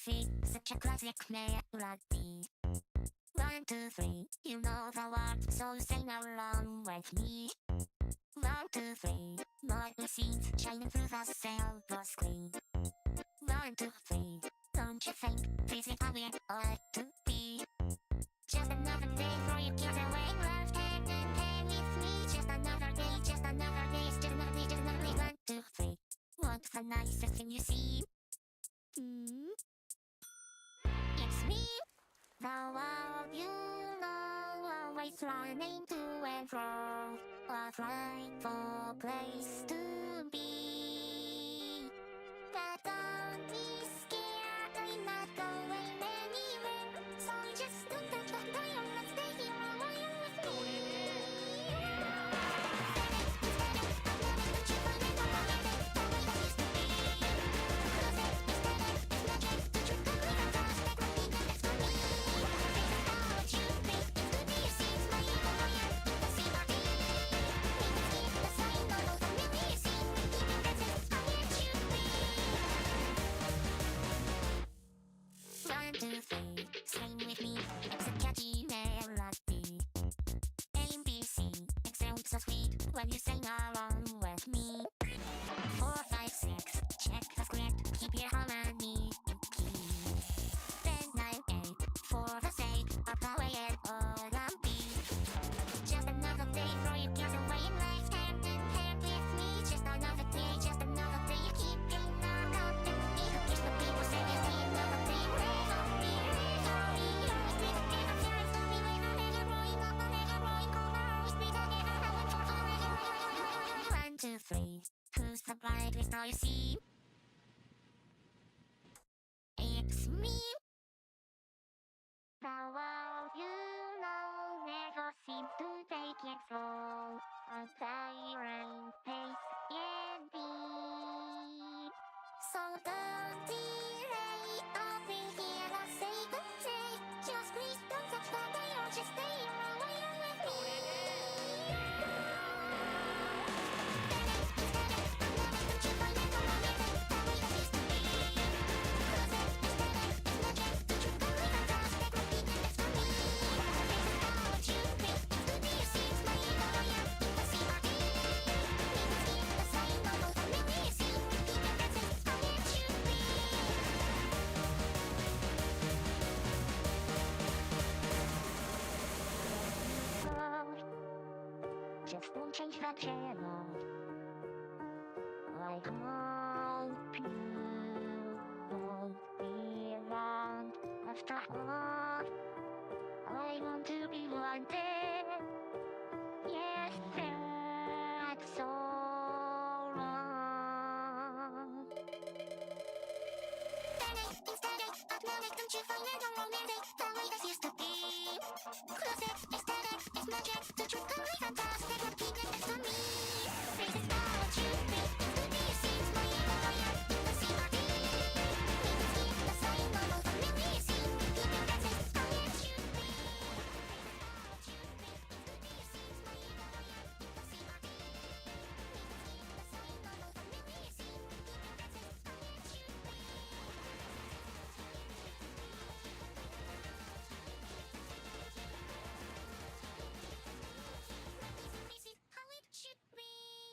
feet, such a classic melody. 1, 2, 3, you know the words, so sing along with me. 1, 2, 3, modern scenes shining through the silver screen. 1, 2, 3, don't you think this is how it ought to be? Just another day for you kids away, left hand in hand with me. Just another day, it's just another day, just another day, 1, 2, 3. What's the nicest thing you see? It's me, the world you know, always running to and fro, a frightful place to be. But don't be scared, I'm not going anywhere. So just don't touch the dial and stay here a while with me. I'm gonna put you on and on and on, the way that used to be. Cause it's magic, the truth of me, fantastic, nothing that's for me. This is how it should be, it's good to see, my lawyer, the CRT. Let's keep the sign on all the million scene, keeping presents how it should be. 1, 2, 3, sing with me, it's a catchy melody. A, B, C, it sounds so sweet when you sing along with me. 4, 5, 6, check the script, keep your harmony in key. Then 9, 8, for the sake of the way it ought to be. Just another day for you kids away in life, hand in hand with me. Just another day, you keep getting knocked up in me. Who cares what people say, it's the another day, revel me, you always be the game of your story, later, growing up, growing colder, always be the game of how I'm for 1, 2, 3, who's the brightest star you see? It's me. The world you know never seems to take it slow. A tyrant pace indeed. So don't delay, I'll be here to say good day. Just please don't touch the dial, just stay here a while with me. I'm gonna put you on and on and on, the way that used to be. Cause it's magic, the truth of me, fantastic, nothing that's for me. This is how it should be, it's good to see, my lawyer, the CRT. Let's keep the sign on all the million scene, keeping presents how it should be. Just don't change the channel. I hope you won't be around. After all, I want to be wanted. Yes, that's so wrong. Instead of magic, don't you find it romantic, the way this used to be? Cause it's magic, the truth of me, fantastic, not keeping this for me. This is how it should be, it's good to see, my lawyer, the CRT. Let's keep the sign on all the million scene, keeping presents how it should be. This is how it should be, it's good to see, my lawyer, the CRT. Let's keep the sign on all the million scene, keeping presents how it should be. This is how it should be.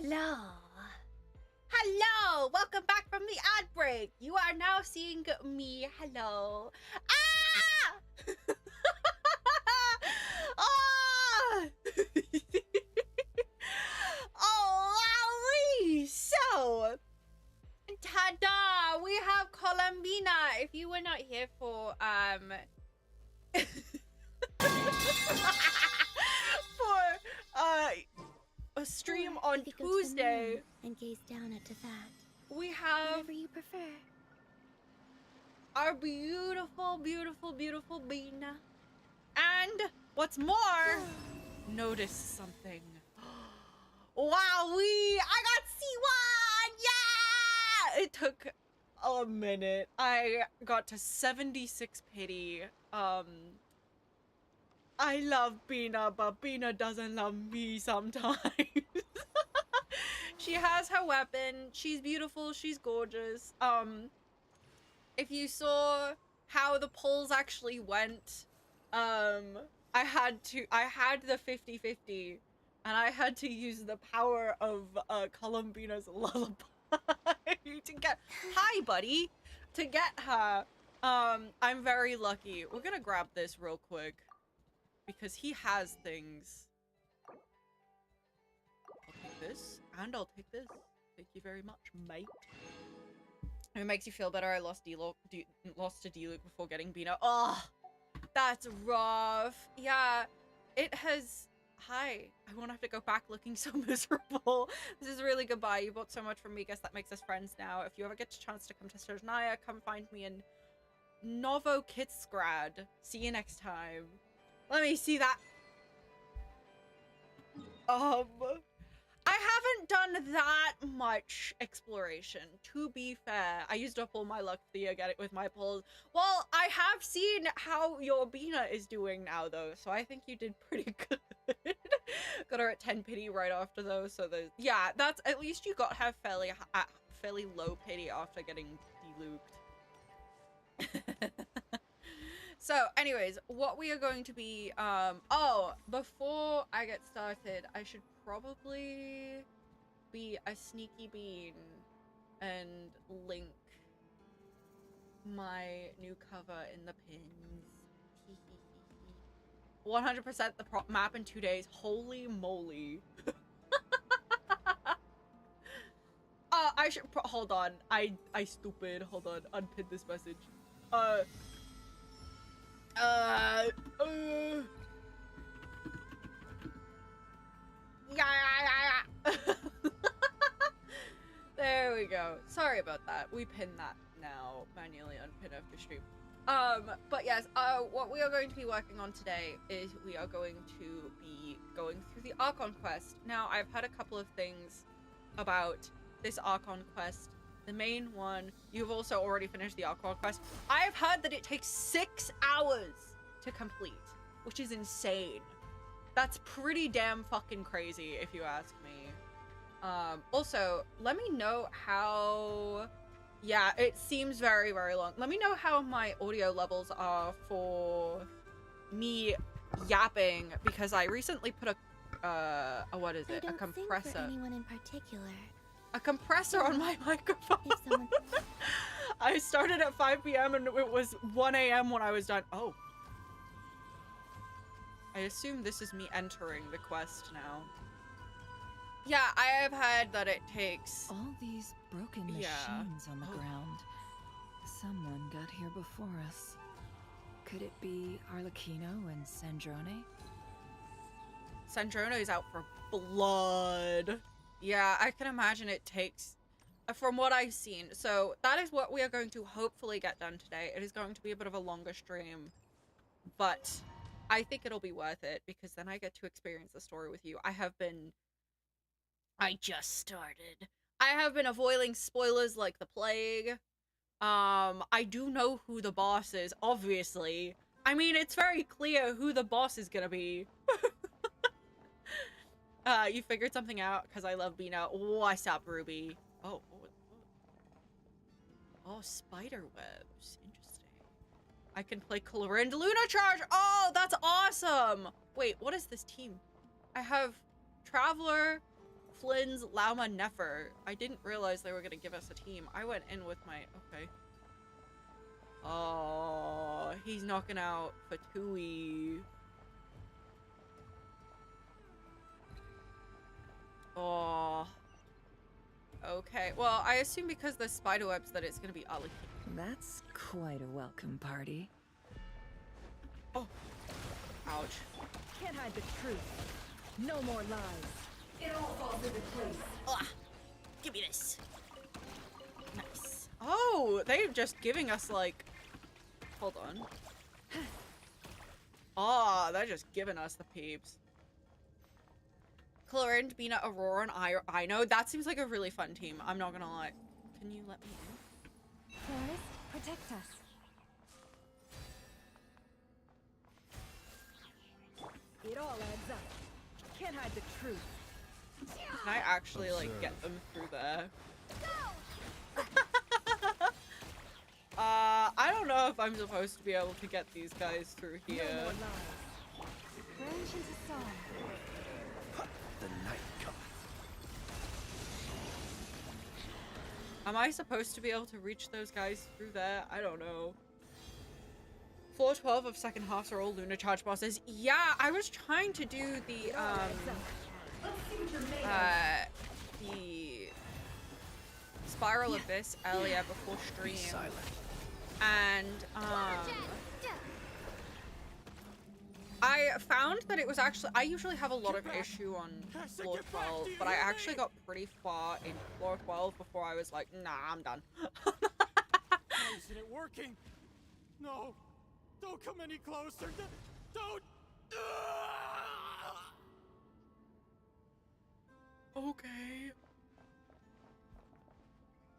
Hello. Hello. Welcome back from the ad break. You are now seeing me. Hello. Ah! Ah! Oh, wowee! So, ta-da! We have Columbina. If you were not here for a stream on Tuesday, and gaze down at that. we have Whatever you prefer. our beautiful, beautiful, beautiful Bina. And what's more, notice something. Wowee! I got C1! Yeah! It took a minute. I got to 76 pity. I love Bina, but Bina doesn't love me sometimes. She has her weapon. She's beautiful. She's gorgeous. If you saw how the polls actually went, I had the 50-50, and I had to use the power of Columbina's lullaby to get hi buddy to get her. I'm very lucky. We're gonna grab this real quick because he has things. I'll take this and I'll take this. Thank you very much, mate. It makes you feel better. I lost lost to D-Luke before getting Bina. Oh, that's rough. Yeah, it has. Hi, I won't have to go back looking so miserable. This is really goodbye. You bought so much from me. Guess that makes us friends now. If you ever get a chance to come to Sernaya, come find me in Novokitsgrad. See you next time. Let me see that. I haven't done that much exploration, to be fair. I used up all my luck for the get it with my polls. Well, I have seen how your Bina is doing now, though, so I think you did pretty good. Got her at 10 pity right after, though, so yeah, that's, at least you got her fairly low pity after getting deluked. So, anyways, what we are going to be, oh, before I get started, I should probably be a sneaky bean and link my new cover in the pins. 100% the map in 2 days. Holy moly. I should, hold on. I stupid. Hold on. Unpin this message. There we go. Sorry about that. We pin that now. Manually unpin after stream. But yes, what we are going to be working on today is we are going to be going through the Archon quest. Now, I've had a couple of things about this Archon quest. The main one, you've also already finished the Archon quest. I've heard that it takes 6 hours to complete, which is insane. That's pretty damn fucking crazy, if you ask me. Also, let me know how... Yeah, it seems very, very long. Let me know how my audio levels are for me yapping, because I recently put what is it? A compressor. For anyone in particular. A compressor on my microphone. If someone... I started at 5 p.m. and it was 1 a.m. when I was done. Oh. I assume this is me entering the quest now. Yeah, I have heard that it takes... All these broken machines on the ground. Someone got here before us. Could it be Arlecchino and Sandrone? Sandrone is out for blood. Yeah, I can imagine it takes... From what I've seen. So that is what we are going to hopefully get done today. It is going to be a bit of a longer stream. But I think it'll be worth it, because then I get to experience the story with you. I just started. I have been avoiding spoilers like the plague. I do know who the boss is, obviously. I mean, it's very clear who the boss is gonna be. You figured something out? Because I love Bina. Oh, I stopped Ruby. Oh, spider webs. Interesting. I can play Colorin Luna Charge. Oh, that's awesome. Wait, what is this team? I have Traveler, Flynn's Lauma Nefer. I didn't realize they were gonna give us a team. I went in with my okay. Oh, he's knocking out Fatui. Oh. Okay. Well, I assume because there's spiderwebs that it's gonna be Ali. That's quite a welcome party. Oh. Ouch. Can't hide the truth. No more lies. It all falls into place. Ugh. Give me this. Nice. Oh, they're just giving us like. Hold on. Oh, they're just giving us the peeps. Clorind, Bina, Aurora, and I know that seems like a really fun team. I'm not gonna lie. Can you let me in? Flores, protect us. It all adds up. Can't hide the truth. Can I actually like get them through there? I don't know if I'm supposed to be able to get these guys through here. No more lies. Branch into song. The night cometh. Am I supposed to be able to reach those guys through there? I don't know. Floor 12 of second halves are all lunar charge bosses. Yeah, I was trying to do the Spiral Abyss earlier before stream. Silent. And I found that it was actually, I usually have a lot of issue on floor 12, but I actually got pretty far in floor 12 before I was like, nah, I'm done. Isn't it working? No. Don't come any closer. Don't. Okay.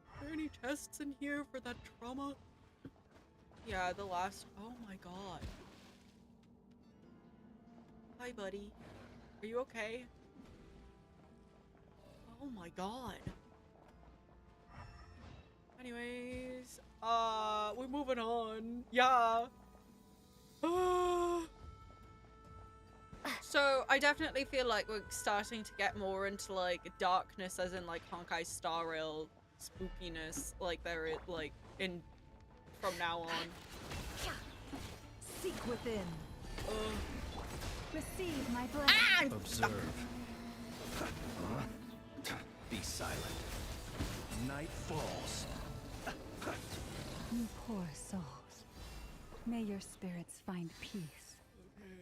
Are there any tests in here for that trauma? Yeah, the last, oh my god. Hi, buddy. Are you okay? Oh my god. Anyways, we're moving on. Yeah. So I definitely feel like we're starting to get more into like darkness, as in like Honkai Star Rail spookiness, like there is like in from now on. Seek within. Receive my blessing. Observe. Be silent. Night falls. You poor souls. May your spirits find peace.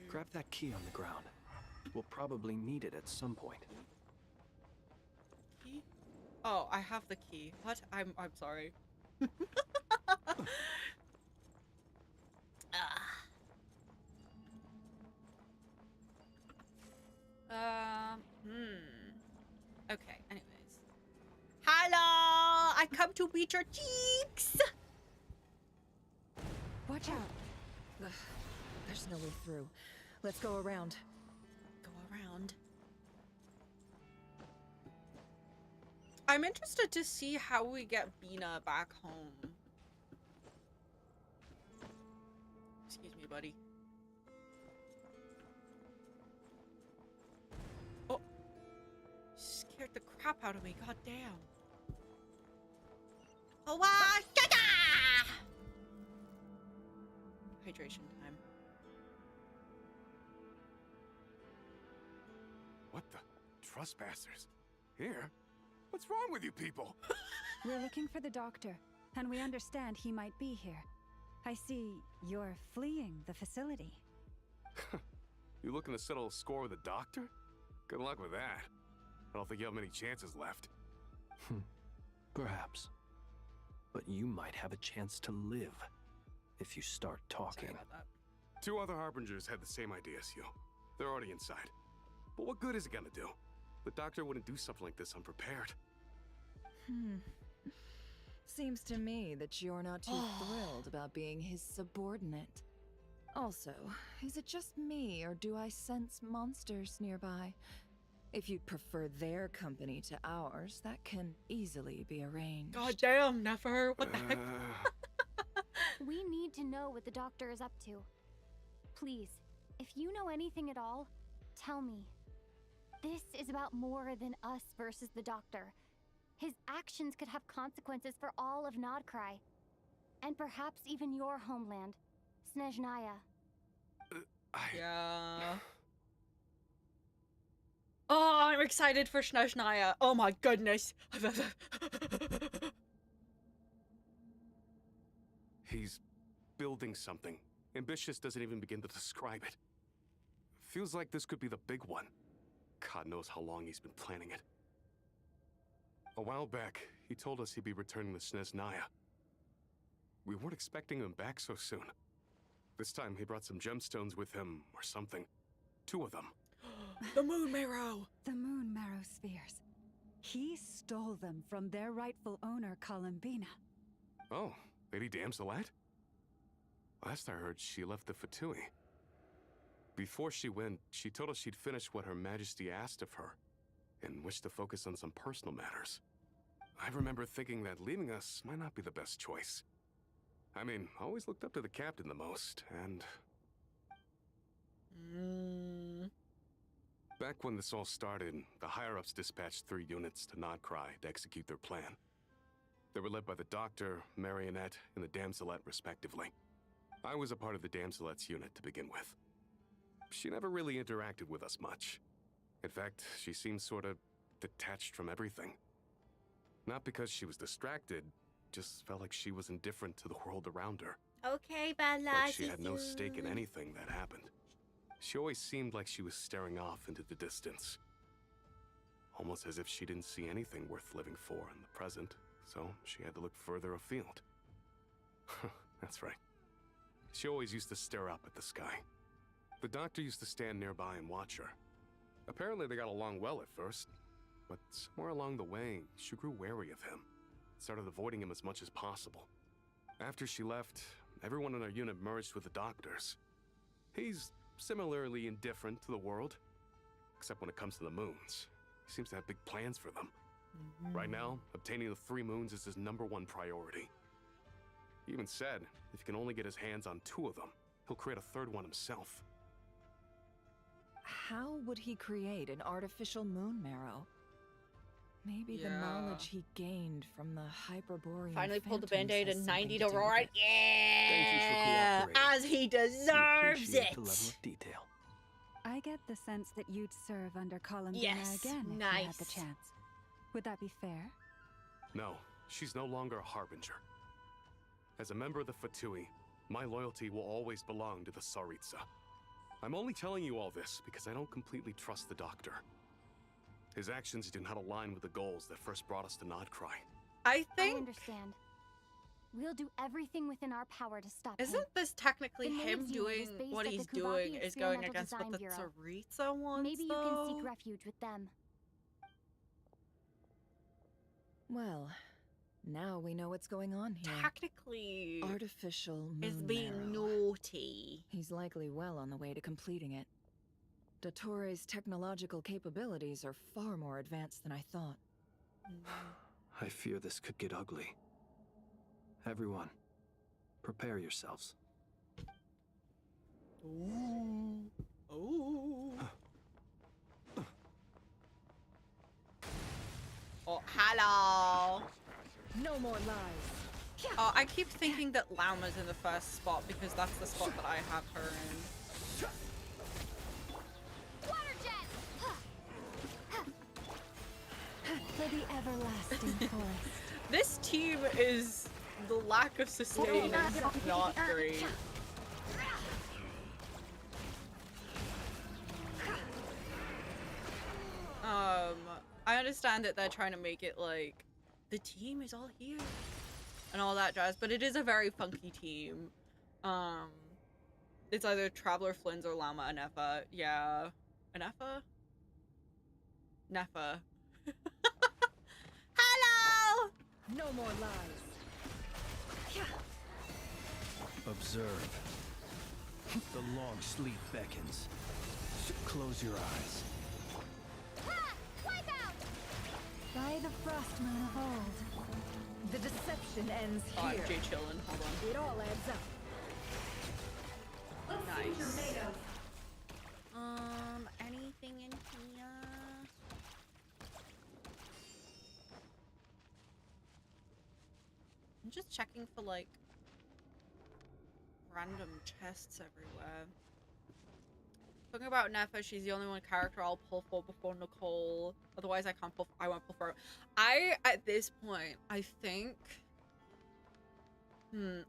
Grab that key on the ground. We'll probably need it at some point. Key? Oh, I have the key. What? I'm sorry. Okay, anyways. Hello! I come to beat your cheeks! Watch out. Ugh, there's no way through. Let's go around. Go around. I'm interested to see how we get Bina back home. Excuse me, buddy. Oh. Scared the crap out of me, god damn. Oh, hydration time. What the? Trespassers? Here? What's wrong with you people? We're looking for the doctor, and we understand he might be here. I see you're fleeing the facility. You looking to settle a score with a doctor? Good luck with that. I don't think you have many chances left. Perhaps. But you might have a chance to live if you start talking. Sorry about that. Two other harbingers had the same idea as you. They're already inside. But what good is it gonna do? The doctor wouldn't do something like this unprepared. Seems to me that you're not too thrilled about being his subordinate. Also, is it just me, or do I sense monsters nearby? If you'd prefer their company to ours, that can easily be arranged. God damn, Nefer, what the heck? We need to know what the doctor is up to. Please, if you know anything at all, tell me. this is about more than us versus the Doctor. His actions could have consequences for all of Nodcry. And perhaps even your homeland, Snezhnaya. Yeah. Oh, I'm excited for Snezhnaya. Oh my goodness. He's building something. Ambitious doesn't even begin to describe it. Feels like this could be the big one. God knows how long he's been planning it. A while back, he told us he'd be returning to Snezhnaya. We weren't expecting him back so soon. This time he brought some gemstones with him, or something. 2 of them. The Moon Marrow! The Moon Marrow spheres. He stole them from their rightful owner, Columbina. Oh, Lady Damselat? Last I heard, she left the Fatui. Before she went, she told us she'd finish what Her Majesty asked of her, and wished to focus on some personal matters. I remember thinking that leaving us might not be the best choice. I mean, I always looked up to the captain the most, and... Back when this all started, the higher-ups dispatched 3 units to Nodcry to execute their plan. They were led by the Doctor, Marionette, and the Damselet, respectively. I was a part of the Damselet's unit to begin with. She never really interacted with us much. In fact, she seemed sort of detached from everything. Not because she was distracted, just felt like she was indifferent to the world around her. Okay, Bella. Like she had no stake in anything that happened. She always seemed like she was staring off into the distance. Almost as if she didn't see anything worth living for in the present, so she had to look further afield. That's right. She always used to stare up at the sky. The Doctor used to stand nearby and watch her. Apparently they got along well at first, but somewhere along the way, she grew wary of him. Started avoiding him as much as possible. After she left, everyone in our unit merged with the Doctor's. He's similarly indifferent to the world, except when it comes to the moons. He seems to have big plans for them. Right now, obtaining the 3 moons is his #1 priority. He even said, if he can only get his hands on 2 of them, he'll create a 3rd one himself. How would he create an artificial moon marrow? Maybe the Yeah. knowledge he gained from the Hyperborean Finally pulled the phantoms band-aid has and something 90 to to do with Aurora. it. Thank you for Yeah! cooperating. As he We deserves appreciate it! the level of detail. I get the sense that you'd serve under Columbina Yes, again if you had the nice. chance. Would that be fair? No, she's no longer a Harbinger. As a member of the Fatui, my loyalty will always belong to the Tsaritsa. I'm only telling you all this because I don't completely trust the Doctor. His actions do not align with the goals that first brought us to Nodcry. I I think... understand. We'll do everything within our power to stop him. Isn't this technically The him Name's doing unit is based what at the he's Kubaki doing is going Experimental against what Design the Bureau. Tsaritsa wants, Maybe you though? can seek refuge with them. Well, now we know what's going on here. Technically, Artificial moon is being marrow. naughty. He's likely well on the way to completing it. Dottores' technological capabilities are far more advanced than I thought. I fear this could get ugly. Everyone, prepare yourselves. Ooh. Ooh. Oh, hello. No more lies. Oh, I keep thinking that Llama's in the first spot because that's the spot that I have her in. Water jet! For the everlasting forest. This team is... the lack of sustain is not great. I understand that they're trying to make it like the team is all here and all that jazz, but it is a very funky team. It's either Traveler, Flynn's, or Llama Anefa. Yeah, Anefa? Nefa. Hello! No more lies. Observe. The long sleep beckons. Close your eyes. By the frost moon of old. The deception ends Oh, I'm here. Jay chillin'. Hold on. It all adds up. Nice. Anything in here? just checking for like random chests everywhere. Talking about Nefa, she's the only one character I'll pull for before Nicole. Otherwise, I won't pull for her. At this point, I think...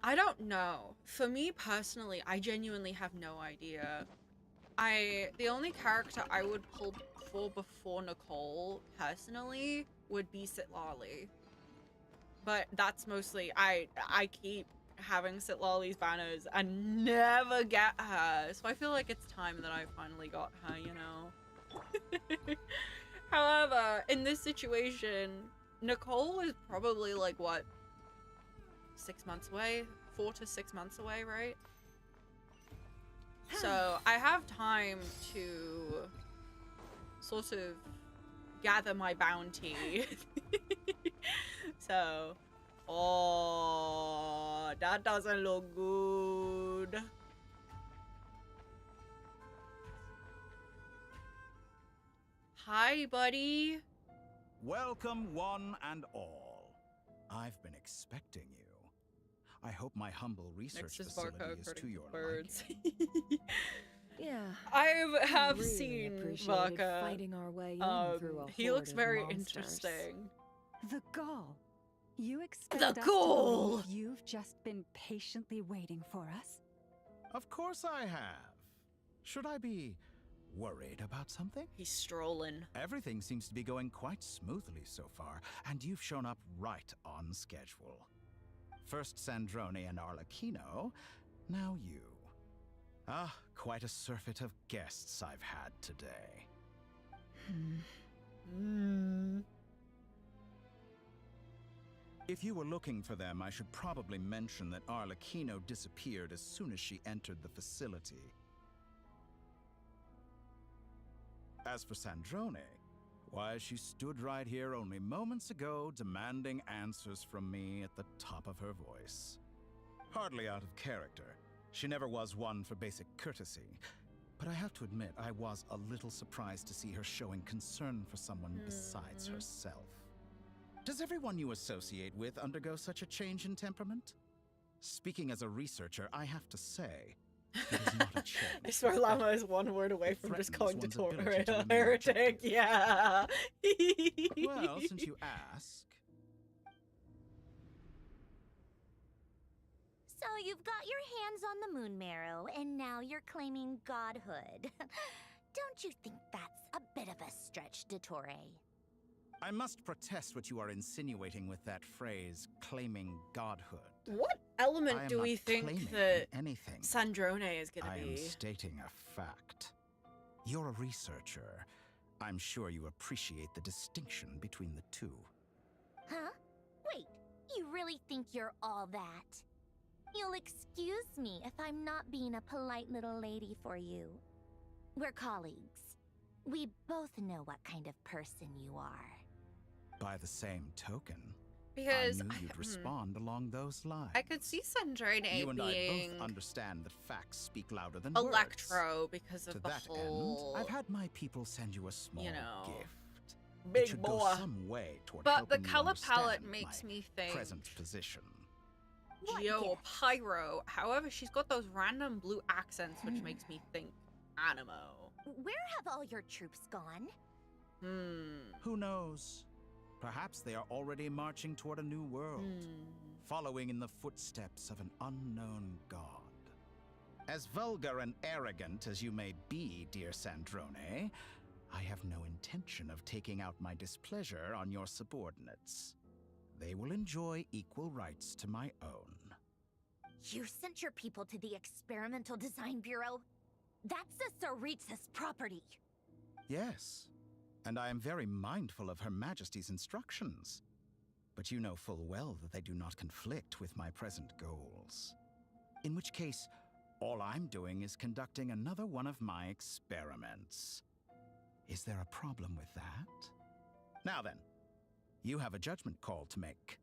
I don't know. For me personally, I genuinely have no idea. The only character I would pull for before Nicole, personally, would be Sitlali. But that's mostly, I keep having Sitlali's banners and never get her. So I feel like it's time that I finally got her, you know? However, in this situation, Nicole is probably like, what? 6 months away? 4 to 6 months away, right? So I have time to sort of gather my bounty. So, oh, that doesn't look good. Hi, buddy. Welcome, one and all. I've been expecting you. I hope my humble research Next is facility Varka is to hurting your birds. liking. Yeah. I have really seen appreciated Varka. fighting our way in through a He looks horde of very monsters. interesting. The gall. You expect The us to gall! believe you've just been patiently waiting for us? Of course I have. Should I be worried about something? He's strolling. Everything seems to be going quite smoothly so far, and you've shown up right on schedule. First Sandrone and Arlecchino, now you. Ah, quite a surfeit of guests I've had today. If you were looking for them, I should probably mention that Arlecchino disappeared as soon as she entered the facility. As for Sandrone, why, she stood right here only moments ago demanding answers from me at the top of her voice. Hardly out of character. She never was one for basic courtesy. But I have to admit, I was a little surprised to see her showing concern for someone besides herself. Does everyone you associate with undergo such a change in temperament? Speaking as a researcher, I have to say, it is not a change. I swear Llama is one word away It from just threatens calling one's ability to Tutorial a remain heretic. objective. Yeah. Well, since you ask... So you've got your hands on the moon marrow, and now you're claiming godhood. Don't you think that's a bit of a stretch, Dottore? I must protest what you are insinuating with that phrase, claiming godhood. What I element am do not we think claiming that anything. Sandrone is gonna I am be? stating a fact. You're a researcher. I'm sure you appreciate the distinction between the two. Huh? Wait, you really think you're all that? You'll excuse me if I'm not being a polite little lady for you. We're colleagues. We both know what kind of person you are. By the same token, Because I knew you'd respond along those lines. I could see Sandrone You and I being both understand that facts speak louder than words. Electro because of To the that whole, end, I've had my people send you a small know, gift. It big should boy. go some way toward But the helping you color palette understand makes my me think present position. What Geo or gift? Pyro. However, she's got those random blue accents, which makes me think Animo. Where have all your troops gone? Who knows? Perhaps they are already marching toward a new world, following in the footsteps of an unknown god. As vulgar and arrogant as you may be, dear Sandrone, I have no intention of taking out my displeasure on your subordinates. They will enjoy equal rights to my own. You sent your people to the Experimental Design Bureau? That's a Saritsa's property. Yes, and I am very mindful of Her Majesty's instructions. But you know full well that they do not conflict with my present goals. In which case, all I'm doing is conducting another one of my experiments. Is there a problem with that? Now then, you have a judgment call to make.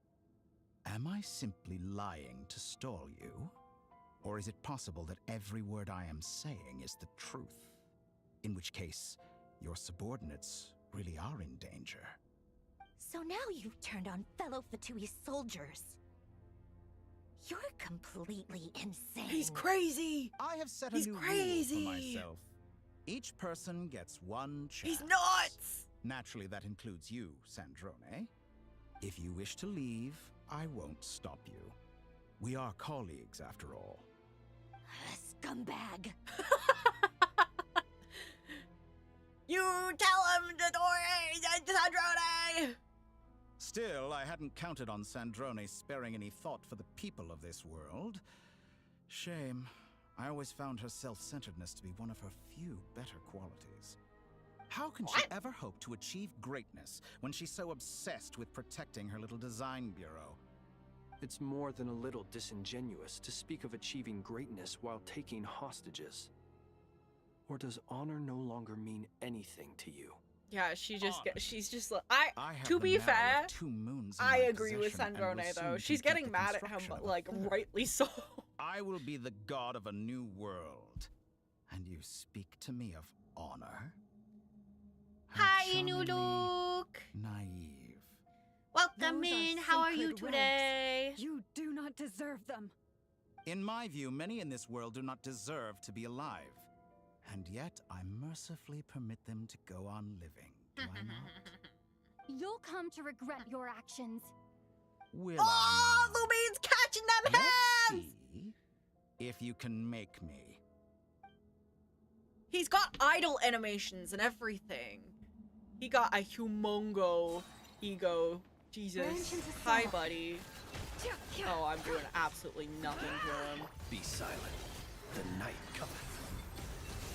Am I simply lying to stall you? Or is it possible that every word I am saying is the truth? In which case, your subordinates really are in danger. So now you've turned on fellow Fatui soldiers. You're completely insane. He's crazy. I have set He's a new crazy. rule for myself. Each person gets one chance. He's nuts. Naturally, that includes you, Sandrone. If you wish to leave, I won't stop you. We are colleagues, after all. Scumbag. You tell him, Sandrone! Still, I hadn't counted on Sandrone sparing any thought for the people of this world. Shame. I always found her self-centeredness to be one of her few better qualities. How can she ever hope to achieve greatness when she's so obsessed with protecting her little design bureau? It's more than a little disingenuous to speak of achieving greatness while taking hostages. Or does honor no longer mean anything to you? Yeah, she's just like, I have to the be marrow fair, of 2 moons in I my agree with possession and will Sandrone though. soon She's complete getting the mad at him, construction but of a like third. rightly so. I will be the god of a new world. And you speak to me of honor? How Hi, charmingly Inuluk. naive. Welcome Those are in. How are you sacred today? You do not deserve them. In my view, many in this world do not deserve to be alive. And yet, I mercifully permit them to go on living. Do I not? You'll come to regret your actions. Will Oh, I now? Lumine's catching them Let's hands! see if you can make me. He's got idle animations and everything. He got a humongo ego. Jesus. Branch into Hi, salt. buddy. Oh, I'm doing absolutely nothing to him. Be silent. The night cometh.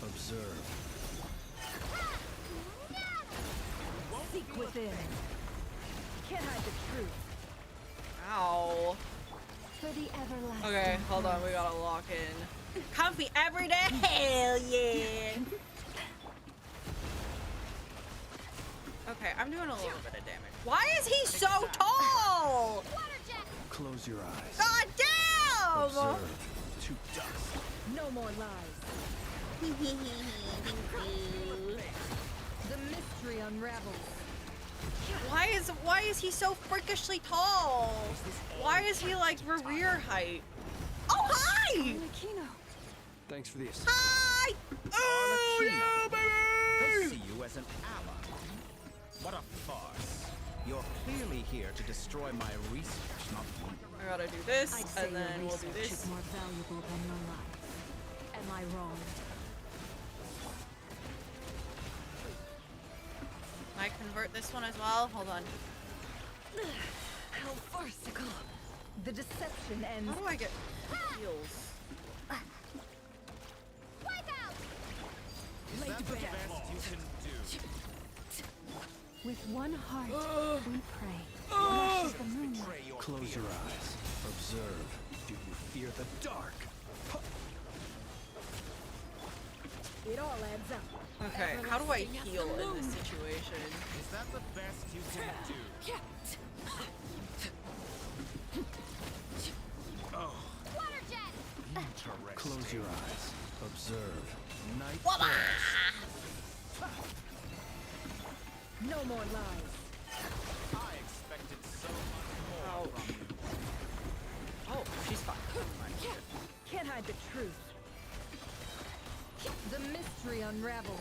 Observe. Seek within. Can't hide the truth. Ow. For the everlasting. Okay, hold on. We gotta lock in. Comfy every day. Hell yeah. Okay, I'm doing a little bit of damage. Why is he so tall? Close your eyes. God damn! Observe. To dust. No more lies. Thank you. The mystery unravels. Why is he so freakishly tall? Why is he like rear height? Oh hi! Makino. Thanks for the assist. Hi! Oh Arlecchino. yeah, I baby! see you as an ally. What a farce. You're clearly here to destroy my research, not me. I gotta do this, I'd say and then your we'll do research this. is more valuable than your life. Am I wrong? Can I convert this one as well? Hold on. How farcical. The deception ends. How do I get heals? Is that the best you can do? With one heart, we pray. Rush as the moonlight. Betray your Close fear. your eyes. Observe. Do you fear the dark? It all adds up. Okay, how do I heal in this situation? Is that the best you can do? Oh, interesting. Close your eyes. Observe. Night No more lies. I expected so much more from you. Oh, she's fine. Can't hide the truth. The mystery unravels.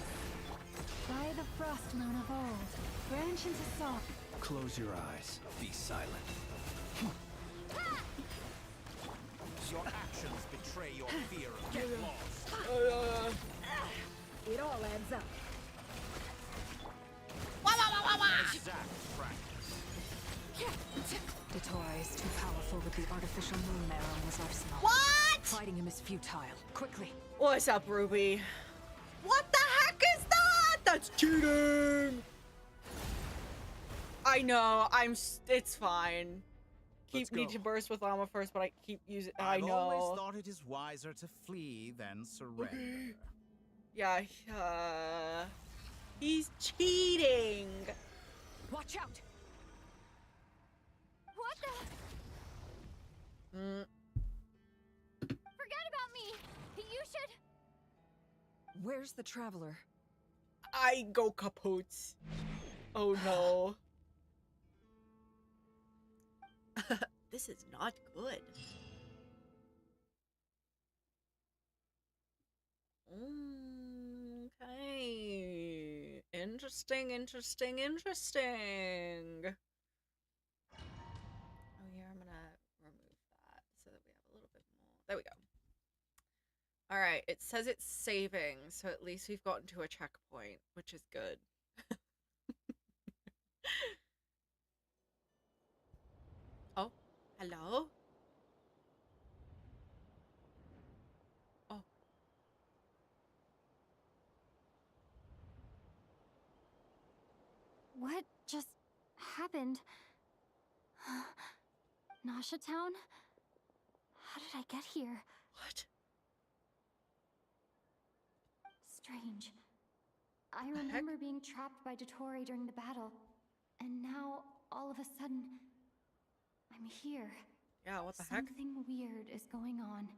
By the frost moon of old, branch into salt. Close your eyes. Be silent. Your actions betray your fear of getting lost. It all adds up. Exact practice. Datora is too powerful with the artificial moon marrow in his arsenal. What? Fighting him is futile. Quickly. What's up, Ruby? What the heck is that? That's cheating! I know, it's fine. Let's Need go. to burst with llama first, but I keep using. I've I always know. thought it is wiser to flee than surrender. Yeah, he's cheating. Watch out! What the? Mm, Forget about me. You should. Where's the traveler? I go kaput. Oh no. This is not good. Okay. Interesting, interesting, interesting. Oh yeah, I'm gonna remove that so that we have a little bit more. There we go. All right, it says it's saving, so at least we've gotten to a checkpoint, which is good. Oh, hello? Oh. What just happened? Nasha Town? How did I get here? What? Strange. I The heck? remember being trapped by Dottore during the battle, and now, all of a sudden, I'm here. Yeah, what the heck? Something weird is going on.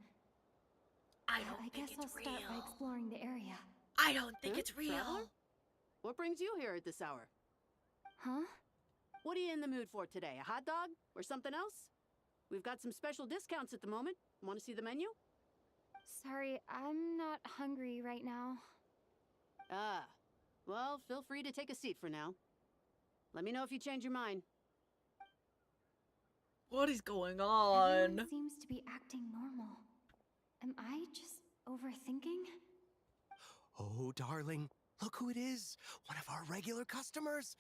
I don't I think guess it's I'll start by real. exploring the area. I don't think Huh? it's real. Traveler? What brings you here at this hour? Huh? What are you in the mood for today? A hot dog? Or something else? We've got some special discounts at the moment. Want to see the menu? Sorry, I'm not hungry right now. Ah. Well, feel free to take a seat for now. Let me know if you change your mind. What is going on? Everyone seems to be acting normal. Am I just overthinking? Oh, darling, look who it is. One of our regular customers.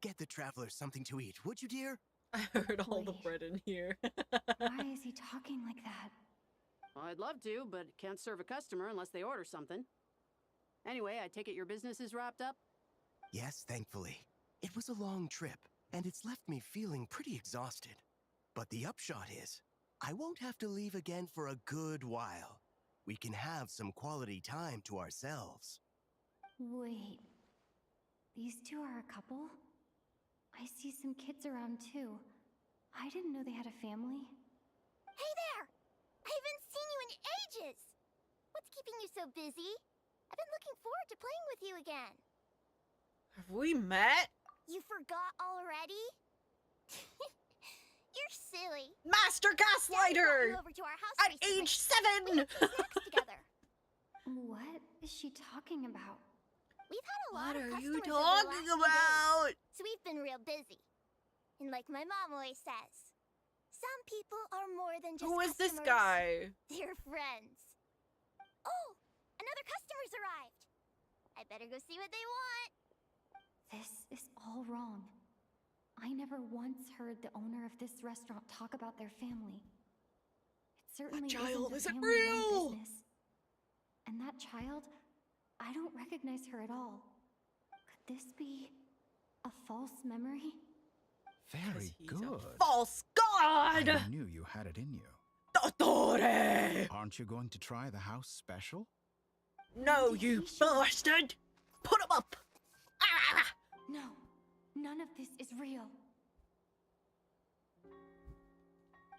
Get the traveler something to eat, would you, dear? I heard all the Wait. bread in here. Why is he talking like that? Well, I'd love to, but can't serve a customer unless they order something. Anyway, I take it your business is wrapped up? Yes, thankfully. It was a long trip, and it's left me feeling pretty exhausted. But the upshot is, I won't have to leave again for a good while. We can have some quality time to ourselves. Wait. These two are a couple? I see some kids around too. I didn't know they had a family. Hey there! I haven't seen you in ages! What's keeping you so busy? I've been looking forward to playing with you again. Have we met? You forgot already? You're silly. Master Daddy brought Gaslighter! you over to our house At recently. age We 7! had some snacks together. What is she talking about? We've had a lot What of are you customers over the last talking few about? days, so we've been real busy. And like my mom always says, some people are more than just Who is this customers. guy? They're friends. Oh, another customer's arrived. I better go see what they want. This is all wrong. I never once heard the owner of this restaurant talk about their family. It certainly child isn't a isn't family-run real. business. And that child, I don't recognize her at all. Could this be a false memory? Very He's good. a false god! I knew you had it in you. Dottore! Aren't you going to try the house special? No, Did you he show- bastard! Put him up! Ah! No, none of this is real.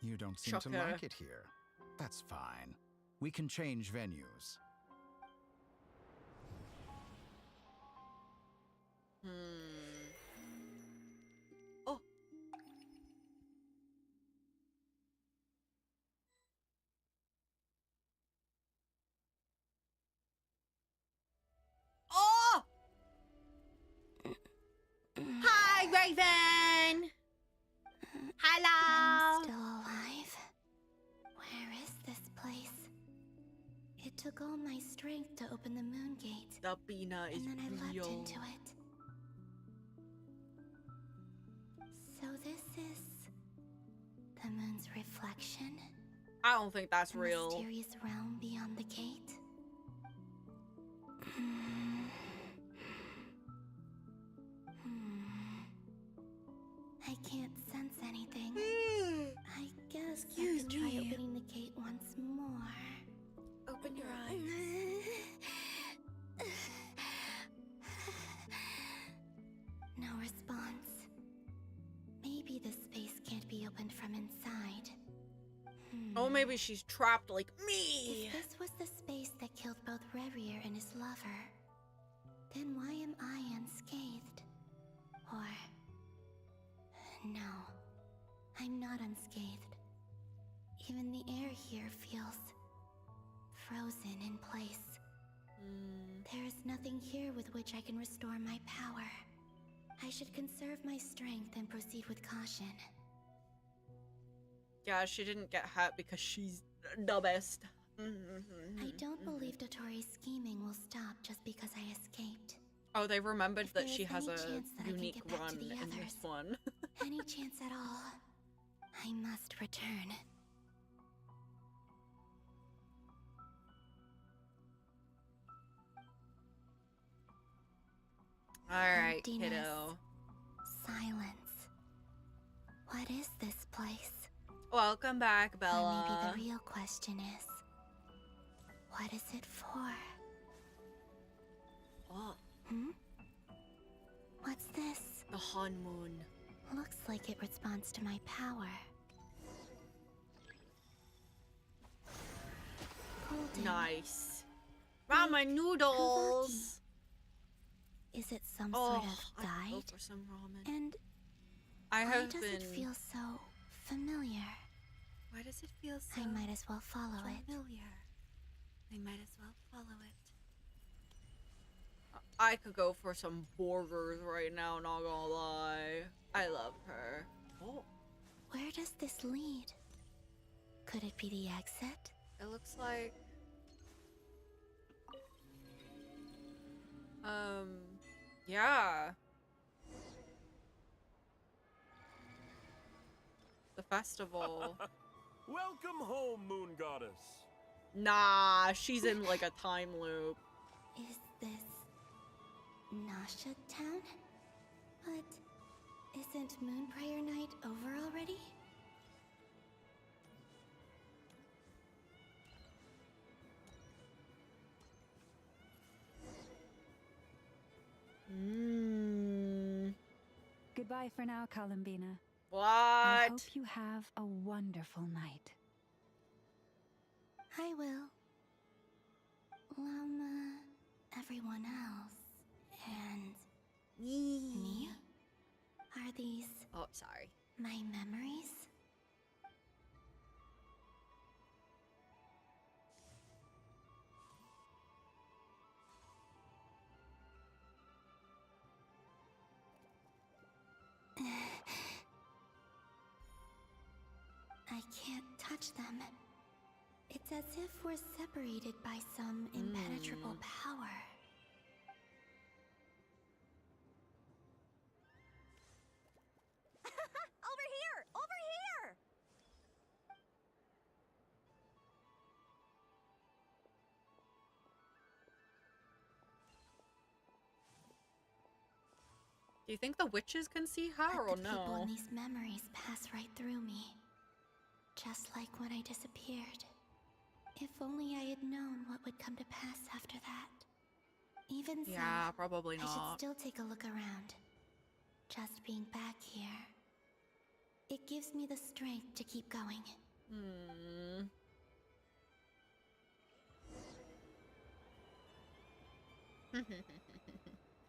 You don't seem to Shocker. like it here. That's fine. We can change venues. Oh. Oh! Hi, Raven! Hello! I'm still alive. Where is this place? It took all my strength to open the moon gate, Sabina is and then I leapt real. into it. So this is the moon's reflection? I don't think that's The real. mysterious realm beyond the gate? I can't sense anything. I guess I Excuse could try me. opening the gate once more. Open your eyes. No response. Maybe this space can't be opened from inside. Oh, maybe she's trapped like me. If this was the space that killed both Rerir and his lover, then why am I unscathed? Or... no, I'm not unscathed. Even the air here feels frozen in place. There is nothing here with which I can restore my power. I should conserve my strength and proceed with caution. Yeah, she didn't get hurt because she's the best. I don't believe Dotori's scheming will stop just because I escaped. Oh, they remembered If that there she is has any a chance that I can unique get back to run the in others. this one. Any chance at all, I must return. Alright, Emptiness. kiddo. Silence. What is this place? Welcome back, Or Bella. maybe the real question is, what is it for? Oh, Hmm? What's this? the Han Moon. Looks like it responds to my power. Golden. Nice. Ramen noodles. Is it some Oh, sort of I could go guide? for some ramen. And I why have does been. it feel so familiar? Why does it feel so I might as well follow it. familiar? I might as well follow it. I could go for some burgers right now, not gonna lie. I love her. Oh, Where does this lead? Could it be the exit? it looks like... yeah. The festival. Welcome home, Moon Goddess. Nah, she's in like a time loop. Is this Nasha Town? But isn't Moon Prayer Night over already? Goodbye for now, Columbina. What? I hope you have a wonderful night. I will. Everyone else. And me? Are these Oh, sorry. my memories? I can't touch them. It's as if we're separated by some impenetrable power. Over here! Over here! Do you think the witches can see her But or the people no? in these memories pass right through me. Just like when I disappeared. If only I had known what would come to pass after that. Even so, Yeah, probably I should not. still take a look around. Just being back here. It gives me the strength to keep going.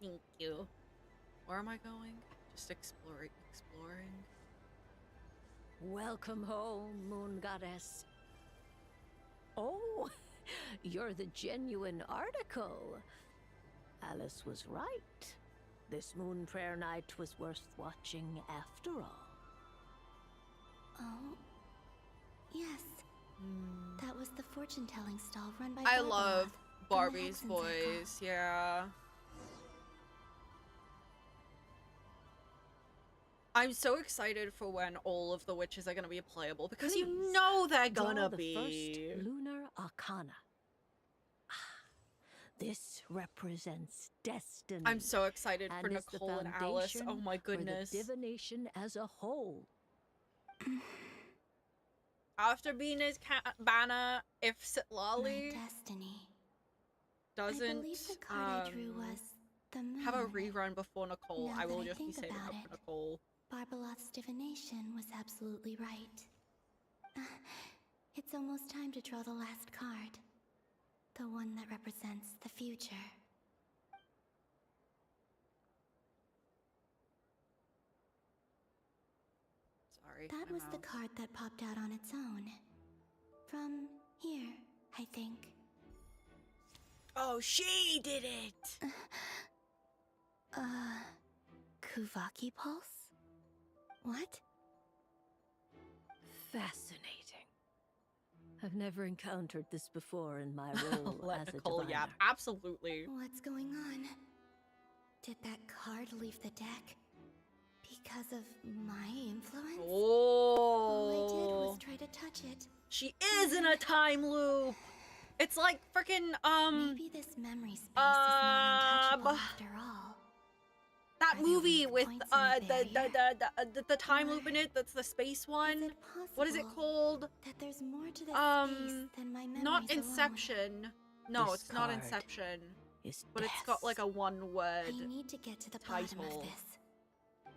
Thank you. Where am I going? Just exploring. Welcome home, Moon Goddess. Oh, you're the genuine article. Alice was right. This Moon Prayer Night was worth watching after all. Oh, yes. That was the fortune-telling stall run by I Barbara. love From the Barbie's accents I caught. voice, yeah. I'm so excited for when all of the witches are gonna be playable because Please, you know they're draw gonna the be. first lunar arcana. This represents destiny. I'm so excited for and is the Nicole and Alice. Oh foundation my for the goodness. divination as a whole. After Bina's banner, if My Sitlali destiny. I doesn't believe the card I drew was the moon. have a rerun before Nicole, Now I will that I just be think saving about up it. for Nicole. Barbalot's divination was absolutely right. It's almost time to draw the last card. The one that represents the future. Sorry. That my was the mouse. card that popped out on its own. From here, I think. Oh, she did it! Kuvaki pulse? What? Fascinating. I've never encountered this before in my role Let as a Nicole diviner. yap. Absolutely. What's going on? Did that card leave the deck? Because of my influence? All I did Oh. was try to touch it. She is in a time loop. It's like freaking Maybe this memory space is not untouchable after all. that Are there movie weak with points in the the time Or loop in it. That's the space Is one. it What is it possible called? that there's more to this space than my memories Not alone? Inception. No, This it's not card Inception. is But it's got like a one word. I need to get to the bottom title. of this.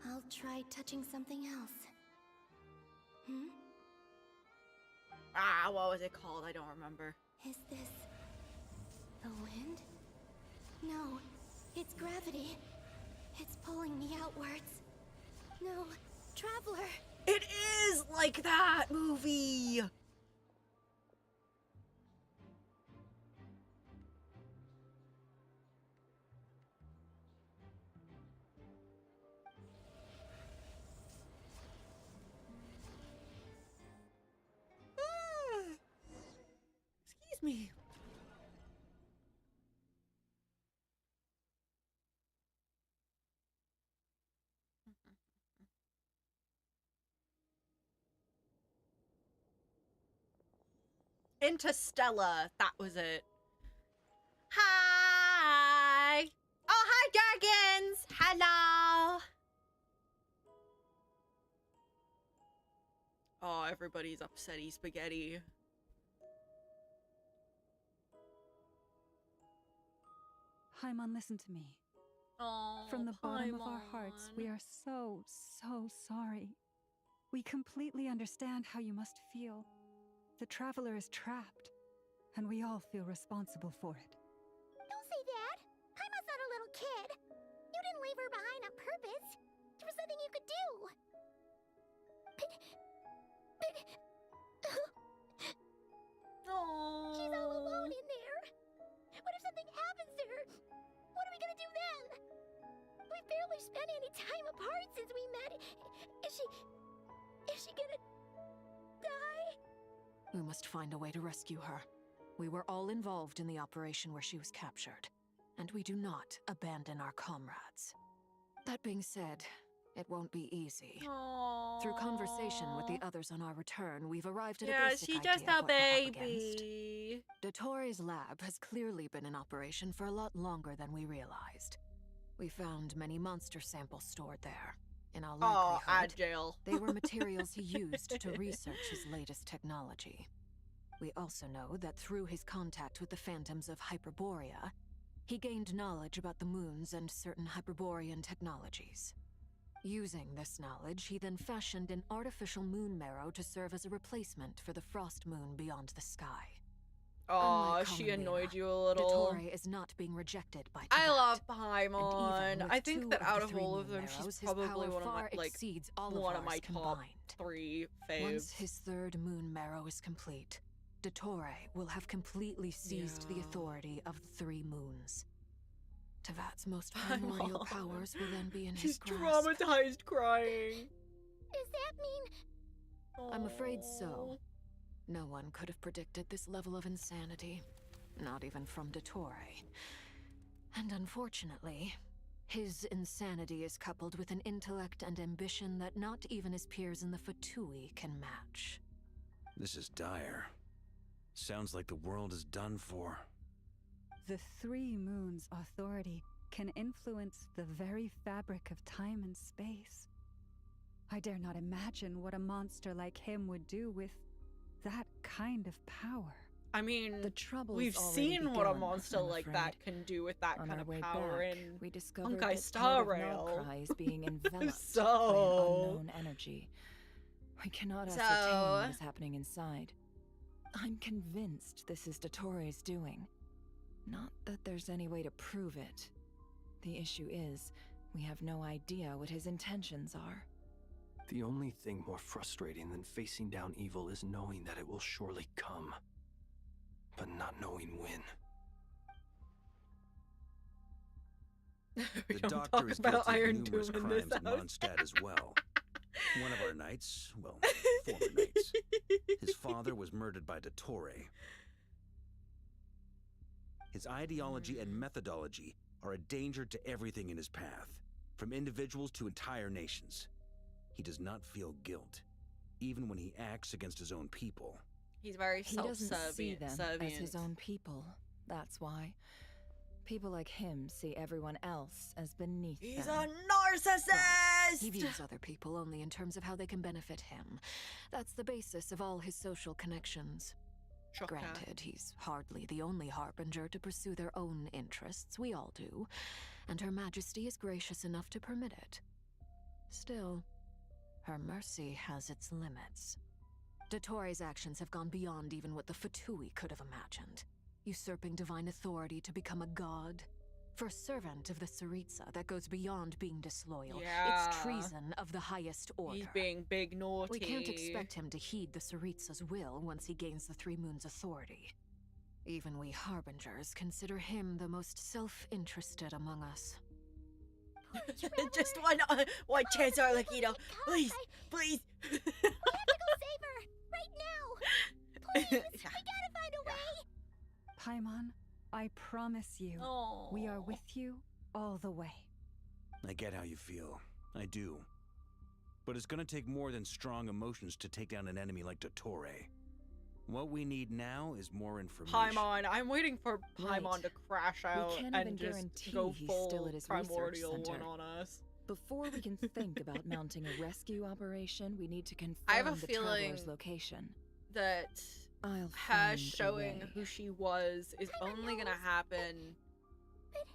I'll try touching something else. What was it called? I don't remember. Is this the wind? No, it's gravity. It's pulling me outwards. No, Traveler! It is like that movie! Excuse me. Interstellar, that was it. Hi! Oh, hi, dragons! Hello! Oh, everybody's upsetty spaghetti. Paimon, listen to me. Oh, From the bottom of our Paimon. hearts, we are so sorry. We completely understand how you must feel. The Traveler is trapped, and we all feel responsible for it. Don't say that. Paimon's not a little kid. You didn't leave her behind on purpose. There was nothing you could do. Oh. She's all alone in there. What if something happens to her? What are we gonna do then? We've barely spent any time apart since we met. Is she gonna die? We must find a way to rescue her. We were all involved in the operation where she was captured, and we do not abandon our comrades. That being said, it won't be easy. Through conversation with the others on our return, we've arrived at a basic she's idea just of a what we're up against. baby. Dottore lab has clearly been in operation for a lot longer than we realized. We found many monster samples stored there. In all Oh, likelihood, agile. they were materials he used to research his latest technology. We also know that through his contact with the phantoms of Hyperborea, he gained knowledge about the moons and certain Hyperborean technologies. Using this knowledge, he then fashioned an artificial moon marrow to serve as a replacement for the frost moon beyond the sky. Oh, Unlike she Columbina, annoyed you a little. Dottore is not being rejected by I Teyvat. love And Paimon. even I with think two that of out the of three all of moon them, marrows, she's his probably power one of my far like exceeds all one of ours my top combined. 3 faves. Once his third moon marrow is complete, Dottore will have completely seized the authority of the three moons. Teyvat's most primordial powers will then be in his She's grasp. traumatized crying. Does that mean... I'm afraid so. No one could have predicted this level of insanity. Not even from Dottore. And unfortunately, his insanity is coupled with an intellect and ambition that not even his peers in the Fatui can match. This is dire. Sounds like the world is done for. The three moons' authority can influence the very fabric of time and space. I dare not imagine what a monster like him would do with that kind of power. I mean, The trouble's we've already seen what a begun, monster I'm like afraid. that can do with that On kind our of way power back, in we discovered Honkai that Star part of Rail. Nogcry is being enveloped by an So- unknown energy. We cannot So- ascertain what is happening inside. I'm convinced this is Dottore's doing. Not that there's any way to prove it. The issue is, we have no idea what his intentions are. The only thing more frustrating than facing down evil is knowing that it will surely come, but not knowing when. We The don't doctor talk is about guilty Iron of numerous Doom in this crimes in house. Mondstadt as well. One of our knights, well, former knights, his father was murdered by Dottore. His ideology and methodology are a danger to everything in his path, from individuals to entire nations. He does not feel guilt, even when he acts against his own people. He's very He doesn't see self-servient. them as his own people. That's why. People like him see everyone else as beneath He's them. a narcissist! Right. He views other people only in terms of how they can benefit him. That's the basis of all his social connections. Shocker. Granted, he's hardly the only harbinger to pursue their own interests. We all do. And Her Majesty is gracious enough to permit it. Still, her mercy has its limits. Dottore's actions have gone beyond even what the Fatui could have imagined. Usurping divine authority to become a god. For a servant of the Tsaritsa, that goes beyond being disloyal. Yeah. It's treason of the highest order. He's being big naughty. We can't expect him to heed the Tsaritsa's will once he gains the Three Moons' authority. Even we Harbingers consider him the most self-interested among us. Just one chance, Arlecchino. Please, please. We have to go save her! Right now! Please! We gotta find a way! Paimon, I promise you, we are with you all the way. I get how you feel. I do. But it's gonna take more than strong emotions to take down an enemy like Dottore. What we need now is more information. Paimon, I'm waiting for Paimon to crash out can't and even just guarantee go he's full still at his primordial research one center. on us. Before we can think about mounting a rescue operation, we need to confirm I have a the feeling traveler's location. That I'll her find a showing way. who she was is only gonna happen. But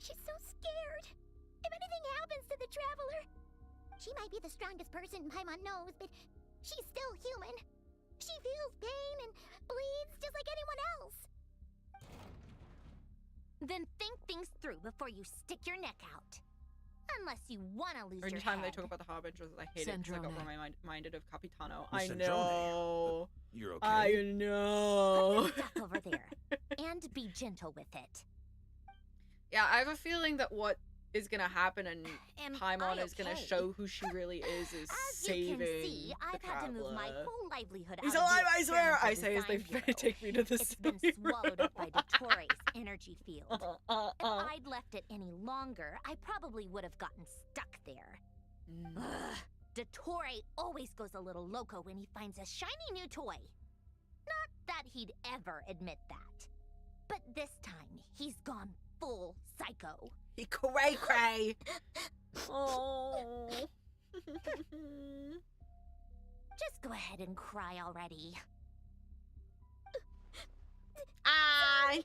she's so scared. If anything happens to the traveler, she might be the strongest person Paimon knows, but she's still human. She feels pain and bleeds just like anyone else. Then think things through before you stick your neck out. Unless you want to lose your Anytime they head. talk about the Harbingers, I hate it because I got Sandrone. reminded of Capitano. Miss I Sandrone. know. You're okay? I know. Put the stuff over there. And be gentle with it. Yeah, I have a feeling that what is gonna happen and Am Paimon I is gonna okay? show who she really is As saving you can see, I've the had to move my traveler. whole livelihood He's out of alive, the I swear! I experimental say as they design bureau. take me to the It's been safe swallowed up by room. Dottore's energy field. If I'd left it any longer, I probably would have gotten stuck there. Ugh. Dottore always goes a little loco when he finds a shiny new toy. Not that he'd ever admit that. But this time, he's gone full psycho. He cray-cray. Oh. Just go ahead and cry already.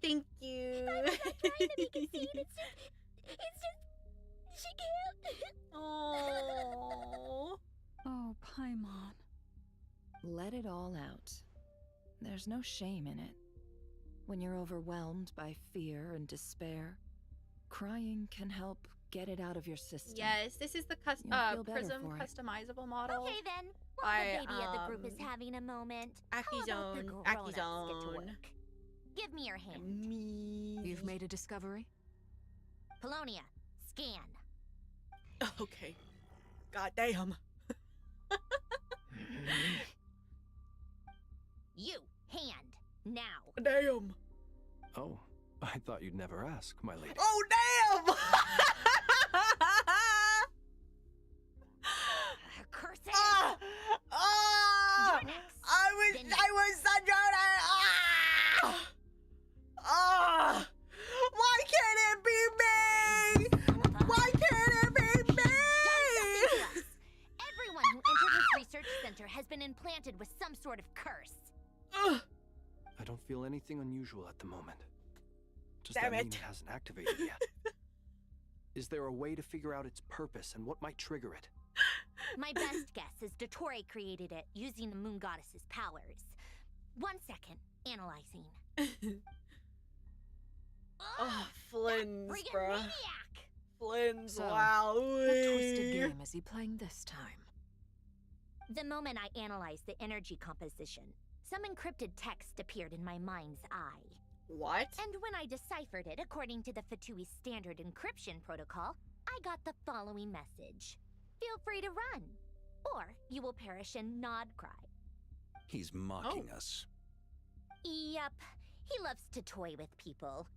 Thank you. I'm not trying to be conceited. It's just, she can't. Oh. Oh, Paimon. Let it all out. There's no shame in it. When you're overwhelmed by fear and despair, crying can help get it out of your system. Yes, this is the You'll feel better Prism for it. customizable model. Okay then. While the baby of the group is having a moment, how about the Akizone, grown-ups get to Akizone. work? Give me your hand. Me. You've made a discovery? Polonia, scan. Okay. God damn. You, hand, now. Damn. Oh, I thought you'd never ask, my lady. Oh damn! Curse it! I was Sandrone! Why can't it be me? Why can't it be me? Everyone who entered his research center has been implanted with some sort of curse. I don't feel anything unusual at the moment. Does Damn that mean it. it hasn't activated yet? Is there a way to figure out its purpose and what might trigger it? My best guess is Dottore created it using the moon goddess's powers. 1 second, analyzing. Oh, Flynn's, Friggin' bruh. maniac! Flynn's, So, wow. What twisted game is he playing this time? The moment I analyzed the energy composition, some encrypted text appeared in my mind's eye. What? And when I deciphered it according to the Fatui standard encryption protocol, I got the following message. Feel free to run, or you will perish in Nod Cry. He's mocking us. Yep, he loves to toy with people.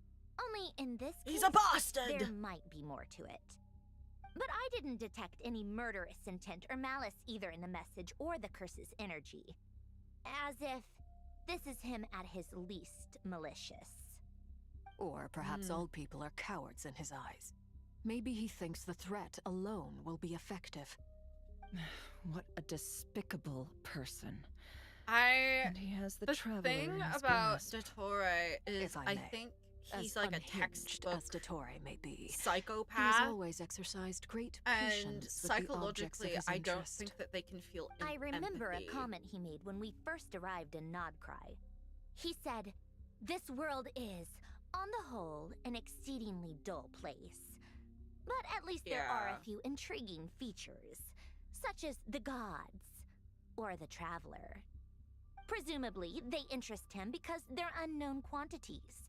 Only in this case, He's a bastard! there might be more to it. But I didn't detect any murderous intent or malice either in the message or the curse's energy. As if this is him at his least malicious. Or perhaps all people are cowards in his eyes. Maybe he thinks the threat alone will be effective. What a despicable person. And he has the traveler thing in his about grasp. Dottore is If I I may, think as he's like a unhinged textbook as Dottore may be, he psychopath. has always exercised great And patience with the objects of psychologically, his I don't interest. think that they can feel I remember empathy. a comment he made when we first arrived in Nodcry. He said, "This world is, on the whole, an exceedingly dull place. But at least there are a few intriguing features, such as the gods, or the traveler. Presumably, they interest him because they're unknown quantities.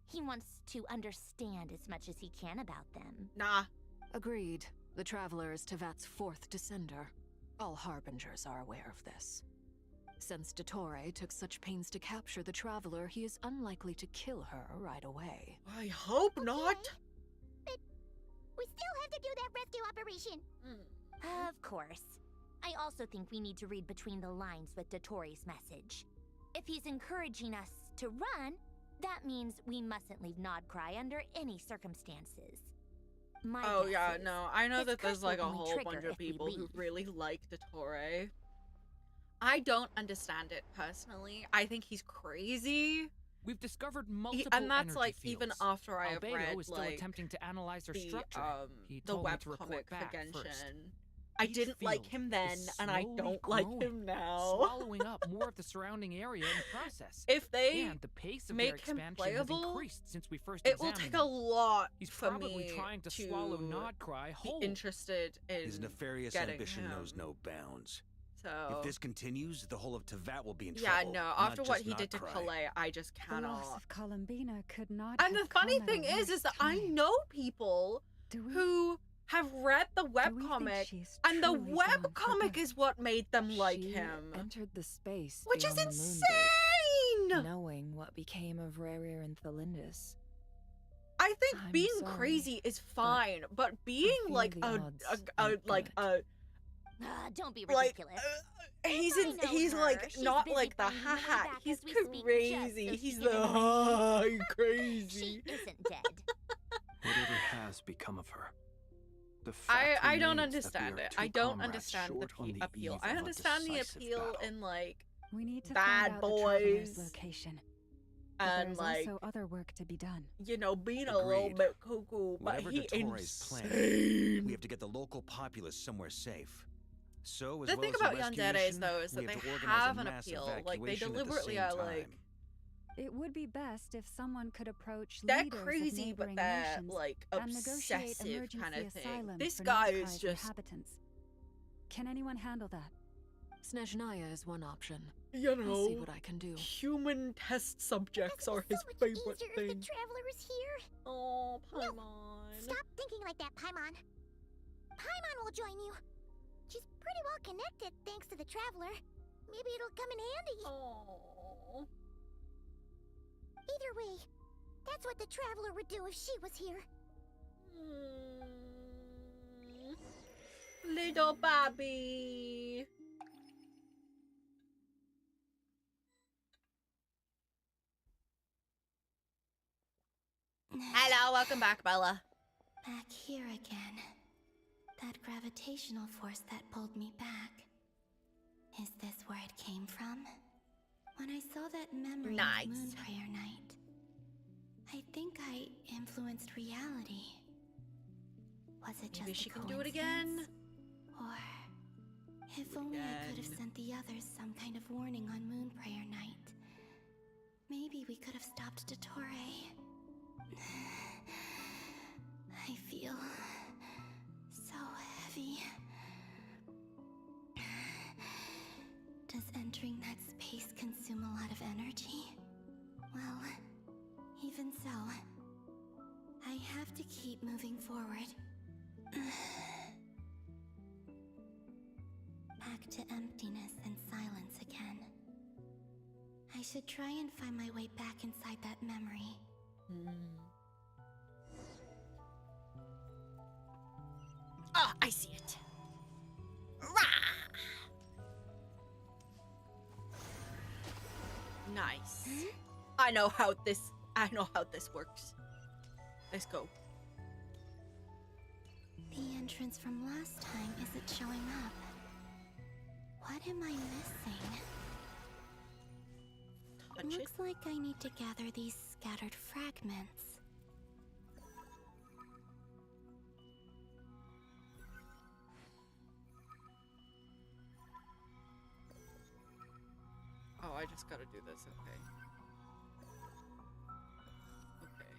He wants to understand as much as he can about them." Nah. Agreed. The Traveler is Tevat's fourth descender. All Harbingers are aware of this. Since Dottore took such pains to capture the Traveler, he is unlikely to kill her right away. I hope not! But we still have to do that rescue operation. Of course. I also think we need to read between the lines with Dottore's message. If he's encouraging us to run, that means we mustn't leave Nodcry under any circumstances. My Oh guess yeah, is no, I know his that there's curse like a will only whole trigger bunch of if we people who leave. really like Dottore. I don't understand it personally. I think he's crazy. We've discovered multiple And that's energy like fields. even after I have Albedo read is still like attempting to analyze their the structure. He the told me web to report comic for back Genshin. first. I Each didn't like field him then, is and I slowly don't like growing, him now. swallowing up more of the surrounding area in the process. If they and the pace of their make him expansion playable, has increased since we first it will examined take a them. lot He's for probably me trying to swallow Nodcry whole. be interested in His nefarious getting ambition him. knows no bounds. So If this continues, the whole of Tevat will be in yeah, trouble. no. not After what just he did to Nodcry. Calais, I just The loss cannot. of Columbina could not And the have funny come at a thing is worse that I time. know people who have read the webcomic, and the webcomic is what made them like She him. entered the space Which is beyond the moon gate, insane! knowing what became of Rerir and Thelindis. I think I'm being sorry, crazy is fine, but being feel like the a odds like a Don't be like ridiculous. he's her. like She's not busy like the bringing money haha. back He's as we speak, crazy. just so He's she the can ha crazy. She isn't dead. Whatever has become of her. The I fact don't remains that understand we are it. two I don't comrades understand the short on the appeal. eve I of a understand the decisive appeal battle. in like We need to Bad find out the Traveler's Boys location. But and there's like also other work to be done. you know being a little Agreed. bit cuckoo, but Whatever he Dottore's plan, insane. we have to get the local populace somewhere safe. So, as The well thing as about a rescue Yanderes mission, though is we that they have to organize have a an mass appeal. Like they evacuation at the deliberately same are time. like It would be best if someone could approach they're leaders crazy, of but neighboring they're nations like and negotiate obsessive emergency kind of thing. asylum This for guy Nodcry's is just inhabitants. Can anyone handle that? Snezhnaya is one option. you I'll see know what I can do. human test subjects are his So much favorite easier if thing. the traveler is here. Oh, No, Paimon. stop thinking like that, Paimon. Paimon will join you. She's pretty well connected thanks to the traveler. Maybe it'll come in handy. Oh. Either way, that's what the traveler would do if she was here. Little Bobby. Hello, welcome back, Bella. Back here again. That gravitational force that pulled me back. Is this where it came from? When I saw that memory Nice. of Moon Prayer Night, I think I influenced reality. Was it just Maybe a she can do it again. Or if only I could have sent the others some kind of warning on Moon Prayer Night. Maybe we could have stopped Dottore. I feel so heavy. Does entering that space consume a lot of energy? Well, to keep moving forward. Back to emptiness and silence again. I should try and find my way back inside that memory. Ah, I see it. Nice. I know how this works. Let's go. The entrance from last time isn't showing up. What am I missing? Looks like I need to gather these scattered fragments. Oh, I just gotta do this, okay. Okay.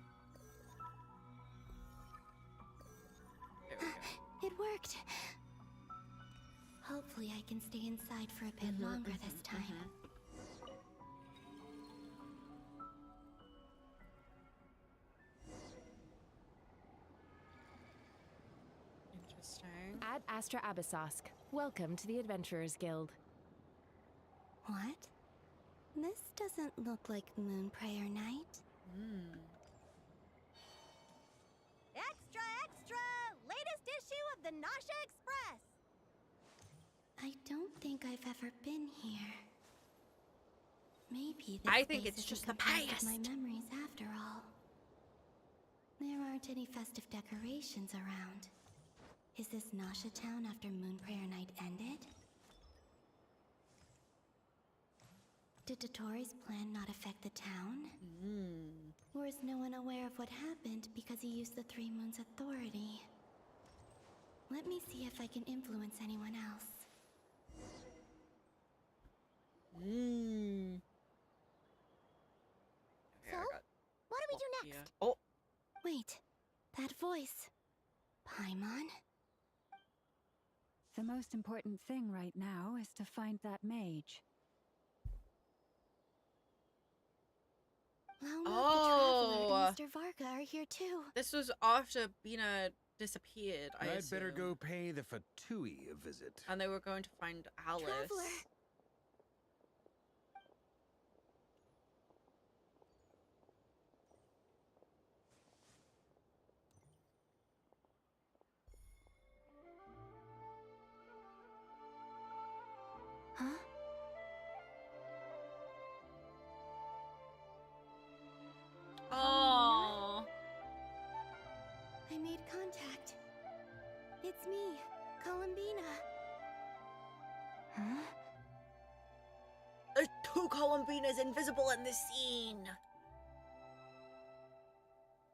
There we go. It worked! Hopefully I can stay inside for a bit longer this time. Interesting. Ad Astra Abyssosque. Welcome to the Adventurers Guild. What? This doesn't look like Moonprayer Night. Extra, extra! Latest issue of the Nasha Express! I don't think I've ever been here. Maybe this I think place it's isn't just the composed of past. my memories after all. There aren't any festive decorations around. Is this Nasha town after Moonprayer Night ended? Did Dotori's plan not affect the town? Or is no one aware of what happened because he used the Three Moons' authority? Let me see if I can influence anyone else. So, what do we do next? Oh, Wait, that voice. Paimon? The most important thing right now is to find that mage. Lao the Traveler and Mr. Varga are here too. this was after Bina disappeared, I I'd better assume. go pay the Fatui a visit. And they were going to find Alice. Traveler. Huh? Oh. I made contact. It's me, Columbina. Huh? There's two Columbinas invisible in this scene.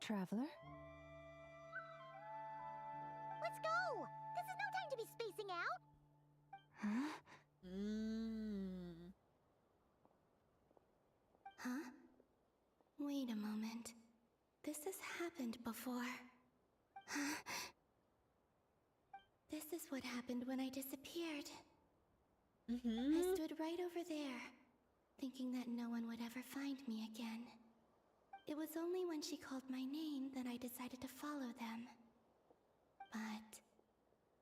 Traveler? Let's go! This is no time to be spacing out! Huh? Huh? Wait a moment. This has happened before. This is what happened when I disappeared. I stood right over there, thinking that no one would ever find me again. It was only when she called my name that I decided to follow them. But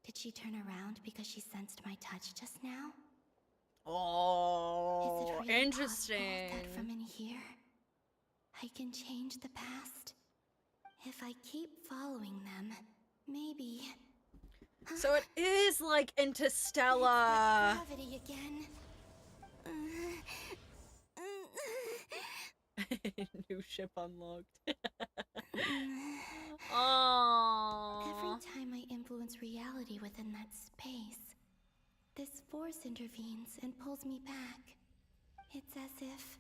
did she turn around because she sensed my touch just now? Oh, Is it really interesting. possible that from in here, I can change the past? If I keep following them, maybe... So it is like Interstellar. Gravity again. New ship unlocked. Oh. Every time I influence reality within that space, this force intervenes and pulls me back. It's as if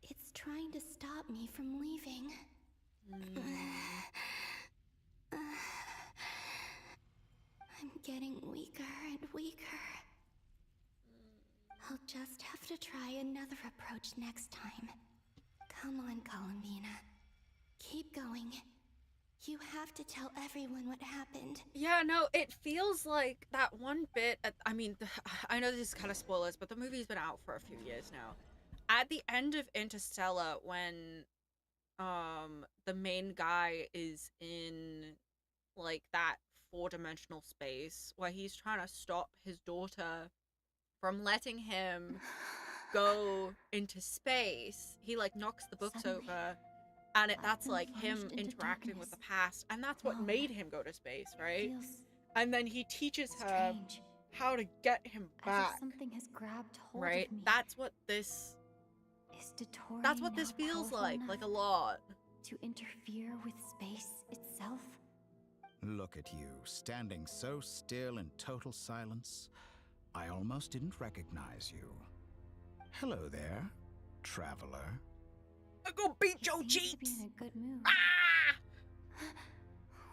it's trying to stop me from leaving. I'm getting weaker and weaker. I'll just have to try another approach next time. Come on, Columbina. Keep going. You have to tell everyone what happened. Yeah, no, it feels like that one bit I mean, I know this is kind of spoilers, but the movie's been out for a few years now. At the end of Interstellar, when the main guy is in like that 4-dimensional space where he's trying to stop his daughter from letting him go into space. He like knocks the books over, and that's like him interacting with the past, and that's what made him go to space, right? And then he teaches her how to get him back. Something has grabbed hold right? of me. That's what this feels like a lot. To interfere with space itself? Look at you, standing so still in total silence. I almost didn't recognize you. Hello there, traveler. I'm gonna beat your cheeks! Be in a good mood.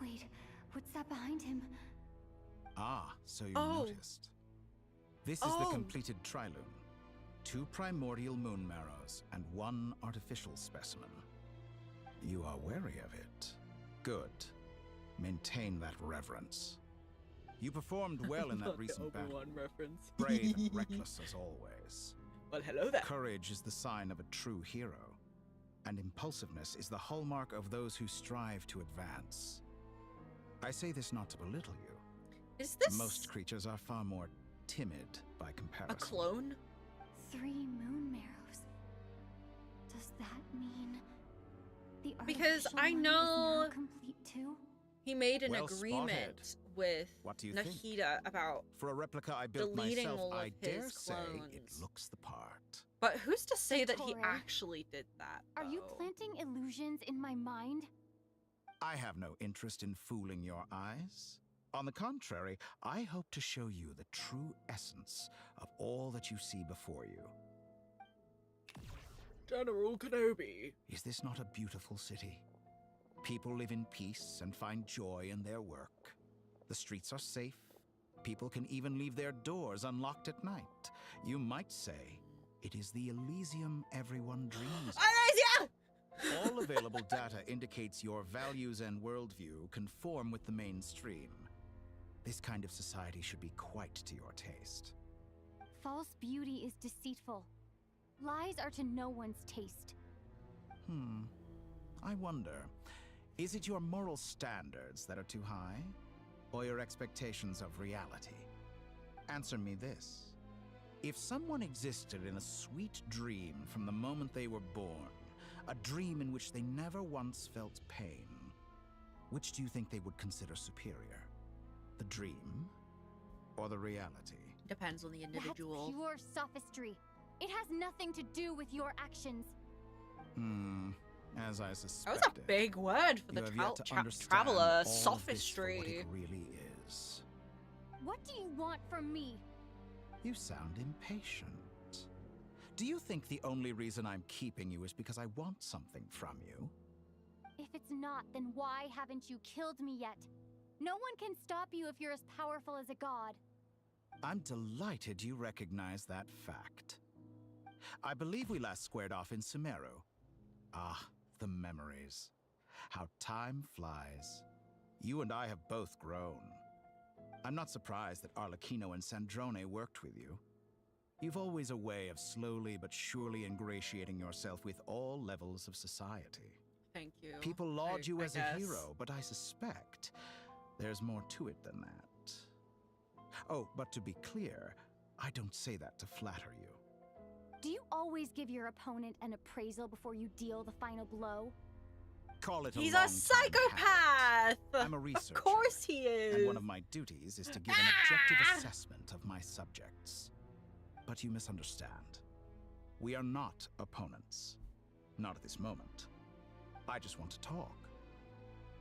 Wait, what's that behind him? Ah, so you noticed. This is the completed triloom. 2 primordial moon marrows and 1 artificial specimen. You are wary of it. Good. Maintain that reverence. You performed well in that recent battle. Reference. Brave and reckless as always. Well, hello there. Courage is the sign of a true hero, and impulsiveness is the hallmark of those who strive to advance. I say this not to belittle you. Is this most creatures are far more timid by comparison. a clone? 3 moon marrows. Does that mean the Because artificial I one know is now complete too? he made an Well agreement spotted. with What do you think? Nahida about For a replica I built deleting myself, all of I dare his say clones. it looks the part. But who's to say that he Torre, actually did that? Are you though? planting illusions in my mind? I have no interest in fooling your eyes. On the contrary, I hope to show you the true essence of all that you see before you. General Kenobi. Is this not a beautiful city? People live in peace and find joy in their work. The streets are safe. People can even leave their doors unlocked at night. You might say it is the Elysium everyone dreams of. Elysium! All available data indicates your values and worldview conform with the mainstream. This kind of society should be quite to your taste. False beauty is deceitful. Lies are to no one's taste. I wonder, is it your moral standards that are too high? Or your expectations of reality? Answer me this. If someone existed in a sweet dream from the moment they were born, a dream in which they never once felt pain, which do you think they would consider superior? The dream or the reality? Depends on the individual. That's pure sophistry. It has nothing to do with your actions. As I That suspected. was a big word for you the have yet to understand traveler. all of this for what Sophistry. it really is. What do you want from me? You sound impatient. Do you think the only reason I'm keeping you is because I want something from you? If it's not, then why haven't you killed me yet? No one can stop you if you're as powerful as a god. I'm delighted you recognize that fact. I believe we last squared off in Sumeru. Ah, the memories. How time flies. You and I have both grown. I'm not surprised that Arlecchino and Sandrone worked with you. You've always a way of slowly but surely ingratiating yourself with all levels of society. Thank you. People laud you I as a guess. hero, but I suspect there's more to it than that. Oh, but to be clear, I don't say that to flatter you. Do you always give your opponent an appraisal before you deal the final blow? Call it He's a a long-time psychopath! habit. I'm a researcher. Of course he is. And one of my duties is to give an objective assessment of my subjects. But you misunderstand. We are not opponents. Not at this moment. I just want to talk.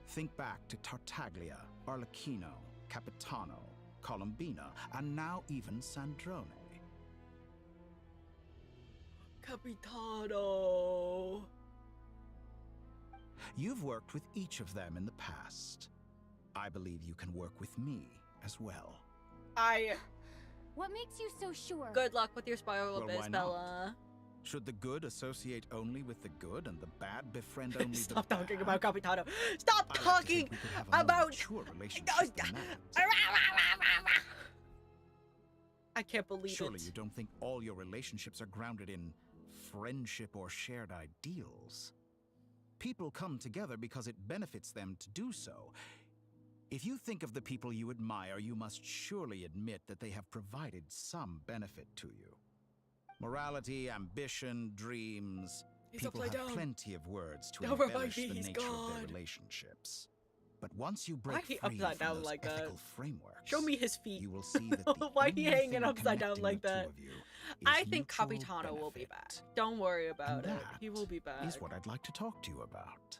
Think back to Tartaglia, Arlecchino, Capitano, Columbina, and now even Sandrone. Capitano. You've worked with each of them in the past. I believe you can work with me as well. What makes you so sure? Good luck with your spiral Well, abyss, why not? Bella. Should the good associate only with the good and the bad befriend only Stop the talking bad? about Capitano. Stop I like to talking think we could have a more about. mature relationship than that. I can't believe Surely it. you don't think all your relationships are grounded in friendship or shared ideals. People come together because it benefits them to do so. If you think of the people you admire, you must surely admit that they have provided some benefit to you. Morality, ambition, dreams. People have plenty of words to embellish the nature of their relationships. But once you break free from those ethical frameworks, show me his feet. You will see that the why only he hanging thing upside down connecting like the two that? of you I is think mutual Capitano will be benefit. back. Don't worry about And it. He will be back. is what I'd like to talk to you about.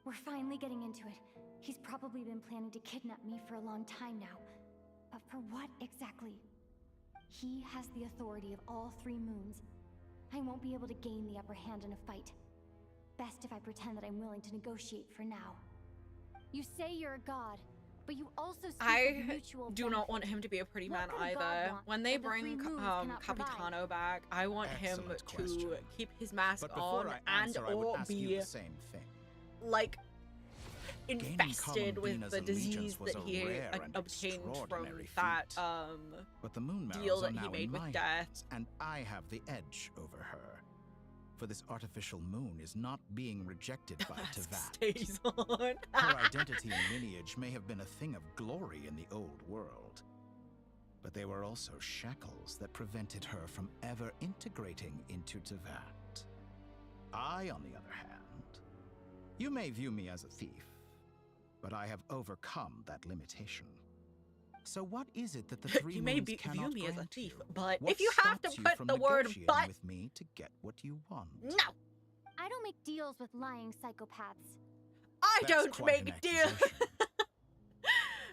We're finally getting into it. He's probably been planning to kidnap me for a long time now. But for what exactly? He has the authority of all 3 moons. I won't be able to gain the upper hand in a fight. Best if I pretend that I'm willing to negotiate for now. You say you're a god, but you also speak of mutual do not want him to be a pretty man What could God either. want When they that the bring 3 moons cannot Capitano back, I want him Excellent to question. keep his mask But before on I and answer, I would or ask you be the same thing. like infested with Columbina's the disease allegiance was that a he rare and obtained from extraordinary that feat. But the moon deal marrows that are he now made in with my death. hands, and I have the edge over her. For this artificial moon is not being rejected by Tevat. Stays on. Her identity and lineage may have been a thing of glory in the old world, but they were also shackles that prevented her from ever integrating into Tevat. I, on the other hand, you may view me as a thief, but I have overcome that limitation. So what is it that the 3 You may moons view cannot me as a grant thief, you? but What if you have to stops you put from the word negotiating "but," with me to get what you want? no, I don't make deals with lying psychopaths. I That's don't quite an make deals.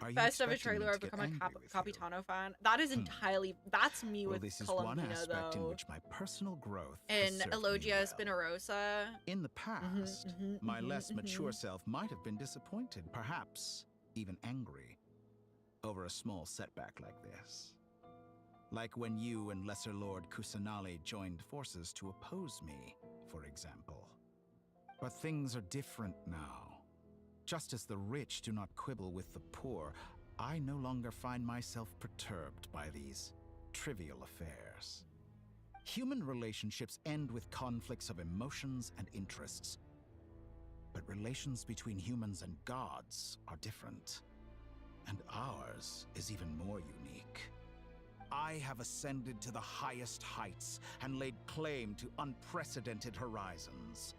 Are you First ever expecting me trailer, to I've get become a angry with you? Capitano fan. That is entirely that's me Well, with this is one Columbina aspect in though. which my personal growth And has served me Elogia well. Spinarosa. In the past, my less mature self might have been disappointed, perhaps even angry, over a small setback like this. Like when you and Lesser Lord Kusanali joined forces to oppose me, for example. But things are different now. Just as the rich do not quibble with the poor, I no longer find myself perturbed by these trivial affairs. Human relationships end with conflicts of emotions and interests. But relations between humans and gods are different. And ours is even more unique. I have ascended to the highest heights and laid claim to unprecedented horizons.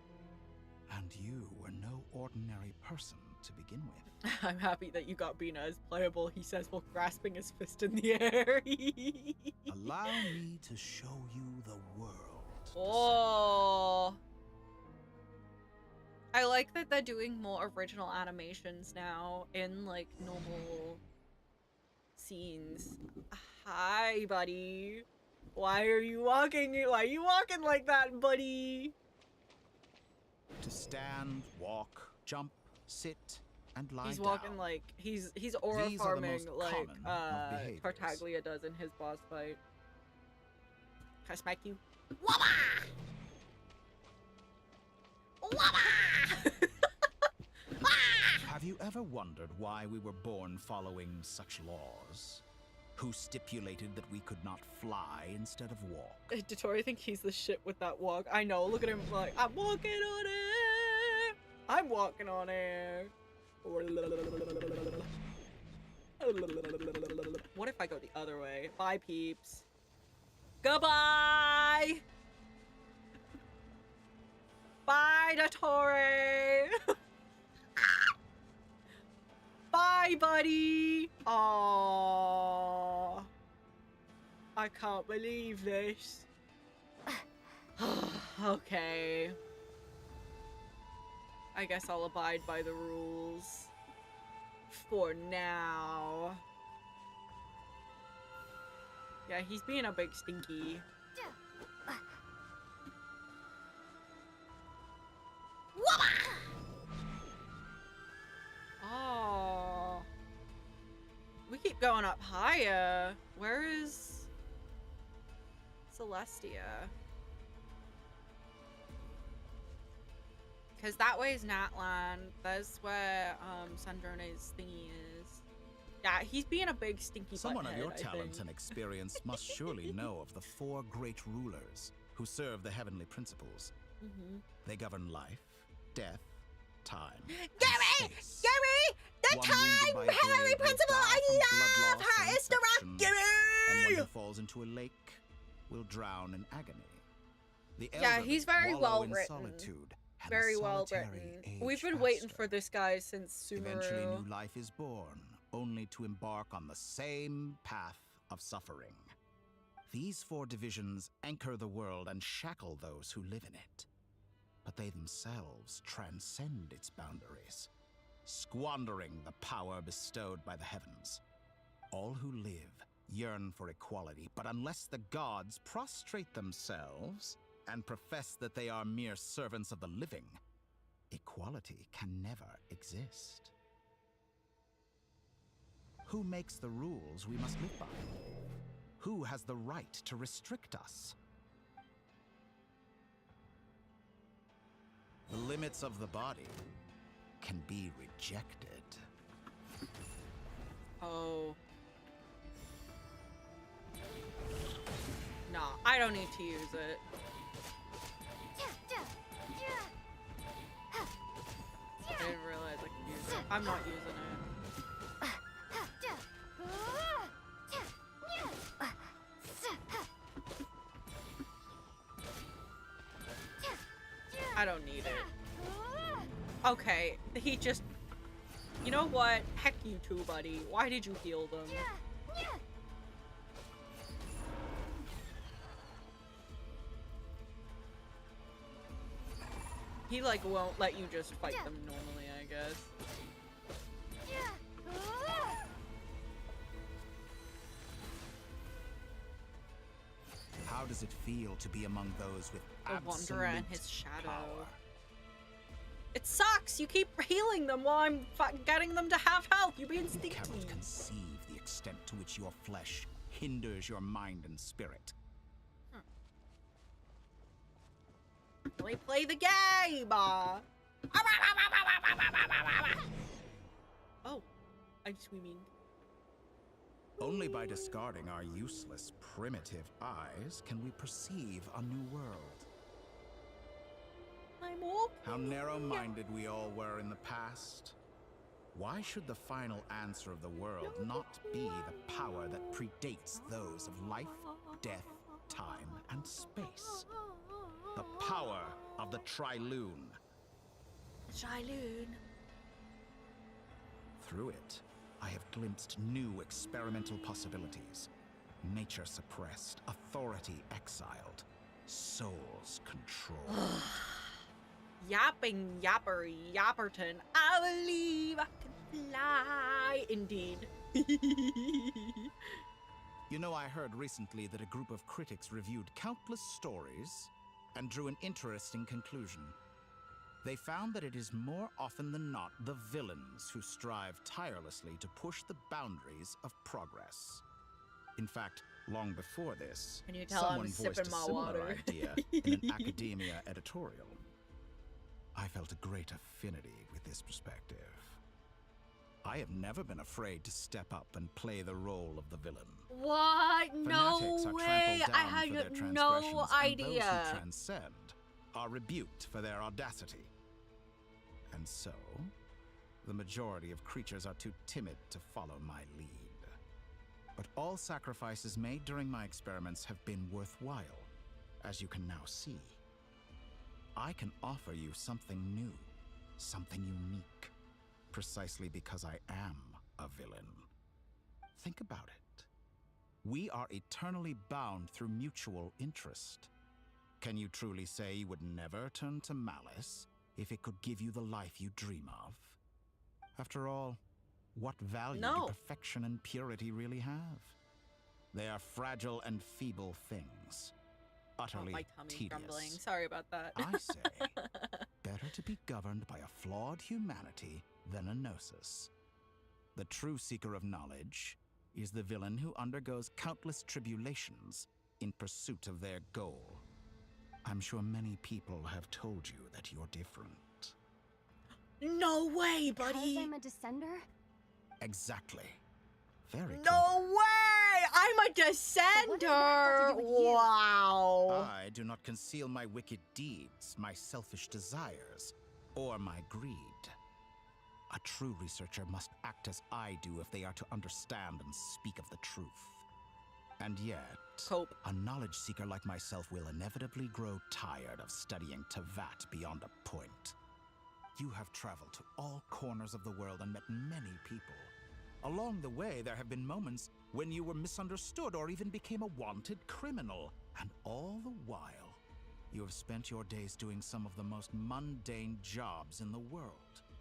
And you were no ordinary person to begin with. I'm happy that you got Bina as playable, he says while grasping his fist in the air. Allow me to show you the world. Oh. I like that they're doing more original animations now in like normal scenes. Hi, buddy. Why are you walking? Why are you walking like that, buddy? To stand, walk, jump, sit, and lie He's down. walking like he's aura These are the farming most like common of behaviors. Tartaglia does in his boss fight. Can I smack you? Have you ever wondered why we were born following such laws? Who stipulated that we could not fly instead of walk? Did Tori think he's the shit with that walk? I know, look at him like, I'm walking on air! I'm walking on air! What if I go the other way? Bye, peeps. Goodbye! Bye, Dottore! Bye, buddy! Aww. I can't believe this. Okay. I guess I'll abide by the rules. For now. Yeah, he's being a big stinky. Oh. We keep going up higher. Where is Celestia? Because that way is Natlan. That's where Sandrone's thingy is. Yeah, he's being a big stinky Someone of butthead, your I talents think. and experience must surely know of the 4 great rulers who serve the heavenly principles. Mhm. They govern life, death, time, Gary! and space. Gary! The One wounded by time a Hillary blade will principal! die I from love blood loss her! or It's the rock! infection, And one Gary! who falls into a lake will drown in agony. The Yeah, elderly he's very wallow well in written. solitude, and the Very well solitary written. age We've been waiting faster. for this guy since Eventually, Sumeru. new life is born, only to embark on the same path of suffering. These 4 divisions anchor the world and shackle those who live in it. But they themselves transcend its boundaries, squandering the power bestowed by the heavens. All who live yearn for equality, but unless the gods prostrate themselves and profess that they are mere servants of the living, equality can never exist. Who makes the rules we must live by? Who has the right to restrict us? The limits of the body can be rejected. Oh. Nah, I don't need to use it. I didn't realize I could use it. I'm not using it. I don't need it. Okay, he just... You know what? Heck you too, buddy. Why did you heal them? He, like, won't let you just fight them normally, I guess. How does it feel to be among those with The absolute Wanderer and his shadow. power? It sucks! You keep healing them while I'm getting them to have health! You're being You sneaky! cannot conceive the extent to which your flesh hinders your mind and spirit. Really play the game! Oh, we mean. Only by discarding our useless, primitive eyes can we perceive a new world. I'm all. How narrow-minded we all were in the past. Why should the final answer of the world not be the power that predates those of life, death, time, and space? The power of the Triloon. Triloon. Through it, I have glimpsed new experimental possibilities. Nature suppressed, authority exiled, souls controlled. Yapping yappery yapperton. I believe I can fly. Indeed. You know, I heard recently that a group of critics reviewed countless stories and drew an interesting conclusion. They found that it is more often than not the villains who strive tirelessly to push the boundaries of progress. In fact, long before this, Can you tell someone I'm voiced sipping a my similar water? idea in an academia editorial. I felt a great affinity with this perspective. I have never been afraid to step up and play the role of the villain. What? No Fanatics are way! trampled I down for their had no transgressions, idea. and those who transcend are rebuked for their audacity. And so, the majority of creatures are too timid to follow my lead. But all sacrifices made during my experiments have been worthwhile, as you can now see. I can offer you something new, something unique, precisely because I am a villain. Think about it. We are eternally bound through mutual interest. Can you truly say you would never turn to malice if it could give you the life you dream of? After all, what value do perfection and purity really have? They are fragile and feeble things, utterly my tummy's tedious. grumbling. Sorry about that. I say, better to be governed by a flawed humanity than a gnosis. The true seeker of knowledge is the villain who undergoes countless tribulations in pursuit of their goal. I'm sure many people have told you that you're different. No way, buddy! Because I'm a descender? Exactly. Very No way! I'm a descender! Wow! I do not conceal my wicked deeds, my selfish desires. or my greed. A true researcher must act as I do if they are to understand and speak of the truth. And yet, a knowledge seeker like myself will inevitably grow tired of studying Tevat beyond a point. You have traveled to all corners of the world and met many people. Along the way, there have been moments when you were misunderstood or even became a wanted criminal. And all the while, you have spent your days doing some of the most mundane jobs in the world.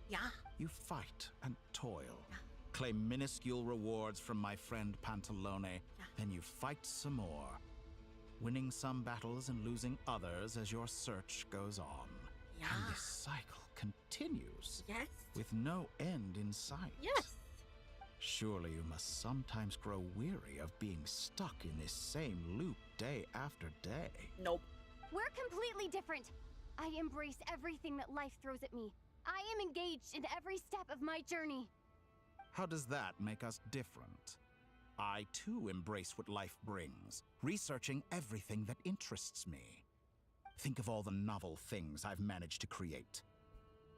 Yeah. You fight and toil, claim minuscule rewards from my friend Pantalone, then you fight some more, winning some battles and losing others as your search goes on. Yeah. And this cycle continues. Yes. With no end in sight. Yes. Surely you must sometimes grow weary of being stuck in this same loop day after day. Nope. We're completely different. I embrace everything that life throws at me. I am engaged in every step of my journey. How does that make us different? I too embrace what life brings, researching everything that interests me. Think of all the novel things I've managed to create.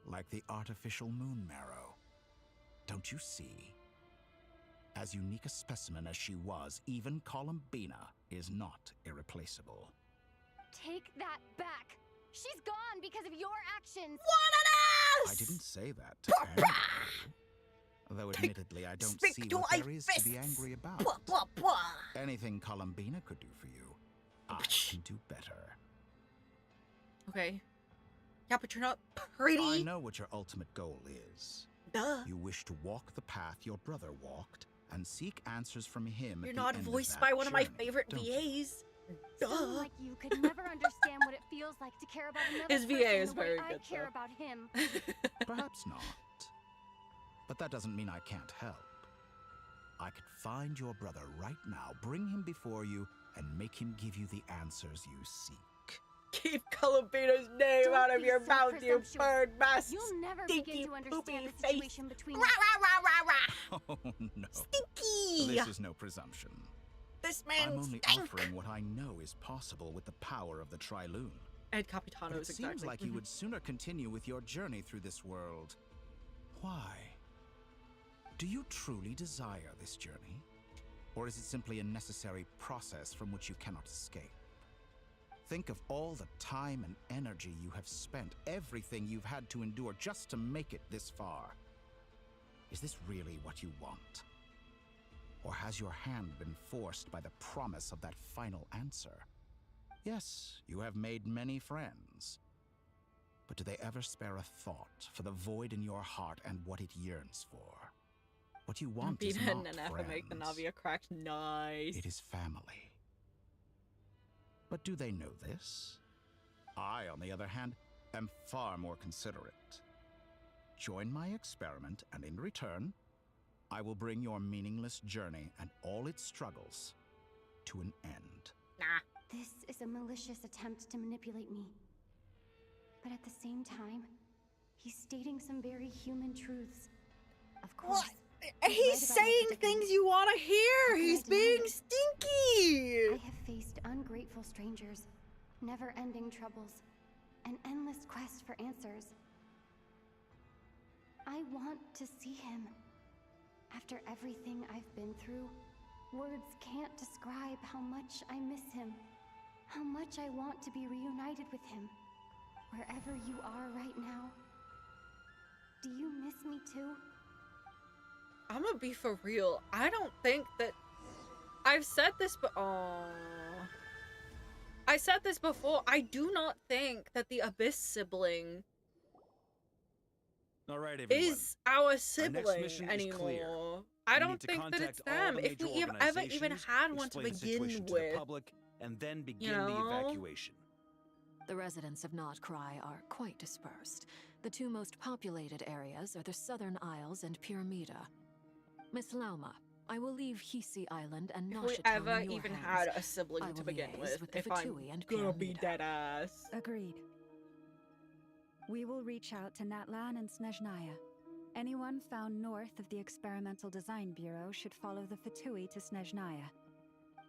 Like the artificial moon marrow. Don't you see? As unique a specimen as she was, even Columbina is not irreplaceable. Take that back. She's gone because of your actions. I didn't say that to anger you. Though admittedly, I don't see what there is to be angry about. Anything Columbina could do for you, I can do better. Okay. Yeah, but you're not pretty. I know what your ultimate goal is. Duh. You wish to walk the path your brother walked and seek answers from him. You're at the not end voiced of by that one of my journey, favorite don't you? VAs. Duh. Someone like you could never understand what it feels like to care about another His VA person is the way very I good, care though. about him. Perhaps not. But that doesn't mean I can't help. I could find your brother right now, bring him before you, and make him give you the answers you seek. Keep Columbina's name Don't out of be your so mouth, you presumptuous. bird mask. You'll never Stinky, begin to understand poopy the situation between us. Oh no. Stinky! This is no presumption. This man I'm only stank. offering what I know is possible with the power of the Triloon. Ed Capitano But it is seems exactly. like you would sooner continue with your journey through this world. Why? Do you truly desire this journey? Or is it simply a necessary process from which you cannot escape? Think of all the time and energy you have spent, everything you've had to endure just to make it this far. Is this really what you want? Or has your hand been forced by the promise of that final answer? Yes, you have made many friends. But do they ever spare a thought for the void in your heart and what it yearns for? What you want is Bina not and Nanefa make the friends. Navia crack nice. It is family. But do they know this? I, on the other hand, am far more considerate. Join my experiment, and in return, I will bring your meaningless journey and all its struggles to an end. This is a malicious attempt to manipulate me. But at the same time, he's stating some very human truths. Of course. What? He's saying things you want to hear. He's being stinky. I have faced ungrateful strangers, never-ending troubles, an endless quest for answers. I want to see him. After everything I've been through, words can't describe how much I miss him, how much I want to be reunited with him. Wherever you are right now, do you miss me too? I'm gonna be for real. I don't think that I've said this, but I said this before. I do not think that the Abyss sibling All right, everyone. is our next sibling mission is anymore. clear. I We don't need to think that it's contact all them. the If we major ever even organizations, had one to explain the begin situation to with. the public, and then begin the know? evacuation. The residents of Notcry are quite dispersed. The two most populated areas are the Southern Isles and Pyramida. Miss Lauma, I will leave Hisi Island and If we Noshitown ever in your even hands. had a sibling I to will begin liaise with, the if I'm Fatui and gonna be Pyramida. dead ass. Agreed. We will reach out to Natlan and Snezhnaya. Anyone found north of the Experimental Design Bureau should follow the Fatui to Snezhnaya.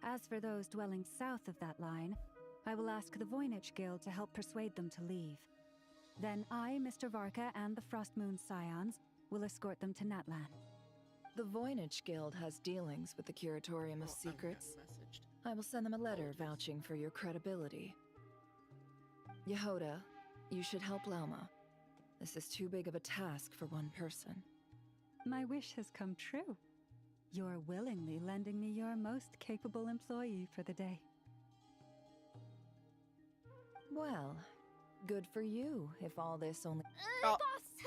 As for those dwelling south of that line, I will ask the Voynich Guild to help persuade them to leave. Then I, Mr. Varka, and the Frost Moon Scions will escort them to Natlan. The Voynich Guild has dealings with the Curatorium of Secrets. I will send them a letter vouching for your credibility. Yehoda, you should help Lauma. This is too big of a task for one person. My wish has come true. You're willingly lending me your most capable employee for the day. Well, good for you, if all this only— Oh. Boss,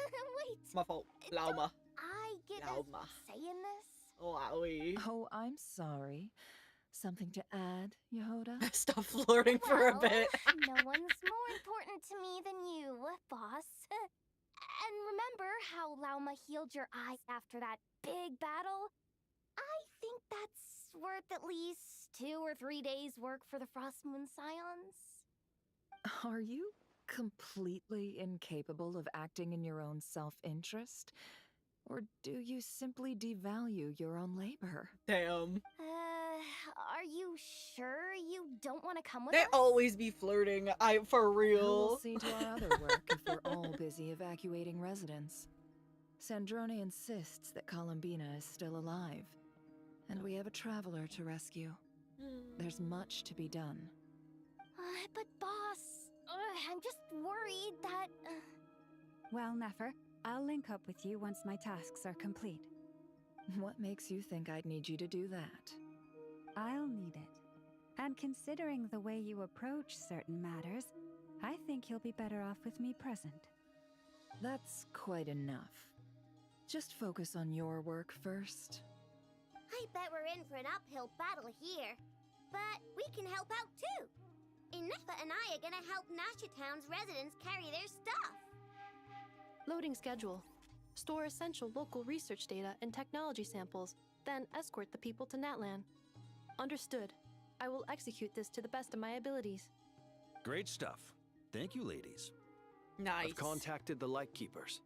wait. My fault. Lauma. I get Lauma. a say in this? Wowie. Oh, I'm sorry. Something to add, Yehoda? Stop flirting for a bit. No one's more important to me than you, boss. And remember how Lauma healed your eyes after that big battle? I think that's worth at least 2 or 3 days' work for the Frost Moon Scions. Are you completely incapable of acting in your own self-interest? Or do you simply devalue your own labor? Damn. Are you sure you don't want to come with They us? always be flirting. For real. We'll see to our other work if we're all busy evacuating residents. Sandrone insists that Columbina is still alive, and we have a traveler to rescue. There's much to be done. But boss, I'm just worried that... Well, Nefer, I'll link up with you once my tasks are complete. What makes you think I'd need you to do that? I'll need it. And considering the way you approach certain matters, I think you'll be better off with me present. That's quite enough. Just focus on your work first. I bet we're in for an uphill battle here. But we can help out too. Inefa and I are gonna help Nasha Town's residents carry their stuff. Loading schedule. Store essential local research data and technology samples, then escort the people to Natlan. Understood. I will execute this to the best of my abilities. Great stuff. Thank you, ladies. Nice. I've contacted the Lightkeepers.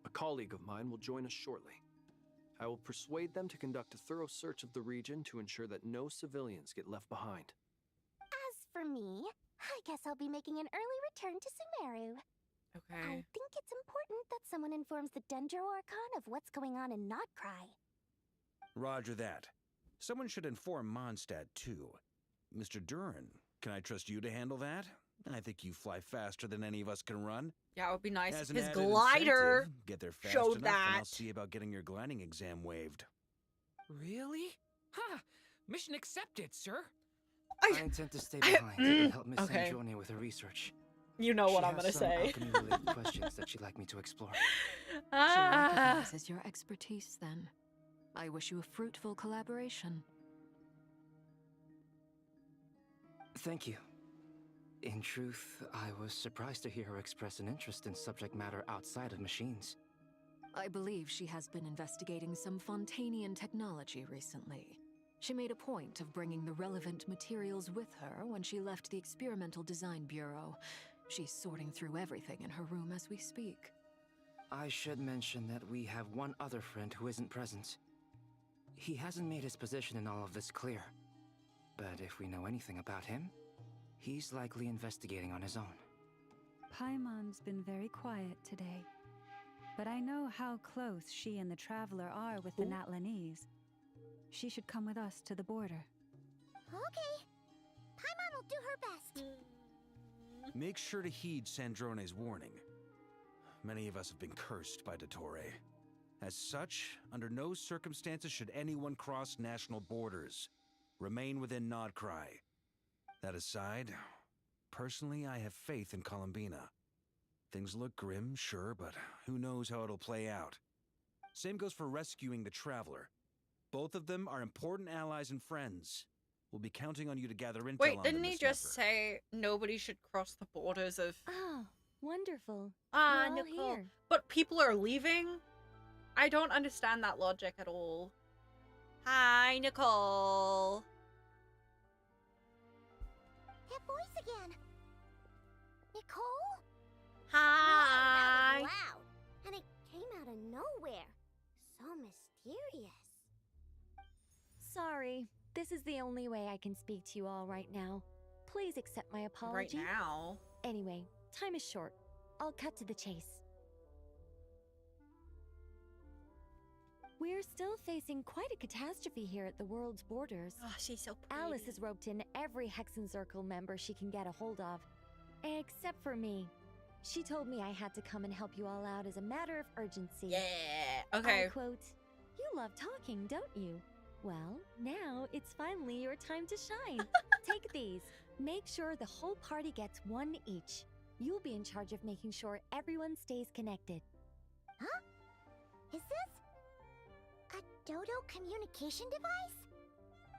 A colleague of mine will join us shortly. I will persuade them to conduct a thorough search of the region to ensure that no civilians get left behind. As for me, I guess I'll be making an early return to Sumeru. Okay. I think it's important that someone informs the Dendro Archon of what's going on in Notcry. Roger that. Someone should inform Mondstadt, too. Mr. Duran, can I trust you to handle that? I think you fly faster than any of us can run. Yeah, it would be nice As if an his added glider incentive, get there fast showed enough, and I'll that. see about getting your gliding exam waived. Really? Ha! Mission accepted, sir. I intend to stay behind and help Miss Okay. Sandrone with her research. You know what She I'm has gonna some say. alchemy-related questions that she'd like me to explore. She Ah. recognizes your expertise, then. I wish you a fruitful collaboration. Thank you. In truth, I was surprised to hear her express an interest in subject matter outside of machines. I believe she has been investigating some Fontanian technology recently. She made a point of bringing the relevant materials with her when she left the Experimental Design Bureau. She's sorting through everything in her room as we speak. I should mention that we have one other friend who isn't present. He hasn't made his position in all of this clear. But if we know anything about him, he's likely investigating on his own. Paimon's been very quiet today. But I know how close she and the Traveler are with the Natlanese. She should come with us to the border. Okay. Paimon will do her best. Make sure to heed Sandrone's warning. Many of us have been cursed by Dottore. As such, under no circumstances should anyone cross national borders. Remain within Nodcry. That aside, personally, I have faith in Columbina. Things look grim, sure, but who knows how it'll play out. Same goes for rescuing the Traveler. Both of them are important allies and friends. We'll be counting on you to gather intel Wait, on didn't them, he Miss just Nefer. say nobody should cross the borders of... Oh, wonderful. Ah, You're all Nicole. here. But people are leaving? I don't understand that logic at all. Hi, Nicole. That voice again. Nicole? Hi. Wow, that was loud. And it came out of nowhere. So mysterious. Sorry, this is the only way I can speak to you all right now. Please accept my apology. Right now? Anyway, time is short. I'll cut to the chase. We're still facing quite a catastrophe here at the world's borders. Oh, she's so pretty. Alice has roped in every Hexen Circle member she can get a hold of. Except for me. She told me I had to come and help you all out as a matter of urgency. Yeah, okay. I quote, "You love talking, don't you? Well, now it's finally your time to shine. Take these. Make sure the whole party gets one each. You'll be in charge of making sure everyone stays connected." Huh? Is this a Dodo communication device?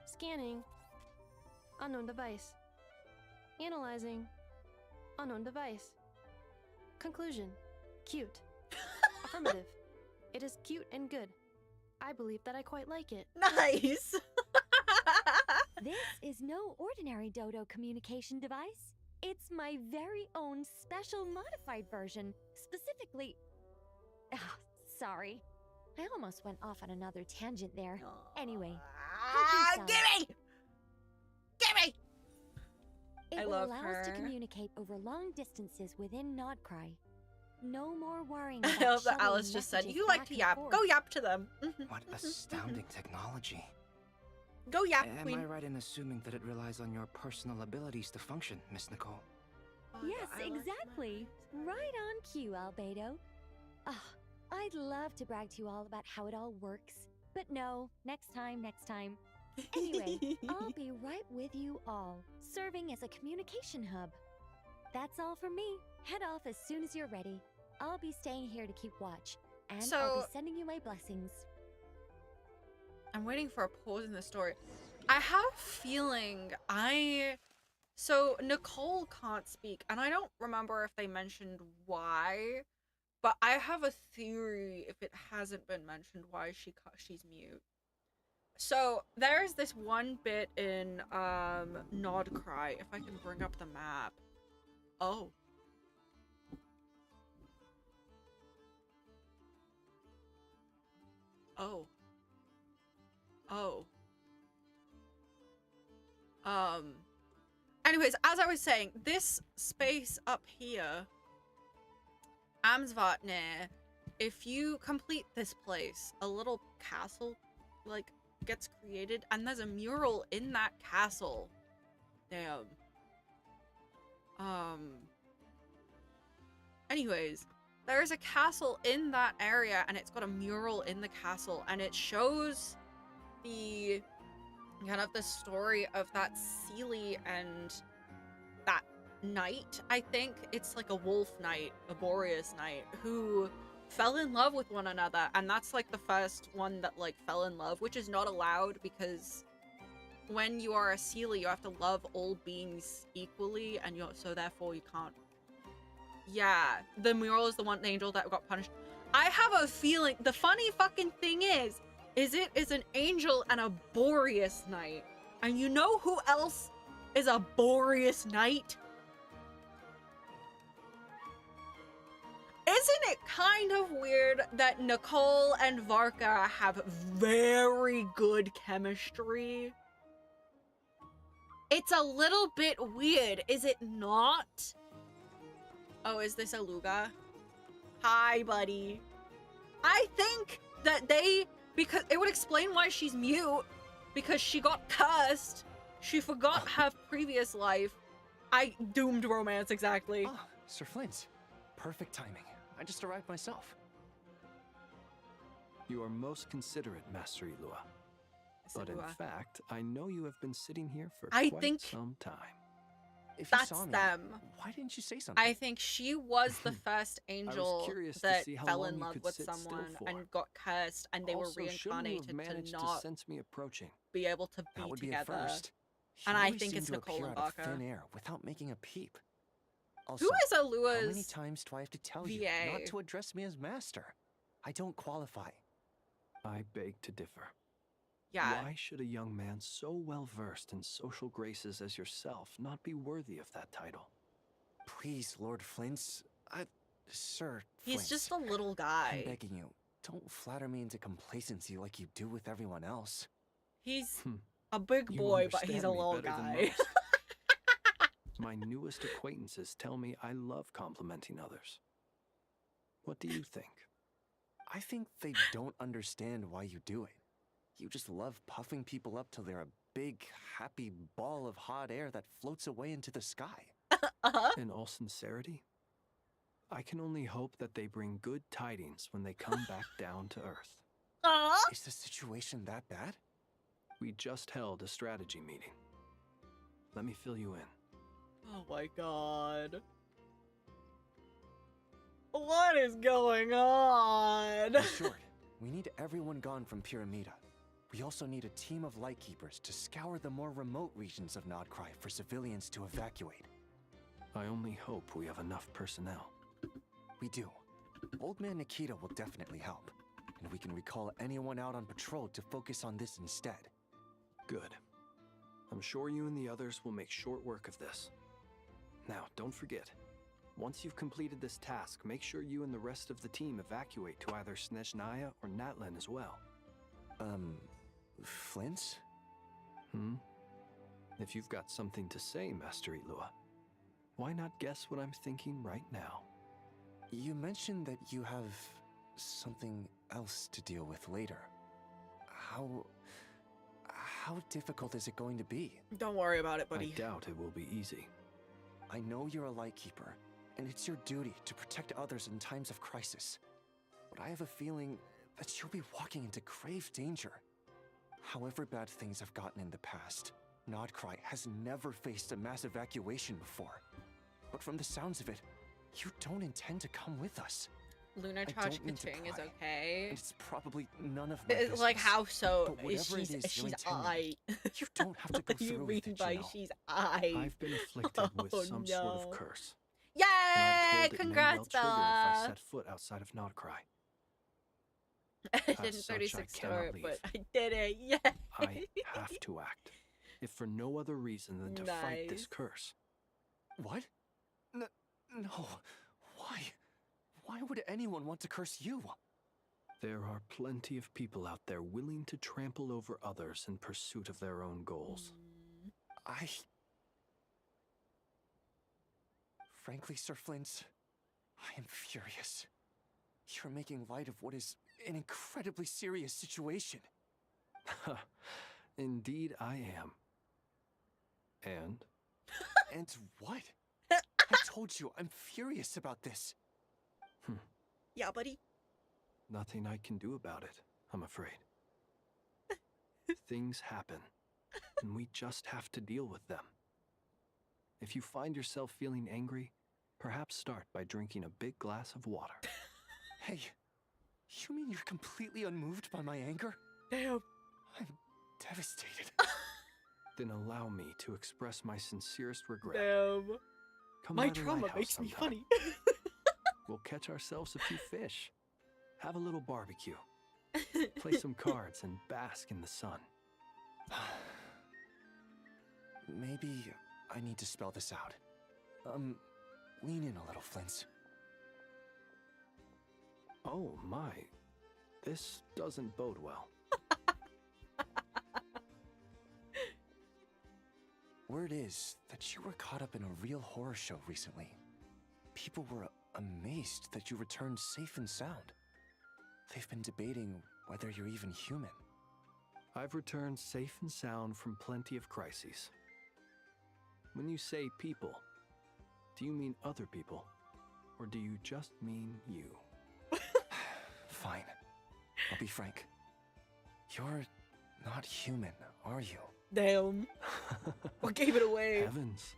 Scanning. Unknown device. Analyzing. Unknown device. Conclusion. Cute. Affirmative. It is cute and good. I believe that I quite like it. Nice! This is no ordinary Dodo communication device. It's my very own special modified version, specifically... Ah, sorry. I almost went off on another tangent there. Anyway, gimme! Gimme! It I will love allow us to her. communicate over long distances within Nodcry. No more worrying I about love that shuttling Alice just said, messages "You like back to and yap. forth." Go yap to them." What astounding technology. Go yap, Am queen. I right in assuming that it relies on your personal abilities to function, Miss Nicole? Yes, exactly. Right on cue, Albedo. Ah, I'd love to brag to you all about how it all works. But no, next time, next time. Anyway, I'll be right with you all, serving as a communication hub. That's all from me. Head off as soon as you're ready. I'll be staying here to keep watch, and I'll So- be sending you my blessings. I'm waiting for a pause in the story. I have a feeling So Nicole can't speak, and I don't remember if they mentioned why, but I have a theory if it hasn't been mentioned why she's mute. So there's this one bit in Nodcry, if I can bring up the map. Oh. Oh. Oh. Anyways, as I was saying, this space up here, Amsvatne, if you complete this place, a little castle, like, gets created, and there's a mural in that castle. Damn. Anyways, there's a castle in that area, and it's got a mural in the castle, and it shows the kind of the story of that Seelie and that knight. I think it's like a wolf knight, a Boreas knight, who fell in love with one another, and that's like the first one that like fell in love, which is not allowed because when you are a Seelie, you have to love all beings equally, and so therefore you can't. Yeah, the mural is the one angel that got punished. I have a feeling the funny fucking thing is it is an angel and a Boreas knight. And you know who else is a Boreas knight? Isn't it kind of weird that Nicole and Varka have very good chemistry? It's a little bit weird, is it not? Oh, is this a Luga? Hi, buddy. I think that because it would explain why she's mute, because she got cursed. She forgot her previous life. Doomed romance, exactly. Ah, Sir Flint. Perfect timing. I just arrived myself. You are most considerate, Master Ilua. But in fact, I know you have been sitting here for quite some time. If That's you saw me, them. why didn't you say something? I think she was the first angel curious to that see how fell long in you love could with sit still someone for. and got cursed, and they Also, were shouldn't you have reincarnated managed to to not sense me approaching? be able to be That would be together. at first. And He I always think seemed it's to Nicole appear and out of Baka. thin air without making a peep. Also, Who is how many Alua's times do I have to tell you VA? not to address me as master? I don't qualify. I beg to differ. Yeah. Why should a young man so well versed in social graces as yourself not be worthy of that title? Please, Lord Flint. Sir He's Flint, just a little guy. I'm begging you, don't flatter me into complacency like you do with everyone else. He's a big boy, but he's a little guy. My newest acquaintances tell me I love complimenting others. What do you think? I think they don't understand why you do it. You just love puffing people up till they're a big, happy ball of hot air that floats away into the sky. In all sincerity, I can only hope that they bring good tidings when they come back down to Earth. Is the situation that bad? We just held a strategy meeting. Let me fill you in. Oh my god. What is going on? In short, we need everyone gone from Pyramida. We also need a team of lightkeepers to scour the more remote regions of Nodcry for civilians to evacuate. I only hope we have enough personnel. We do. Old Man Nikita will definitely help, and we can recall anyone out on patrol to focus on this instead. Good. I'm sure you and the others will make short work of this. Now, don't forget, once you've completed this task, make sure you and the rest of the team evacuate to either Snezhnaya or Natlan as well. Flint? If you've got something to say, Master Ilua, why not guess what I'm thinking right now? You mentioned that you have something else to deal with later. How difficult is it going to be? Don't worry about it, buddy. I doubt it will be easy. I know you're a lightkeeper, and it's your duty to protect others in times of crisis. But I have a feeling that you'll be walking into grave danger. However bad things have gotten in the past, Nodcry has never faced a mass evacuation before. But from the sounds of it, you don't intend to come with us. Luna Charge Kaching is okay. It's probably none of my It's business. like, how so? But whatever it is She's you're I. You don't have to go What do you through mean with it, by you know. she's I? I've been afflicted with Oh, some no. sort of curse. Yay! And I'm told it may Congrats, well trigger if I Bella! set foot outside of Nodcry. I As didn't such, I 36 cannot store it, leave. but I did it. Yay! I have to act, if for no other reason than to fight this Nice. curse. What? No. Why? Why would anyone want to curse you? There are plenty of people out there willing to trample over others in pursuit of their own goals. Frankly, Sir Flint, I am furious. You're making light of what is an incredibly serious situation. Indeed, I am. And? And what? I told you, I'm furious about this. Yeah, buddy. Nothing I can do about it, I'm afraid. Things happen, and we just have to deal with them. If you find yourself feeling angry, perhaps start by drinking a big glass of water. Hey, you mean you're completely unmoved by my anger? Damn. I'm devastated. Then allow me to express my sincerest regret. Damn. Come My by the trauma lighthouse makes me sometime. funny. We'll catch ourselves a few fish, have a little barbecue, play some cards, and bask in the sun. Maybe I need to spell this out. Lean in a little, Flint. Oh my, this doesn't bode well. Word is that you were caught up in a real horror show recently. People were amazed that you returned safe and sound. They've been debating whether you're even human. I've returned safe and sound from plenty of crises. When you say people, do you mean other people? Or do you just mean you? Fine. I'll be frank. You're not human, are you? Damn. What gave it away? Heavens.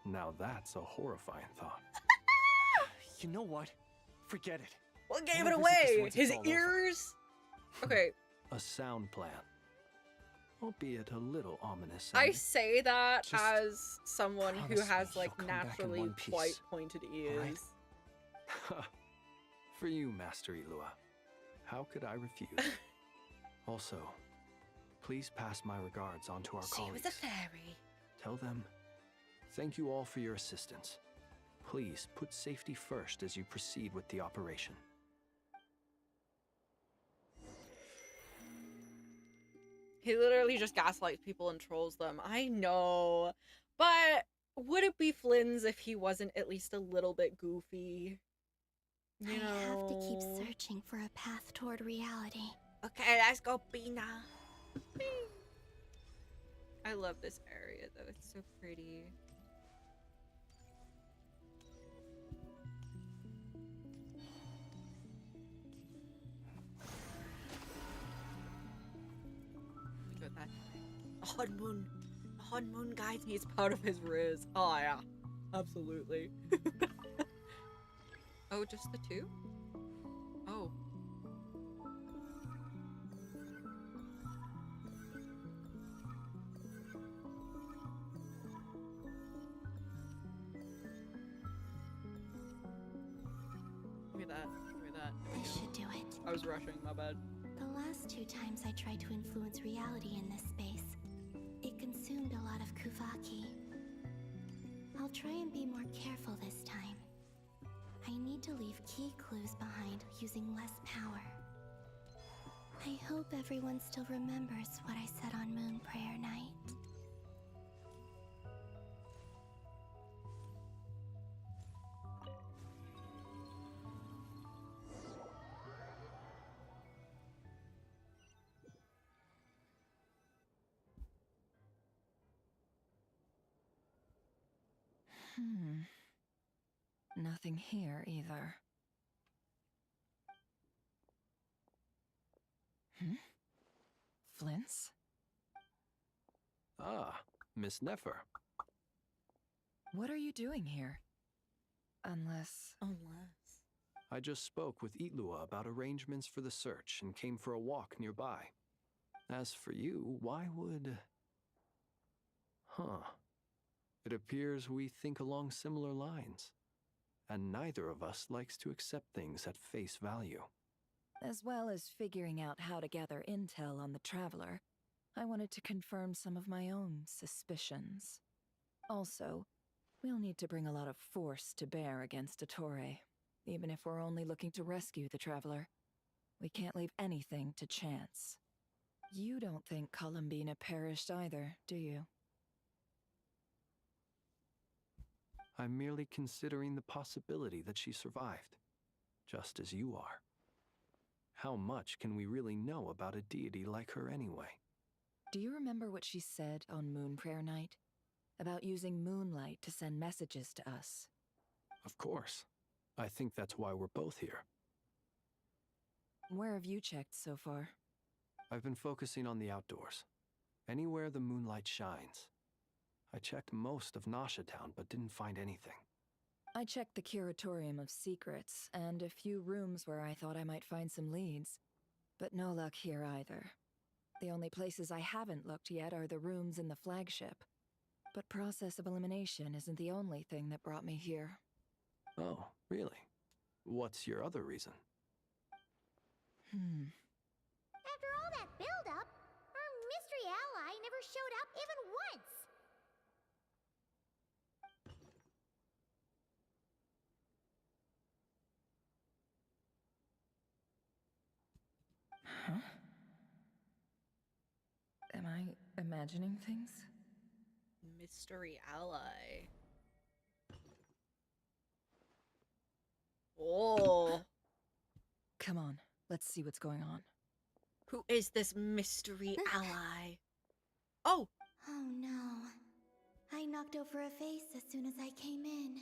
Now that's a horrifying thought. You know what? Forget it. What gave I'll it revisit this away? once His it's all over. ears? Okay, A sound plan. Albeit a little ominous. I and- say that Just as someone who promise has me like you'll come back in naturally one piece, quite pointed ears. alright? For you, Master Ilua. How could I refuse? Also, please pass my regards on to our She colleagues. was a fairy. Tell them, thank you all for your assistance. Please put safety first as you proceed with the operation. He literally just gaslights people and trolls them. I know. But would it be Flynn's if he wasn't at least a little bit goofy? You I have to keep know. searching for a path toward reality. Okay, let's go, Pina. I love this area though, it's so pretty. We got that. The Hon Moon guides me as part of his riz. Oh yeah, absolutely. Oh, just the two? Oh. Give me that. Give me that. There we I go. should do it. I was rushing, my bad. The last 2 times I tried to influence reality in this space, it consumed a lot of Kuvaki. I'll try and be more careful this time. I need to leave key clues behind using less power. I hope everyone still remembers what I said on Moon Prayer Night. Nothing here either. Flints? Ah, Miss Nefer. What are you doing here? Unless... I just spoke with Itlua about arrangements for the search and came for a walk nearby. As for you, why would... Huh. It appears we think along similar lines. And neither of us likes to accept things at face value. As well as figuring out how to gather intel on the Traveler, I wanted to confirm some of my own suspicions. Also, we'll need to bring a lot of force to bear against Ettore, even if we're only looking to rescue the Traveler. We can't leave anything to chance. You don't think Columbina perished either, do you? I'm merely considering the possibility that she survived, just as you are. How much can we really know about a deity like her anyway? Do you remember what she said on Moon Prayer Night? About using moonlight to send messages to us? Of course. I think that's why we're both here. Where have you checked so far? I've been focusing on the outdoors. Anywhere the moonlight shines. I checked most of Nasha Town, but didn't find anything. I checked the Curatorium of Secrets, and a few rooms where I thought I might find some leads. But no luck here either. The only places I haven't looked yet are the rooms in the flagship. But process of elimination isn't the only thing that brought me here. Oh, really? What's your other reason? After all that build-up, our mystery ally never showed up even once. Huh? Am I imagining things? Mystery ally. Oh. Come on, let's see what's going on. Who is this mystery ally? Oh! Oh no. I knocked over a vase as soon as I came in.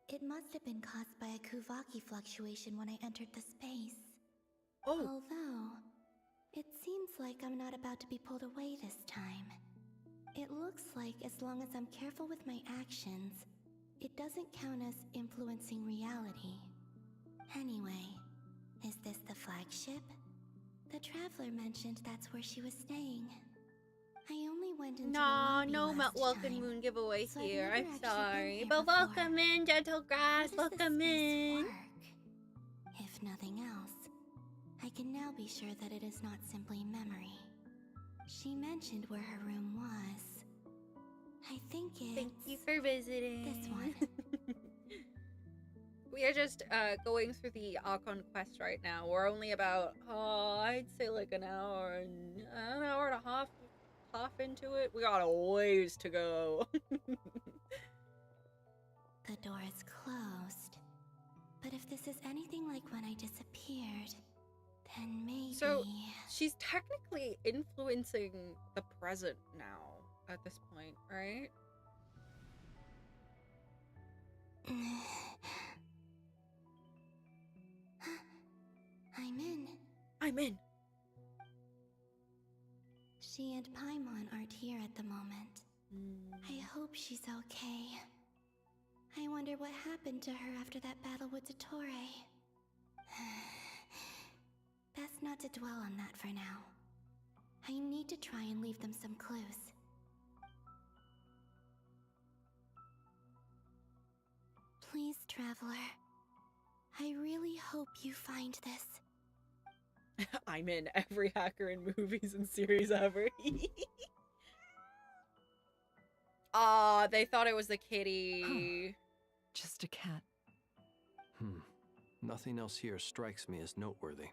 It must have been caused by a Kuvaki fluctuation when I entered the space. Oh. Although, it seems like I'm not about to be pulled away this time. It looks like as long as I'm careful with my actions, it doesn't count as influencing reality. Anyway, is this the flagship? The Traveler mentioned that's where she was staying. I only went into the lobby No last welcome time, moon giveaway so I've here. never I'm actually been sorry. here But before. welcome in, gentle grass. How does this Welcome space in. work? If nothing else, I can now be sure that it is not simply memory. She mentioned where her room was. I think it's... Thank you for visiting. This one. We are just going through the Archon quest right now. We're only about, I'd say like an hour and a half into it. We got a ways to go. The door is closed, But if this is anything like when I disappeared, then maybe... So, she's technically influencing the present now, at this point, right? I'm in. I'm in. She and Paimon aren't here at the moment. I hope she's okay. I wonder what happened to her after that battle with Dottore. Best not to dwell on that for now. I need to try and leave them some clues. Please, Traveler. I really hope you find this. I'm in every hacker in movies and series ever. Aw, they thought it was the kitty. Just a cat. Nothing else here strikes me as noteworthy.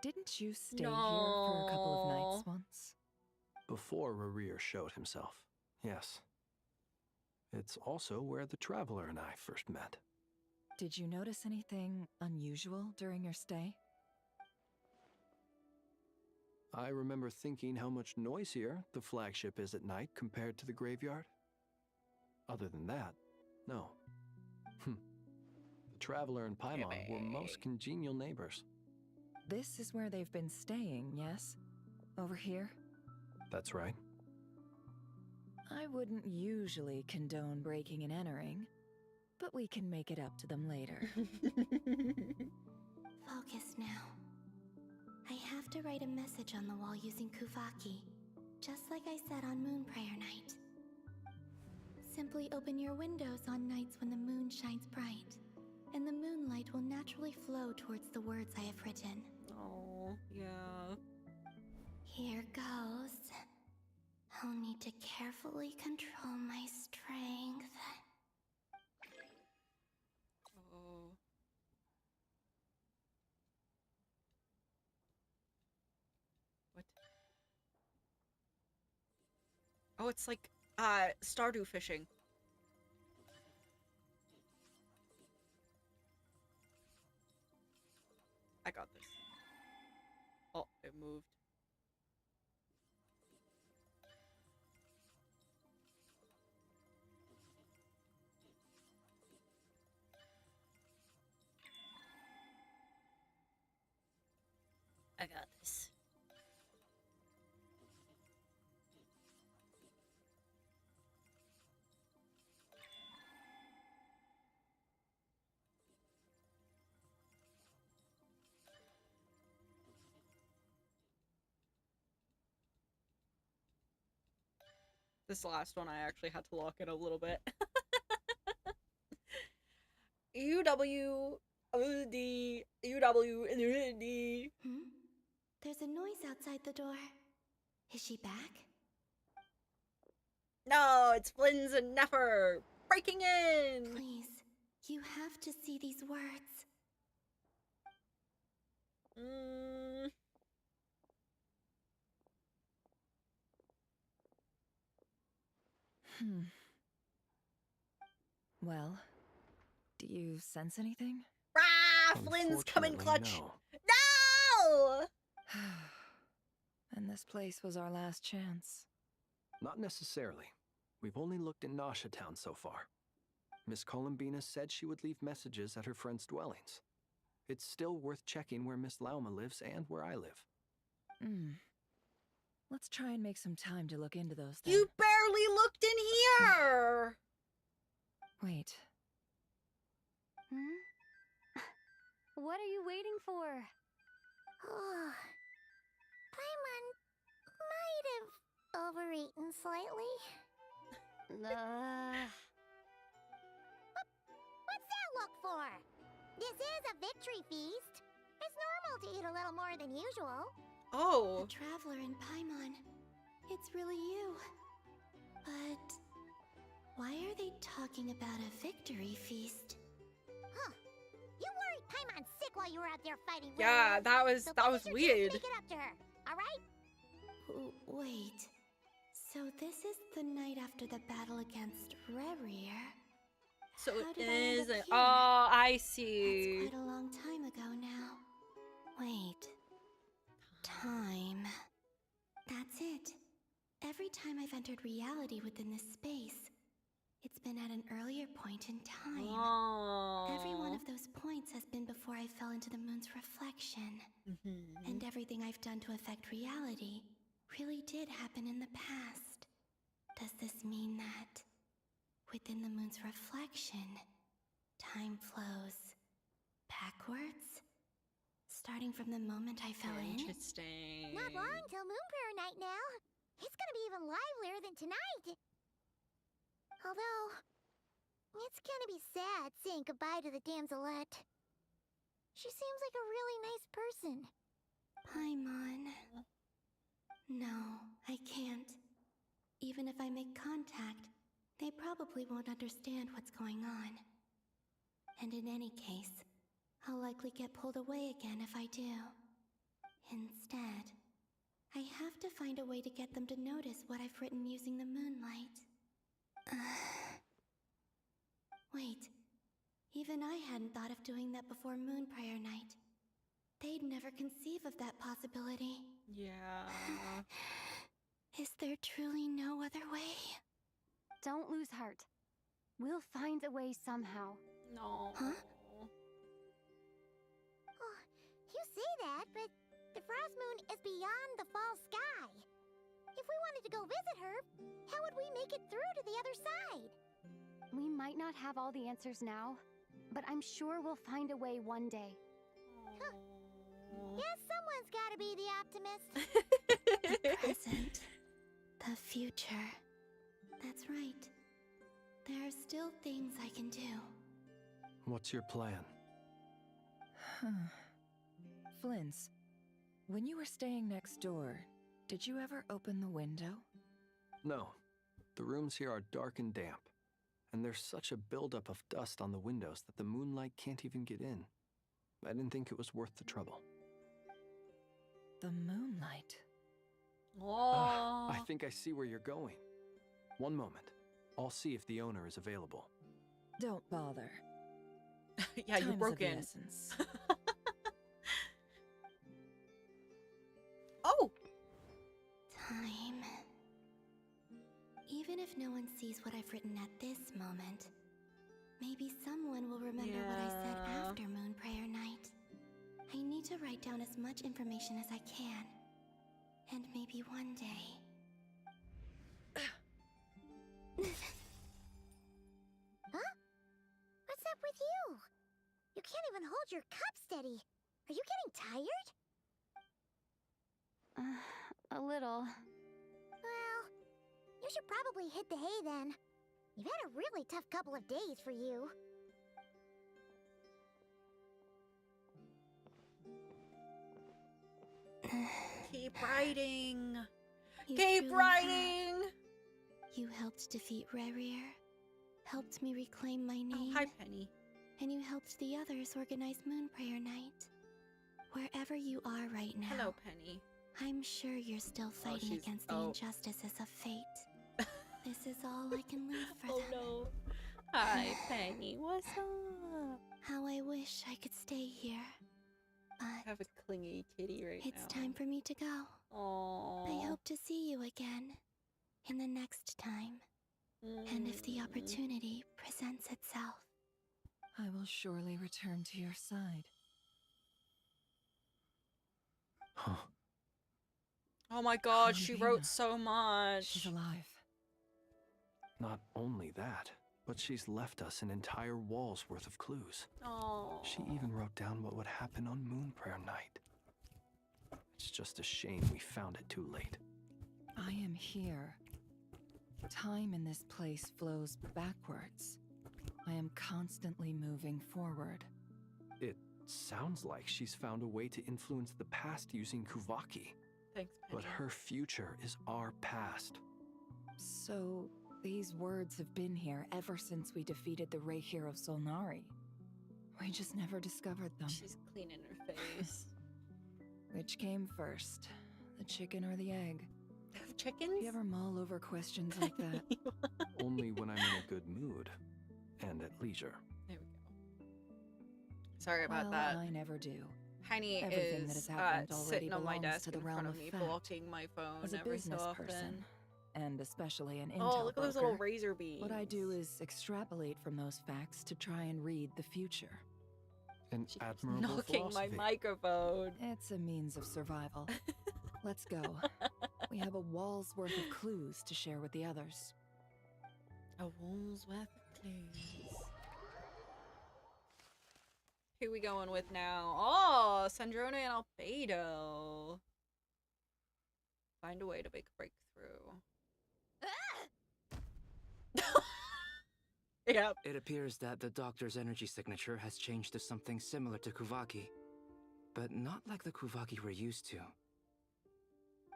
Didn't you stay here for a couple of nights once? Before Rarir showed himself, yes. It's also where the Traveler and I first met. Did you notice anything unusual during your stay? I remember thinking how much noisier the flagship is at night compared to the graveyard. Other than that, no. The Traveler and Paimon were most congenial neighbors. This is where they've been staying, yes? Over here? That's right. I wouldn't usually condone breaking and entering, but we can make it up to them later. Focus now. I have to write a message on the wall using Kuvaki, just like I said on Moon Prayer Night. Simply open your windows on nights when the moon shines bright, and the moonlight will naturally flow towards the words I have written. Oh, yeah. Here goes. I'll need to carefully control my strength. Oh. What? Oh, it's like, Stardew fishing. I got this. Oh, it moved. I got this. This last one I actually had to lock in a little bit. UWD. There's a noise outside the door. Is she back? No, it's Flynn's and Nefer breaking in. Please, you have to see these words. Well, do you sense anything? Rah! Flynn's coming clutch. No. No! And this place was our last chance. Not necessarily. We've only looked in Nasha Town so far. Miss Columbina said she would leave messages at her friends' dwellings. It's still worth checking where Miss Lauma lives and where I live. Let's try and make some time to look into those then. You barely looked in here! Wait. What are you waiting for? Oh, Paimon might have overeaten slightly. What's that look for? This is a victory feast. It's normal to eat a little more than usual. Oh. The Traveler and Paimon. It's really you. But why are they talking about a victory feast? Huh. You worried Paimon sick while you were out there fighting. Yeah, that was weird. Make it up to her, all right? Wait. So this is the night after the battle against Rerir. So How it did I end is. up here? Oh, I see. That's quite a long time ago now. Wait. Time. That's it. Every time I've entered reality within this space, it's been at an earlier point in time. Every one of those points has been before I fell into the moon's reflection. And everything I've done to affect reality really did happen in the past. Does this mean that within the moon's reflection, time flows backwards? Starting from the moment I fell in? Interesting. Not long till Moon Prayer Night now. It's gonna be even livelier than tonight. Although, it's gonna be sad saying goodbye to the damselette. She seems like a really nice person. Paimon. No, I can't. Even if I make contact, they probably won't understand what's going on. And in any case, I'll likely get pulled away again if I do. Instead, I have to find a way to get them to notice what I've written using the moonlight. Wait, even I hadn't thought of doing that before Moon Prayer Night. They'd never conceive of that possibility. Yeah. Is there truly no other way? Don't lose heart. We'll find a way somehow. No. Huh? Oh, you say that, but the Frost Moon is beyond the fall sky. If we wanted to go visit her, how would we make it through to the other side? We might not have all the answers now, but I'm sure we'll find a way one day. Yes, someone's gotta be the optimist. The present. The future. That's right. There are still things I can do. What's your plan? Flint's, when you were staying next door, did you ever open the window? No. The rooms here are dark and damp, and there's such a buildup of dust on the windows that the moonlight can't even get in. I didn't think it was worth the trouble. The moonlight. Oh. I think I see where you're going. One moment. I'll see if the owner is available. Don't bother. Yeah, you Time's broke of the in. essence. Oh! Time. Even if no one sees what I've written at this moment, maybe someone will remember what I said Yeah. after Moon Prayer Night. I need to write down as much information as I can. And maybe one day... Huh? What's up with you? You can't even hold your cup steady. Are you getting tired? A little. Well, you should probably hit the hay then. You've had a really tough couple of days for you. Keep writing. You Keep truly writing. have. You helped defeat Rerir, helped me reclaim my name. Oh, hi, Penny. And you helped the others organize Moon Prayer Night. Wherever you are right now, Hello, Penny. I'm sure you're still fighting she's- against the oh. injustices of fate. This is all I can leave for Oh them. no. Hi, Penny. What's up? How I wish I could stay here. I have a clingy kitty right It's now. time for me to go. Aww. I hope to see you again in the next time. And if the opportunity presents itself. I will surely return to your side. Huh. Oh my god, she Columbina. wrote so much. She's alive. Not only that, but she's left us an entire wall's worth of clues. Oh. She even wrote down what would happen on Moon Prayer Night. It's just a shame we found it too late. I am here. Time in this place flows backwards. I am constantly moving forward. It sounds like she's found a way to influence the past using Kuvaki. Thanks, Penny. But her future is our past. So, these words have been here ever since we defeated the Ray Hero Solnari. We just never discovered them. She's cleaning her face. Which came first, the chicken or the egg? Chickens? Do you ever mull over questions like that? Only when I'm in a good mood. and at leisure. There we go. Sorry about Well, that. I never do. Heiny Everything that is has happened already sitting on my belongs desk to the in realm front of of me, fact. blocking my phone As a every business so often. person, and especially an intel Oh, look at those little broker, razor beams. what I do is extrapolate from those facts to try and read the future. An admirable Knocking my philosophy. microphone. It's a means of survival. Let's go. We have a wall's worth of clues to share with the others. A wall's worth of clues. Who we going with now? Oh, Sandrone and Albedo. Find a way to make a breakthrough. Yep. It appears that the doctor's energy signature has changed to something similar to Kuvaki, but not like the Kuvaki we're used to.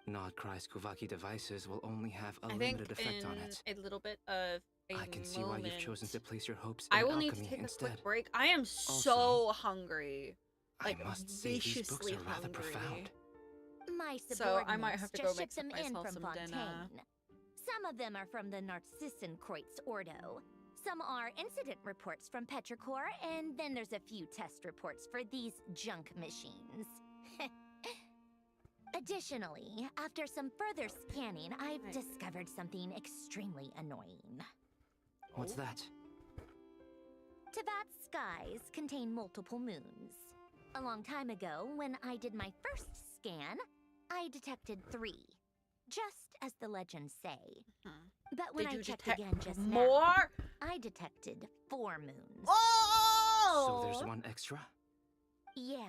Nodcry's Kuvaki devices will only have a limited effect on it. A little bit of a I can see why you've chosen to place your hopes in I will alchemy need to take instead. a quick break. I am so Also, hungry. Like, I must say these books viciously are rather hungry. profound. My So subordinates I might have to go just make ship them in myself from some Fontaine. dinner. Some of them are from the Narcissenkreuz Ordo. Some are incident reports from Petrichor, and then there's a few test reports for these junk machines. Additionally, after some further scanning, I've discovered something extremely annoying. What's that? Teyvat's skies contain multiple moons. A long time ago, when I did my first scan, I detected 3. Just as the legends say. But when Did I you checked detect again just more? now, I detected 4 moons. Oh! So there's one extra? Yeah.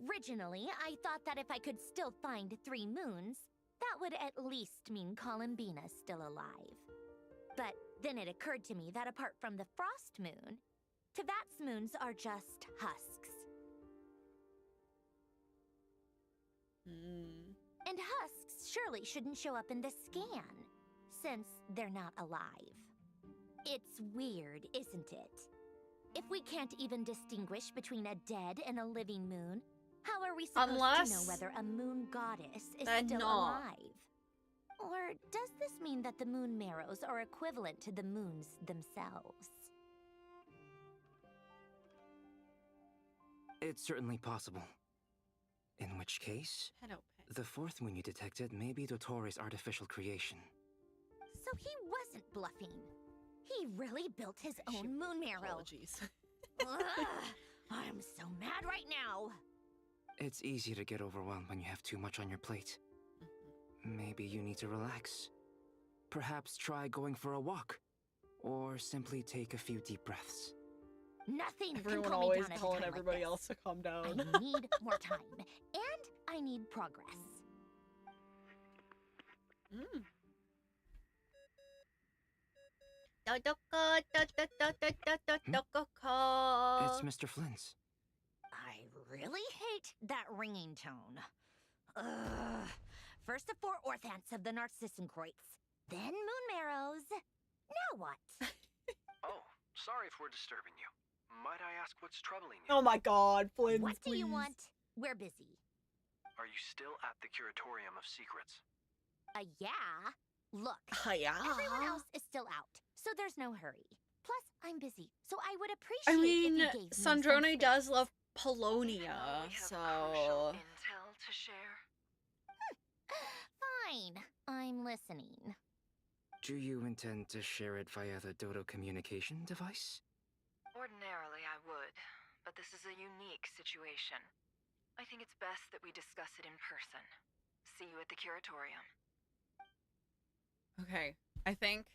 Originally, I thought that if I could still find 3 moons, that would at least mean Columbena's still alive. But then it occurred to me that apart from the frost moon, Teyvat's moons are just husks. And husks surely shouldn't show up in the scan, since they're not alive. It's weird, isn't it? If we can't even distinguish between a dead and a living moon, how are we supposed to know Unless whether a moon goddess is they're still not. alive? Or does this mean that the moon marrows are equivalent to the moons themselves? It's certainly possible. In which case, the 4th moon you detected may be Dottore artificial creation. So he wasn't bluffing. He really built his own moon marrow. Apologies. Ugh, I'm so mad right now. It's easy to get overwhelmed when you have too much on your plate. Maybe you need to relax. Perhaps try going for a walk. Or simply take a few deep breaths. Nothing Everyone can calm me always down at a telling time everybody like else to calm down. I need more time, and I need progress. It's Mr. Flynn's. I really hate that ringing tone. Ugh. First the 4 orthants of the Narcissenkreuz, then moon marrows. Now what? Oh, sorry if we're disturbing you. Might I ask what's troubling you? Oh my god, Flynn, What do you please. want? We're busy. Are you still at the Curatorium of Secrets? Yeah. Look, Yeah. everyone else is still out, so there's no hurry. Plus, I'm busy, so I would I appreciate mean, if you gave me some Sandrone space. does love Polonia, so... Intel to share. Fine, I'm listening. Do you intend to share it via the Dodo communication device? Ordinarily, I would, but this is a unique situation. I think it's best that we discuss it in person. See you at the Curatorium. Okay, I think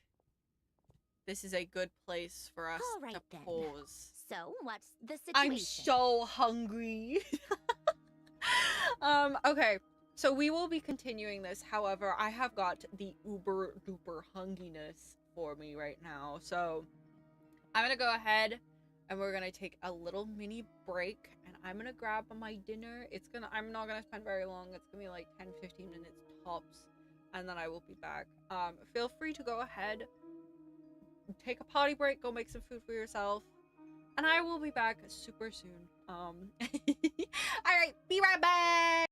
this is a good place for us All right, to then. pause. So, what's the situation? I'm so hungry. Okay, so we will be continuing this. However, I have got the uber duper hunginess for me right now. So I'm gonna go ahead and we're gonna take a little mini break and I'm gonna grab my dinner. I'm not gonna spend very long. It's gonna be like 10-15 minutes tops. And then I will be back. Feel free to go ahead, take a potty break, go make some food for yourself, and I will be back super soon. All right, be right back.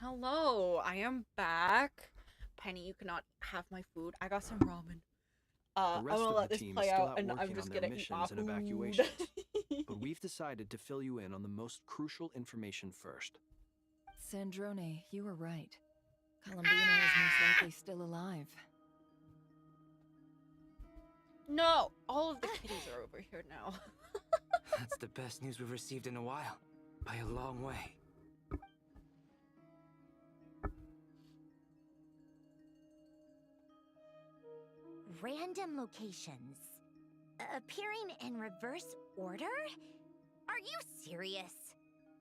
Hello, I am back. Penny, you cannot have my food. I got some ramen. The I'm rest gonna of let the this team play is still out, out and I'm working just on their gonna eat my missions and food. evacuations. But we've decided to fill you in on the most crucial information first. Sandrone, you were right. Columbina is most likely still alive. No, all of the kitties are over here now. That's the best news we've received in a while. By a long way. Random locations. Appearing in reverse order? Are you serious?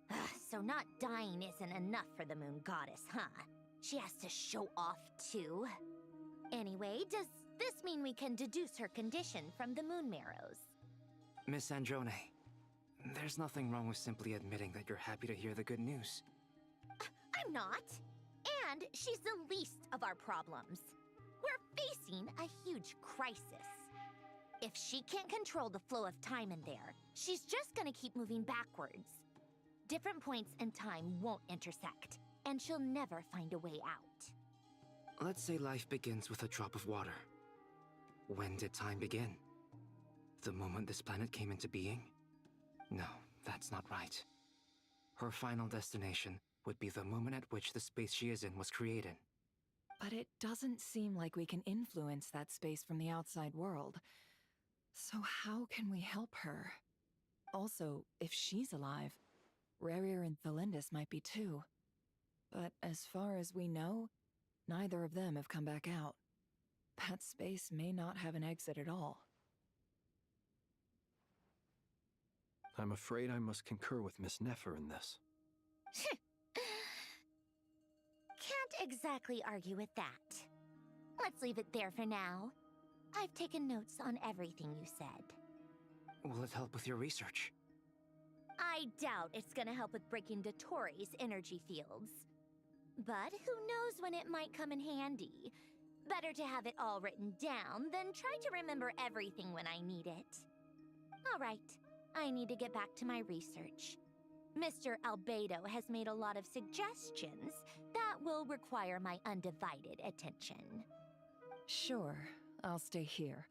Ugh, so not dying isn't enough for the moon goddess, huh? She has to show off too. Anyway, does this mean we can deduce her condition from the moon marrows? Miss Androne, there's nothing wrong with simply admitting that you're happy to hear the good news. I'm not. And she's the least of our problems. We're facing a huge crisis. If she can't control the flow of time in there, she's just gonna keep moving backwards. Different points in time won't intersect, and she'll never find a way out. Let's say life begins with a drop of water. When did time begin? The moment this planet came into being? No, that's not right. Her final destination would be the moment at which the space she is in was created. But it doesn't seem like we can influence that space from the outside world. So how can we help her? Also, if she's alive, Rerir and Thalindis might be too. But as far as we know, neither of them have come back out. That space may not have an exit at all. I'm afraid I must concur with Miss Nefer in this. Can't exactly argue with that. Let's leave it there for now. I've taken notes on everything you said. Will it help with your research? I doubt it's gonna help with breaking Dotori's energy fields. But who knows when it might come in handy. Better to have it all written down than try to remember everything when I need it. All right, I need to get back to my research. Mr. Albedo has made a lot of suggestions that will require my undivided attention. Sure, I'll stay here.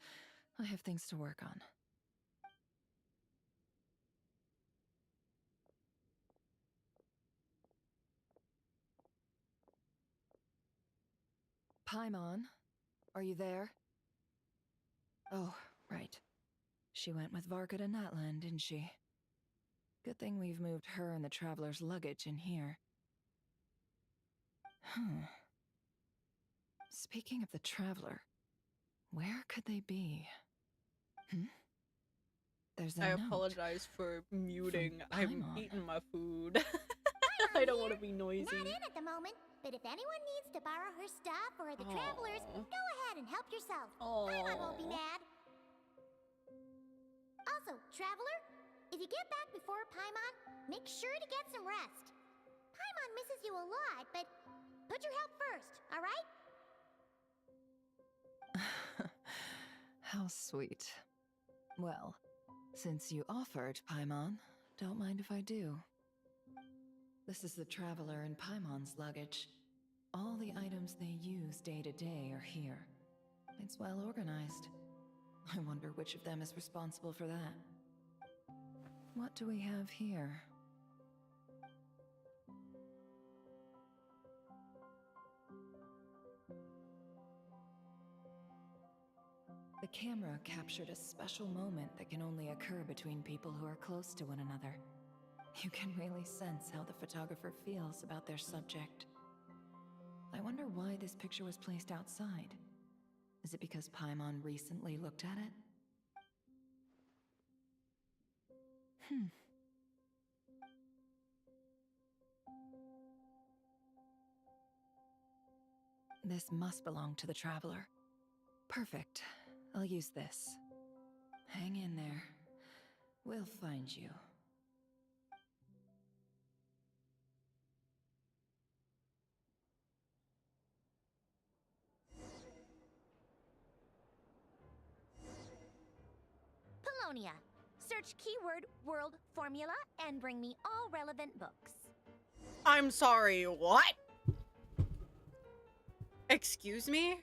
I have things to work on. Paimon, are you there? Oh, right. She went with Varka to Natlan, didn't she? Good thing we've moved her and the Traveler's luggage in here. Speaking of the Traveler, where could they be? There's a I note. apologize for muting. From I'm Paimon. eating my food. I don't want to be noisy. Not in at the moment, but if anyone needs to borrow her stuff or the travelers, go ahead and help yourself. Paimon won't be mad. Also, traveler, if you get back before Paimon, make sure to get some rest. Paimon misses you a lot, but put your health first, all right? How sweet. Well, since you offered, Paimon, don't mind if I do. This is the Traveler and Paimon's luggage. All the items they use day to day are here. It's well organized. I wonder which of them is responsible for that. What do we have here? The camera captured a special moment that can only occur between people who are close to one another. You can really sense how the photographer feels about their subject. I wonder why this picture was placed outside. Is it because Paimon recently looked at it? This must belong to the Traveler. Perfect. I'll use this. Hang in there. We'll find you. Polonia. Search keyword world formula and bring me all relevant books. I'm sorry, what? Excuse me?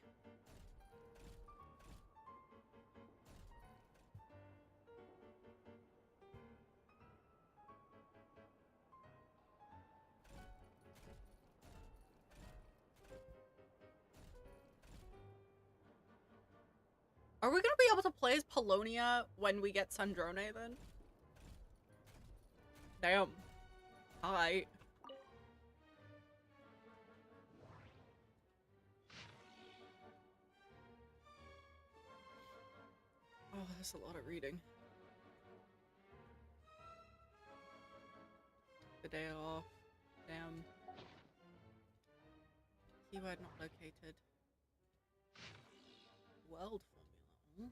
Are we gonna be able to play as Polonia when we get Sandrone then? Damn. Alright. Oh, that's a lot of reading. The day off. Damn. Keyword not located. World formula. Ooh.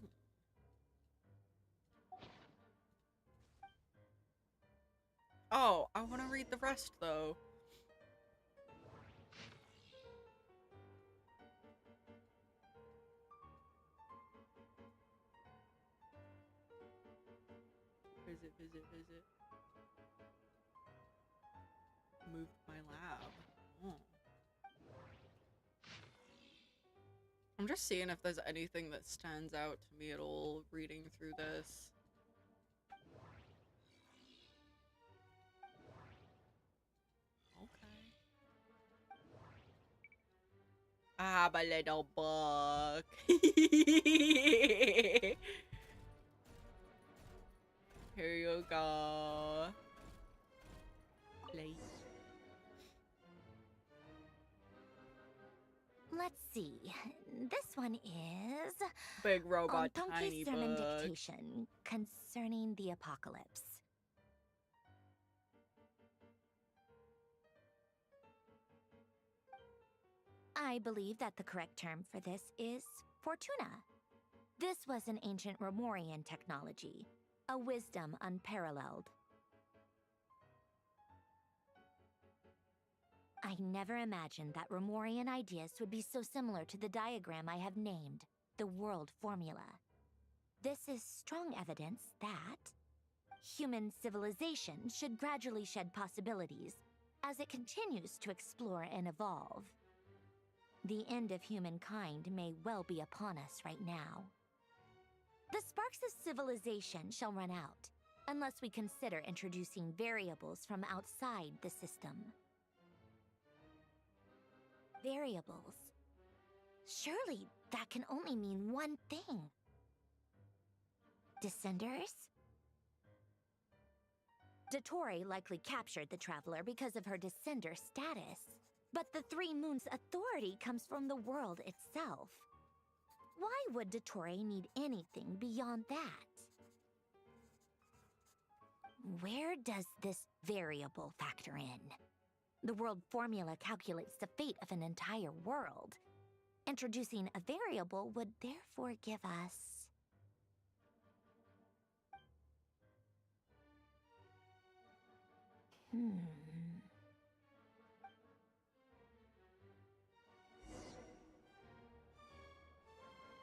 Oh, I want to read the rest though. Visit. Moved my lab. Oh. I'm just seeing if there's anything that stands out to me at all reading through this. Okay. Ah, my little book. Here you go. Play. Let's see. This one is Big robot, Tonki's tiny sermon book. dictation concerning the apocalypse. I believe that the correct term for this is Fortuna. This was an ancient Romorian technology, a wisdom unparalleled. I never imagined that Romorian ideas would be so similar to the diagram I have named, the world formula. This is strong evidence that human civilization should gradually shed possibilities as it continues to explore and evolve. The end of humankind may well be upon us right now. The sparks of civilization shall run out, unless we consider introducing variables from outside the system. Variables. Surely that can only mean one thing. Descenders? Dottore likely captured the traveler because of her descender status. But the Three Moons' authority comes from the world itself. Why would Dottore need anything beyond that? Where does this variable factor in? The world formula calculates the fate of an entire world. Introducing a variable would therefore give us...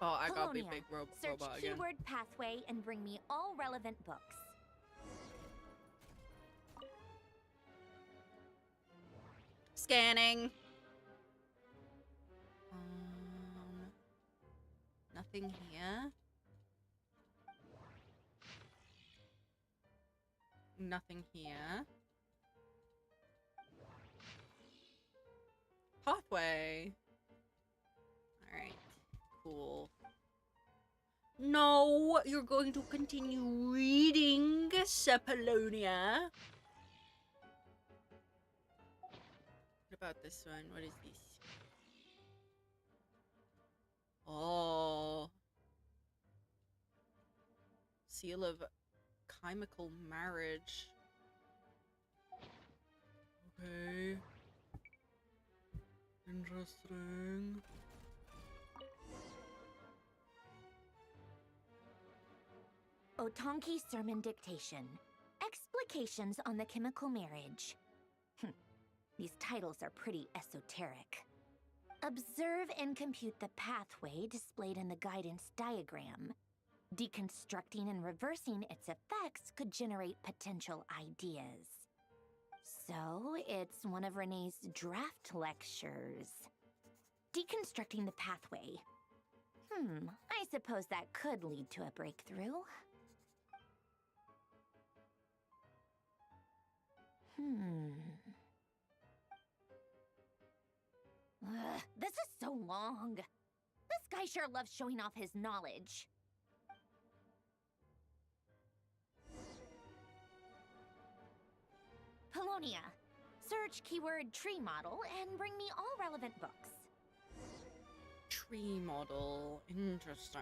Oh, I got the Colonia. big Search robot again. keyword pathway and bring me all relevant books. Scanning. Nothing here. Nothing here. Pathway. Alright. Cool. No, you're going to continue reading, Sepalonia. What about this one? What is this? Oh. Seal of chemical marriage. Okay. Interesting. Otonki Sermon Dictation. Explications on the chemical marriage. These titles are pretty esoteric. Observe and compute the pathway displayed in the guidance diagram. Deconstructing and reversing its effects could generate potential ideas. So, it's one of Renee's draft lectures. deconstructing the pathway. I suppose that could lead to a breakthrough. This is so long. This guy sure loves showing off his knowledge. Polonia. Search keyword tree model and bring me all relevant books. Tree model. Interesting.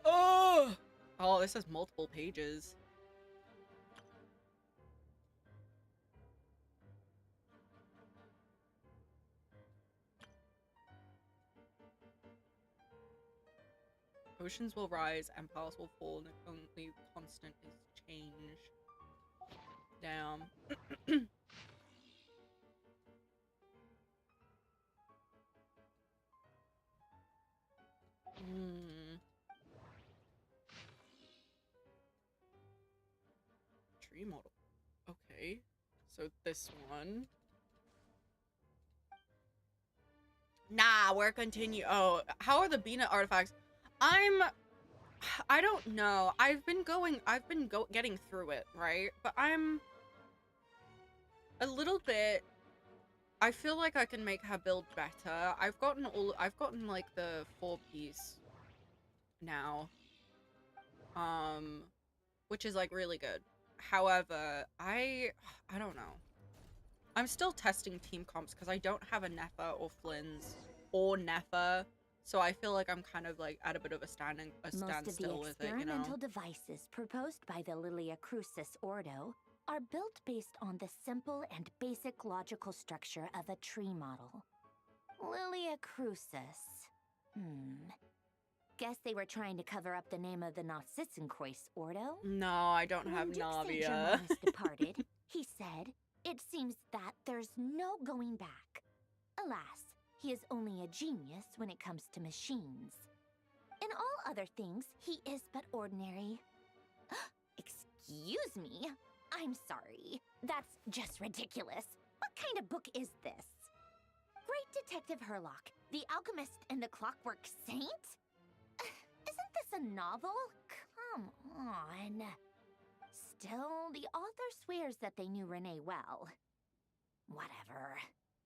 Oh! Oh, this has multiple pages. Oceans will rise, empires will fall, and only constant is change. Damn. Tree model. Okay. So this one. Nah, we're continue. Oh, how are the Bina artifacts? I don't know. I've been getting through it, right? But I'm a little bit, I feel like I can make her build better. I've gotten like the 4-piece now. Which is like really good. However, I don't know. I'm still testing team comps because I don't have a Nefa or Flynn's or Nefa. So I feel like I'm kind of like at a bit of a standstill with it, you know? Most of the experimental devices proposed by the Lilia Crucis Ordo are built based on the simple and basic logical structure of a tree model. Lilia Crucis. Guess they were trying to cover up the name of the Narcissenkois Ordo? No, I don't have Navia. When departed, he said, "It seems that there's no going back." Alas, he is only a genius when it comes to machines. In all other things, he is but ordinary. Excuse me? I'm sorry. That's just ridiculous. What kind of book is this? Great Detective Herlock, the Alchemist and the Clockwork Saint? Isn't this a novel? Come on. Still, the author swears that they knew Renee well. Whatever.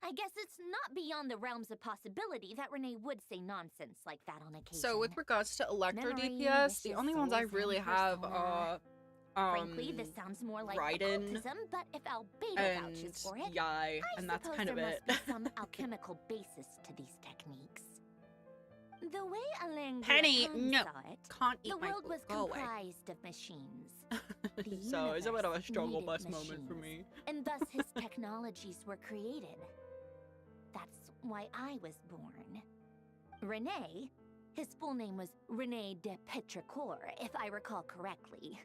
I guess it's not beyond the realms of possibility that Renee would say nonsense like that on occasion. So with regards to Electro Memory, DPS, the wishes, only ones I souls, really and have persona. are Frankly, this sounds more like Raiden occultism, but if Albedo vouches for it, Yai, I and that's suppose kind of there it. must be some alchemical basis to these techniques. The way Alain Penny, Guillotin no, saw it, can't eat the my world food. was Go away. comprised of machines. The So it's a bit of a universe struggle needed bus moment for machines, me. and thus his technologies were created. That's why I was born. Renee, his full name was Renee de Petrichor, if I recall correctly.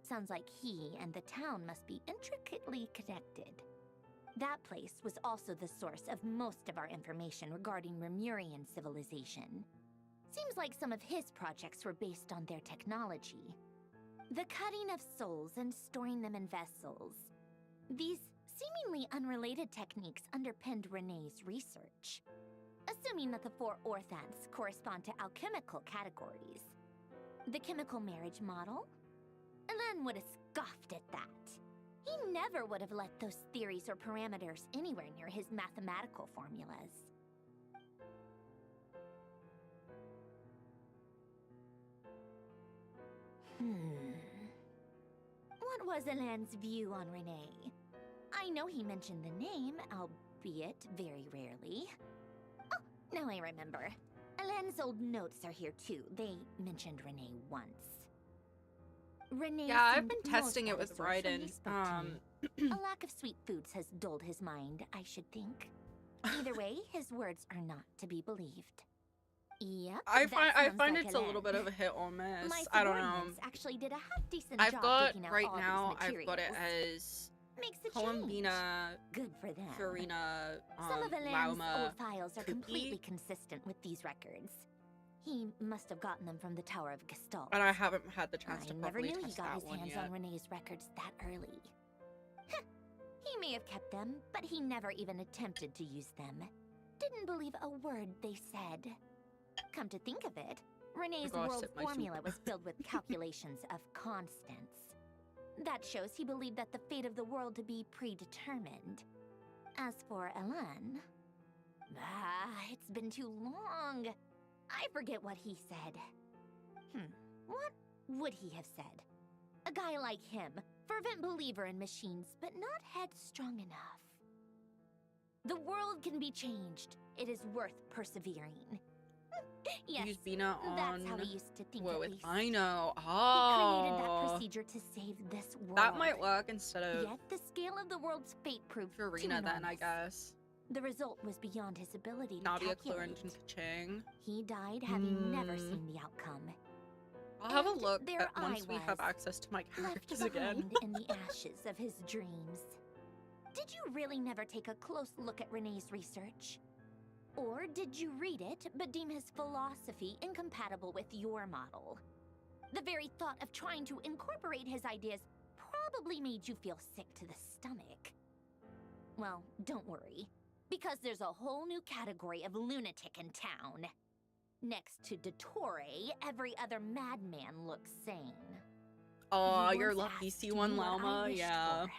Sounds like he and the town must be intricately connected. That place was also the source of most of our information regarding Remurian civilization. Seems like some of his projects were based on their technology. The cutting of souls and storing them in vessels. These seemingly unrelated techniques underpinned Renee's research. Assuming that the 4 orthants correspond to alchemical categories. The chemical marriage model? Elen would have scoffed at that. He never would have let those theories or parameters anywhere near his mathematical formulas. What was Elen's view on Renee? I know he mentioned the name, albeit very rarely. Oh, now I remember. Elen's old notes are here too. They mentioned Renee once. Renee Yeah, I've seemed been most testing it with out of sorts when Raiden. he spoke to me. A lack of sweet foods has dulled his mind, I should think. Either way, his words are not to be believed. Yep, I that find sounds it's like a little bit Elen. of a hit or miss. My I don't know. subordinates actually did a half-decent I've job got digging out right all these now. I've got it materials. as Makes a Columbina, Good for them. Farina, Some of Elen's Lauma, old files are Kuki. completely consistent with these records. He must have gotten them from the Tower of Gestalt. And I haven't had the chance to I never properly knew he test got that his one hands yet. on Renee's records that early. He may have kept them, but he never even attempted to use them. Didn't believe a word they said. Come to think of it, Renee's gotta world sip my soup. formula was filled with calculations of constants. That shows he believed that the fate of the world to be predetermined. As for Elan, it's been too long. I forget what he said. What would he have said? A guy like him, fervent believer in machines, but not headstrong enough. The world can be changed. It is worth persevering. Yes, Use Bina that's how on he used to think Whoa, at with least. Ino. He Oh, created that procedure to save this world. that might work instead of Yet the scale of the world's fate proved too Farina then, I enormous. guess. The result was beyond his ability to Navia, calculate. Clarence, and Kachang. He died having never seen the outcome. I'll have a And look there at once I we have was, access to my left characters again. behind in the ashes of his dreams. Did you really never take a close look at Renee's research? Or did you read it but deem his philosophy incompatible with your model? The very thought of trying to incorporate his ideas probably made you feel sick to the stomach. Well, don't worry, because there's a whole new category of lunatic in town. Next to Dottore, every other madman looks sane. Oh, You you're once lucky, asked C1 me what I Llama, wished yeah. for.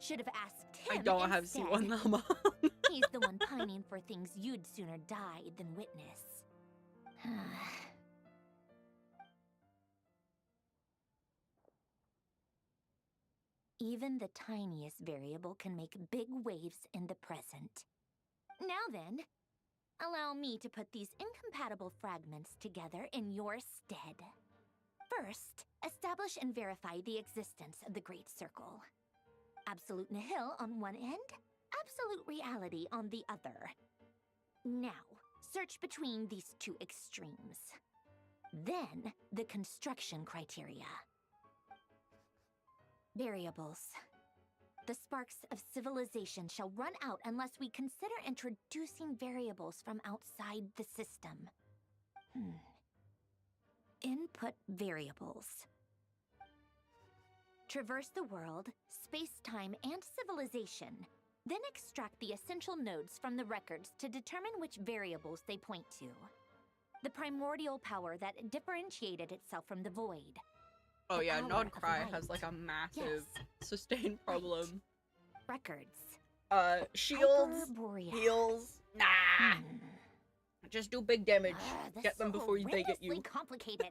Should have asked him I don't have instead. C1 Llama. He's the one pining for things you'd sooner die than witness. Even the tiniest variable can make big waves in the present. Now then, allow me to put these incompatible fragments together in your stead. First, establish and verify the existence of the Great Circle. Absolute nihil on one end, absolute reality on the other. Now, search between these two extremes. Then, the construction criteria. Variables. The sparks of civilization shall run out unless we consider introducing variables from outside the system. Input variables. Traverse the world, space-time, and civilization. Then extract the essential nodes from the records to determine which variables they point to. The primordial power that differentiated itself from the void. Oh The yeah, power Nod of Cry light. has like a massive Yes. sustained problem. Records. Shields, Hyperborea. heals, nah. Just do big damage. That's Get them so before they get you. horrendously complicated.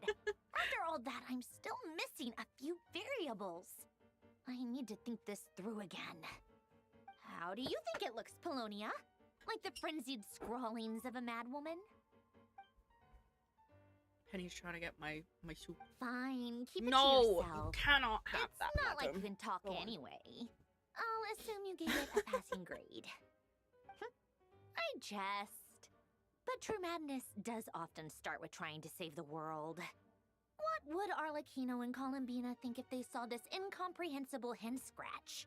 After all that, I'm still missing a few variables. I need to think this through again. How do you think it looks, Polonia? Like the frenzied scrawlings of a madwoman? Penny's trying to get my soup. Fine, keep it to No, yourself. you cannot have It's that. not like madam. you can talk Go on. anyway. I'll assume you gave it a passing grade. I jest. But true madness does often start with trying to save the world. What would Arlecchino and Columbina think if they saw this incomprehensible hen scratch?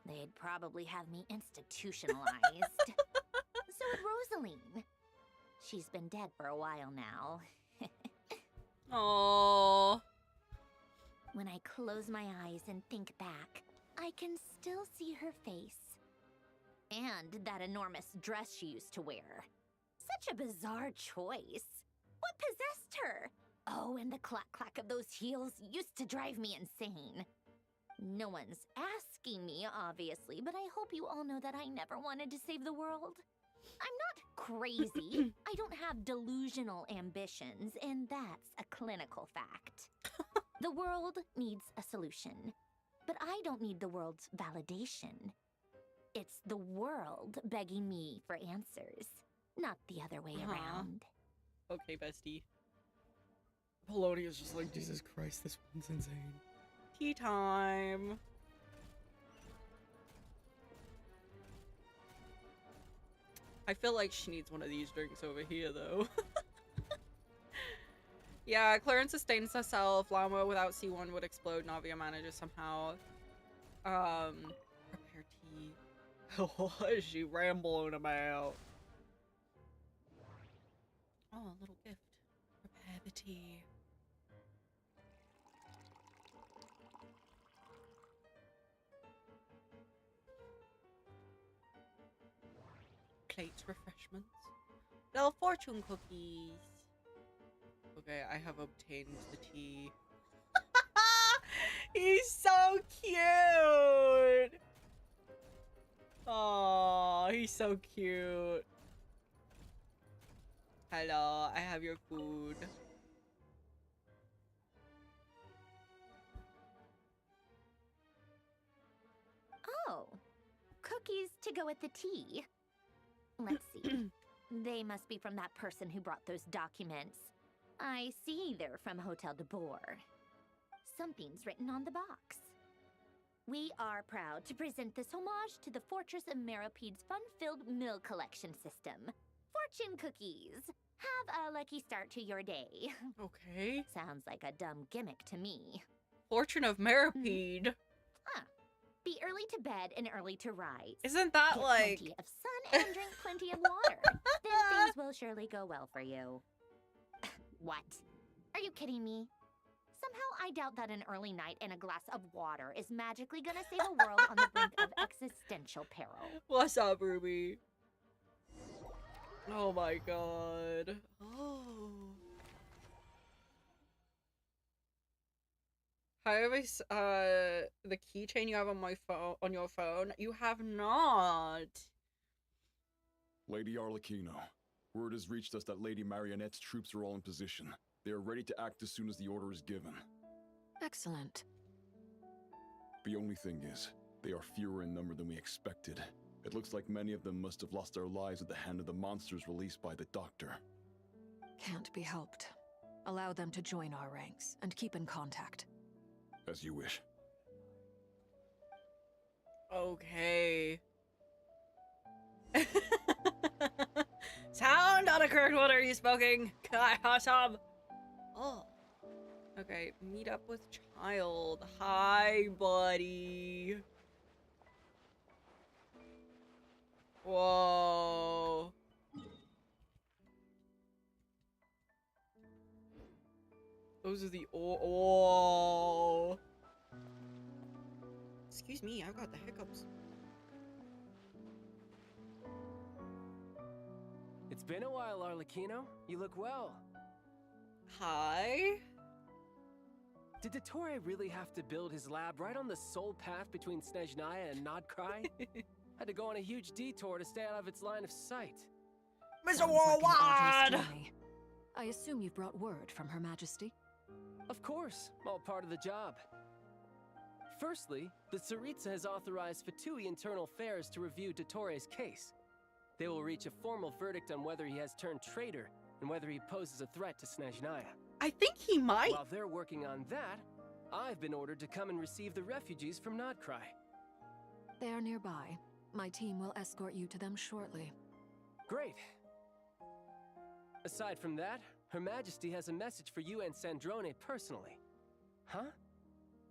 They'd probably have me institutionalized. So would Rosaline. She's been dead for a while now. Aww. When I close my eyes and think back, I can still see her face. And that enormous dress she used to wear. Such a bizarre choice. What possessed her? Oh, and the clack-clack of those heels used to drive me insane. No one's asking me, obviously, but I hope you all know that I never wanted to save the world. I'm not crazy. I don't have delusional ambitions, and that's a clinical fact. The world needs a solution, but I don't need the world's validation. It's the world begging me for answers, not the other way around. Okay, bestie. Polonia's just like, Jesus Christ, this one's insane. Tea time. I feel like she needs one of these drinks over here, though. Yeah, Clarence sustains herself. Llama without C1 would explode. Navia manages somehow. Prepare tea. What is she rambling about? Oh, a little gift. Prepare the tea. Plates, refreshments. Little fortune cookies. Okay, I have obtained the tea. He's so cute! Oh, he's so cute. Hello, I have your food. Oh, cookies to go with the tea. Let's see. They must be from that person who brought those documents. I see they're from Hotel de Boer. Something's written on the box. We are proud to present this homage to the Fortress of Maripede's fun-filled mill collection system. Fortune cookies. Have a lucky start to your day. Okay. Sounds like a dumb gimmick to me. Fortune of Maripede. Huh. Be early to bed and early to rise. Isn't that Get like... plenty of sun and drink plenty of water. Then things will surely go well for you. What? Are you kidding me? Somehow I doubt that an early night and a glass of water is magically gonna save a world on the brink of existential peril. What's up, Ruby? Oh my god. Oh. However, the keychain you have on my phone, on your phone, you have not. Lady Arlecchino, word has reached us that Lady Marionette's troops are all in position. They are ready to act as soon as the order is given. Excellent. The only thing is, they are fewer in number than we expected. It looks like many of them must have lost their lives at the hand of the monsters released by the Doctor. Can't be helped. Allow them to join our ranks and keep in contact. As you wish. Okay. Sound unoccurred. What are you smoking? Awesome. Oh. Okay, meet up with child. Hi, buddy. Whoa. Those are the oh. Excuse me, I've got the hiccups. It's been a while, Arlecchino. You look well. Hi. Did Dottore really have to build his lab right on the sole path between Snezhnaya and Nodcry? Had to go on a huge detour to stay out of its line of sight. Mr. Warwad! I assume you've brought word from Her Majesty? Of course, all part of the job. Firstly, the Tsaritsa has authorized Fatui Internal Affairs to review Dottore's case. They will reach a formal verdict on whether he has turned traitor and whether he poses a threat to Snezhnaya. I think he might. While they're working on that, I've been ordered to come and receive the refugees from Nodcry. They are nearby. My team will escort you to them shortly. Great. Aside from that, Her Majesty has a message for you and Sandrone personally. Huh?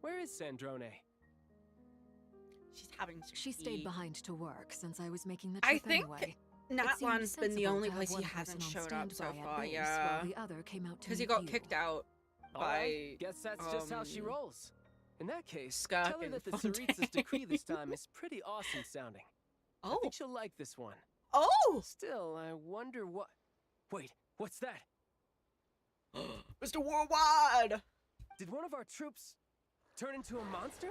Where is Sandrone? She's having some She tea. stayed behind to work since I was making the trip anyway. Natlan's been the sensible only to have place he one hasn't person on showed up so standby at far, base yeah. while the other came out to Because he meet got you. kicked out All by right, guess that's just how she rolls. In that case, Skak tell her and that the Fontaine. Tsaritsa's decree this time is pretty awesome sounding. I think she'll like this one. Oh! Still, I wonder what... Wait, what's that? Mr. Warwad! Did one of our troops turn into a monster?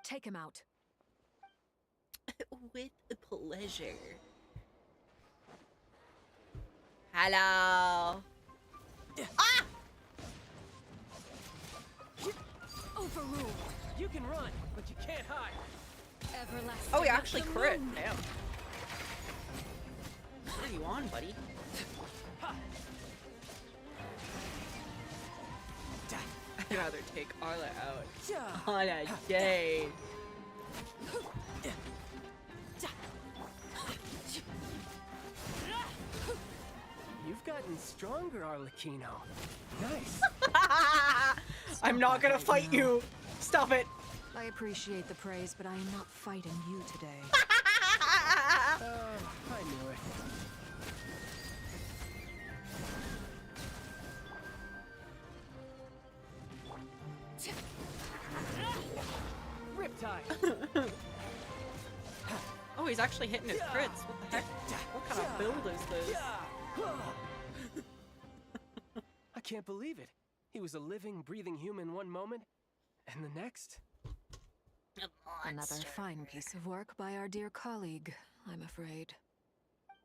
Take him out. With pleasure. Hello. Ah! Overruled. You can run, but you can't hide. Everlasting. Oh, he actually crit. Damn. What are you on, buddy? I'd rather take Arla out on a day. You've gotten stronger, Arlecchino. Nice. I'm not gonna fight you. Stop it. I appreciate the praise, but I am not fighting you today. I knew it. Riptide. Oh, he's actually hitting his crits. What the heck? What kind of build is this? I can't believe it. He was a living, breathing human one moment, and the next... Another fine piece of work by our dear colleague, I'm afraid.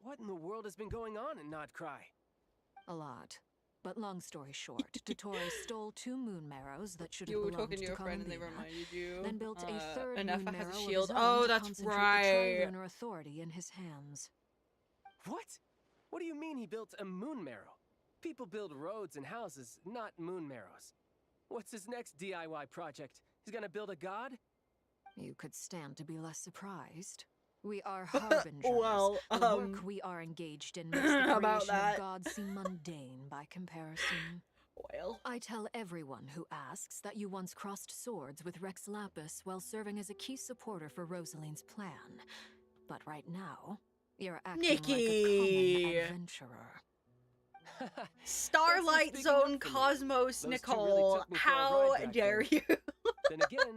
What in the world has been going on in Nodcry? A lot. But long story short, Dottore stole 2 moon marrows that should have You were belonged talking to your friend and they Columbina, reminded you. then built a third Anafa moon has marrow a of shield. his Oh, own to that's concentrate the right. Tri-Lunar authority in his hands. What? What do you mean he built a moon marrow? People build roads and houses, not moon marrows. What's his next DIY project? He's gonna build a god? You could stand to be less surprised. We are harbingers. Well, the work we are engaged in makes the about creation that. of gods seem mundane by comparison. Well, I tell everyone who asks that you once crossed swords with Rex Lapis while serving as a key supporter for Rosaline's plan. But right now, you're acting like a Nikki! common adventurer. Starlight Thanks for speaking Zone up for me. Cosmos Those two Nicole, really took me for a how ride back dare then. you? Then again,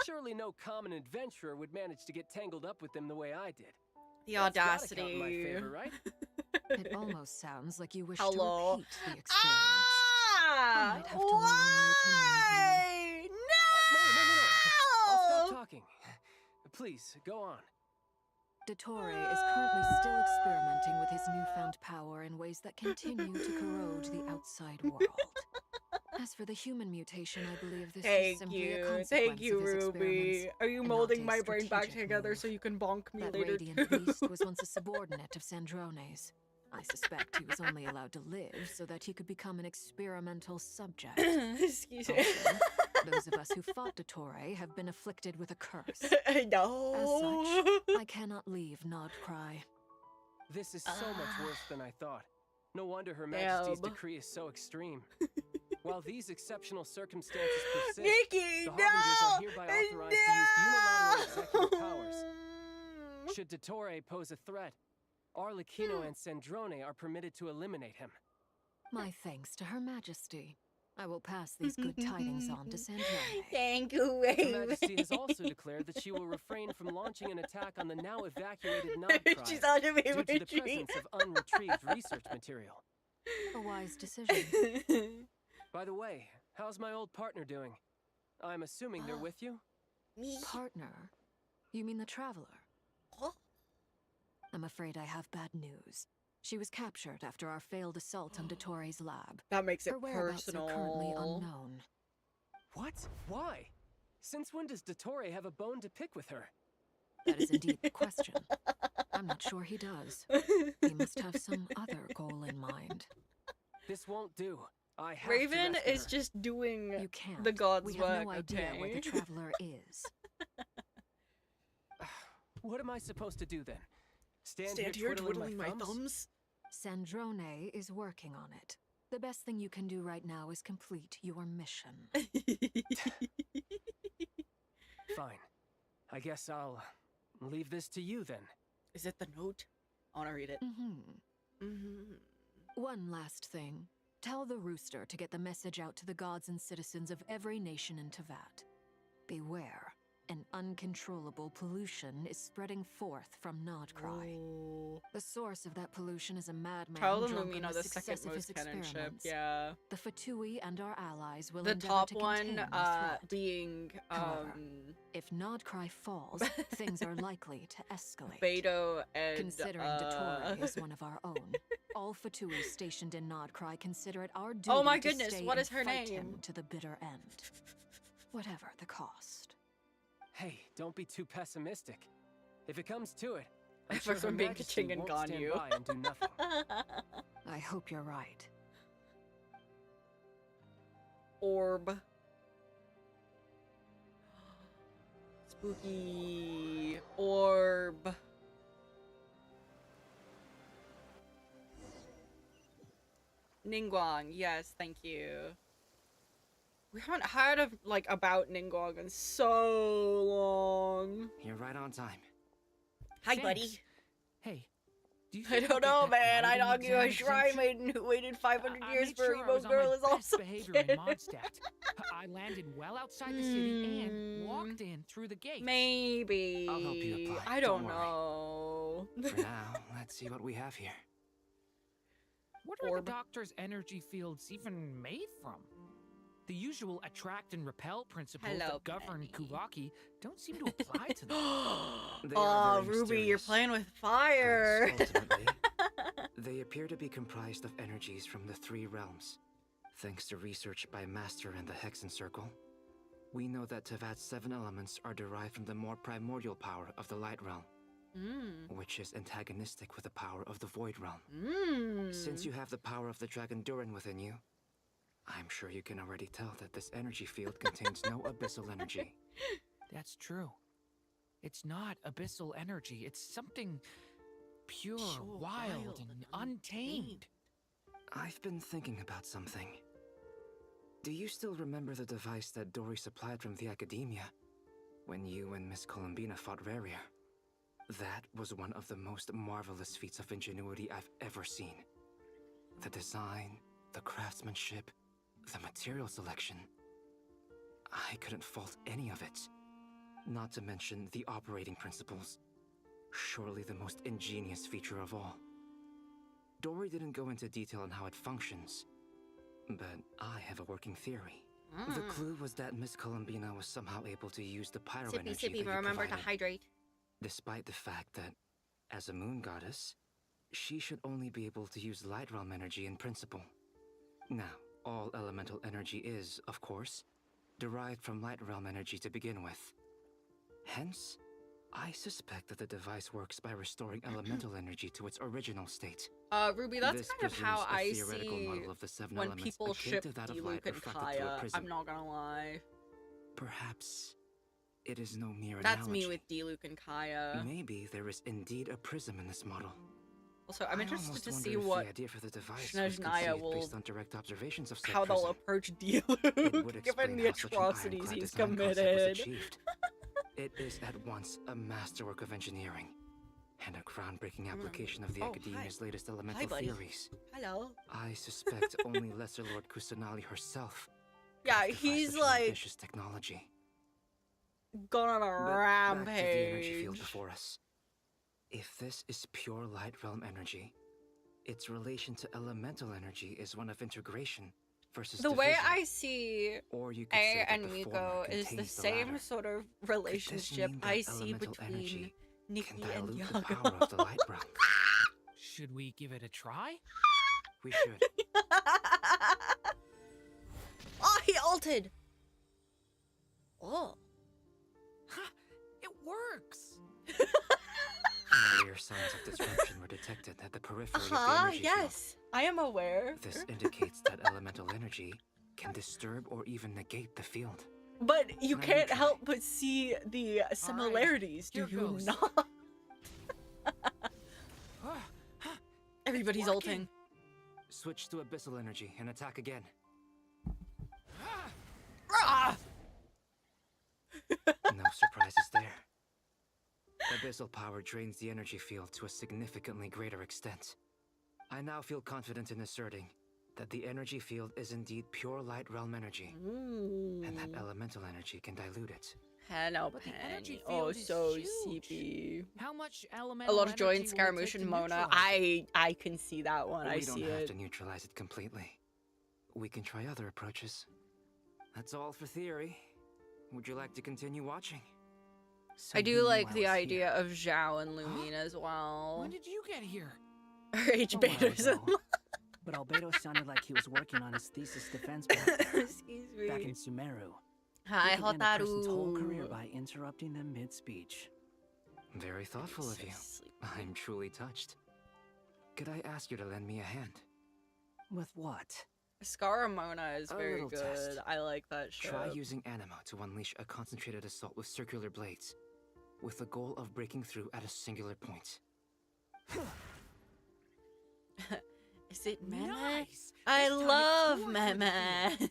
surely no common adventurer would manage to get tangled up with them the way I did. The That's gotta count in my audacity. favor, right? It almost sounds like you wish Hello. to repeat the experience. Ah! I might have to lower my opinion of you. Why? No! I'll No! stop talking. Please, go on. Dottore is currently still experimenting with his newfound power in ways that continue to corrode the outside world. As for the human mutation, I believe this is simply a consequence Thank you, of his Ruby. experiments, Are you and molding not a my brain back strategic together move. so you can bonk me That later radiant too? beast was once a subordinate of Sandrone's. I suspect he was only allowed to live so that he could become an experimental subject. Excuse me. Also, those of us who fought Dottore have been afflicted with a curse. No. As such, I cannot leave Nodcry. This is so much worse than I thought. No wonder Her Majesty's Damn. decree is so extreme. While these exceptional circumstances persist, Nikki, the Harbingers are hereby authorized to use unilateral executive powers. No. Should Dottore pose a threat, Arlecchino and Sandrone are permitted to eliminate him. My thanks to Her Majesty. I will pass these good tidings on to Sandrone. Thank you, Her baby. Majesty has also declared that she will refrain from launching an attack on the now evacuated Nodcry She's on to me, due to the retreat. presence of unretrieved research material. A wise decision. By the way, how's my old partner doing? I'm assuming they're with you? Me? Partner? You mean the Traveler? Huh? I'm afraid I have bad news. She was captured after our failed assault on Dottore's lab. That makes it Her whereabouts personal. are currently unknown. What? Why? Since when does Dottore have a bone to pick with her? That is indeed the question. I'm not sure he does. He must have some other goal in mind. This won't do. I have Raven to rescue is her. just doing You can't. the god's We work, have no idea okay? where the Traveler is. What am I supposed to do then? Stand Stand here here twiddling my thumbs? Sandrone is working on it. The best thing you can do right now is complete your mission. Fine. I guess I'll leave this to you then. Is it the note? I want to read it. One last thing. Tell the rooster to get the message out to the gods and citizens of every nation in Tevat. Beware. An uncontrollable pollution is spreading forth from Nodcry. The source of that pollution is a madman Child and drunk on Lumina, the the second success of his most canon ship. experiments. Yeah. The Fatui and our allies will The endeavor top to one contain the threat. being However, if Nodcry falls, things are likely to escalate. Beto and Considering Dottore is one of our own, all Fatui stationed in Nodcry consider it our duty Oh my to goodness, stay what and is her fight name? him to the bitter end, whatever the cost. Hey, don't be too pessimistic. If it comes to it, I'm If sure I'm Her being Majesty Kaching and won't stand Ganyu. by and do nothing. I hope you're right. Orb. Spooky orb. Ningguang, yes, thank you. We haven't heard of about Ningguang in so long. You're right on time. Hi, Thanks. buddy. Hey, do you I think don't I'll know, get that man. I riding dog you a exam shrine exemption? maiden who waited 500 I years made for sure I emo was on girl my is best also behavior in dead. Mondstadt. I landed well outside the city and walked in through the gate. Maybe. I'll help you apply. I don't worry. know. For now, let's see what we have here. What are the doctor's energy fields even made from? The usual attract and repel principles that govern Kuvaki don't seem to apply to them. Oh, Ruby, you're playing with fire. Ultimately, they appear to be comprised of energies from the 3 realms. Thanks to research by Master and the Hexen Circle, we know that Tevat's 7 elements are derived from the more primordial power of the Light Realm, which is antagonistic with the power of the Void Realm. Since you have the power of the Dragon Durin within you, I'm sure you can already tell that this energy field contains no abyssal energy. That's true. It's not abyssal energy. It's something pure, wild, and untamed. I've been thinking about something. Do you still remember the device that Dory supplied from the Academia when you and Miss Columbina fought Rarier? That was one of the most marvelous feats of ingenuity I've ever seen. The design, the craftsmanship, the material selection. I couldn't fault any of it. Not to mention the operating principles. Surely the most ingenious feature of all. Dory didn't go into detail on how it functions, but I have a working theory. The clue was that Miss Columbina was somehow able to use the pyro energy that you but remember to provided, hydrate. despite the fact that, as a moon goddess, she should only be able to use light realm energy in principle. Now, all elemental energy is, of course, derived from light realm energy to begin with. Hence, I suspect that the device works by restoring elemental energy to its original state. Ruby, that's This kind of how presumes a I theoretical see model of the 7 when elements people akin ship to that of Diluc light and refracted through a Kaya. prism. I'm not gonna lie. Perhaps it is no mere That's analogy. me with Diluc and Kaya. Maybe there is indeed a prism in this model. Also, I'm I interested almost to wonder see if what the idea for the device was Snezhnaya conceived will, based on direct observations of said how they'll prism. approach It would Diluc, explain given the how such an atrocities ironclad he's design concept was committed. achieved. It is at once a masterwork of engineering and a groundbreaking application of the Academia's latest elemental buddy. theories. Hello. I suspect only Lesser Lord Kusanali herself Yeah, could have devised he's such like ambitious technology. gone on a But back to the energy field rampage. before us. If this is pure light realm energy, its relation to elemental energy is one of integration versus The way division. I see Or you could say A that and the Miko former is the contains the same latter. sort of Could this relationship mean that I see elemental between energy Nikki can and dilute Yaga. the power of the light realm? Should we give it a try? We should. Oh, he ulted! Oh. It works! Earlier signs of disruption were detected at the periphery of the energy field. Yes. I am aware. This indicates that elemental energy can disturb or even negate the field. But you Let me can't try. help but see the similarities, do here you goes. not? Everybody's ulting. Switch to abyssal energy and attack again. Ah! No surprises there. Abyssal power drains the energy field to a significantly greater extent. I now feel confident in asserting that the energy field is indeed pure light realm energy, and that elemental energy can dilute it. Hello, But the Penny. energy Oh, field is so huge. CP. How much A elemental lot of joy in energy will it Scaramouche take and to Mona. neutralize I can see that one. I We see don't have it. to neutralize it completely. We can try other approaches. That's all for theory. Would you like to continue watching? So I do you knew like I the was idea here. of Zhao and Lumina as well. When did you get here? H A while betas. ago. But Albedo sounded like he was working on his thesis defense Excuse me. back in Sumeru. Hi, He could end a person's whole career Hotaru. by interrupting them mid-speech. Very thoughtful of you. I'm truly touched. Could I ask you to lend me a hand? With what? Scaramona is A very little good. test. I like that show. Try using Anima to unleash a concentrated assault with circular blades, with the goal of breaking through at a singular point. Is it Meme? Nice. I This time it love tore through the Meme.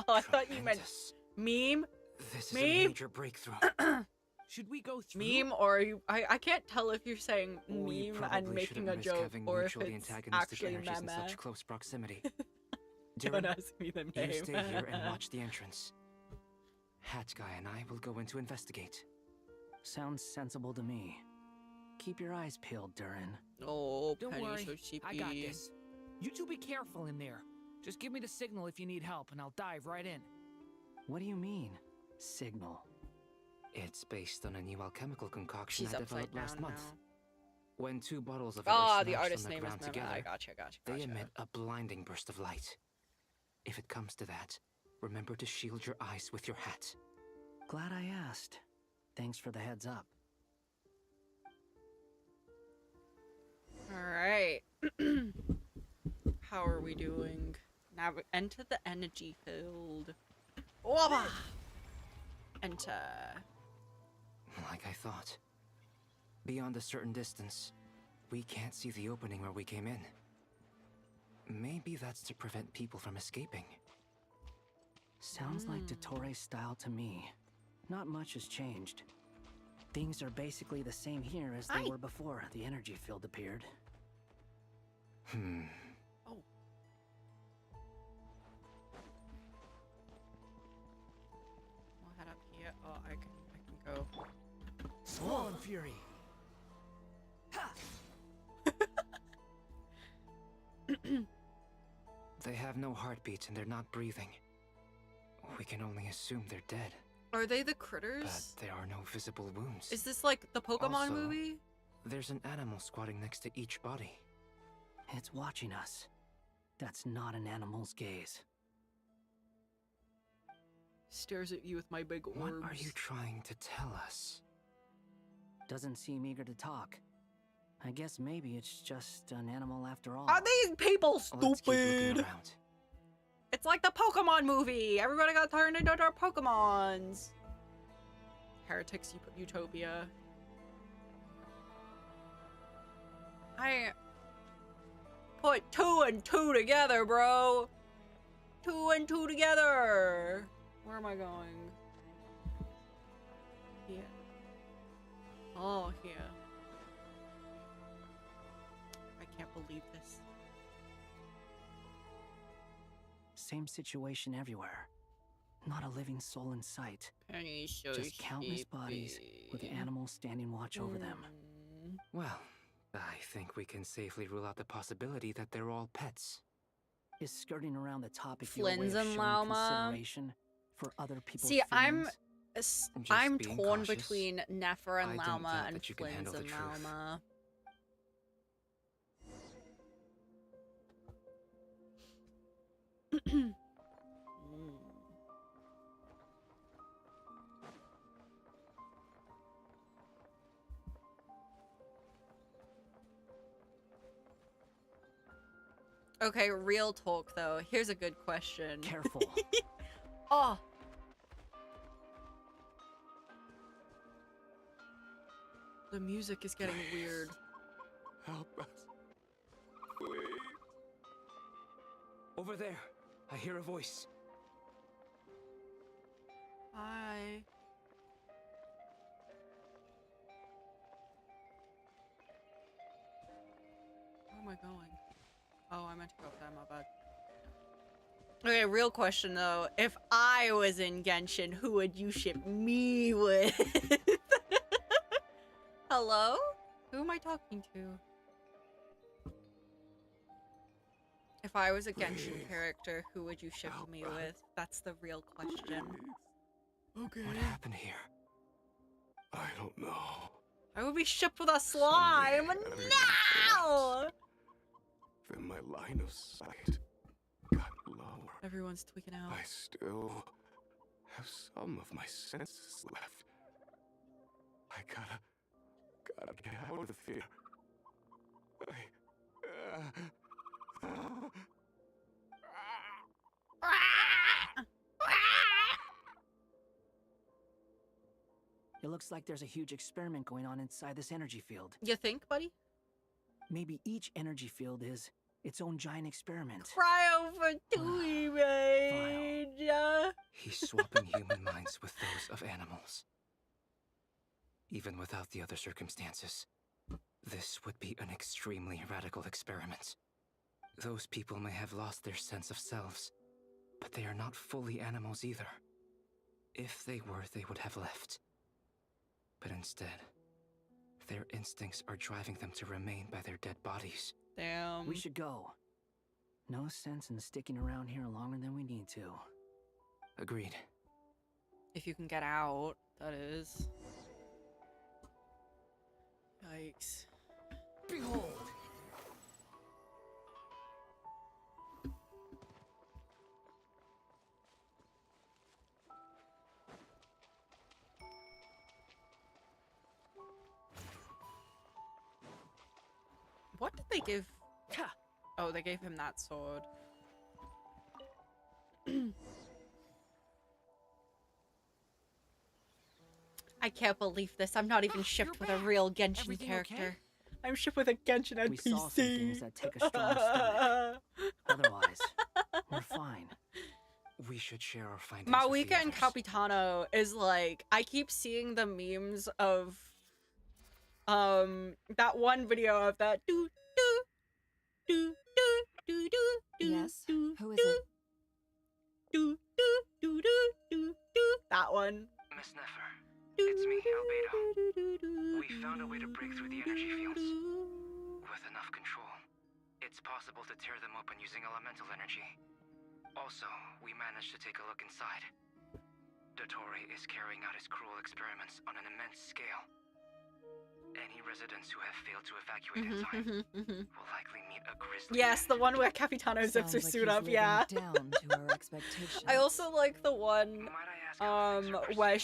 Oh, I thought you meant Tremendous. meme. This is a Meme. major breakthrough. Should we go through? Meme, or you, I can't tell if you're saying We meme and probably making shouldn't a risk joke having or if mutually it's antagonistic actually energies in Meme. such close proximity. Don't Durin, ask me the name. you stay here and watch the entrance. Hat Guy and I will go in to investigate. Sounds sensible to me. Keep your eyes peeled, Durin. Oh, Don't Penny, worry, so I got cheapy. this. You two be careful in there. Just give me the signal if you need help, and I'll dive right in. What do you mean, signal? It's based on a new alchemical concoction She's I upside developed last down month. now. When two bottles of it Ah, are the smashed artist's on the name is ground Mema. together, I gotcha. they emit a blinding burst of light. If it comes to that, remember to shield your eyes with your hat. Glad I asked. Thanks for the heads up. Alright. How are we doing? Now enter the energy field. Wabba! Enter. Like I thought. Beyond a certain distance, we can't see the opening where we came in. Maybe that's to prevent people from escaping. Sounds like Dottore style to me. Not much has changed. Things are basically the same here as they were before the energy field appeared. Oh. We'll head up here. Oh, I can go. Swan Fury! They have no heartbeats and they're not breathing. We can only assume they're dead. Are they the critters? But there are no visible wounds. Is this like the Pokemon Also, movie? There's an animal squatting next to each body. It's watching us. That's not an animal's gaze. Stares at you with my big orbs. What are you trying to tell us? Doesn't seem eager to talk. I guess maybe it's just an animal after all. Are these people Let's keep looking stupid? around. It's like the Pokemon movie. Everybody got turned into their Pokemons. Heretics Utopia. I put 2 and 2 together, bro. 2 and 2 together. Where am I going? Here. Oh, here. I can't believe this. Same situation everywhere. Not a living soul in sight. Penny's so Just countless bodies with animals standing watch over them. Well, I think we can safely rule out the possibility that they're all pets. Is skirting around the topic your way of Flins and showing Llama. consideration for other people's See, feelings? I'm being torn cautious. between Nefer and I don't Llama doubt and that you can Flins handle the and truth. Llama. Okay, real talk though. Here's a good question. Careful. Oh. The music is getting weird. Help us. Please. Over there, I hear a voice. Hi. Where am I going? Oh, I meant to go up there, my bad. Okay, real question though. If I was in Genshin, who would you ship me with? Hello? Who am I talking to? If I was a Genshin character, who would you ship me with? That's the real question. Okay. What happened here? I don't know. I would be shipped with a slime! No! Then my line of sight got lower. Everyone's tweaking out. I still have some of my senses left. I gotta get out of here. It looks like there's a huge experiment going on inside this energy field. You think, buddy? Maybe each energy field is its own giant experiment. Cryo for Tui, mate! He's swapping human minds with those of animals. Even without the other circumstances, this would be an extremely radical experiment. Those people may have lost their sense of selves, but they are not fully animals either. If they were, they would have left. But instead, their instincts are driving them to remain by their dead bodies. Damn. We should go. No sense in sticking around here longer than we need to. Agreed. If you can get out, that is. Yikes. Behold! What did they give? Oh, they gave him that sword. I can't believe this. I'm not even shipped with a real Genshin Everything character. okay? I'm shipped with a Genshin NPC. We saw some things that take a strong stomach. Otherwise, we're fine. We should share our findings. Mawika and Capitano is like, I keep seeing the memes of that one video of that do do do do do do do. Yes. Do, Who is do, it? Do do do do do do. That one. Miss Nefer, it's me, Albedo. We found a way to break through the energy fields. With enough control, it's possible to tear them open using elemental energy. Also, we managed to take a look inside. Dottore is carrying out his cruel experiments on an immense scale. Any residents who have failed to evacuate in time will likely meet a grisly Yes, the end. one where Capitano zips her Sounds like suit he's up, yeah. living down to our expectations. I also like the one where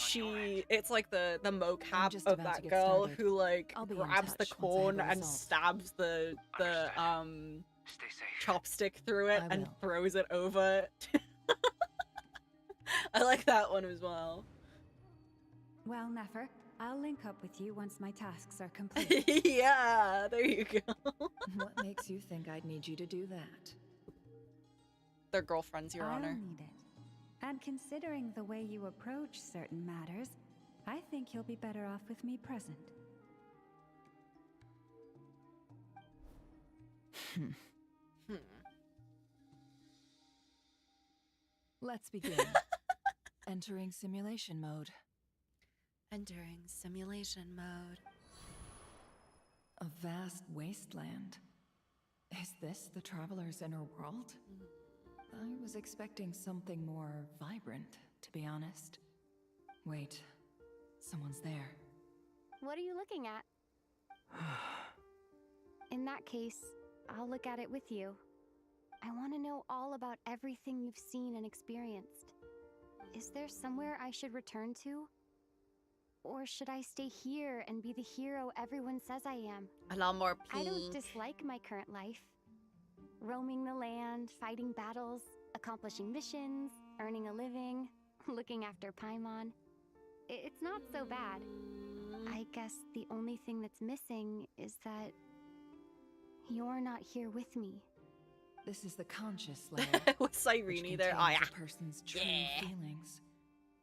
it's like the mocap just of about to that get girl started. who like I'll be in grabs the touch once I have corn a and result. stabs the Stay safe. chopstick through it I and will. throws it over. I like that one as well. Well, Nefer, I'll link up with you once my tasks are complete. Yeah, there you go. What makes you think I'd need you to do that? They're girlfriends, Your I'll Honor. need it. And considering the way you approach certain matters, I think you'll be better off with me present. Let's begin. Entering simulation mode. Entering simulation mode. A vast wasteland. Is this the traveler's inner world? I was expecting something more vibrant, to be honest. Wait, someone's there. What are you looking at? In that case, I'll look at it with you. I want to know all about everything you've seen and experienced. Is there somewhere I should return to? Or should I stay here and be the hero everyone says I am? A lot more I don't pink. dislike my current life. Roaming the land, fighting battles, accomplishing missions, earning a living, looking after Paimon. It's not so bad. I guess the only thing that's missing is that you're not here with me. This is the conscious layer. With Cyrene there. Oh, yeah. A person's true feelings.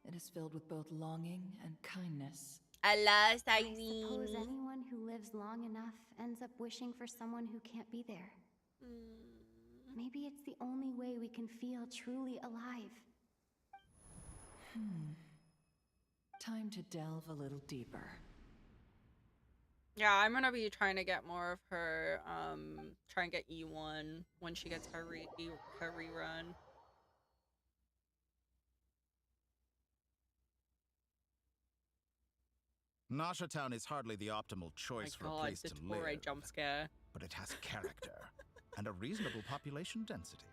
It is filled with both longing and kindness. I love I Cyrene. suppose anyone who lives long enough ends up wishing for someone who can't be there. Maybe it's the only way we can feel truly alive. Time to delve a little deeper. Yeah, I'm gonna be trying to get more of her, try and get E1 when she gets her rerun. Nasha Town is hardly the optimal choice for a place the to Toray live, jump scare. but it has character and a reasonable population density.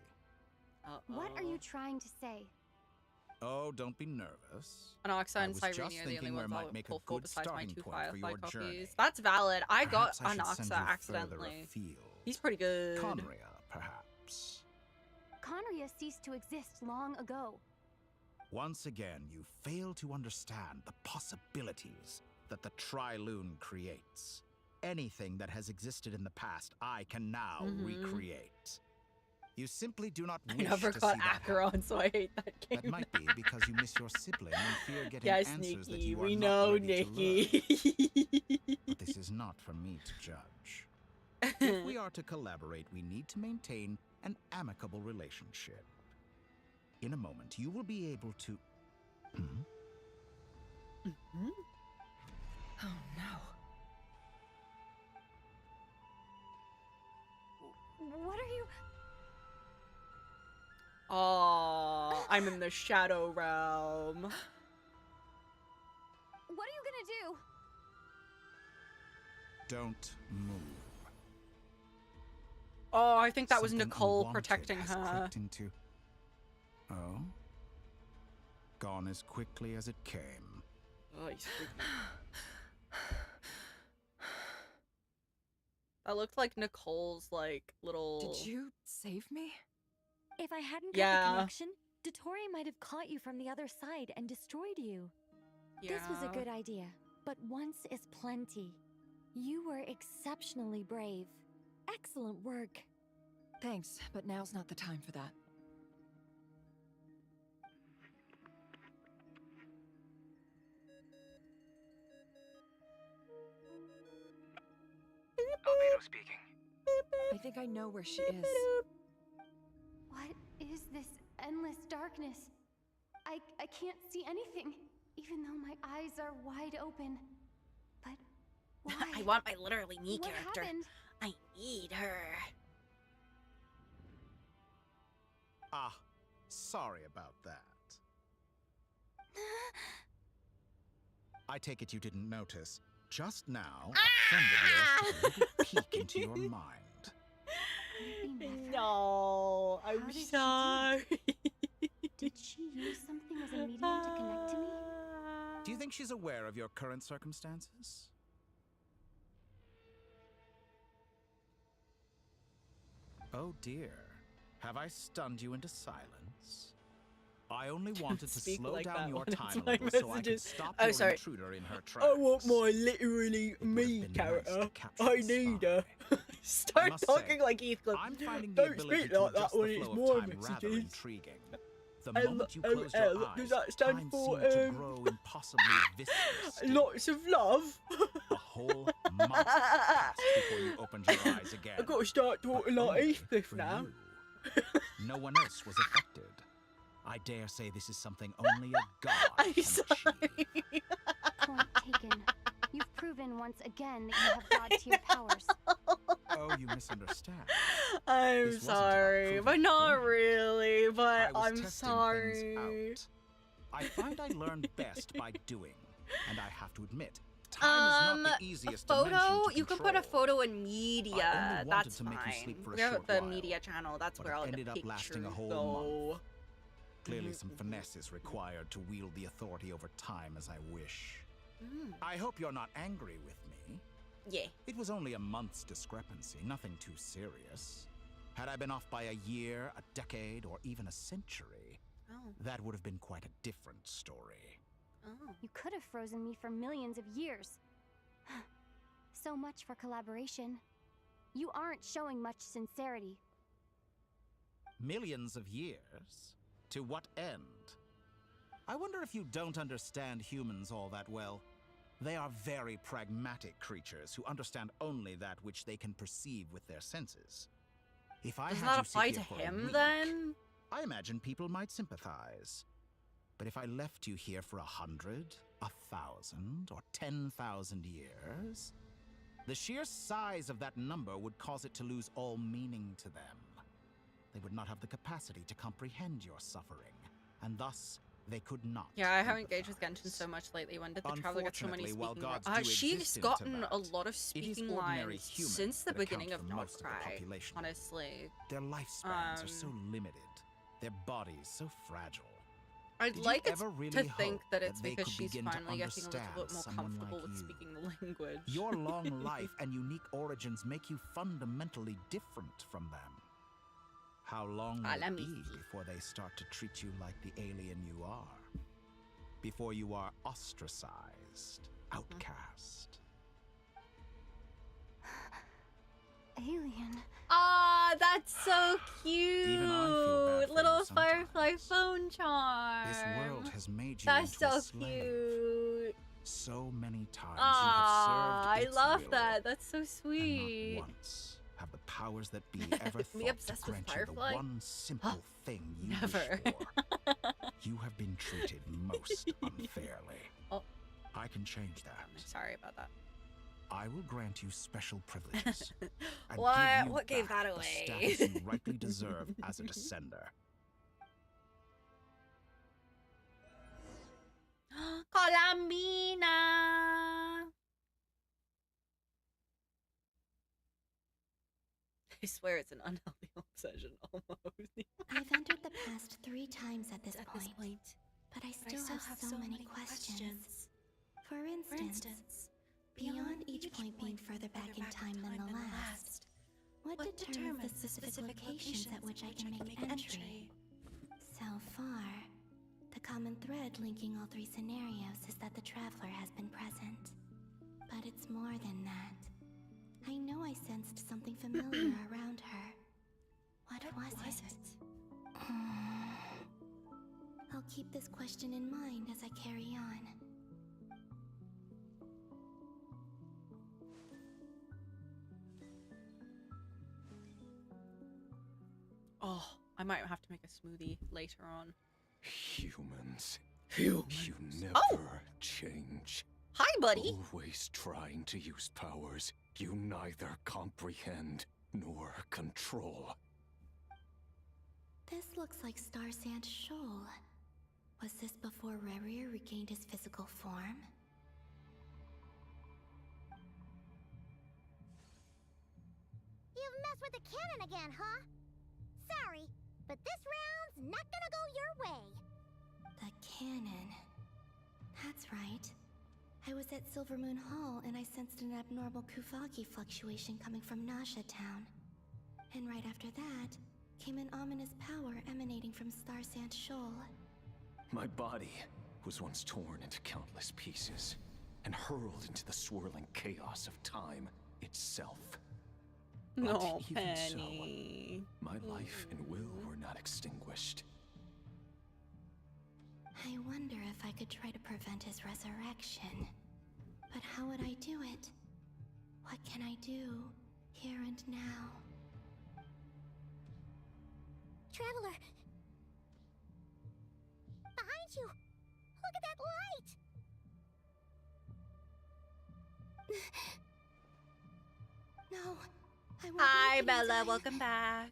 What are you trying to say? Oh, don't be nervous. Anoxa I and was Cyrene just are the only thinking where ones might I'll make a pull for good besides my starting 2 point for Firefly your copies. journey. That's valid. I got Perhaps I should send Anoxa you further accidentally. afield. He's pretty good. Conria, perhaps. Conria ceased to exist long ago. Once again, you fail to understand the possibilities that the Tri-Lune creates. Anything that has existed in the past, I can now recreate. You simply do not wish I never to got see that Acheron, so I hate that game. That might be because you miss your sibling and fear getting Yes, answers that Nikki, you are we not know, ready to Nikki. learn. But this is not for me to judge. If we are to collaborate, we need to maintain an amicable relationship. In a moment, you will be able to... Oh no. What are you? Oh, I'm in the shadow realm. What are you gonna do? Don't move. Oh, I think that was Something Nicole unwanted protecting has her. crept into... Oh? Gone as quickly as it came. Oh, he's freaking. That looked like Nicole's, like, little... Did you save me? If I hadn't got Yeah. the connection, Dottore might have caught you from the other side and destroyed you. This was a Yeah. good idea, but once is plenty. You were exceptionally brave. Excellent work. Thanks, but now's not the time for that. Albedo speaking. I think I know where she is. What is this endless darkness? I can't see anything, even though my eyes are wide open. But why? I want my literally me What character. happened? I need her. Ah, sorry about that. I take it you didn't notice. Just now, a friend of yours took a little peek into your mind. No, How I'm did she do sorry. Did she use something as a medium to connect to me? Do you think she's aware of your current circumstances? Oh dear. Have I stunned you into silence? I only wanted to Speak slow like down that your when it's time a my little so I could messages. stop Oh, your sorry. intruder in her tracks. I want my literally me been nice character. to capture I the need spy. her. Start must talking say, like Heathcliff. I'm finding the Don't ability speak to like that adjust when the it's flow more of time rather messages. intriguing. The moment you closed LOL, your does eyes, that stand time for, seemed to grow impossibly viscous. Lots of love. A whole month passed before you opened your eyes again. I've got to start talking like only Heathcliff for now. you. No one else was affected. I dare say this is something only a god I'm can sorry. achieve. Point taken. You've proven once again that you have god-tier powers. Oh, you misunderstand. I'm This wasn't about sorry, proving but not point. really. But I was I'm testing sorry. things out. I find I learn best by doing, and I have to admit, time is not the easiest a photo. dimension to You can put a control. photo in media. I only wanted That's to make you fine. sleep for a We have short the while, media channel. That's but where it all the ended up pictures lasting a whole go. month. Clearly, some finesse is required to wield the authority over time as I wish. I hope you're not angry with me. Yeah. It was only a month's discrepancy, nothing too serious. Had I been off by a year, a decade, or even a century, that would have been quite a different story. You could have frozen me for millions of years. So much for collaboration. You aren't showing much sincerity. Millions of years? To what end? I wonder if you don't understand humans all that well. They are very pragmatic creatures who understand only that which they can perceive with their senses. If I Doesn't had that you sit apply here to for a him week, then? I imagine people might sympathize. But if I left you here for 100, 1,000, or 10,000 years, the sheer size of that number would cause it to lose all meaning to them. They would not have the capacity to comprehend your suffering, and thus they could not. Yeah, I haven't engaged with Genshin so much lately. When did the traveler get so many Unfortunately, while speaking gods lines? do She's exist in gotten a Tibet, lot of it is speaking ordinary lines humans since the that account beginning of for most of the Darkrai, population. honestly. Their lifespans are so limited, their bodies so fragile. I'd Did you like it ever really to think hope that it's they because could she's begin to finally getting a little understand bit more someone comfortable like with you? speaking the language. Your long life and unique origins make you fundamentally different from them. How long will it be before they start to treat you like the alien you are? Before you are ostracized, outcast? Alien. Ah, that's so cute. Even I feel bad for Little you sometimes. firefly phone charm. This world has made you That's into so a slave. cute. So many times Ah, you I have served love its that. will, That's so and sweet. not once have the powers that be ever Me thought to obsessed with grant you the Firefly? one simple thing you Never. wish for. You have been treated most unfairly. I can change that. Sorry about that. I will grant you special privileges. and What? Give you What gave back that the away? status you rightly deserve as a descender. Columbina! I swear it's an unhealthy obsession almost. I've entered the past 3 times at this point, but I still have so many questions. For instance, beyond each point being further back in time than the last, what determines the specific locations at which I can make entry? So far, the common thread linking all 3 scenarios is that the traveler has been present. But it's more than that. I know I sensed something familiar around her. What was it? I'll keep this question in mind as I carry on. Oh, I might have to make a smoothie later on. Humans. Humans. You never change. Hi, buddy. Always trying to use powers you neither comprehend nor control. This looks like Star Sand Shoal. Was this before Rerir regained his physical form? You've messed with the cannon again, huh? Sorry, but this round's not gonna go your way. The cannon. That's right. I was at Silvermoon Hall and I sensed an abnormal Kuvagi fluctuation coming from Nasha Town. And right after that, came an ominous power emanating from Star Sand Shoal. My body was once torn into countless pieces and hurled into the swirling chaos of time itself. No, But even Penny. so, my life and will were not extinguished. I wonder if I could try to prevent his resurrection. But how would I do it? What can I do, here and now? Traveler! Behind you! Look at that light! No, I won't. Hi, make it in Bella. time. Welcome back.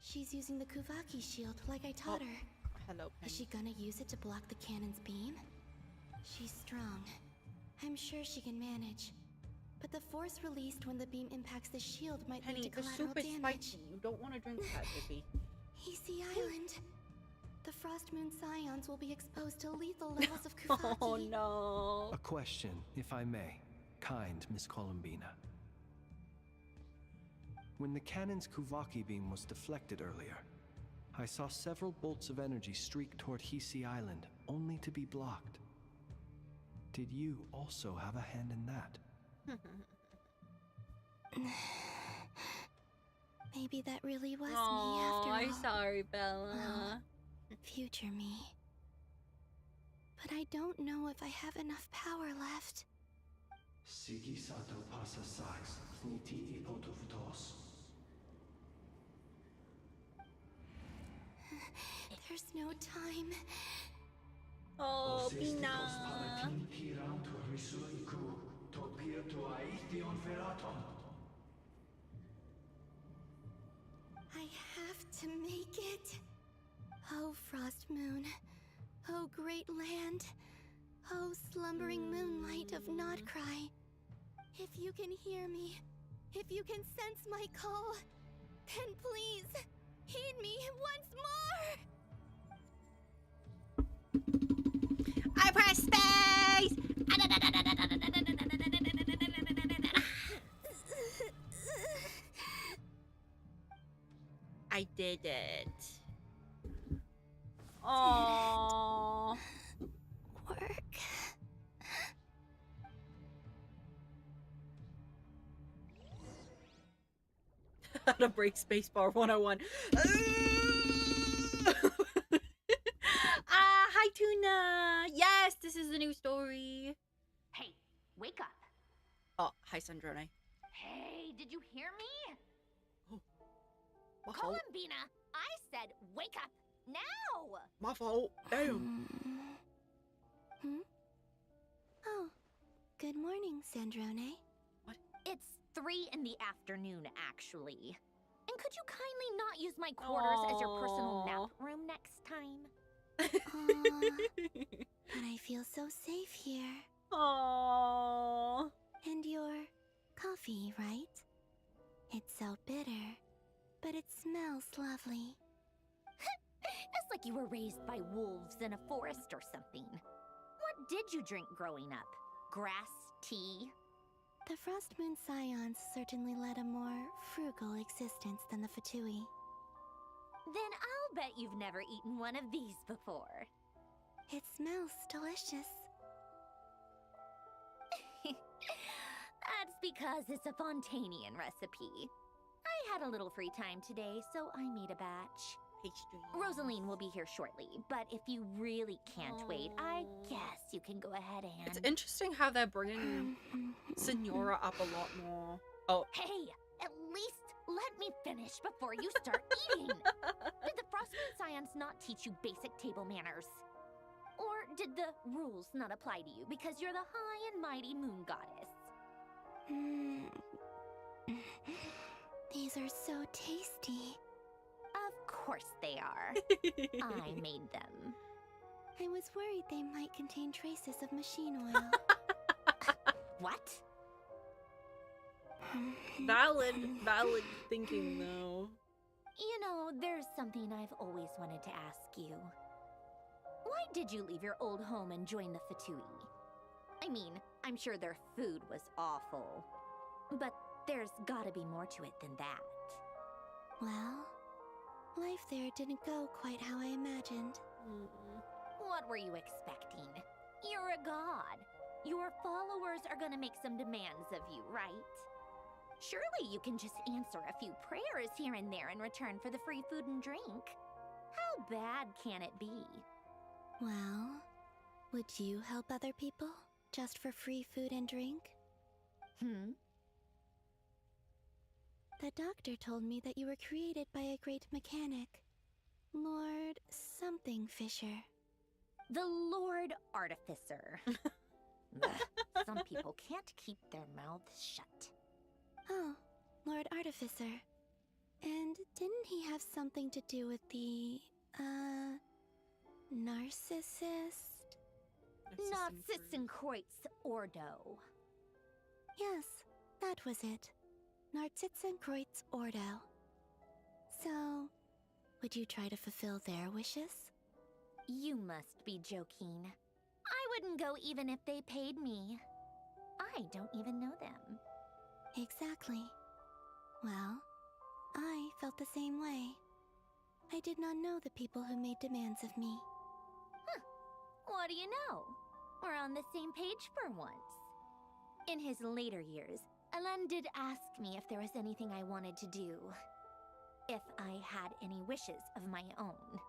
She's using the Kuvaki shield like I taught her. Hello, Penny. Is she gonna use it to block the cannon's beam? She's strong. I'm sure she can manage. But the force released when the beam impacts the shield might lead Penny, to the collateral soup is damage. spicy. You don't want to drink that, baby. Easy Island. The Frost Moon Scions will be exposed to lethal levels of Kuvaki. Oh no. A question, if I may. Kind Miss Columbina. When the cannon's Kuvaki beam was deflected earlier, I saw several bolts of energy streak toward Hisi Island, only to be blocked. Did you also have a hand in that? Maybe that really was Aww, me after all. I'm sorry, Bella. Well, future me. But I don't know if I have enough power left. There's no time. Oh, Pina. I have to make it. Oh, Frost Moon. Oh, great land. Oh, slumbering moonlight of Nodcry. If you can hear me, if you can sense my call, then please, heed me once more! I press space! I did it. Aww. Work. How to break spacebar 101. Hi Tuna. Yes, this is the new story. Hey, wake up. Oh, hi Sandrone. Hey, did you hear me? Wow. Columbina, I said wake up now! My fault. Damn. Oh, good morning, Sandrone. It's 3 in the afternoon, actually. And could you kindly not use my quarters as your personal nap room next time? But I feel so safe here. Aww. And your coffee, right? It's so bitter, but it smells lovely. It's like you were raised by wolves in a forest or something. What did you drink growing up? Grass tea? The Frost Moon Scions certainly led a more frugal existence than the Fatui. Then I'll bet you've never eaten one of these before. It smells delicious. That's because it's a Fontanian recipe. I had a little free time today, so I made a batch. Rosaline will be here shortly, but if you really can't wait, I guess you can go ahead and... It's interesting how they're bringing Senora up a lot more. Oh. Hey, at least let me finish before you start eating. Did the Frostmoon Scions not teach you basic table manners? Or did the rules not apply to you because you're the high and mighty moon goddess? These are so tasty. Of course they are. I made them. I was worried they might contain traces of machine oil. What? Valid thinking, though. You know, there's something I've always wanted to ask you. Why did you leave your old home and join the Fatui? I mean, I'm sure their food was awful. But there's gotta be more to it than that. Well, life there didn't go quite how I imagined. What were you expecting? You're a god. Your followers are gonna make some demands of you, right? Surely you can just answer a few prayers here and there in return for the free food and drink. How bad can it be? Well, would you help other people just for free food and drink? The doctor told me that you were created by a great mechanic, Lord something Fisher. The Lord Artificer. Some people can't keep their mouths shut. Oh, Lord Artificer. And didn't he have something to do with the, narcissist? Narcissenkreuz Ordo. Yes, that was it. Narcissenkreuz Ordo. So, would you try to fulfill their wishes? You must be joking. I wouldn't go even if they paid me. I don't even know them. Exactly. Well, I felt the same way. I did not know the people who made demands of me. What do you know? We're on the same page for once. In his later years, Alan did ask me if there was anything I wanted to do. If I had any wishes of my own.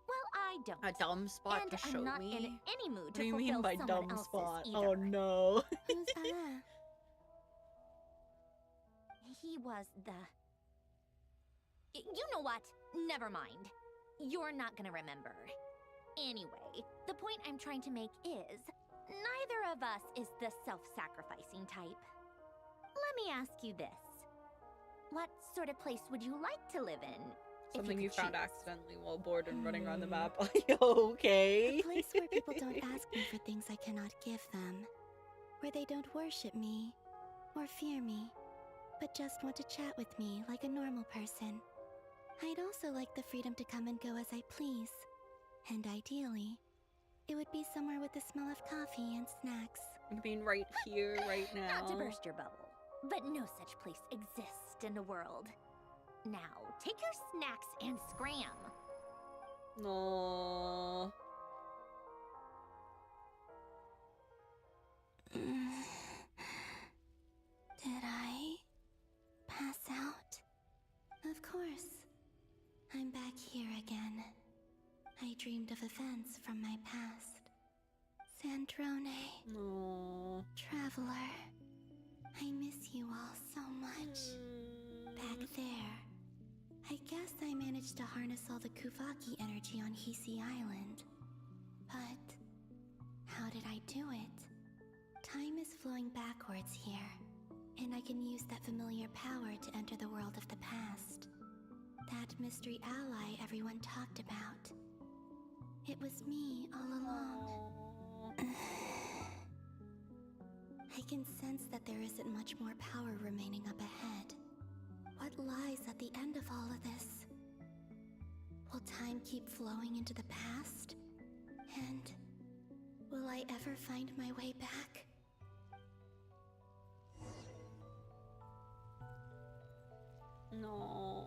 Well, I don't. A dumb spot and to show I'm not me? in any mood What to do you fulfill mean by someone dumb else's spot? either. Oh no. Who's Alain? He was the... You know what? Never mind. You're not gonna remember. Anyway, the point I'm trying to make is, neither of us is the self-sacrificing type. Let me ask you this. What sort of place would you like to live in? Something you could found choose? accidentally while bored and running around the map. Are you okay? A place where people don't ask me for things I cannot give them. Where they don't worship me or fear me, but just want to chat with me like a normal person. I'd also like the freedom to come and go as I please. And ideally, it would be somewhere with the smell of coffee and snacks. You mean right here, right now? Not to burst your bubble, but no such place exists in the world. Now, take your snacks and scram. No. Did I pass out? Of course. I'm back here again. I dreamed of events from my past. Sandrone. No. Traveler. I miss you all so much. Back there, I guess I managed to harness all the Kuvaki energy on Hisi Island. But how did I do it? Time is flowing backwards here, and I can use that familiar power to enter the world of the past. That mystery ally everyone talked about. It was me all along. I can sense that there isn't much more power remaining up ahead. What lies at the end of all of this? Will time keep flowing into the past? And will I ever find my way back? No.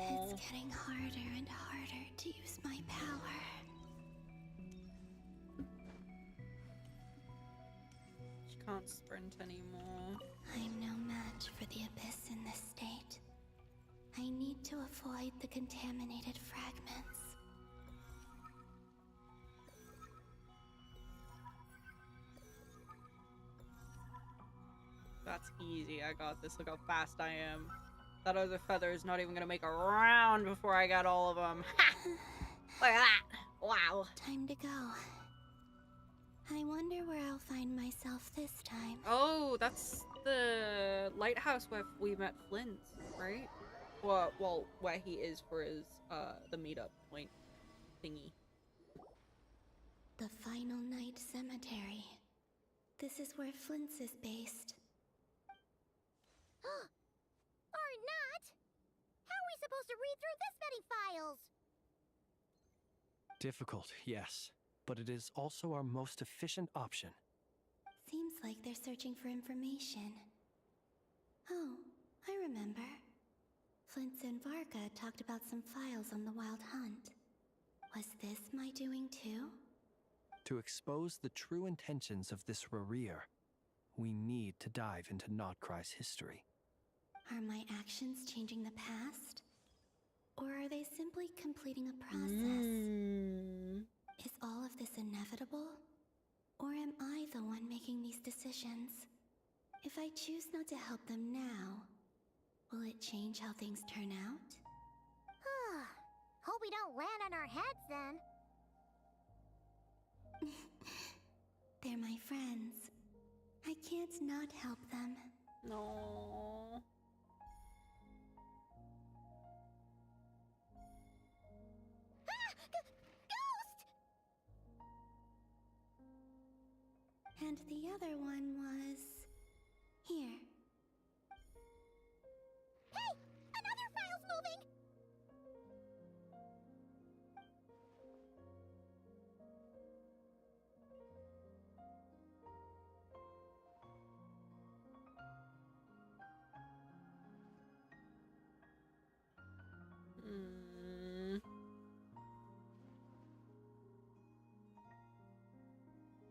It's getting harder and harder to use my power. She can't sprint anymore. I'm no match for the abyss in this state. I need to avoid the contaminated fragments. That's easy. I got this. Look how fast I am. That other feather is not even gonna make a round before I got all of them. Ha! Look at that. Wow. Time to go. I wonder where I'll find myself this time. Oh, that's the lighthouse where we met Flint, right? Well, where he is for his, the meetup point thingy. The Final Night Cemetery. This is where Flint's is based. Or not? How are we supposed to read through this many files? Difficult, yes, but it is also our most efficient option. Seems like they're searching for information. Oh, I remember. Flint and Varga talked about some files on the Wild Hunt. Was this my doing too? To expose the true intentions of this Rarir, we need to dive into Notcry's history. Are my actions changing the past? Or are they simply completing a process? Is all of this inevitable? Or am I the one making these decisions? If I choose not to help them now, will it change how things turn out? Hope we don't land on our heads then. They're my friends. I can't not help them. No. And the other one was... here. Hey! Another file's moving!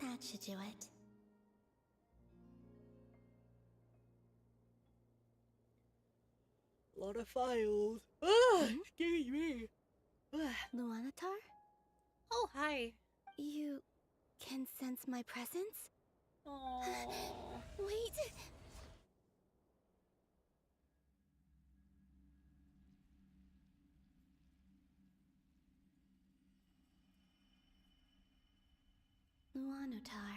That should do it. A lot of files. Excuse me. Luanatar? Oh, hi. You can sense my presence? Oh. Wait! Luanatar.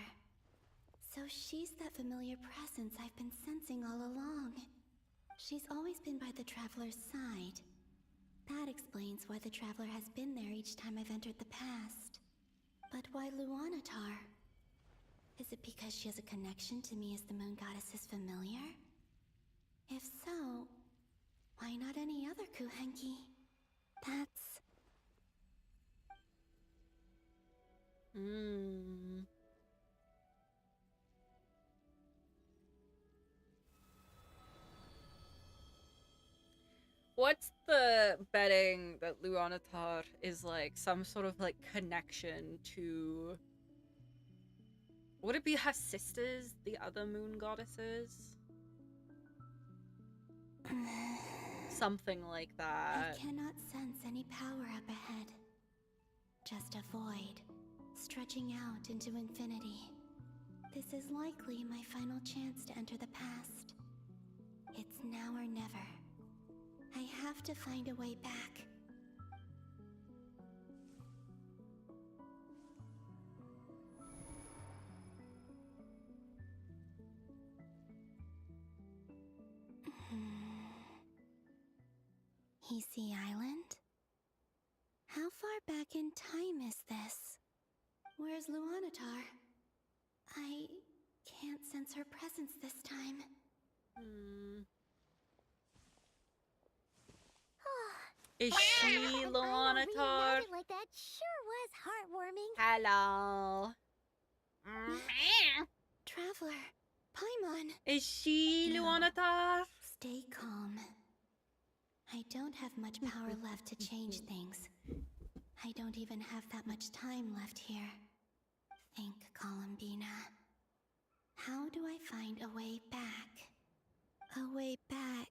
So she's that familiar presence I've been sensing all along. She's always been by the Traveler's side. That explains why the Traveler has been there each time I've entered the past. But why Luanatar? Is it because she has a connection to me as the Moon Goddess's familiar? If so, why not any other Kuhenki? That's... What's the betting that Luanatar is like some sort of like connection to... Would it be her sisters, the other moon goddesses? Something like that. I cannot sense any power up ahead. just a void, stretching out into infinity. This is likely my final chance to enter the past. It's now or never. I have to find a way back. Heasy Island? How far back in time is this? Where's Luanatar? I can't sense her presence this time. Is she Luanatar? Like that sure was heartwarming. Hello. Traveler, Paimon. Is she Luanatar? Stay calm. I don't have much power left to change things. I don't even have that much time left here. Think, Columbina. How do I find a way back? A way back...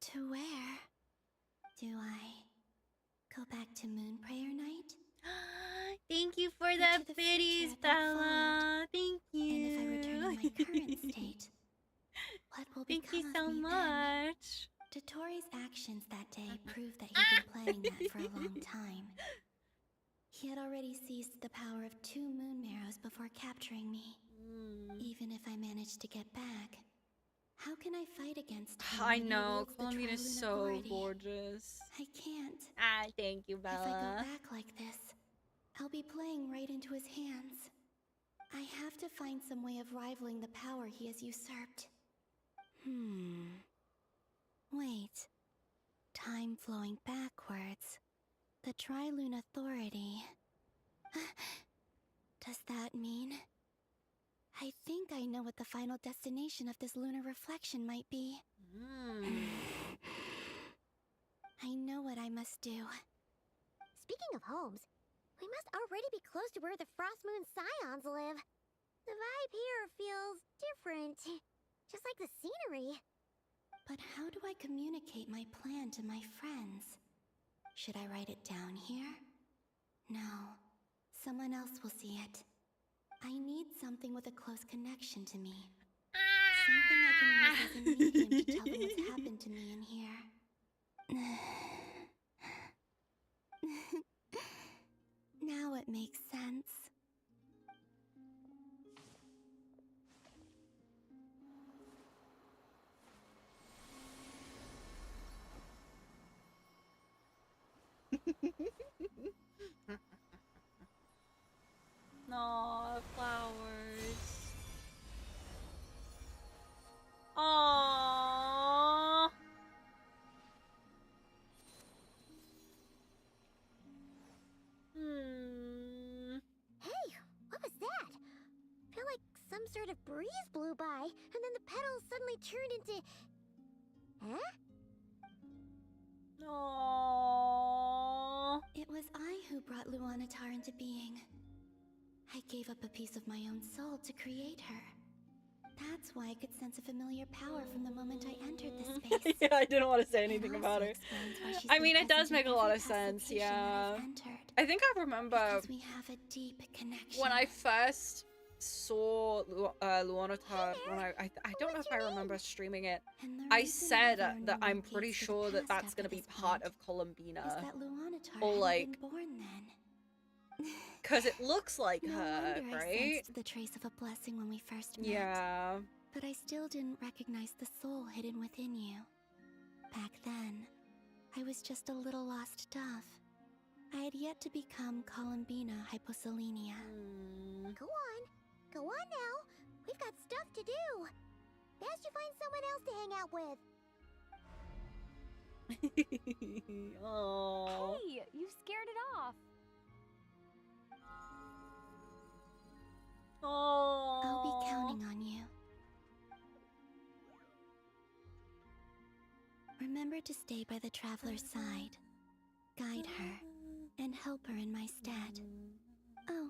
to where? Do I go back to Moonprayer Night? Thank you for the biddies, Bella. Thank you. And if I return in my current state, what will become of me then? Thank you so much. Dotori's actions that day proved that he'd been planning that for a long time. He had already seized the power of 2 moon marrows before capturing me. Even if I managed to get back, how can I fight against him? I know, Columbina is so gorgeous. I can't. Thank you, Bella. If I go back like this, I'll be playing right into his hands. I have to find some way of rivaling the power he has usurped. Wait. Time flowing backwards. The Tri-Lune Authority. Does that mean... I think I know what the final destination of this lunar reflection might be. I know what I must do. Speaking of homes, we must already be close to where the Frost Moon Scions live. The vibe here feels different, just like the scenery. But how do I communicate my plan to my friends? Should I write it down here? No, someone else will see it. I need something with a close connection to me. Something I can use as a medium to tell them what's happened to me in here. Now it makes sense. No, flowers. Aww. Hey, what was that? Feel like some sort of breeze blew by, and then the petals suddenly turned into... Huh? Aww. It was I who brought Luanatar into being. I gave up a piece of my own soul to create her. That's why I could sense a familiar power from the moment I entered this space. Yeah, I didn't want to say anything about her. I mean, it does make a lot of sense, yeah. I think I remember we have a deep connection. when I first saw Luanatar, when I don't know if I remember streaming it, I said that I'm pretty sure that that's going to be part of Columbina. Or like... Because it looks like her, I right? sensed the trace of a blessing when we first met. Yeah. But I still didn't recognize the soul hidden within you. Back then, I was just a little lost dove. I had yet to become Columbina Hyposelenia. Go on. Go on now. We've got stuff to do. Best you find someone else to hang out with. Oh. Hey, you scared it off. Oh. I'll be counting on you. Remember to stay by the traveler's side. Guide her, and help her in my stead. Oh,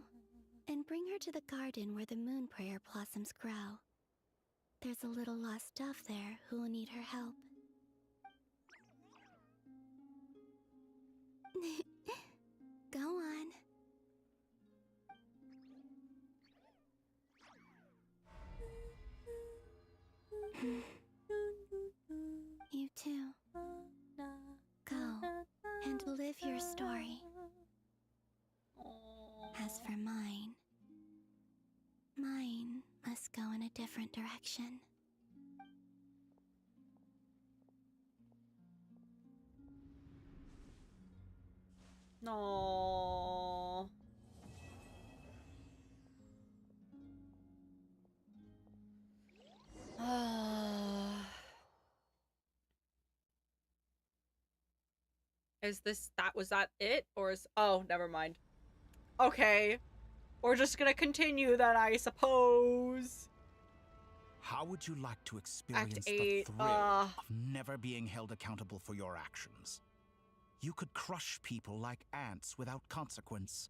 and bring her to the garden where the Moonprayer blossoms grow. There's a little lost dove there who will need her help. Go You too. Go and live your story. As for mine must go in a different direction. No. Was that it? Or is, oh, never mind. Okay. We're just gonna continue then, I suppose. How would you like to experience Act the 8, thrill of never being held accountable for your actions? You could crush people like ants without consequence,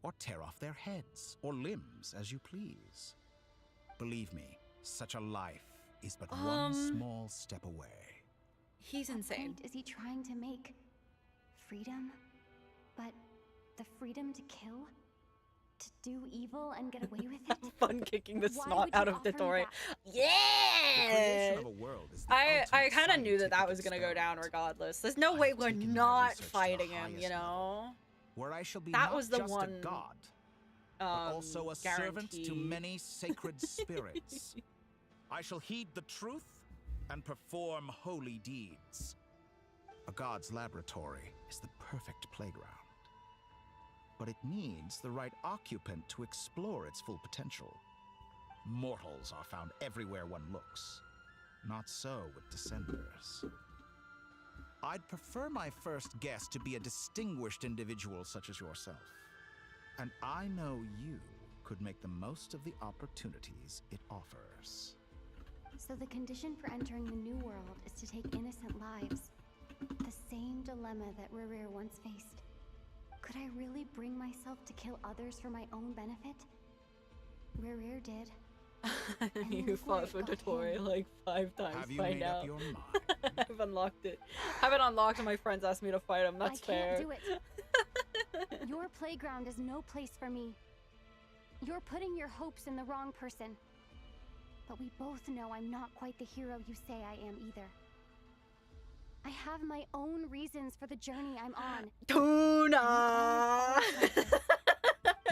or tear off their heads or limbs as you please. Believe me, such a life is but one small step away. He's insane. What point is he trying to make? Freedom? But the freedom to kill? To do evil and get away with it? Fun kicking the Why snot would you out of offer me Dottore. that? Yeah! Of a world is the I ultimate kind of knew that scientific was gonna go experiment. down regardless. There's no way we're taken my not research to the fighting him, you highest know? Where I shall be That not was the just one, a god, but also a servant to guarantee. many sacred spirits. I shall heed the truth and perform holy deeds. A god's laboratory is the perfect playground. But it needs the right occupant to explore its full potential. Mortals are found everywhere one looks. Not so with Descenders. I'd prefer my first guest to be a distinguished individual such as yourself. And I know you could make the most of the opportunities it offers. So the condition for entering the new world is to take innocent lives. The same dilemma that Rerir once faced. Could I really bring myself to kill others for my own benefit? Rerir did. You fought for Dottore like 5 times Have you by made now. up your mind? I've unlocked it. I haven't unlocked and my friends asked me to fight him. That's I can't fair. do it. Your playground is no place for me. You're putting your hopes in the wrong person. But we both know I'm not quite the hero you say I am either. I have my own reasons for the journey I'm on. Tuna!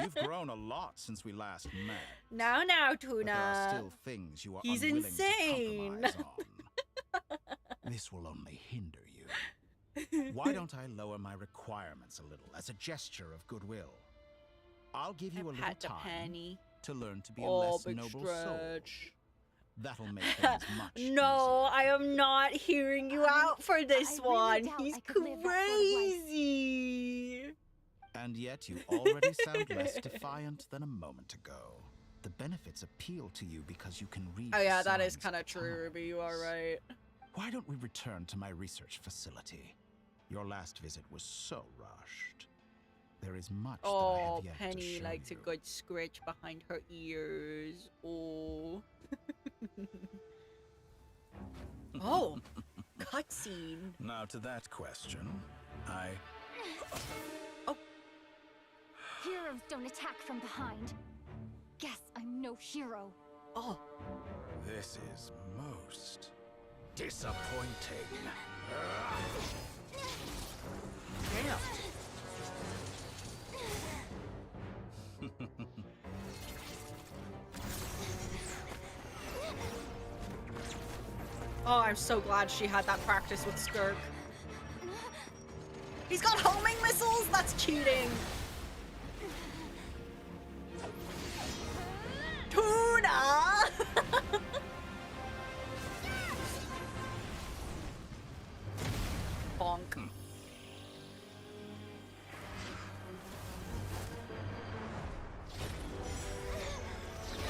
You've grown a lot since we last met. Now, But there are Tuna. still things you are He's unwilling insane. to compromise on. This will only hinder you. Why don't I lower my requirements a little as a gesture of goodwill? I'll give you a little Pat the time penny. to learn to be a Oh, less big noble stretch. soul. That'll make things much No, I am not hearing you out for this I really one. doubt He's I could live that sort of life. crazy. And yet you already sound less defiant than a moment ago. The benefits appeal to you because you can read Oh the yeah, that is signs kind of of true, time. Ruby. You are right. Why don't we return to my research facility? Your last visit was so rushed. There is much that I Oh, have yet to Penny show likes you. a good scratch behind her ears. Oh. Oh, cutscene. Now to that question, Heroes don't attack from behind. Guess I'm no hero. Oh. This is most disappointing. Damn. Oh, I'm so glad she had that practice with Skirk. He's got homing missiles? That's cheating. Tuna! Bonk.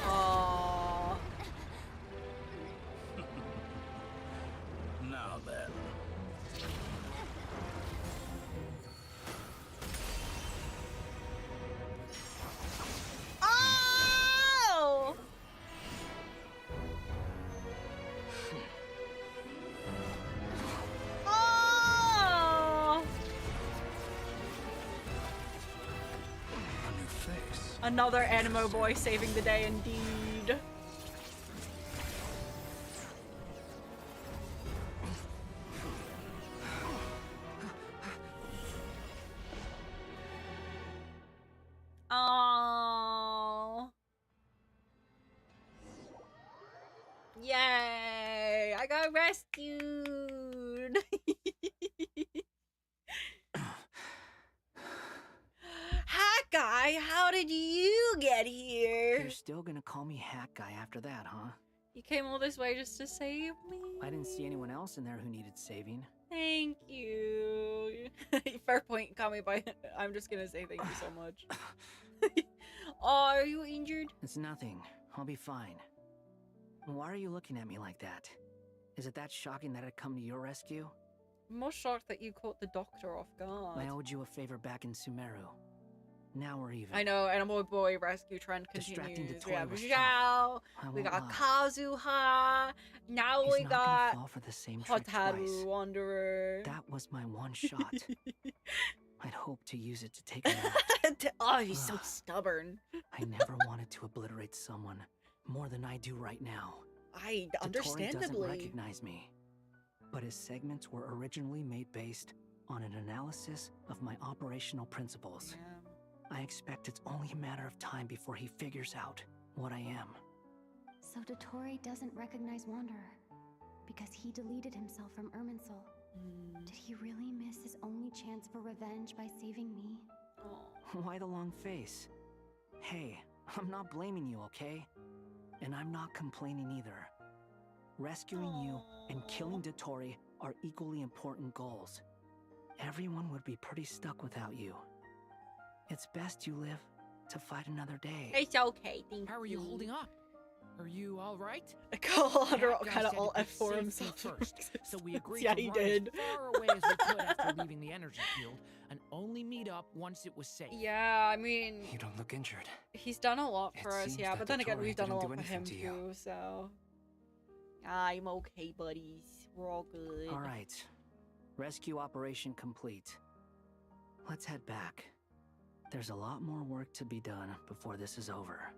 Oh. Now then. Oh! Oh! A new face. Another Animo boy saving the day indeed. got rescued. Hat Guy, how did you get here? You're still gonna call me Hat Guy after that, huh? You came all this way just to save me? I didn't see anyone else in there who needed saving. Thank you. Fair point, call me by I'm just gonna say thank you so much. Oh, are you injured? It's nothing. I'll be fine. Why are you looking at me like that? Is it that shocking that I'd come to your rescue? I'm more shocked that you caught the doctor off guard. I owed you a favor back in Sumeru. Now we're even. I know, and my boy rescue trend Distracting continues. Dottore We have was Zhao, tough. we got lie. Kazuha, now He's we not gonna got fall for the same trick Hotaru twice. Wanderer. That was my one shot. I'd hoped to use it to take him out. Oh, he's so stubborn. I never wanted to obliterate someone more than I do right now. I Dottore doesn't understandably. recognize me, but his segments were originally made based on an analysis of my operational principles. I expect it's only a matter of time before he figures out what I am. So Dottore doesn't recognize Wanderer because he deleted himself from Irminsul. Did he really miss his only chance for revenge by saving me? Why the long face? Hey, I'm not blaming you, okay? And I'm not complaining either. Rescuing you and killing Dottore are equally important goals. Everyone would be pretty stuck without you. It's best you live to fight another day. It's okay, thank How are you holding up? Are you all right? Colorado That guy kind of said all to F for put himself. safety first, so we agreed Yeah, to he run did. as far away as we could after leaving the energy field, and only meet up once it was safe. Yeah, I mean, You don't look injured. he's done a lot for us, seems yeah, that but then again, Dottore we've done a didn't lot do for him anything to you. too, so. I'm okay, buddies. We're all good. All right. Rescue operation complete. Let's head back. There's a lot more work to be done before this is over.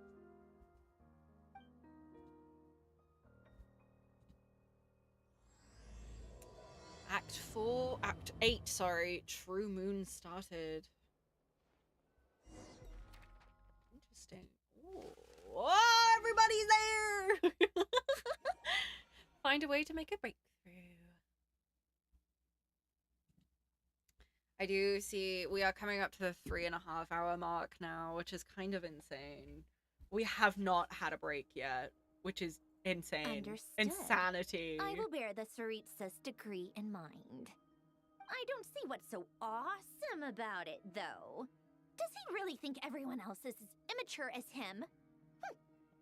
Act 8, sorry. True Moon started. Interesting. Ooh. Oh, everybody's there! Find a way to make a breakthrough. I do see we are coming up to the 3.5-hour mark now, which is kind of insane. We have not had a break yet, which is insane. Understood. Insanity. I will bear the Tsaritsa's decree in mind. I don't see what's so awesome about it, though. Does he really think everyone else is as immature as him?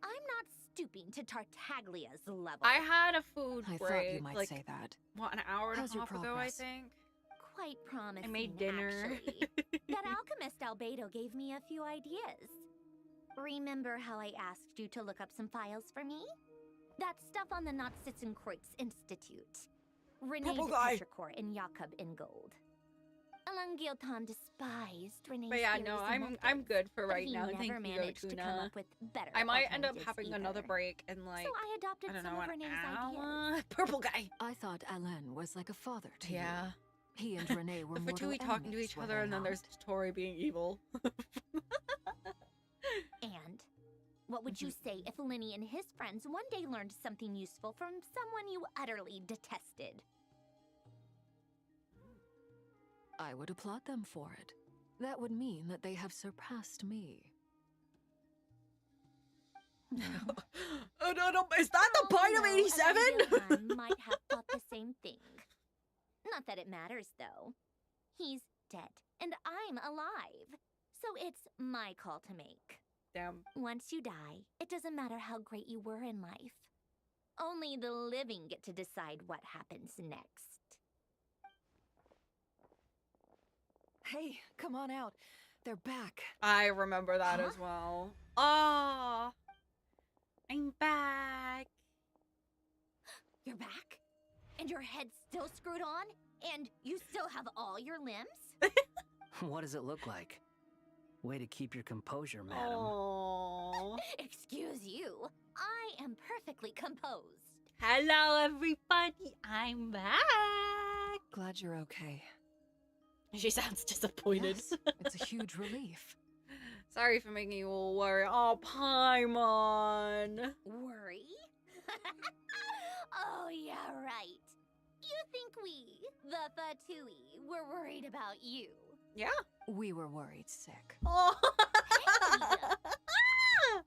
I'm not stooping to Tartaglia's level. I had a food I break. thought you might like, say that. What, an hour and How's a your half ago, I progress? think? Quite promising, I made dinner. actually. That alchemist Albedo gave me a few ideas. Remember how I asked you to look up some files for me? That stuff on the Nazistenkreuz Institute. René Purple de guy. Petrichor and Jakob Ingold. Alain Guilton despised René's But yeah, theories no, and I'm methods, good for but right he now. never Thank you, managed to come Tuna. up with better I might end up alternatives having another either. break in like, So I adopted I don't some know, of an René's hour? ideas. Purple guy. I thought Alain was like a father to Yeah. you. He and Renee were For mortal two, talking to enemies, each were other, they and then not? there's Tori being evil. And what would you say if Linny and his friends one day learned something useful from someone you utterly detested? I would applaud them for it. That would mean that they have surpassed me. Oh, no, is that the point of 87? Alain might have thought the same thing. Not that it matters, though. He's dead, and I'm alive. So it's my call to make. Damn. Once you die, it doesn't matter how great you were in life. Only the living get to decide what happens next. Hey, come on out. They're back. I remember that as well. Ah, I'm back. You're back? And your head's still screwed on? And you still have all your limbs? What does it look like? Way to keep your composure, madam. Aww. Excuse you. I am perfectly composed. Hello, everybody. I'm back. Glad you're okay. She sounds disappointed. Yes, it's a huge relief. Sorry for making you all worry. Oh, Paimon. Worry? Oh, yeah, right. You think we, the Fatui, were worried about you? Yeah. We were worried sick. Oh.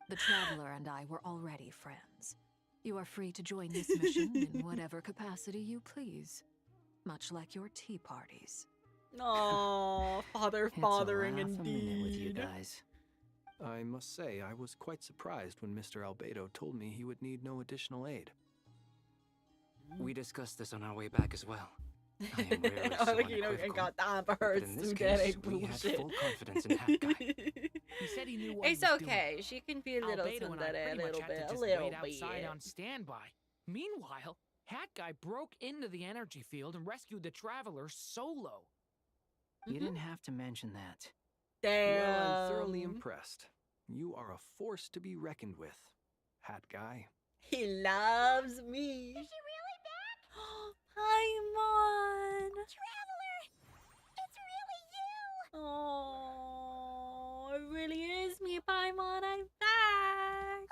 The Traveler and I were already friends. You are free to join this mission in whatever capacity you please. Much like your tea parties. Oh, fathering it's a laugh a minute with you indeed. guys. I must say, I was quite surprised when Mr. Albedo told me he would need no additional aid. We discussed this on our way back as well. I am rarely so unequivocal, got that for her but in this Sudetic case, we had bullshit. full confidence in Hat Guy. He said he knew what It's he was okay. doing. She can be a little Albedo and I tsundere, a pretty much little had bit, to a just little wait outside bit. on standby. Meanwhile, Hat Guy broke into the energy field and rescued the Traveler solo. You didn't have to mention that. Damn. Well, I'm thoroughly impressed. You are a force to be reckoned with, Hat Guy. He loves me. Is she really back? Paimon. Traveler! It's really you! Oh, it really is me, Paimon. I'm back.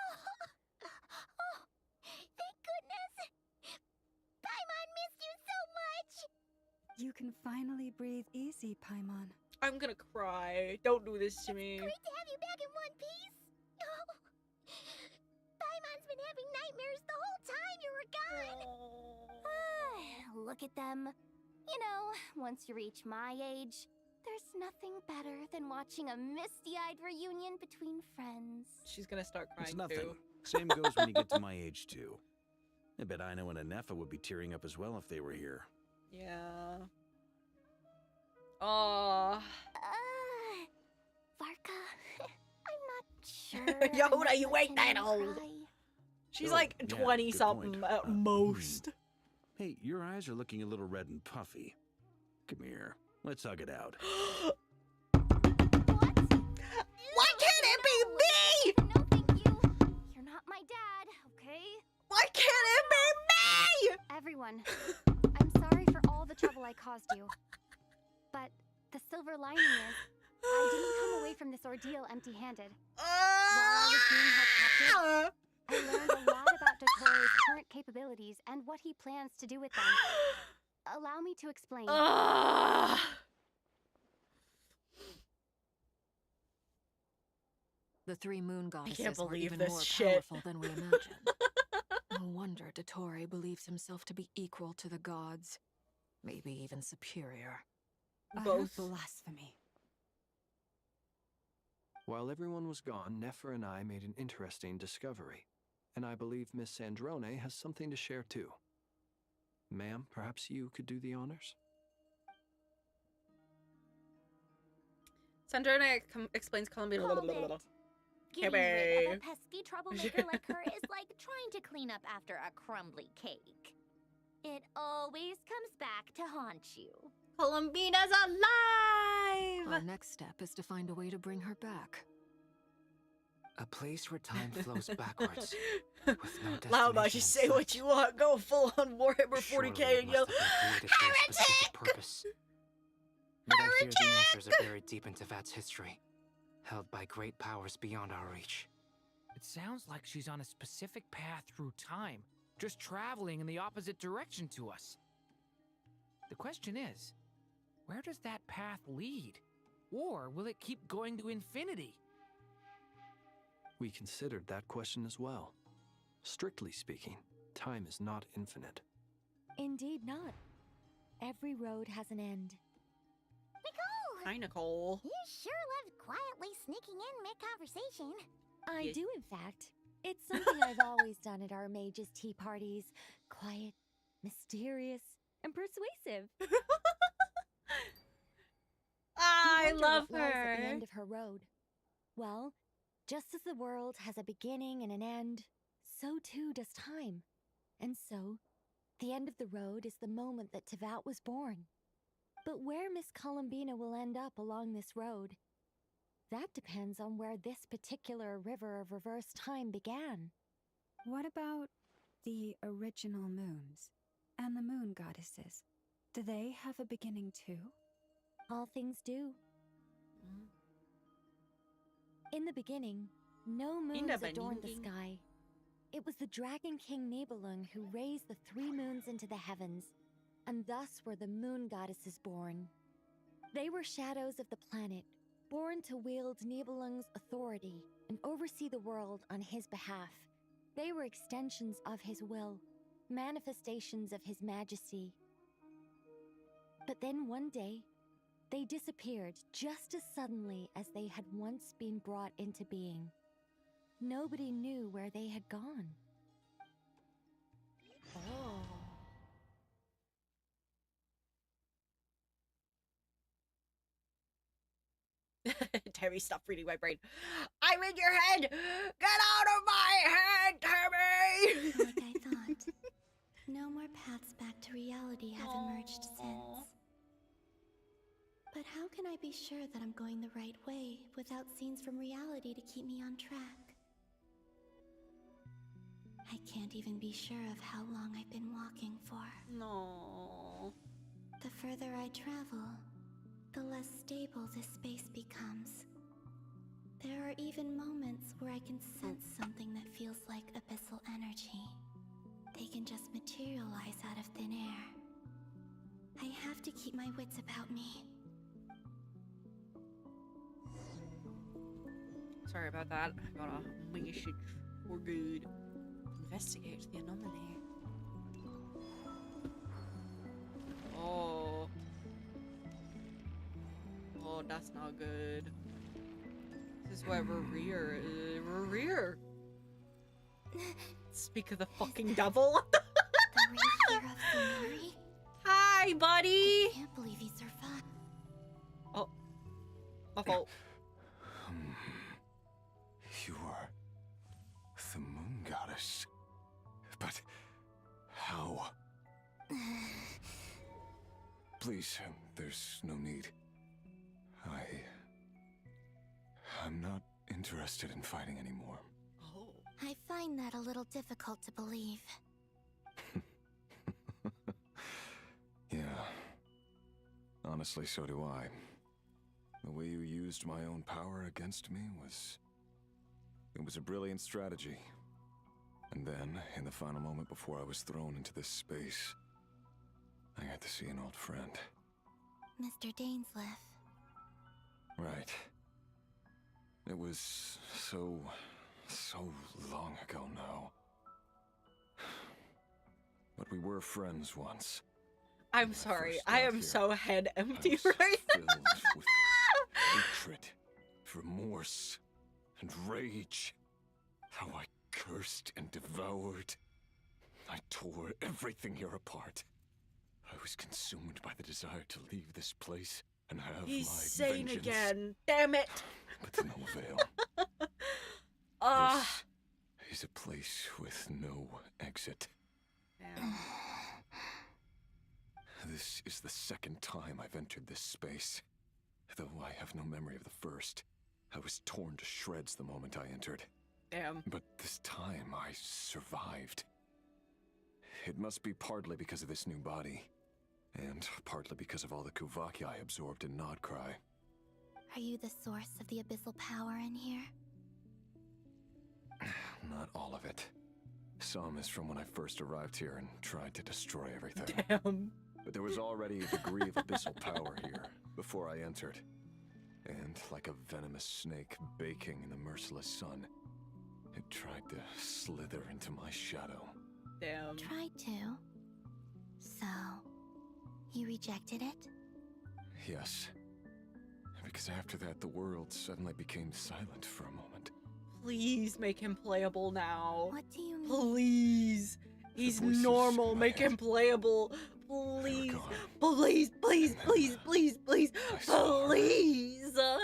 Oh, thank goodness! Paimon missed you so much! You can finally breathe easy, Paimon. I'm gonna cry. Don't do this to me. Great to have you back in one piece! Oh, Paimon's been having nightmares the whole time you were gone! Look at them. You know, once you reach my age, there's nothing better than watching a misty-eyed reunion between friends. She's gonna start crying It's nothing. too. Same goes when you get to my age, too. I bet Ino and Anefa would be tearing up as well if they were here. Yeah. Oh. Varka, I'm not sure. Yoda, you Anefa ain't that can old. cry. She's Oh, like yeah, 20 good something point. at most. Hey, your eyes are looking a little red and puffy. Come here. Let's hug it out. Why can't it be me? No, thank you. You're not my dad, okay? Why can't it be me? Everyone, I'm sorry for all the trouble I caused you. But the silver lining is, I didn't come away from this ordeal empty-handed. While I was being held captive, I learned a lot about Dottoro's current capabilities and what he plans to do with them. Allow me to explain. The three moon goddesses were believe even this more shit. powerful than we imagined. No wonder Dottore believes himself to be equal to the gods. Maybe even superior. Both. Blasphemy. While everyone was gone, Nefer and I made an interesting discovery. And I believe Miss Sandrone has something to share too. Ma'am, perhaps you could do the honors? Sandrone explains Columbia. Called it. Getting rid of a pesky troublemaker like her is like trying to clean up after a crumbly cake. It always comes back to haunt you. Columbina's alive! Our next step is to find a way to bring her back. A place where time flows backwards, with no Lauma, destination just in say sight. what you want. Go full on Warhammer 40k Surely and it yell, must have been created for a specific purpose. But I fear the answers are buried deep into Vat's history, held by great powers beyond our reach. It sounds like she's on a specific path through time, just traveling in the opposite direction to us. The question is, where does that path lead? Or will it keep going to infinity? We considered that question as well. Strictly speaking, time is not infinite. Indeed not. Every road has an end. Nicole! Hi, Nicole. You sure loved quietly sneaking in mid-conversation. I Yeah. do, in fact. It's something I've always done at our mages' tea parties. Quiet, mysterious, and persuasive. I You wonder love what lies at the her. end of her road. Well, just as the world has a beginning and an end, so too does time. And so, the end of the road is the moment that Tevat was born. But where Miss Columbina will end up along this road, that depends on where this particular river of reverse time began. What about the original moons and the moon goddesses? Do they have a beginning too? All things do. In the beginning, no moons adorned the beginning. sky. it was the Dragon King Nibelung who raised the 3 moons into the heavens, and thus were the moon goddesses born. They were shadows of the planet, born to wield Nibelung's authority and oversee the world on his behalf. They were extensions of his will, manifestations of his majesty. But then one day, they disappeared just as suddenly as they had once been brought into being. Nobody knew where they had gone. Oh. Terry, stop reading my brain. I'm in your head! Get out of my head, Terry! Like I thought. No more paths back to reality have emerged since. But how can I be sure that I'm going the right way without scenes from reality to keep me on track? I can't even be sure of how long I've been walking for. No. The further I travel, the less stable this space becomes. There are even moments where I can sense something that feels like abyssal energy. They can just materialize out of thin air. I have to keep my wits about me. Sorry about that. I got a message for good. Investigate the anomaly. Oh. Oh, that's not good. This is where Rerir is. Rerir! Speak of the fucking devil. The Rerir of Funari? Hi, buddy! I can't believe he survived. Oh. My fault. You are the moon goddess. But how? Please, there's no need. I'm not interested in fighting anymore. Oh. I find that a little difficult to believe. Yeah. Honestly, so do I. The way you used my own power against me was... It was a brilliant strategy. And then, in the final moment before I was thrown into this space, I got to see an old friend. Mr. Dainsleif. Right. It was so long ago now. But we were friends once. I'm sorry. I am so head empty right Filled with hatred, remorse, and rage. How I cursed and devoured. I tore everything here apart. I was consumed by the desire to leave this place and have He's my sane vengeance. again. Damn it. But to no avail. This is a place with no exit. Damn. This is the second time I've entered this space. Though I have no memory of the first. I was torn to shreds the moment I entered. Damn. But this time I survived. It must be partly because of this new body. And partly because of all the Kuvaki I absorbed in Nodcry. Are you the source of the abyssal power in here? Not all of it. Some is from when I first arrived here and tried to destroy everything. Damn. But there was already a degree of abyssal power here before I entered. And like a venomous snake baking in the merciless sun, it tried to slither into my shadow. Damn. Tried to? So, you rejected it? Yes. Because after that, the world suddenly became silent for a moment. Please make him playable now. What do you mean? Please. He's voices normal. in my Make head. him playable. Please. gone. Please, please, please, please, please. I saw her. Please. Her?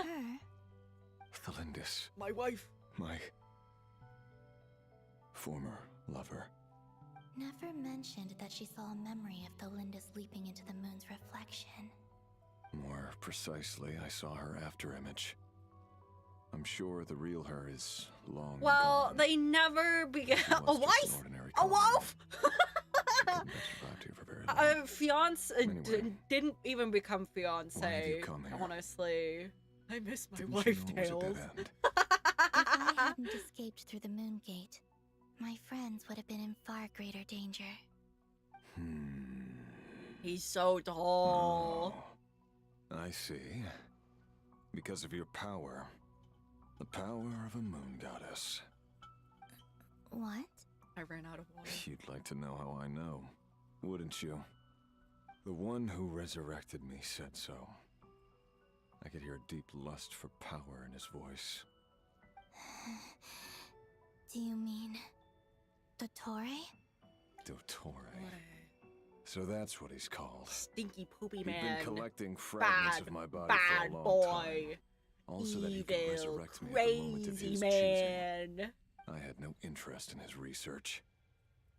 Thelindis, My wife. my former lover. Never mentioned that she saw a memory of Thelindis leaping into the moon's reflection. More precisely, I saw her after image. I'm sure the real her is long Well, gone. they never began. She was A just an wife? ordinary A wolf? She couldn't have survived here for very long. Fiance Anyway. didn't even become fiance. Why have you come here? Honestly, I miss my Didn't wife you know it was a tales. dead end? If I hadn't escaped through the moon gate, my friends would have been in far greater danger. He's so tall. I see. Because of your power. The power of a moon goddess. What? I ran out of water. You'd like to know how I know, wouldn't you? The one who resurrected me said so. I could hear a deep lust for power in his voice. Do you mean... Dottore? Dottore. So that's what he's called. Stinky poopy He'd man. been collecting fragments of my body for a long boy. time. Also that he could resurrect me at the moment of Crazy his man. choosing. I had no interest in his research.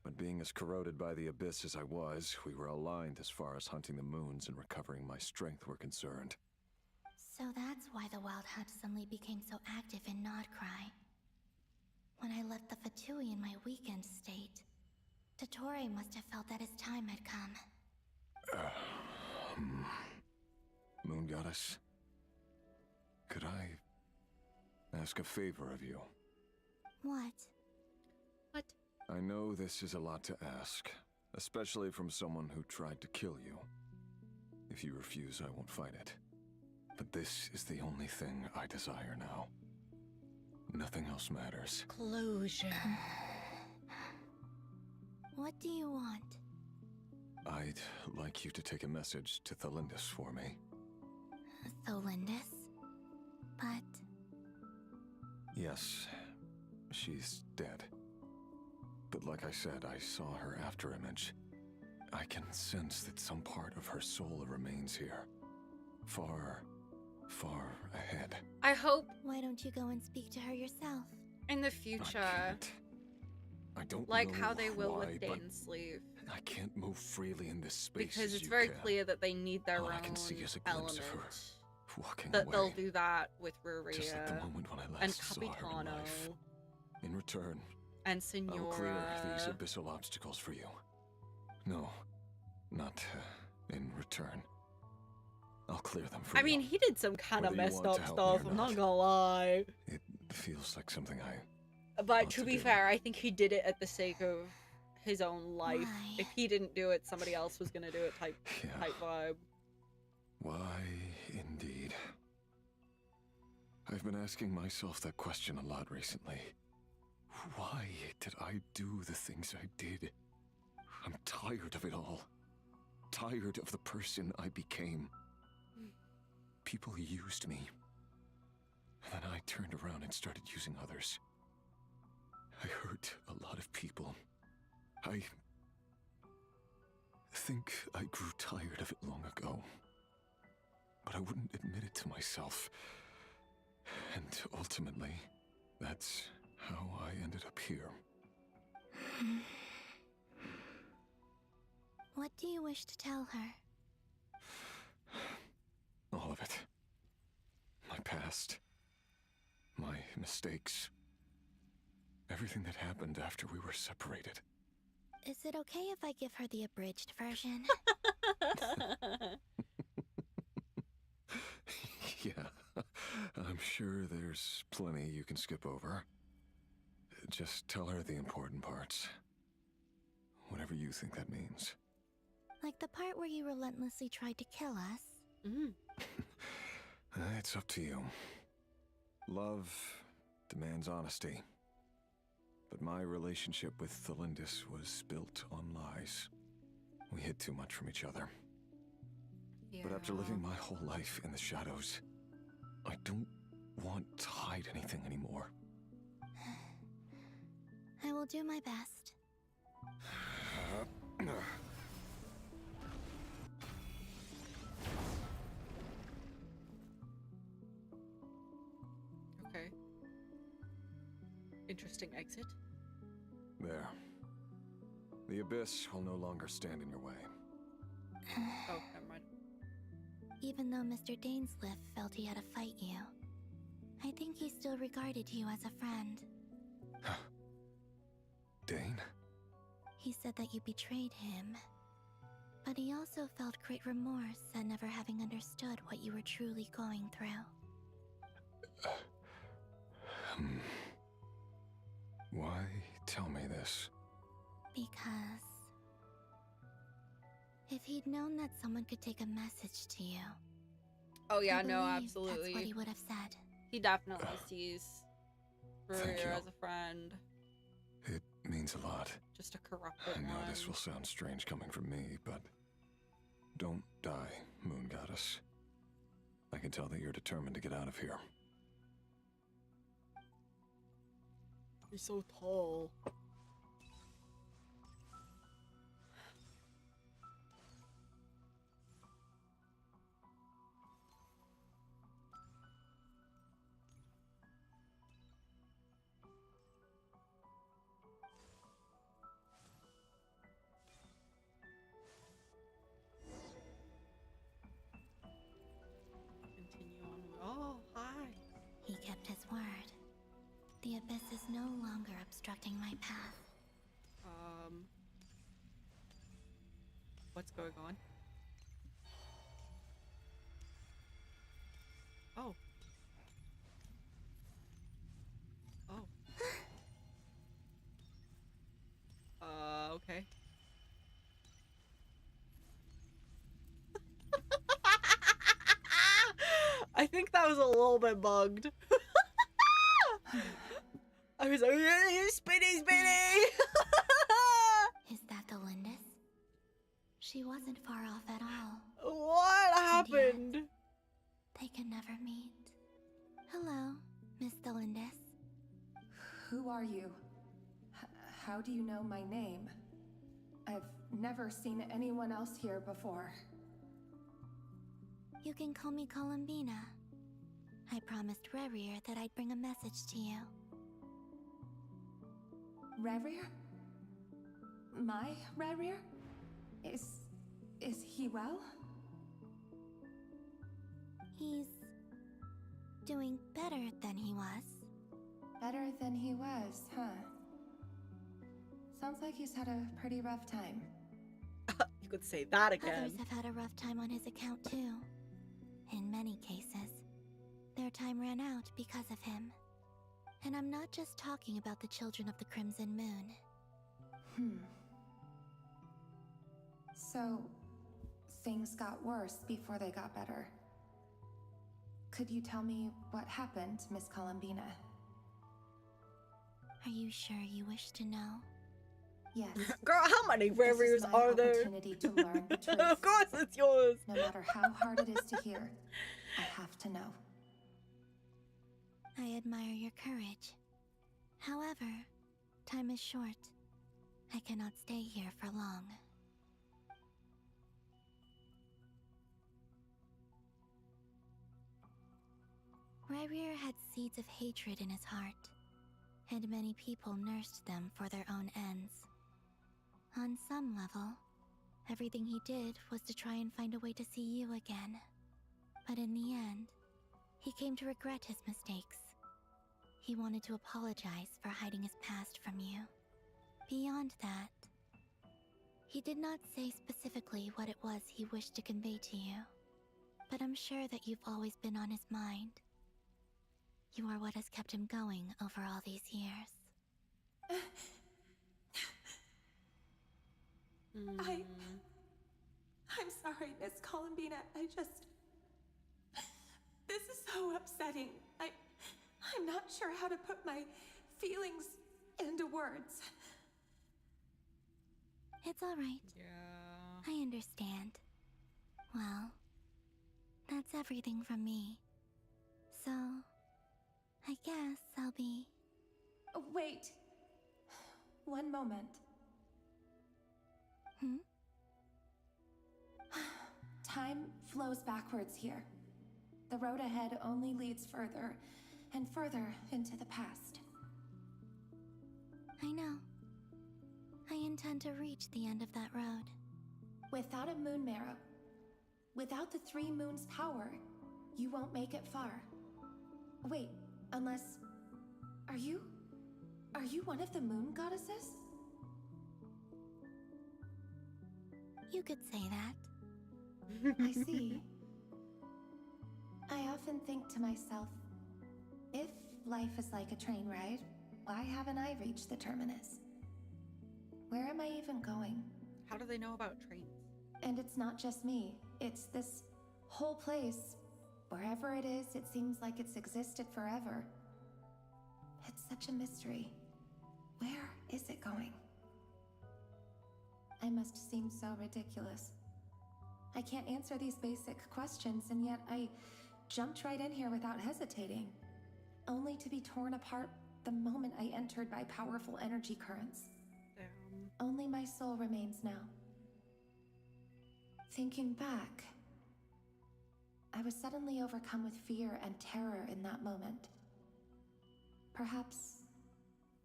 But being as corroded by the abyss as I was, we were aligned as far as hunting the moons and recovering my strength were concerned. So that's why the Wild Hunt suddenly became so active in Nodcry. When I left the Fatui in my weakened state, Dottore must have felt that his time had come. Moon Goddess, could I ask a favor of you? What? What? I know this is a lot to ask, especially from someone who tried to kill you. If you refuse, I won't fight it. But this is the only thing I desire now. Nothing else matters. Closure. What do you want? I'd like you to take a message to Thalindis for me. Thalindis? But... Yes, she's dead. But like I said, I saw her afterimage. I can sense that some part of her soul remains here. Far, far ahead. I hope... Why don't you go and speak to her yourself? In the future... I don't like know how they will why, with but Dainsleif. I can't move freely in this space. Because as it's you very can. clear that they need their All own I can see is a glimpse element. of her walking That away. they'll do that with Ruria. Just like the moment when I and last saw her in Capitano. life. In return, And Signora. I'll clear these abyssal obstacles for you. No, not in return. I'll clear them for I you. mean, he did some kind of Whether you messed want up to help me or stuff, I'm not not. gonna lie. It feels like something I... But to be fair, I think he did it at the sake of his own life. Why? If he didn't do it, somebody else was gonna do it type vibe. Why, indeed. I've been asking myself that question a lot recently. Why did I do the things I did? I'm tired of it all. Tired of the person I became. People used me. And then I turned around and started using others. I hurt a lot of people. I think I grew tired of it long ago. But I wouldn't admit it to myself. And ultimately, that's how I ended up here. What do you wish to tell her? All of it. My past. My mistakes. Everything that happened after we were separated. Is it okay if I give her the abridged version? Yeah, I'm sure there's plenty you can skip over. Just tell her the important parts. Whatever you think that means. Like the part where you relentlessly tried to kill us? It's up to you. Love demands honesty. But my relationship with Thalindis was built on lies. We hid too much from each other. But after living my whole life in the shadows, I don't want to hide anything anymore. I will do my best. Okay. Interesting exit. There. The abyss will no longer stand in your way. Oh, never mind. Even though Mr. Dainsleif felt he had to fight you, I think he still regarded you as a friend. Dane? He said that you betrayed him, but he also felt great remorse at never having understood what you were truly going through. Why tell me this? Because if he'd known that someone could take a message to you, Oh yeah, I no, believe absolutely. that's what he would have said. He definitely sees Thank Rurier you. as a friend. It means a lot. Just a corrupted I know one. this will sound strange coming from me, but don't die, Moon Goddess. I can tell that you're determined to get out of here. He's so tall. Continue on. Oh, hi. He kept his word. The abyss is no longer obstructing my path. What's going on? Oh. Oh. Okay. I think that was a little bit bugged. I was like, spinny. Is that the Lindis? She wasn't far off at all. What happened? And yet, they can never meet. Hello, Miss Delindis. Who are you? How do you know my name? I've never seen anyone else here before. You can call me Columbina. I promised Rurier that I'd bring a message to you. Rurier? My Rurier? Is he well? He's doing better than he was. Better than he was, huh? Sounds like he's had a pretty rough time. You could say that again. Others have had a rough time on his account too. In many cases, their time ran out because of him. And I'm not just talking about the children of the Crimson Moon. So, things got worse before they got better. Could you tell me what happened, Miss Columbina? Are you sure you wish to know? Yes. Girl, how many Ruriers are there? Opportunity to learn the truth. Of course it's yours. No matter how hard it is to hear, I have to know. I admire your courage. However, time is short. I cannot stay here for long. Rurier had seeds of hatred in his heart, and many people nursed them for their own ends. On some level, everything he did was to try and find a way to see you again. But in the end, he came to regret his mistakes. He wanted to apologize for hiding his past from you. Beyond that, he did not say specifically what it was he wished to convey to you, but I'm sure that you've always been on his mind. You are what has kept him going over all these years. I'm sorry, Miss Columbina. This is so upsetting. I'm not sure how to put my feelings into words. It's all right. Yeah. I understand. Well, that's everything from me. So, I guess I'll be... Oh, wait. One moment. Time flows backwards here. The road ahead only leads further and further into the past. I know. I intend to reach the end of that road. Without a moon marrow, without the 3 moons' power, you won't make it far. Wait, unless... Are you one of the moon goddesses? You could say that. I see. I often think to myself, if life is like a train ride, why haven't I reached the terminus? Where am I even going? How do they know about trains? And it's not just me. It's this whole place. Wherever it is, it seems like it's existed forever. It's such a mystery. Where is it going? I must seem so ridiculous. I can't answer these basic questions, and yet I jumped right in here without hesitating, only to be torn apart the moment I entered by powerful energy currents. Only my soul remains now. Thinking back, I was suddenly overcome with fear and terror in that moment. Perhaps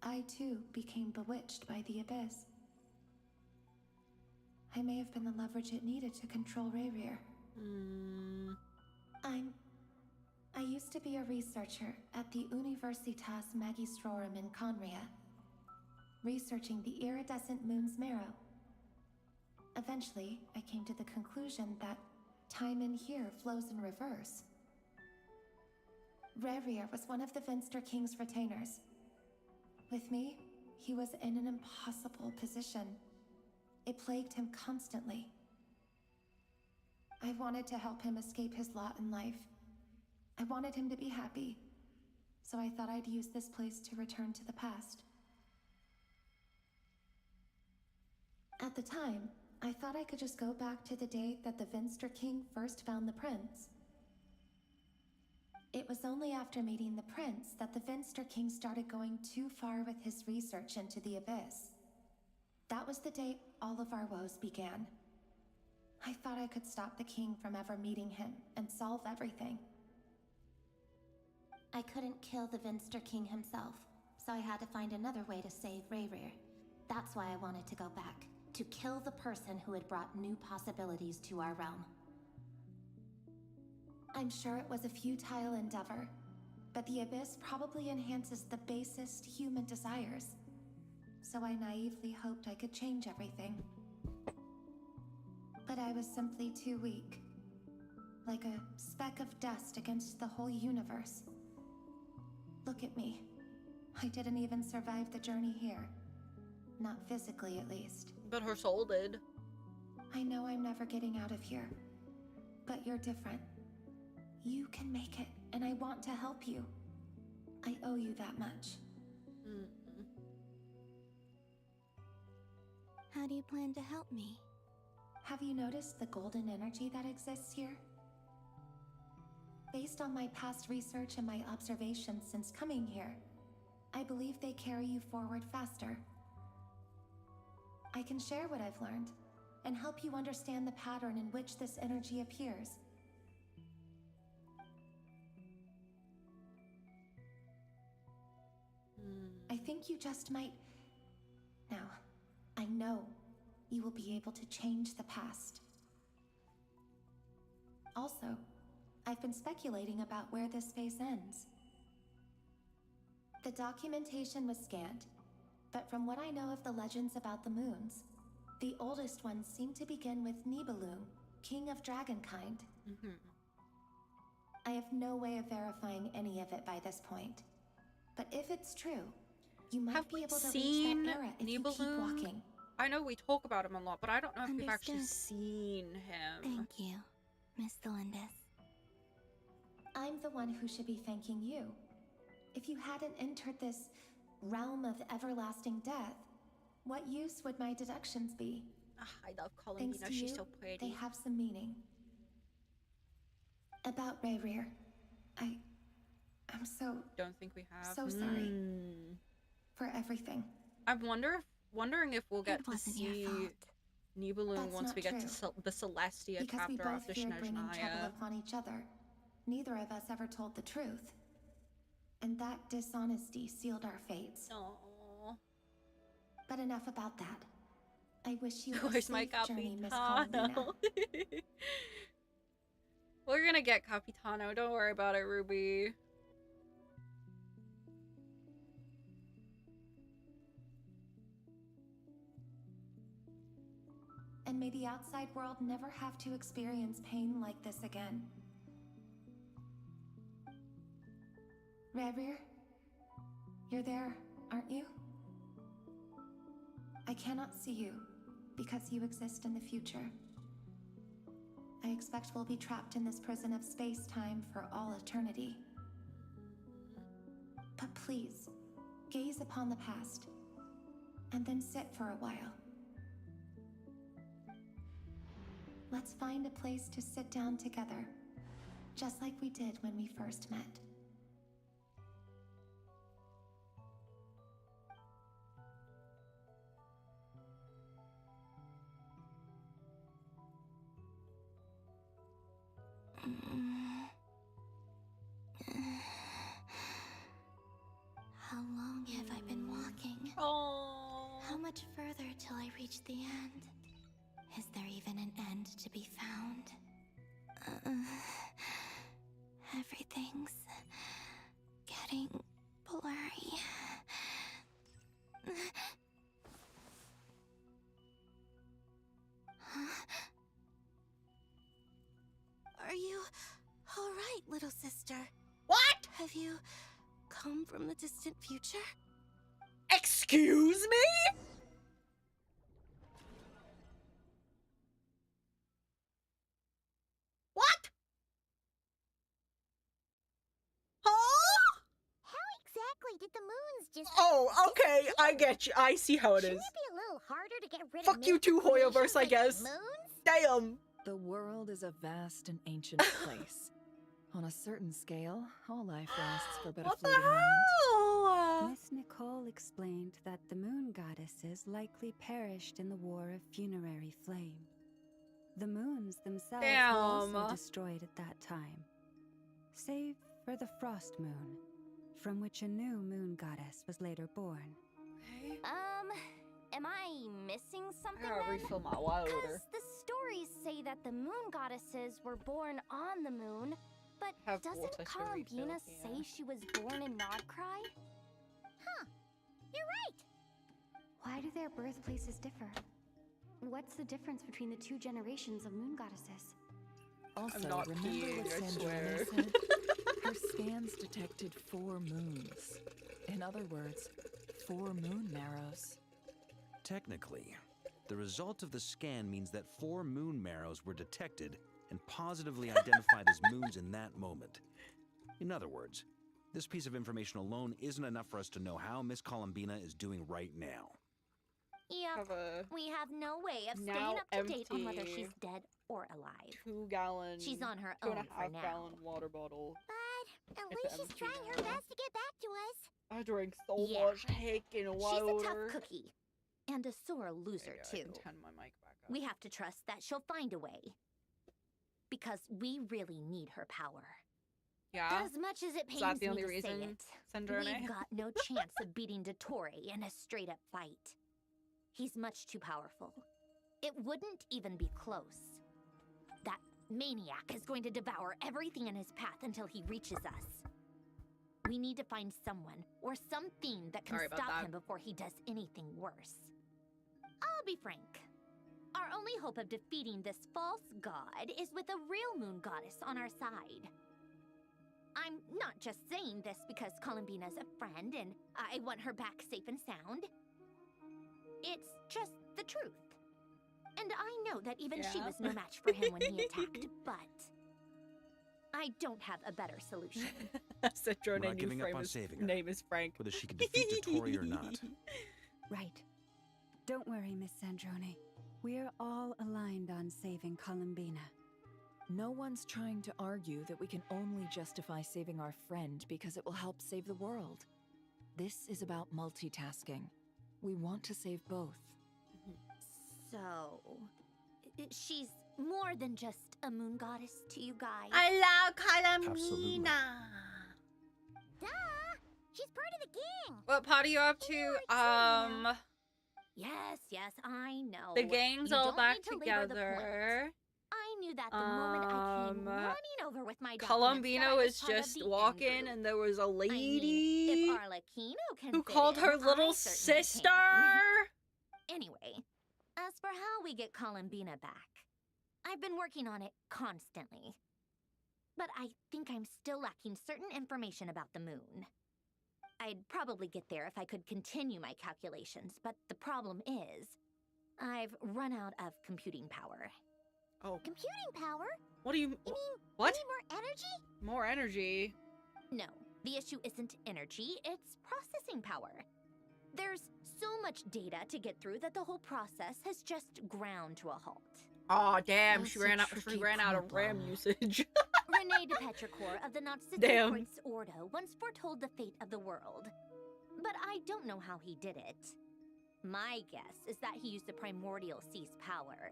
I too became bewitched by the abyss. I may have been the leverage it needed to control Rayrir. I used to be a researcher at the Universitas Magistrorum in Conria, researching the iridescent moon's marrow. Eventually, I came to the conclusion that time in here flows in reverse. Rayrir was one of the Vinster King's retainers. With me, he was in an impossible position. It plagued him constantly. I wanted to help him escape his lot in life. I wanted him to be happy, so I thought I'd use this place to return to the past. At the time, I thought I could just go back to the day that the Vinster King first found the prince. It was only after meeting the prince that the Vinster King started going too far with his research into the abyss. That was the day all of our woes began. I thought I could stop the king from ever meeting him and solve everything. I couldn't kill the Vinster King himself, so I had to find another way to save Rayrir. That's why I wanted to go back, to kill the person who had brought new possibilities to our realm. I'm sure it was a futile endeavor, but the abyss probably enhances the basest human desires. So I naively hoped I could change everything. But I was simply too weak. Like a speck of dust against the whole universe. Look at me. I didn't even survive the journey here. Not physically, at least. But her soul did. I know I'm never getting out of here. But you're different. You can make it, and I want to help you. I owe you that much. How do you plan to help me? Have you noticed the golden energy that exists here? Based on my past research and my observations since coming here, I believe they carry you forward faster. I can share what I've learned and help you understand the pattern in which this energy appears. I think you just might... Now, I know you will be able to change the past. Also, I've been speculating about where this phase ends. The documentation was scanned, but from what I know of the legends about the moons, the oldest ones seem to begin with Nibelung, king of dragonkind. I have no way of verifying any of it by this point. But if it's true, you might be able to reach that era if you keep walking. I know we talk about him a lot, but I don't know if we've actually Understood. seen him. Thank you, Miss Delendis. I'm the one who should be thanking you. If you hadn't entered this realm of everlasting death, what use would my deductions be? I love Thanks columbina, to she's you, so pretty. they have some meaning. About Rayrir, I'm so... Don't think we have. So sorry. For everything. I'm wondering if we'll get to wasn't your see fault. Nibelung That's once not we get to true. the Celestia Because we chapter both after feared bringing trouble Snezhnaya. upon each other. Neither of us ever told the truth. And that dishonesty sealed our fates. Aww. But enough about that. I wish you a Where's my safe journey, Miss Capitano? Columbina. We're gonna get Capitano, don't worry about it, Ruby. And may the outside world never have to experience pain like this again. Rayrir? You're there, aren't you? I cannot see you because you exist in the future. I expect we'll be trapped in this prison of space-time for all eternity. But please, gaze upon the past, and then sit for a while. Let's find a place to sit down together, just like we did when we first met. How long have I been walking? Oh. How much further till I reach the end? Is there even an end to be found? Everything's getting blurry. Huh? Are you all right, little sister? What? Have you come from the distant future? Excuse me? What? Huh? How exactly did the moons just... Oh, okay, I get you. I see how it Shouldn't is. it be a little harder to get rid Fuck of you too, Hoyoverse, I like guess. moons? Damn. The world is a vast and ancient place. On a certain scale, all life lasts for but a fleeting moment. Miss Nicole explained that the moon goddesses likely perished in the War of Funerary Flame. The moons themselves were also destroyed at that time, save for the Frost Moon, from which a new moon goddess was later born. Am I missing something I gotta then? refill my water. Because the stories say that the moon goddesses were born on the moon, but doesn't Columbina say she was born in Nodcry? Huh, you're right. Why do their birthplaces differ? What's the difference between the two generations of moon goddesses? Also, not remember peeing, what I Sandrine swear. said? Her scans detected 4 moons. In other words, 4 moon marrows. Technically, the result of the scan means that 4 moon marrows were detected and positively identified as moons in that moment. In other words, this piece of information alone isn't enough for us to know how Miss Columbina is doing right now. Yep, we have no way of staying now up to date on whether empty she's dead or alive. 2-gallon. She's on her 2.5 own for now. gallon water bottle. But at It's least she's empty trying her now. best to get back to us. I drink so Yeah. much heckin' water. She's a tough cookie. And a sore loser, I too. can turn my mic back up. We have to trust that she'll find a way. Because we really need her power. Yeah? As much as it Is pains that the me only to reason, say it, Sandrone? we've got no chance of beating Dottore in a straight-up fight. He's much too powerful. It wouldn't even be close. That maniac is going to devour everything in his path until he reaches us. We need to find someone or something that can Sorry about stop that. him before he does anything worse. I'll be frank. Our only hope of defeating this false god is with a real moon goddess on our side. I'm not just saying this because Columbina's a friend and I want her back safe and sound. It's just the truth. And I know that even she Yeah. was no match for him when he attacked, but I don't have a better solution. Sandrone We're not knew giving up on Framer's saving her, name is Frank. whether she can defeat Dottore or not. Right. Don't worry, Miss Sandrone. We're all aligned on saving Columbina. No one's trying to argue that we can only justify saving our friend because it will help save the world. This is about multitasking. We want to save both. So, she's more than just a moon goddess to you guys. I love Absolutely. Columbina. Duh! She's part of the gang! What part are you up to? Yes, I know. The gang's You all don't back need to labor the point. together. I knew that the moment I came running over with my documents Columbina that I was part of just the walking, in-group. and there was a I mean, lady if Arlecchino can who fit called in, her I little certainly sister. can. Anyway, as for how we get Columbina back, I've been working on it constantly. But I think I'm still lacking certain information about the moon. I'd probably get there if I could continue my calculations, but the problem is, I've run out of computing power. Oh. Computing power? What do you mean? What? You need more energy? More energy? No, the issue isn't energy, it's processing power. There's so much data to get through that the whole process has just ground to a halt. Oh damn, That's she a ran out tricky of RAM problem. usage. Rene de Petrichor of the Nazi Damn. Prince Ordo once foretold the fate of the world. But I don't know how he did it. My guess is that he used the primordial sea's power.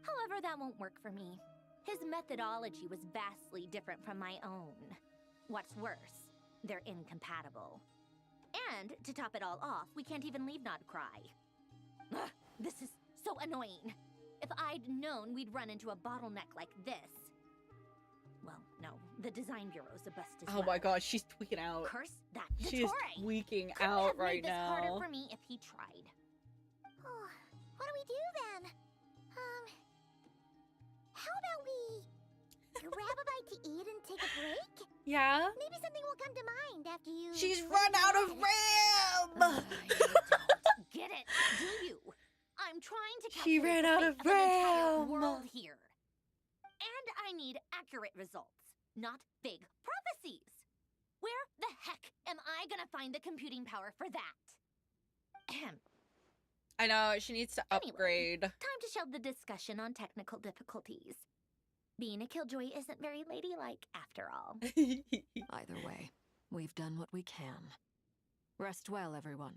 However, that won't work for me. His methodology was vastly different from my own. What's worse, they're incompatible. And, to top it all off, we can't even leave Nodcry. Ugh, this is so annoying. If I'd known we'd run into a bottleneck like this. Well, no, the design bureau's a bust as Oh well. my god, she's tweaking out. Curse that She is Dottore. tweaking Couldn't out have right made this harder now. for me if he tried. Oh, what do we do then? How about we grab a bite to eat and take a break? Yeah? Maybe something will come to mind after you. She's run out of RAM! Get it, do you? I'm trying to She calculate ran the out fate of an entire RAM. world here. And I need accurate results, not big prophecies. Where the heck am I gonna find the computing power for that? Ahem. I know, she needs to upgrade. Time to shelve the discussion on technical difficulties. Being a killjoy isn't very ladylike, after all. Either way, we've done what we can. Rest well, everyone.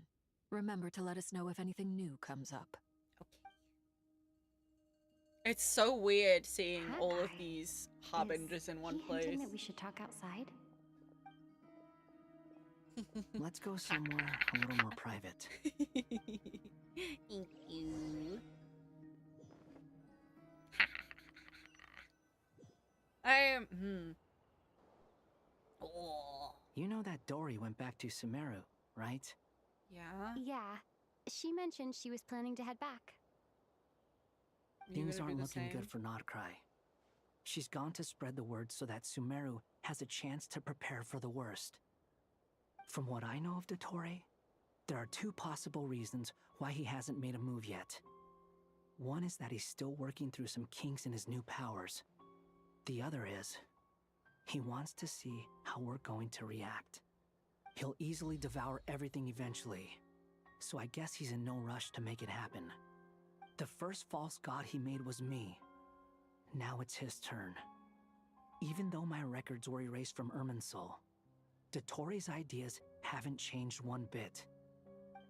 Remember to let us know if anything new comes up. It's so weird seeing Cat all of Eye. these harbingers in one He place. hinting that we should talk outside? Let's go somewhere a little more private. Thank you. Oh. You know that Dory went back to Sumeru, right? Yeah? Yeah. She mentioned she was planning to head back. Things aren't looking good for Nodcry. She's gone to spread the word so that Sumeru has a chance to prepare for the worst. From what I know of Dottore, there are two possible reasons why he hasn't made a move yet. One is that he's still working through some kinks in his new powers. The other is, he wants to see how we're going to react. He'll easily devour everything eventually, so I guess he's in no rush to make it happen. The first false god he made was me. Now it's his turn. Even though my records were erased from Irminsul, Dottore's ideas haven't changed one bit.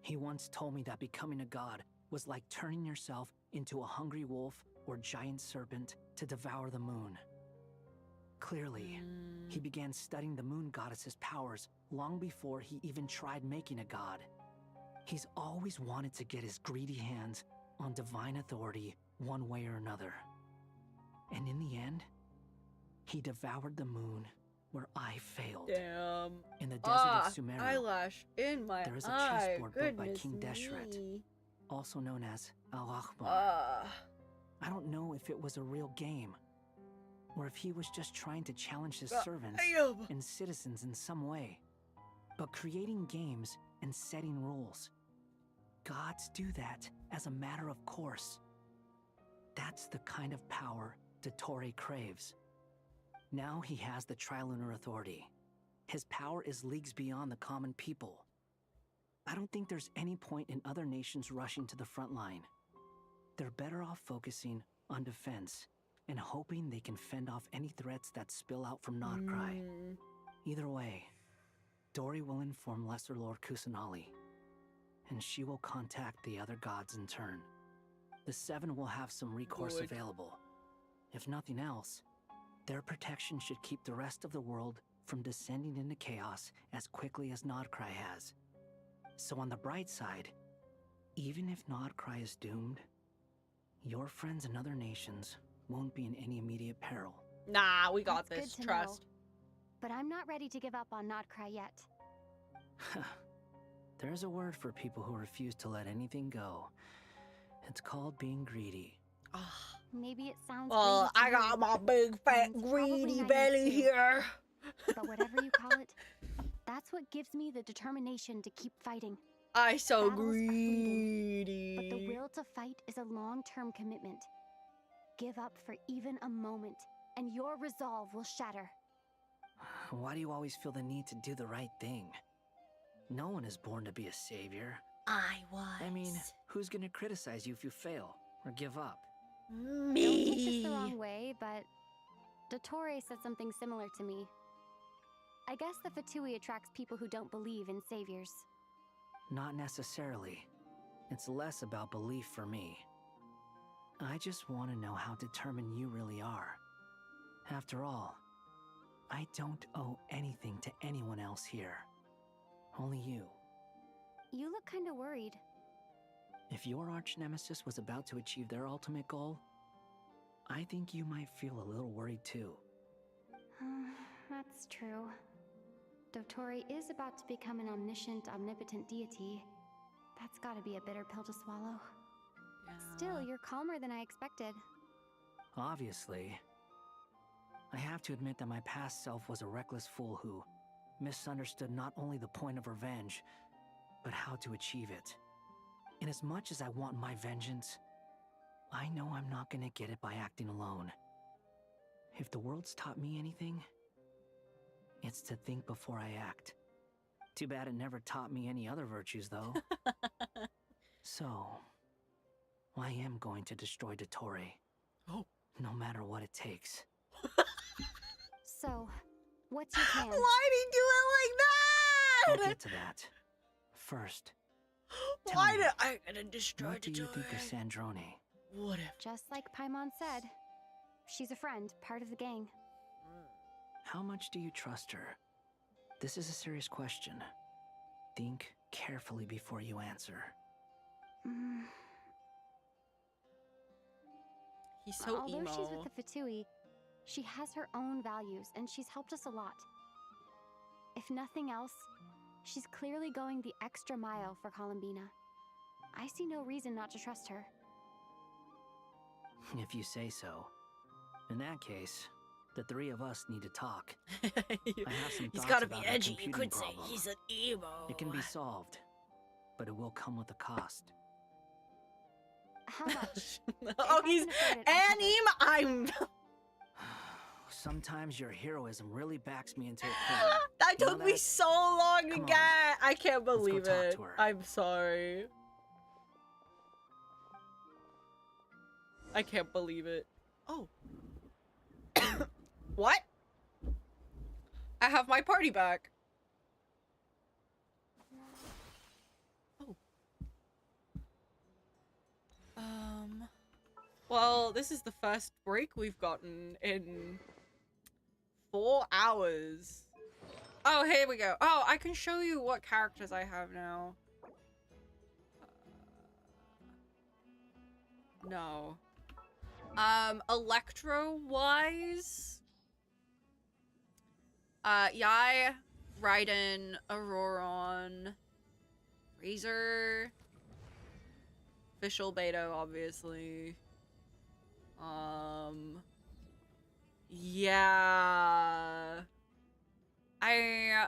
He once told me that becoming a god was like turning yourself into a hungry wolf or giant serpent to devour the moon. Clearly, he began studying the moon goddess's powers long before he even tried making a god. He's always wanted to get his greedy hands on divine authority one way or another. And in the end, he devoured the moon where I failed. Damn. In the desert of Sumeru, eyelash in my there is a eye. chessboard built by Goodness King Deshret, me. also known as Al-Akhbar. Ah. I don't know if it was a real game, or if he was just trying to challenge his servants damn. and citizens in some way. But creating games and setting rules, gods do that as a matter of course. That's the kind of power Dottore craves. Now he has the Trilunar Authority. His power is leagues beyond the common people. I don't think there's any point in other nations rushing to the front line. They're better off focusing on defense and hoping they can fend off any threats that spill out from Nodcry. Either way, Dory will inform Lesser Lord Kusanali, and she will contact the other gods in turn. The Seven will have some recourse Good. available. If nothing else, their protection should keep the rest of the world from descending into chaos as quickly as Nodcry has. So on the bright side, even if Nodcry is doomed, your friends in other nations won't be in any immediate peril. Nah, we got That's this. good to Trust. know. But I'm not ready to give up on Nodcry yet. There's a word for people who refuse to let anything go. It's called being greedy. Maybe it sounds Well, greedy to I got you, my big fat and it's probably greedy naive belly too. here. But whatever you call it, That's what gives me the determination to keep fighting. I so Battles are fleeting, but the greedy. will to fight is a long-term commitment. Give up for even a moment, and your resolve will shatter. Why do you always feel the need to do the right thing? No one is born to be a savior. I was. I mean, who's gonna criticize you if you fail or give up? Don't take this the wrong way, but Dottore said something similar to me. I guess the Fatui attracts people who don't believe in saviors. Not necessarily. It's less about belief for me. I just want to know how determined you really are. After all, I don't owe anything to anyone else here. Only you. You look kind of worried. If your arch-nemesis was about to achieve their ultimate goal, I think you might feel a little worried too. That's true. Dottore is about to become an omniscient, omnipotent deity. That's gotta be a bitter pill to swallow. Still, you're calmer than I expected. Obviously. I have to admit that my past self was a reckless fool who misunderstood not only the point of revenge, but how to achieve it. And as much as I want my vengeance, I know I'm not gonna get it by acting alone. If the world's taught me anything, it's to think before I act. Too bad it never taught me any other virtues, though. So, I am going to destroy Dottore. Oh. No matter what it takes. So, what's your plan? Why'd he do it like I'll that? get to that. First, Why did I gonna destroy what do you think of Dottore? Sandrone? What if? Just like Paimon said, she's a friend, part of the gang. How much do you trust her? This is a serious question. Think carefully before you answer. He's so Although emo. she's with the Fatui, she has her own values, and she's helped us a lot. If nothing else, she's clearly going the extra mile for Columbina. I see no reason not to trust her. If you say so. In that case, the three of us need to talk. I have some He's thoughts gotta be about our edgy. You computing could say problem. he's an emo. It can be solved, but it will come with a cost. How much? Oh, he's anime. I'm. Sometimes your heroism really backs me into a corner. That You know took me that? so long to Come on. get. I can't Let's go believe talk it. to her. I'm sorry. I can't believe it. Oh. What? I have my party back. Oh. Well, this is the first break we've gotten in 4 hours. Oh, here we go. Oh, I can show you what characters I have now. No. Electro-wise, Yai, Raiden, Auroron, Razor, Official Beto, obviously. Yeah. I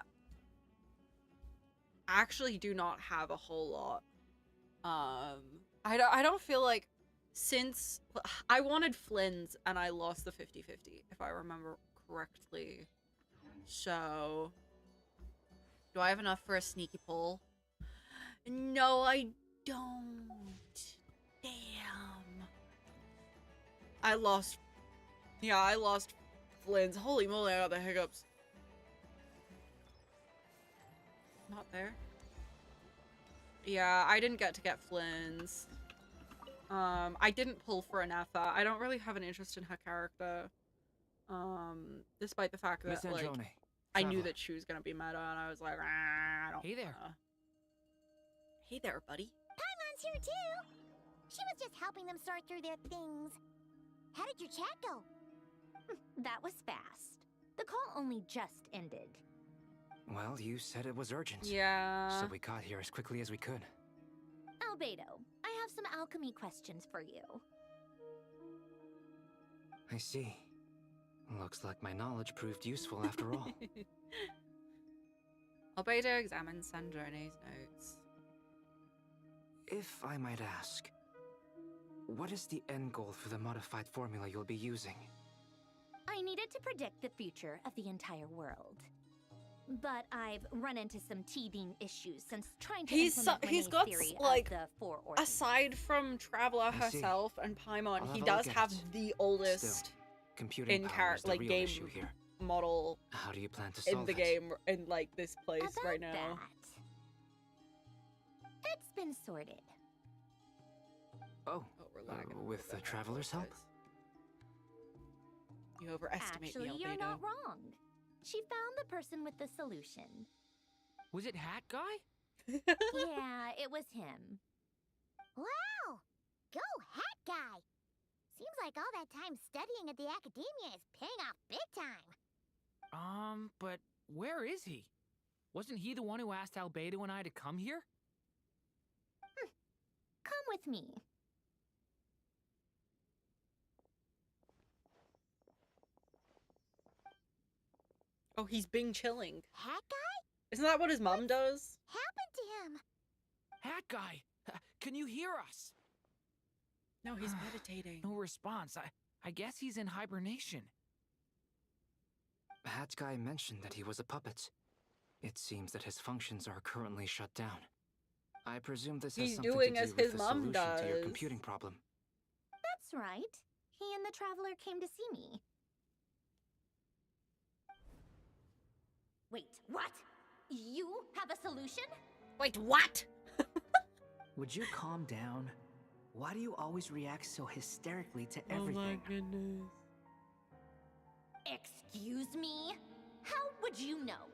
actually do not have a whole lot. I don't feel like, since I wanted Flynn's and I lost the 50-50, if I remember correctly. So, do I have enough for a sneaky pull? No, I don't. Damn. I lost Flynn's. Holy moly, I got the hiccups. Not there. Yeah, I didn't get to get Flynn's. I didn't pull for Anatha. I don't really have an interest in her character. Despite the fact that, Miss like, Androne, I knew traveler. that she was gonna be meta, and I was like, I don't Hey there. Hey there, buddy. Paimon's here too. She was just helping them sort through their things. How did your chat go? That was fast. The call only just ended. Well, you said it was urgent. Yeah. So we got here as quickly as we could. Albedo, I have some alchemy questions for you. I see. Looks like my knowledge proved useful after all. Albedo examines Sandrone's notes. If I might ask, what is the end goal for the modified formula you'll be using? I needed to predict the future of the entire world. But I've run into some teething issues since trying to implement He's Renee's got theory like of the four ordinances. aside from Traveler I see. herself and Paimon, I'll he have a does look at have it. the oldest Still, computing in power is character the like real game issue here. model How do you plan to solve in the it? game in like this place About right now. that. It's been sorted. Oh, we're lagging with the traveler's help? You overestimate Actually, me, you're Albedo. not wrong. She found the person with the solution. Was it Hat Guy? Yeah, it was him. Wow! Go Hat Guy! Seems like all that time studying at the academia is paying off big time. But where is he? Wasn't he the one who asked Albedo and I to come here? Come with me. Oh, he's been chilling. Hat Guy? Isn't that what his mom does? Happened to him? Hat Guy, can you hear us? No, he's meditating. No response. I guess he's in hibernation. Hat Guy mentioned that he was a puppet. It seems that his functions are currently shut down. I presume this has He's something doing to do as with his the mom solution to your does. computing problem. That's right. He and the Traveler came to see me. Wait, what? You have a solution? Wait, what? Would you calm down? Why do you always react so hysterically to everything? Oh my goodness. Excuse me? How would you know?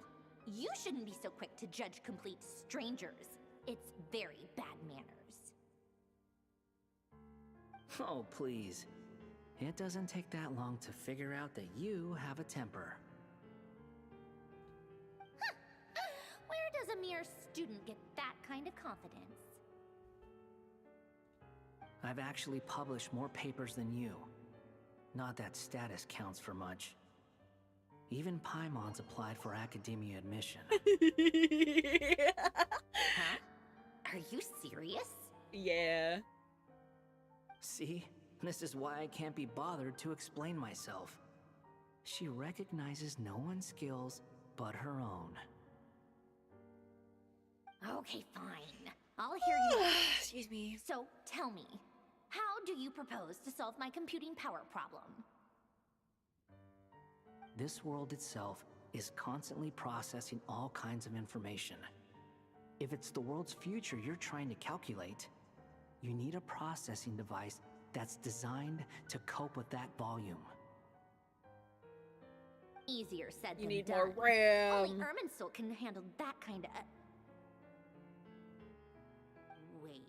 You shouldn't be so quick to judge complete strangers. It's very bad manners. Oh, please. It doesn't take that long to figure out that you have a temper. Where does a mere student get that kind of confidence? I've actually published more papers than you. Not that status counts for much. Even Paimon's applied for academia admission. Huh? Are you serious? Yeah. See? This is why I can't be bothered to explain myself. She recognizes no one's skills but her own. Okay, fine. I'll hear you out. Excuse me. So, tell me, how do you propose to solve my computing power problem? This world itself is constantly processing all kinds of information. If it's the world's future you're trying to calculate, you need a processing device that's designed to cope with that volume. Easier said You than need done. more RAM. Only Irminsul can handle that kind of... Wait,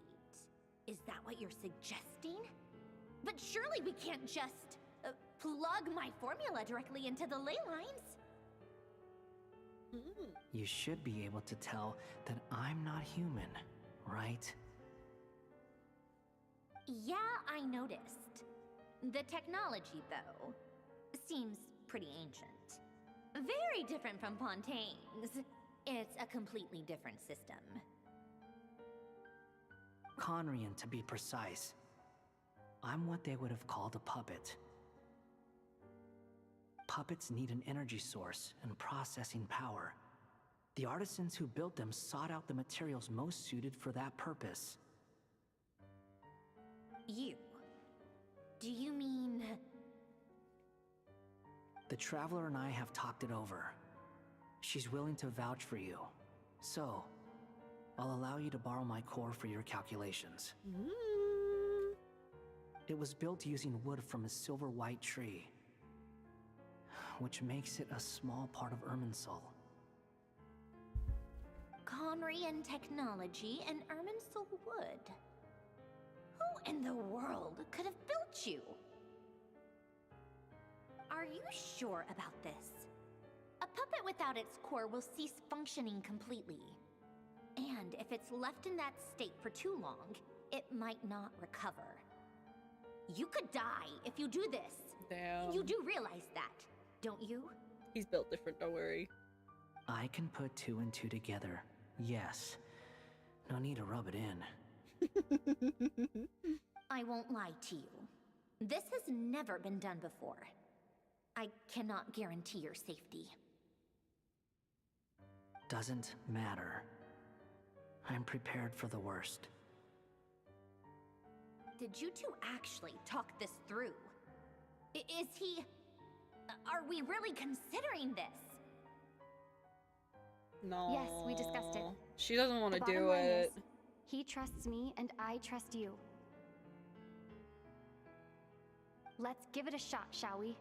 is that what you're suggesting? But surely we can't just plug my formula directly into the ley lines. You should be able to tell that I'm not human, right? Yeah, I noticed. The technology, though, seems pretty ancient. Very different from Pontaine's. It's a completely different system. Conrian, to be precise. I'm what they would have called a puppet. Puppets need an energy source and processing power. The artisans who built them sought out the materials most suited for that purpose. You? Do you mean... The Traveler and I have talked it over. She's willing to vouch for you. So, I'll allow you to borrow my core for your calculations. It was built using wood from a silver white tree, which makes it a small part of Irminsul. Conrian technology and Irminsul wood. Who in the world could have built you? Are you sure about this? A puppet without its core will cease functioning completely. And if it's left in that state for too long, it might not recover. You could die if you do this. Damn. You do realize that, don't you? He's built different, don't worry. I can put 2 and 2 together. Yes. No need to rub it in. I won't lie to you. This has never been done before. I cannot guarantee your safety. Doesn't matter. I'm prepared for the worst. Did you two actually talk this through? Is he... Are we really considering this? No. Yes, we discussed it. She doesn't want The to bottom do line it. is, he trusts me and I trust you. Let's give it a shot, shall we?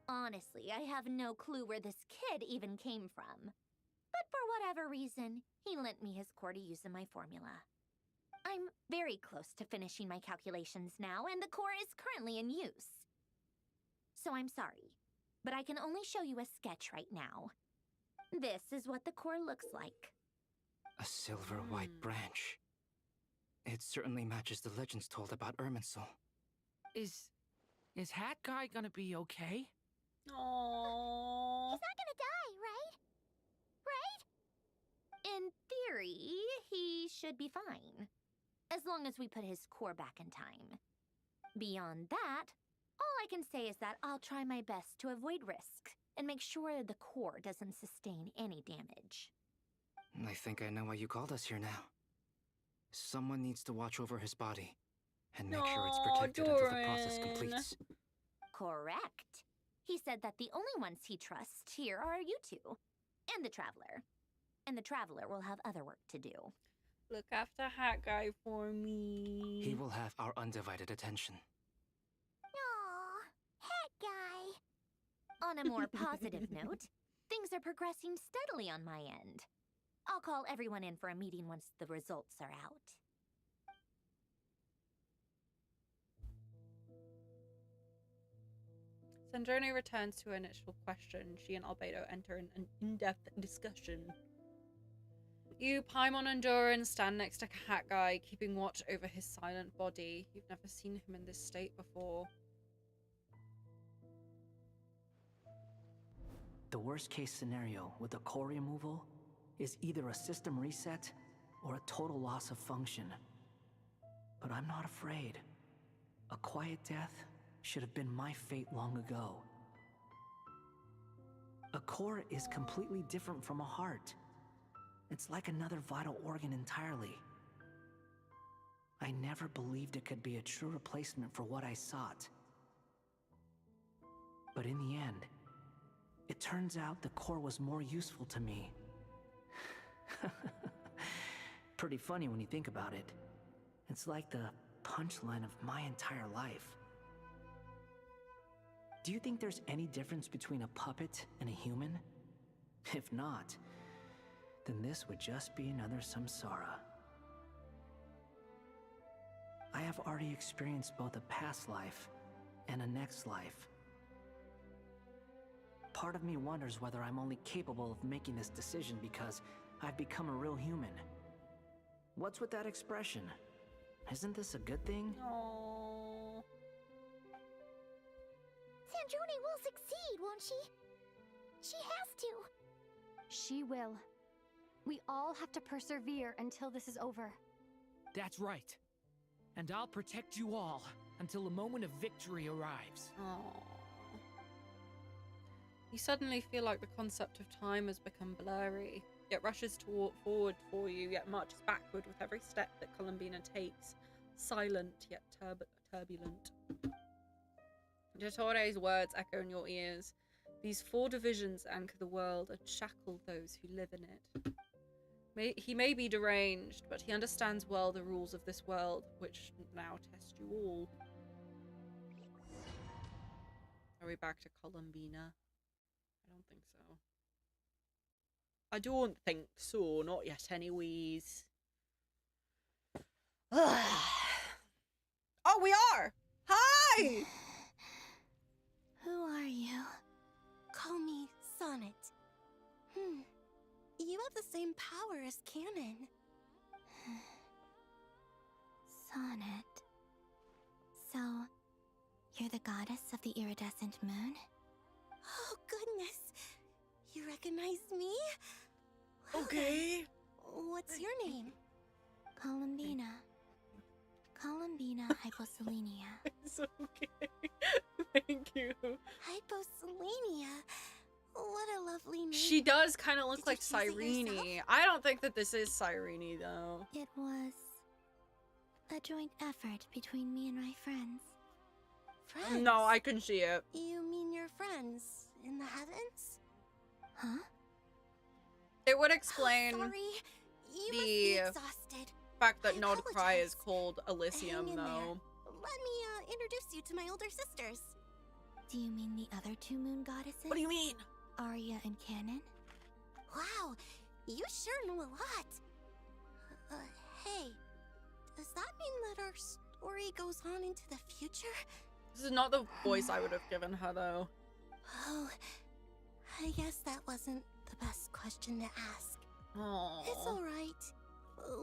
Honestly, I have no clue where this kid even came from. But for whatever reason, he lent me his core to use in my formula. I'm very close to finishing my calculations now, and the core is currently in use. So I'm sorry, but I can only show you a sketch right now. This is what the core looks like. A silver white branch. It certainly matches the legends told about Irminsul. Is Hat Guy gonna be okay? Aww. He's not gonna die, right? Right? In theory, he should be fine. As long as we put his core back in time. Beyond that, all I can say is that I'll try my best to avoid risk and make sure the core doesn't sustain any damage. I think I know why you called us here now. Someone needs to watch over his body and make sure it's protected until the process completes. Correct. He said that the only ones he trusts here are you two, and the Traveler. And the Traveler will have other work to do. Look after Hat Guy for me. He will have our undivided attention. Aww, Hat Guy. On a more positive note, things are progressing steadily on my end. I'll call everyone in for a meeting once the results are out. Sandrone returns to her initial question. She and Albedo enter an in-depth discussion. You, Paimon and Doran, stand next to Hat Guy, keeping watch over his silent body. You've never seen him in this state before. The worst case scenario with the core removal is either a system reset or a total loss of function. But I'm not afraid. A quiet death should have been my fate long ago. A core is completely different from a heart. It's like another vital organ entirely. I never believed it could be a true replacement for what I sought. But in the end, it turns out the core was more useful to me. Pretty funny when you think about it. It's like the punchline of my entire life. Do you think there's any difference between a puppet and a human? If not, then this would just be another samsara. I have already experienced both a past life and a next life. Part of me wonders whether I'm only capable of making this decision because I've become a real human. What's with that expression? Isn't this a good thing? Aww. Sandrone will succeed, won't she? She has to. She will. We all have to persevere until this is over. That's right. And I'll protect you all until the moment of victory arrives. Aww. You suddenly feel like the concept of time has become blurry. It rushes forward for you, yet marches backward with every step that Columbina takes. Silent, yet turbulent. Dottore words echo in your ears. These 4 divisions anchor the world and shackle those who live in it. He may be deranged, but he understands well the rules of this world, which now test you all. Are we back to Columbina? I don't think so. I don't think so, not yet anyways. Oh, we are! Hi! Who are you? Call me Sonnet. You have the same power as Canon. Sonnet. So, you're the goddess of the iridescent moon? Oh, goodness. You recognize me? Okay. What's your name? Columbina. Columbina hyposelenia. It's okay. Thank you. Hyposelenia? What a lovely name. She does kind of look Did like you choose it Cyrene. yourself? I don't think that this is Cyrene, though. It was a joint effort between me and my friends. Friends? No, I can see it. You mean your friends in the heavens? Huh? It would explain Sorry. You must the be exhausted. fact that Nod Cry is apologize. called Elysium, Hang in though. there. Let me introduce you to my older sisters. Do you mean the other two moon goddesses? What do you mean? Arya and Canon? Wow, you sure know a lot. Hey, does that mean that our story goes on into the future? This is not the voice I would have given her, though. Oh, I guess that wasn't the best question to ask. Aww. It's alright.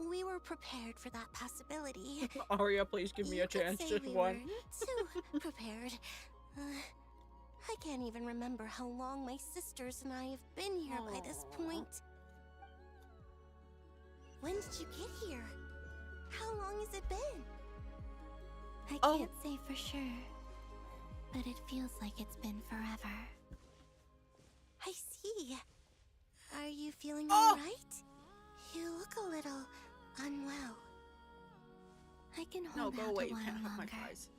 We were prepared for that possibility. Arya, please give me a chance, Say just we one. were too prepared. I can't even remember how long my sisters and I have been here by this point. When did you get here? How long has it been? I can't say for sure, but it feels like it's been forever. I see. Are you feeling alright? You look a little unwell. I can No, hold go out away. a You while can't have my longer. fries.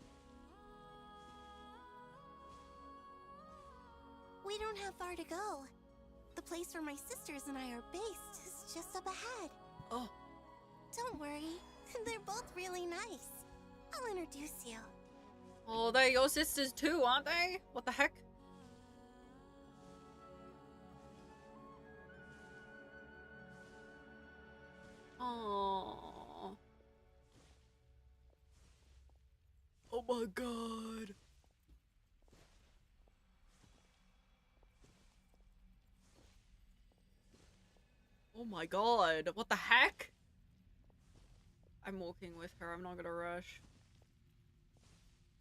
We don't have far to go. The place where my sisters and I are based is just up ahead. Oh. Don't worry. They're both really nice. I'll introduce you. Oh, they're your sisters too, aren't they? What the heck? Oh. Oh my god. Oh my god. What the heck? I'm walking with her. I'm not gonna rush.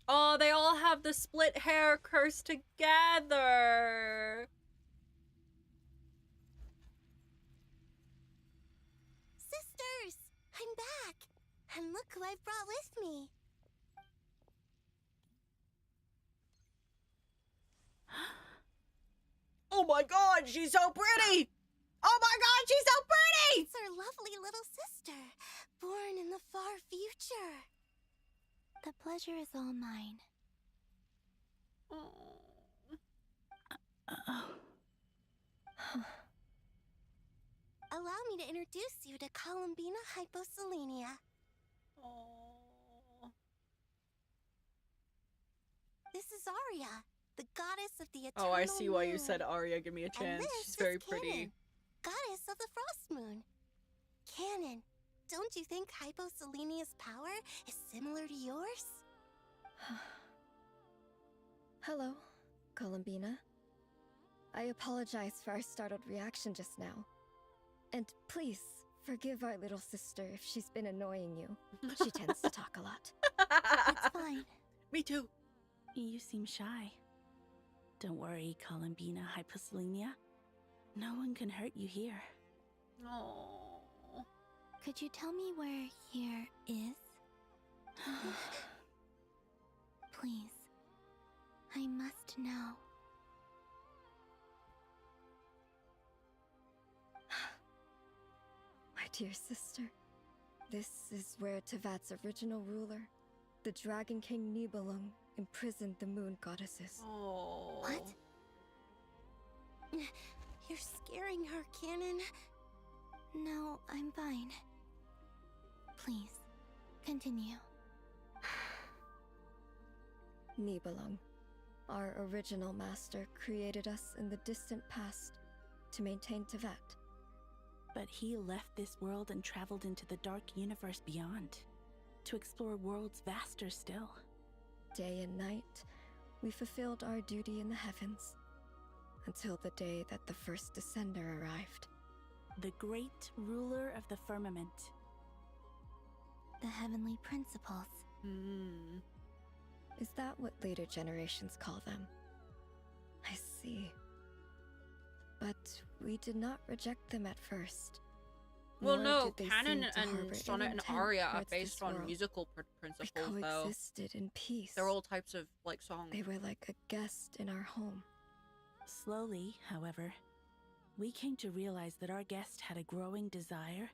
Oh, they all have the split hair cursed together. Sisters! I'm back! And look who I brought with me. Oh my god, she's so pretty! Oh my god, she's so pretty! It's our lovely little sister, born in the far future. The pleasure is all mine. Allow me to introduce you to Columbina hyposelenia. This is Arya, the goddess of the eternal Oh, I see why you moon. said Arya. Give me a And chance. this She's very is pretty. Canon, goddess of the frost moon. Canon, don't you think hyposelenia's power is similar to yours? Hello, Columbina. I apologize for our startled reaction just now. And please, forgive our little sister if she's been annoying you. She tends to talk a lot. It's fine. Me too. You seem shy. Don't worry, Columbina hyposelenia. No one can hurt you here. Oh. Could you tell me where here is? Please. I must know. My dear sister, this is where Tevat's original ruler, the Dragon King Nibelung, imprisoned the moon goddesses. Oh. What? You're scaring her, Canon. No, I'm fine. Please, continue. Nibelung, our original master, created us in the distant past to maintain Tevat. But he left this world and traveled into the dark universe beyond, to explore worlds vaster still. Day and night, we fulfilled our duty in the heavens, until the day that the first Descender arrived. The great ruler of the firmament. The heavenly principles. Is that what later generations call them? I see. But we did not reject them at first. Well, nor no, did they canon seem to and harbor sonnet ill and intent aria are towards based this on world. musical We principles, though. coexisted in peace. They're all types of like songs. They were like a guest in our home. Slowly, however, we came to realize that our guest had a growing desire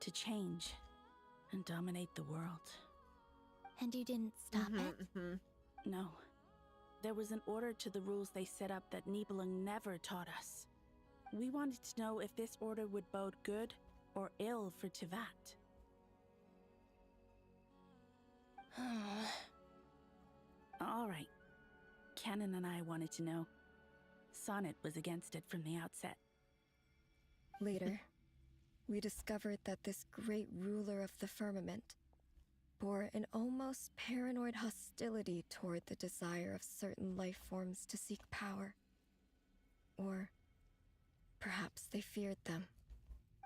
to change and dominate the world. And you didn't stop it? No. There was an order to the rules they set up that Nibelung never taught us. We wanted to know if this order would bode good or ill for Tivat. All right. Canon and I wanted to know. Sonnet was against it from the outset. Later, we discovered that this great ruler of the firmament bore an almost paranoid hostility toward the desire of certain life forms to seek power. Or perhaps they feared them.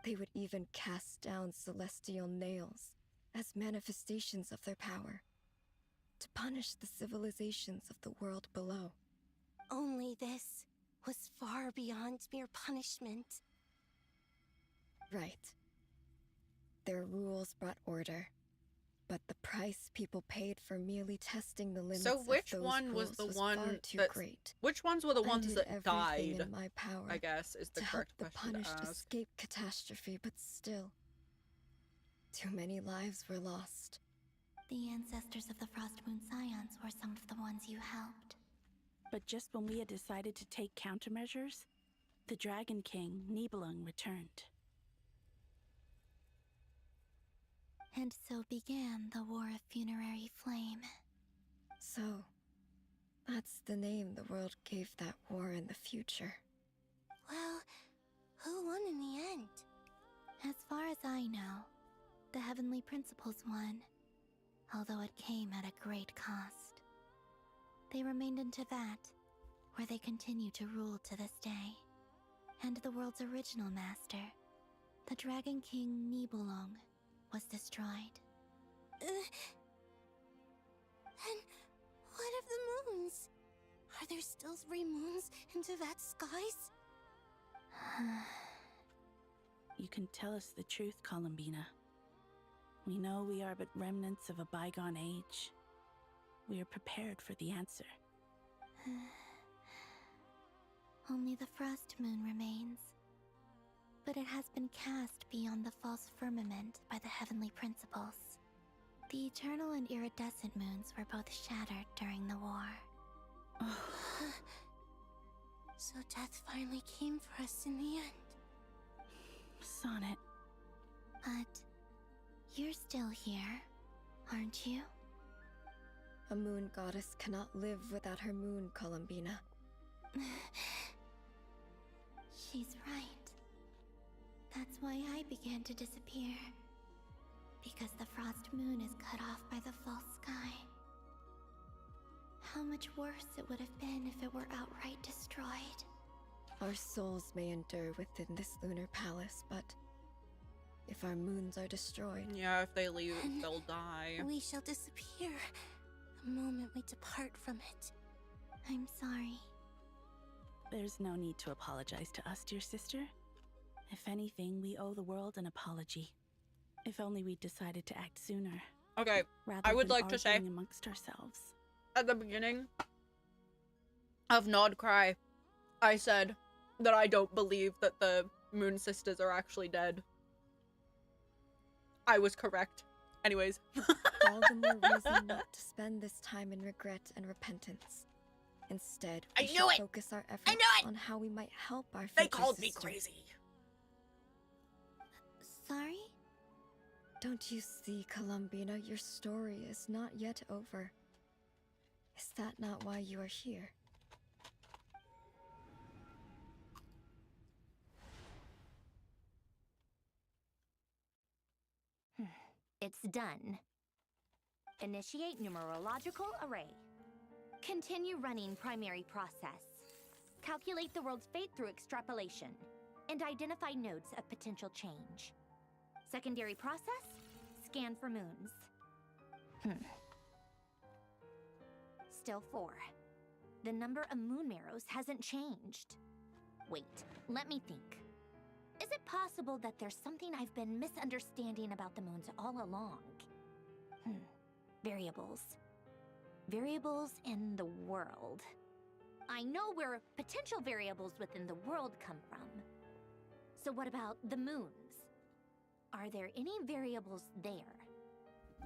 They would even cast down celestial nails as manifestations of their power, to punish the civilizations of the world below. Only this was far beyond mere punishment. Right. Their rules brought order, but the price people paid for merely testing the limits So which of those one was rules the was one far too that's great. which ones were the I ones did that everything died? in my power I guess is the to help correct the question to punished ask. escape catastrophe, but still, too many lives were lost. The ancestors of the Frost Moon Scions were some of the ones you helped. But just when we had decided to take countermeasures, the Dragon King, Nibelung, returned. And so began the War of Funerary Flame. So, that's the name the world gave that war in the future. Well, who won in the end? As far as I know, the Heavenly Principles won, although it came at a great cost. They remained in Tivat, where they continue to rule to this day. And the world's original master, the Dragon King Nibelung, was destroyed. And what of the moons? Are there still 3 moons in Tivat's skies? You can tell us the truth, Columbina. We know we are but remnants of a bygone age. We are prepared for the answer. Only the Frost Moon remains. But it has been cast beyond the false firmament by the Heavenly Principles. The eternal and iridescent moons were both shattered during the war. So death finally came for us in the end. Sonnet. But you're still here, aren't you? A moon goddess cannot live without her moon, Columbina. She's right. That's why I began to disappear. Because the Frost Moon is cut off by the false sky. How much worse it would have been if it were outright destroyed. Our souls may endure within this lunar palace, but if our moons are destroyed... Yeah, if they leave, they'll die. We shall disappear the moment we depart from it. I'm sorry. There's no need to apologize to us, dear sister. If anything, we owe the world an apology. If only we'd decided to act sooner. Okay, rather I would than like to say arguing amongst ourselves. At the beginning of Nod Cry, I said that I don't believe that the Moon Sisters are actually dead. I was correct. Anyways. All the more reason not to spend this time in regret and repentance. Instead, we should focus our efforts on how we might help our future They called me sister. crazy. Sorry? Don't you see, Columbina, your story is not yet over. Is that not why you are here? It's done. Initiate numerological array. Continue running primary process. Calculate the world's fate through extrapolation. And identify nodes of potential change. Secondary process, scan for moons. Still 4. the number of moon marrows hasn't changed. Wait, let me think. Is it possible that there's something I've been misunderstanding about the moons all along? Variables. Variables in the world. I know where potential variables within the world come from. So what about the moons? Are there any variables there?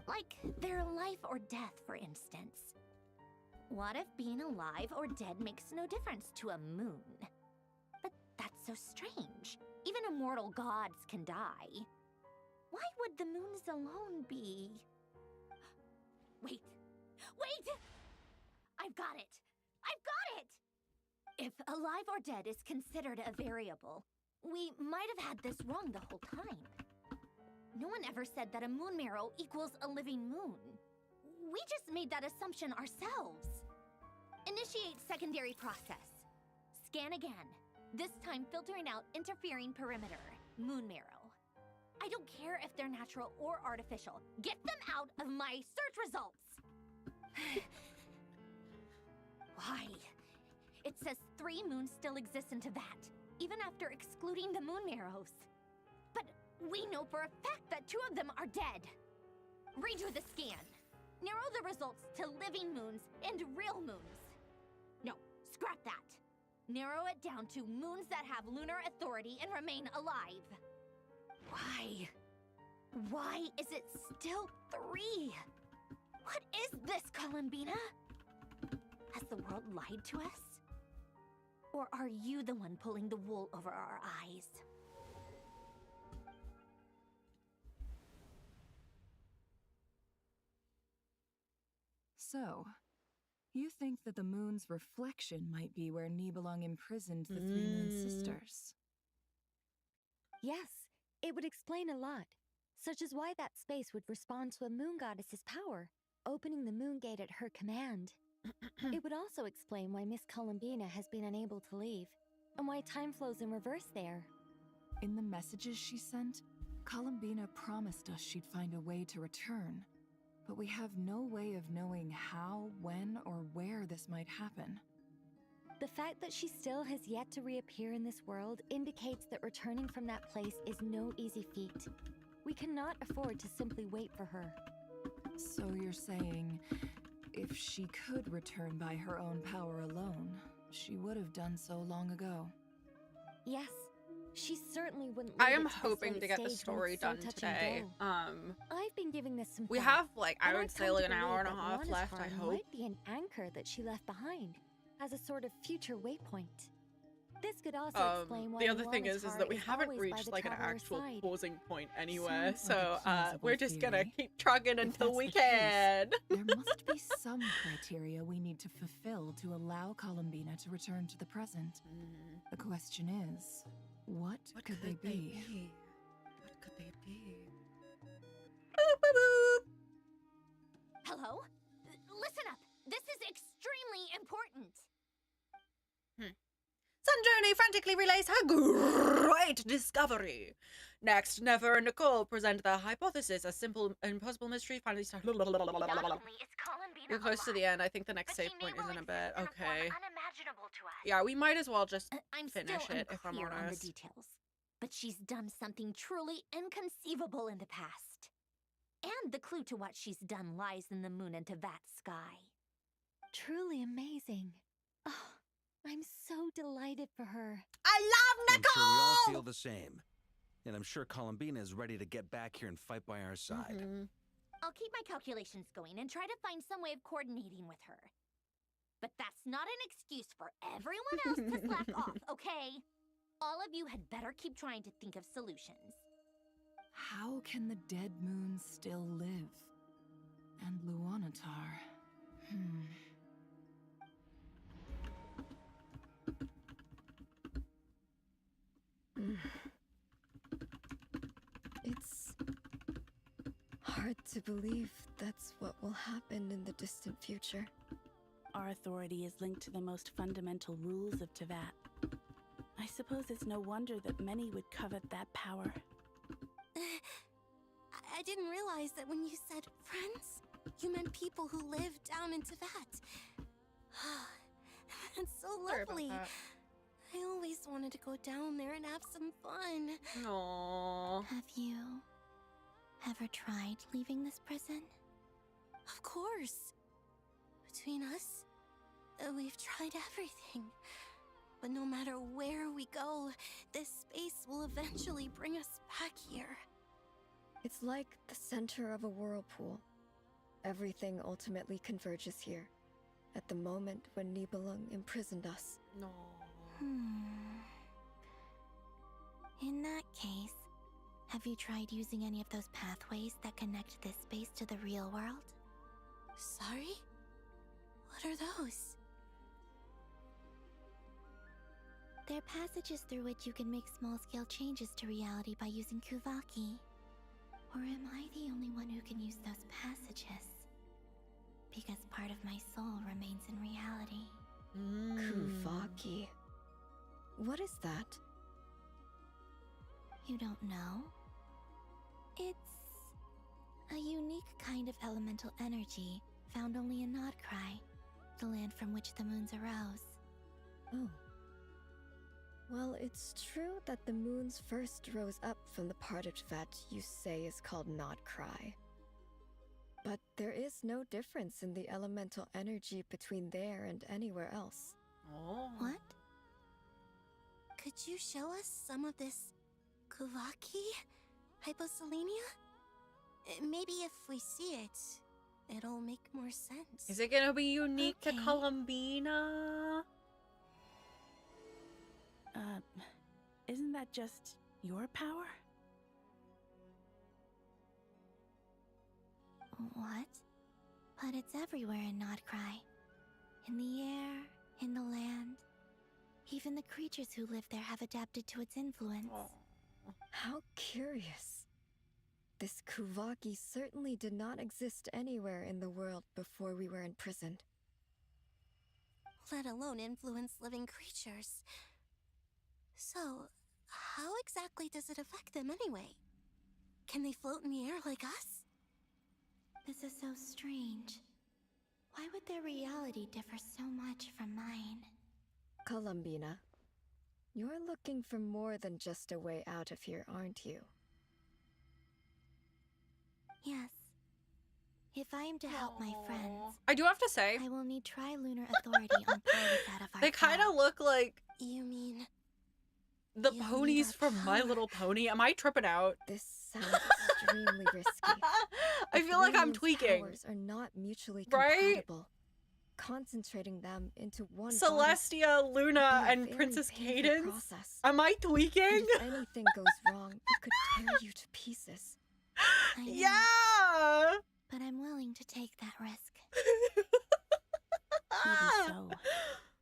Like their life or death, for instance. What if being alive or dead makes no difference to a moon? But that's so strange. Even immortal gods can die. Why would the moons alone be... Wait! I've got it! If alive or dead is considered a variable, we might have had this wrong the whole time. No one ever said that a moon marrow equals a living moon. We just made that assumption ourselves. Initiate secondary process. Scan again. This time filtering out interfering perimeter. Moon marrow. I don't care if they're natural or artificial. Get them out of my search results! Why? It says 3 moons still exist in Teyvat, even after excluding the moon marrows. But we know for a fact that 2 of them are dead. Redo the scan. Narrow the results to living moons and real moons. No, scrap that. Narrow it down to moons that have lunar authority and remain alive. Why? Why is it still 3? What is this, Columbina? Has the world lied to us? Or are you the one pulling the wool over our eyes? So, you think that the moon's reflection might be where Nibelung imprisoned the 3 moon sisters? Yes, it would explain a lot, such as why that space would respond to a moon goddess's power, opening the moon gate at her command. It would also explain why Miss Columbina has been unable to leave, and why time flows in reverse there. In the messages she sent, Columbina promised us she'd find a way to return, but we have no way of knowing how, when, or where this might happen. The fact that she still has yet to reappear in this world indicates that returning from that place is no easy feat. We cannot afford to simply wait for her. So you're saying, if she could return by her own power alone, she would have done so long ago. Yes, she certainly wouldn't. I am hoping to get the story done today. I've been giving this some we thought, have like I and would I've say come like to an hour and a believe that half Lana's left. I farm hope. might be an anchor that she left behind, as a sort of future waypoint. This could also explain why The other thing is Luana's that we heart haven't always by reached the like an traveler's actual side. pausing point anywhere, Sounds like so a plausible we're just gonna theory. keep trucking If until that's we the case, can. there must be some criteria we need to fulfill to allow Columbina to return to the present. The question is, what could they be? What could they be? Hello? Listen up. This is extremely important. Sunjourney frantically relays her great discovery. Next, Never and Nicole present their hypothesis. A simple, impossible mystery finally starts. We're close to the end. I think the next save point is in a bit. Okay. Yeah, we might as well just I'm finish still it if I'm unclear on the honest. details, but she's done something truly inconceivable in the past. And the clue to what she's done lies in the moon and Teyvat sky. Truly amazing. Oh, I'm so delighted for her. I love I'm sure we all feel the same. And I'm sure Columbina is ready to get back here and fight by our side. I'll keep my calculations going and try to find some way of coordinating with her. But that's not an excuse for everyone else to slack off, okay? All of you had better keep trying to think of solutions. How can the dead moon still live? And Luanatar. It's hard to believe that's what will happen in the distant future. Our authority is linked to the most fundamental rules of Teyvat. I suppose it's no wonder that many would covet that power. I didn't realize that when you said friends, you meant people who live down in Teyvat. It's so Sorry about lovely. that. I always wanted to go down there and have some fun. Aww. Have you ever tried leaving this prison? Of course. Between us, we've tried everything. But no matter where we go, this space will eventually bring us back here. It's like the center of a whirlpool. Everything ultimately converges here, at the moment when Nibelung imprisoned us. No. In that case, have you tried using any of those pathways that connect this space to the real world? Sorry? What are those? They're passages through which you can make small-scale changes to reality by using Kuvaki. Or am I the only one who can use those passages? Because part of my soul remains in reality. Kuvaki. What is that? You don't know? It's a unique kind of elemental energy found only in Nodcry, the land from which the moons arose. Oh. Well, it's true that the moons first rose up from the part of Tvet you say is called Nodcry. But there is no difference in the elemental energy between there and anywhere else. Oh. What? Could you show us some of this Kuvaki? Hyposelenia? Maybe if we see it, it'll make more sense. Is it gonna be unique to Columbina? Isn't that just your power? What? But it's everywhere in Nodcry. In the air, in the land. Even the creatures who live there have adapted to its influence. How curious. This Kuvaki certainly did not exist anywhere in the world before we were imprisoned. Let alone influence living creatures. So, how exactly does it affect them anyway? Can they float in the air like us? This is so strange. Why would their reality differ so much from mine? Columbina, you're looking for more than just a way out of here, aren't you? Yes. If I am to help my friends, I do have to say, I will need trilunar authority on part of that of our they kind of look like You mean the ponies from My Little Pony. Am I tripping out? This sounds extremely risky. I feel like I'm tweaking. Powers are not mutually Right? compatible. Concentrating them into one Celestia, Luna, body and would be a very Princess painful Cadence. process. Am I tweaking? And if anything goes wrong, it could tear you to pieces. I know, Yeah! but I'm willing to take that risk. Even so,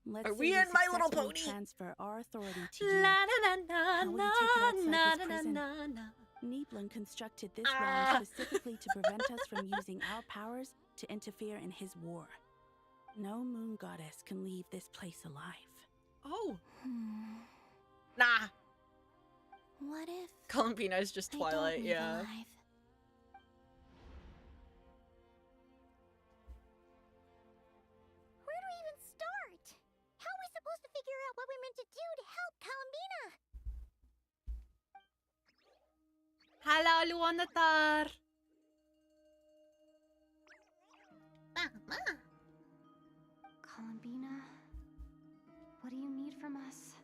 let's Are say we in My Little successfully Pony? transfer our authority to you. La na na How will you take it outside this prison? na na. Nibelung constructed this realm specifically to prevent us from using our powers to interfere in his war. No moon goddess can leave this place alive. Oh. Nah. What if Columbina is just I don't Twilight, leave yeah. alive? Where do we even start? How are we supposed to figure out what we're meant to do to help Columbina? Hello, Luanatar. Columbina, what do you need from us?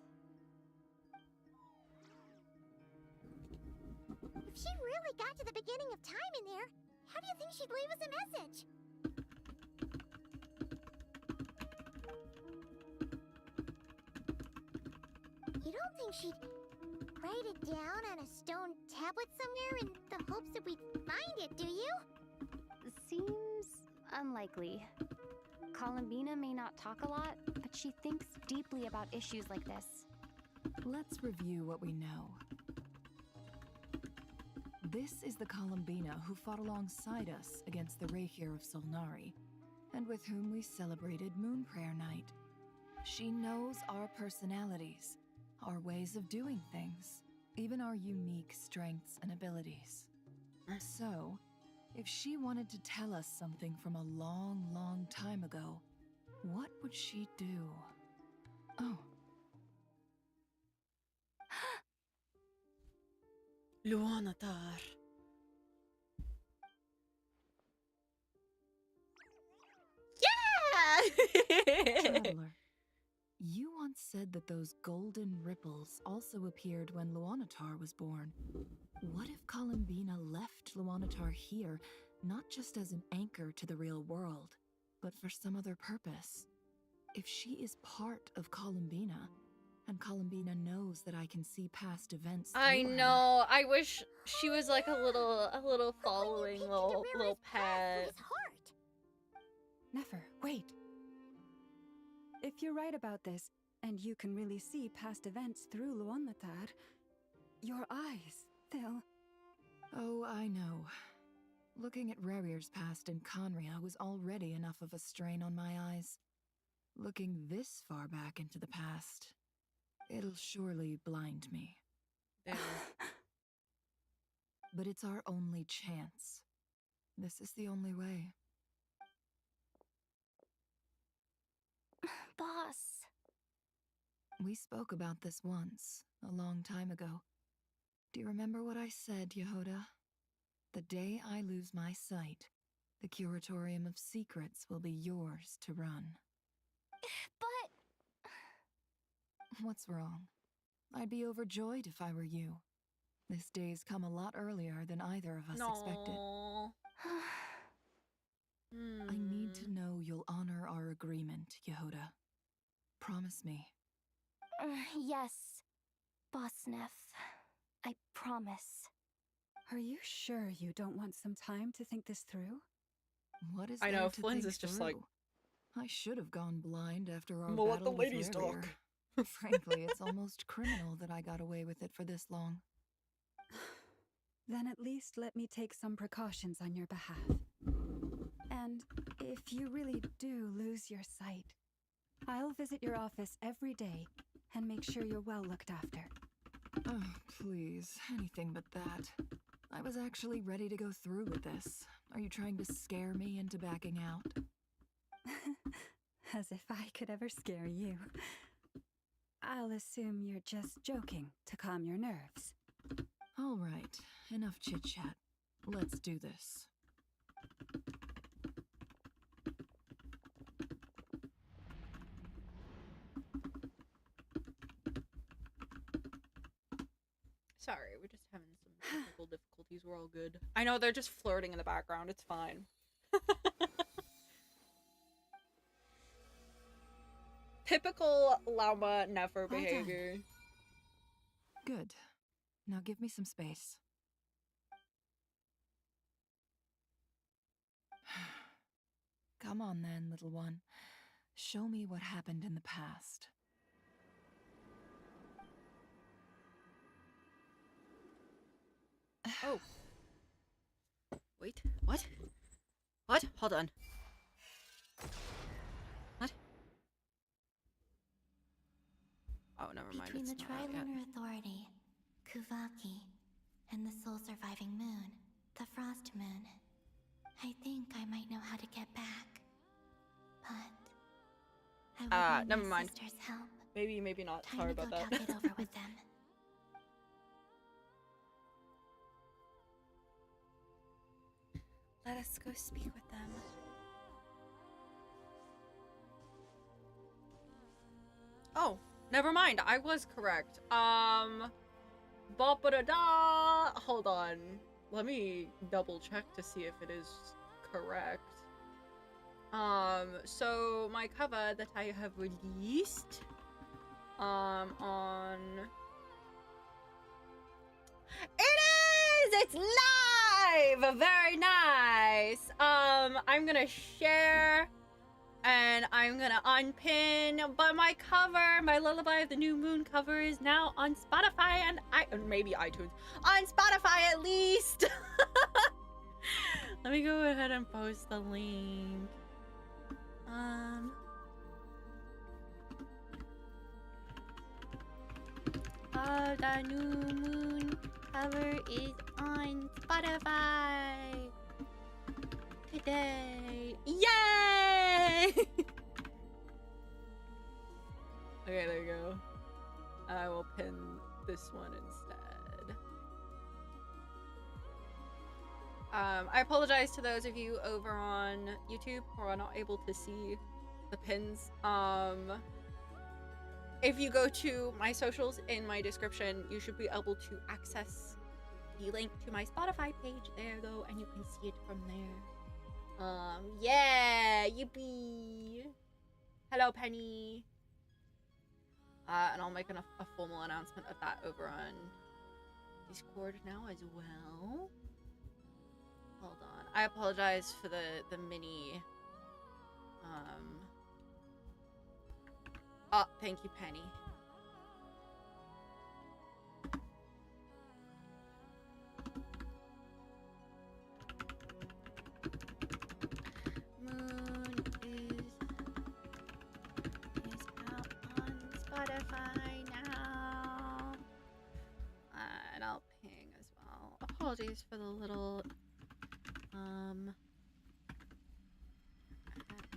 If she really got to the beginning of time in there, how do you think she'd leave us a message? You don't think she'd write it down on a stone tablet somewhere in the hopes that we'd find it, do you? Seems unlikely. Columbina may not talk a lot, but she thinks deeply about issues like this. Let's review what we know. This is the Columbina who fought alongside us against the Rahyr of Solnari, and with whom we celebrated Moon Prayer Night. She knows our personalities, our ways of doing things, even our unique strengths and abilities. So, if she wanted to tell us something from a long, long time ago, what would she do? Oh. Luanatar. Yeah! Traveler, you once said that those golden ripples also appeared when Luanatar was born. What if Columbina left Luanatar here, not just as an anchor to the real world, but for some other purpose? If she is part of Columbina, and Columbina knows that I can see past events I through her, know. I wish she was like a little following little pet. Never. Wait. If you're right about this, and you can really see past events through Luanatar, your eyes, they'll... Oh, I know. Looking at Rerir's past in Conria was already enough of a strain on my eyes. Looking this far back into the past, it'll surely blind me. But it's our only chance. This is the only way. Boss. We spoke about this once, a long time ago. Do you remember what I said, Yehoda? The day I lose my sight, the Curatorium of Secrets will be yours to run. But... What's wrong? I'd be overjoyed if I were you. This day's come a lot earlier than either of us expected. I need to know you'll honor our agreement, Yehoda. Promise me. Yes, Boss Neff. I promise. Are you sure you don't want some time to think this through? What is I there know, to Flynn's think is just through? like... I should have gone blind after our Well, let the battle with ladies Rerir. talk. Frankly, it's almost criminal that I got away with it for this long. Then at least let me take some precautions on your behalf. And if you really do lose your sight, I'll visit your office every day and make sure you're well looked after. Oh, please, anything but that. I was actually ready to go through with this. Are you trying to scare me into backing out? As if I could ever scare you. I'll assume you're just joking to calm your nerves. All right, enough chit-chat. Let's do this. Sorry, we're just having some technical difficulties. We're all good. I know they're just flirting in the background. It's fine. Typical llama never behavior. Good. Now give me some space. Come on then, little one. Show me what happened in the past. Oh. Wait, what? What? Hold on. What? Oh, never mind. Between the It's not out yet. Trilunar Authority, Kuvaki, and the sole surviving moon, the Frost Moon, I think I might know how to get back. But I would need never my mind. sister's help. Maybe not. Time Sorry to about go that. talk it over with them. Let us go speak with them. Oh, never mind. I was correct. Ba-ba-da-da. Hold on. Let me double check to see if it is correct. So my cover that I have released, on... It is! It's live! Very nice! I'm gonna share and I'm gonna unpin, but my cover, my Lullaby of the New Moon cover is now on Spotify and maybe iTunes. On Spotify at least! Let me go ahead and post the link. The New Moon cover is on Spotify today. Yay! Okay, there you go. I will pin this one instead. I apologize to those of you over on YouTube who are not able to see the pins. If you go to my socials in my description, you should be able to access the link to my Spotify page there, though, and you can see it from there. Yeah, yippee! Hello, Penny. And I'll make a formal announcement of that over on Discord now as well. Hold on. I apologize for the mini. Oh, thank you, Penny. Moon is out on Spotify now. And I'll ping as well. Apologies for the little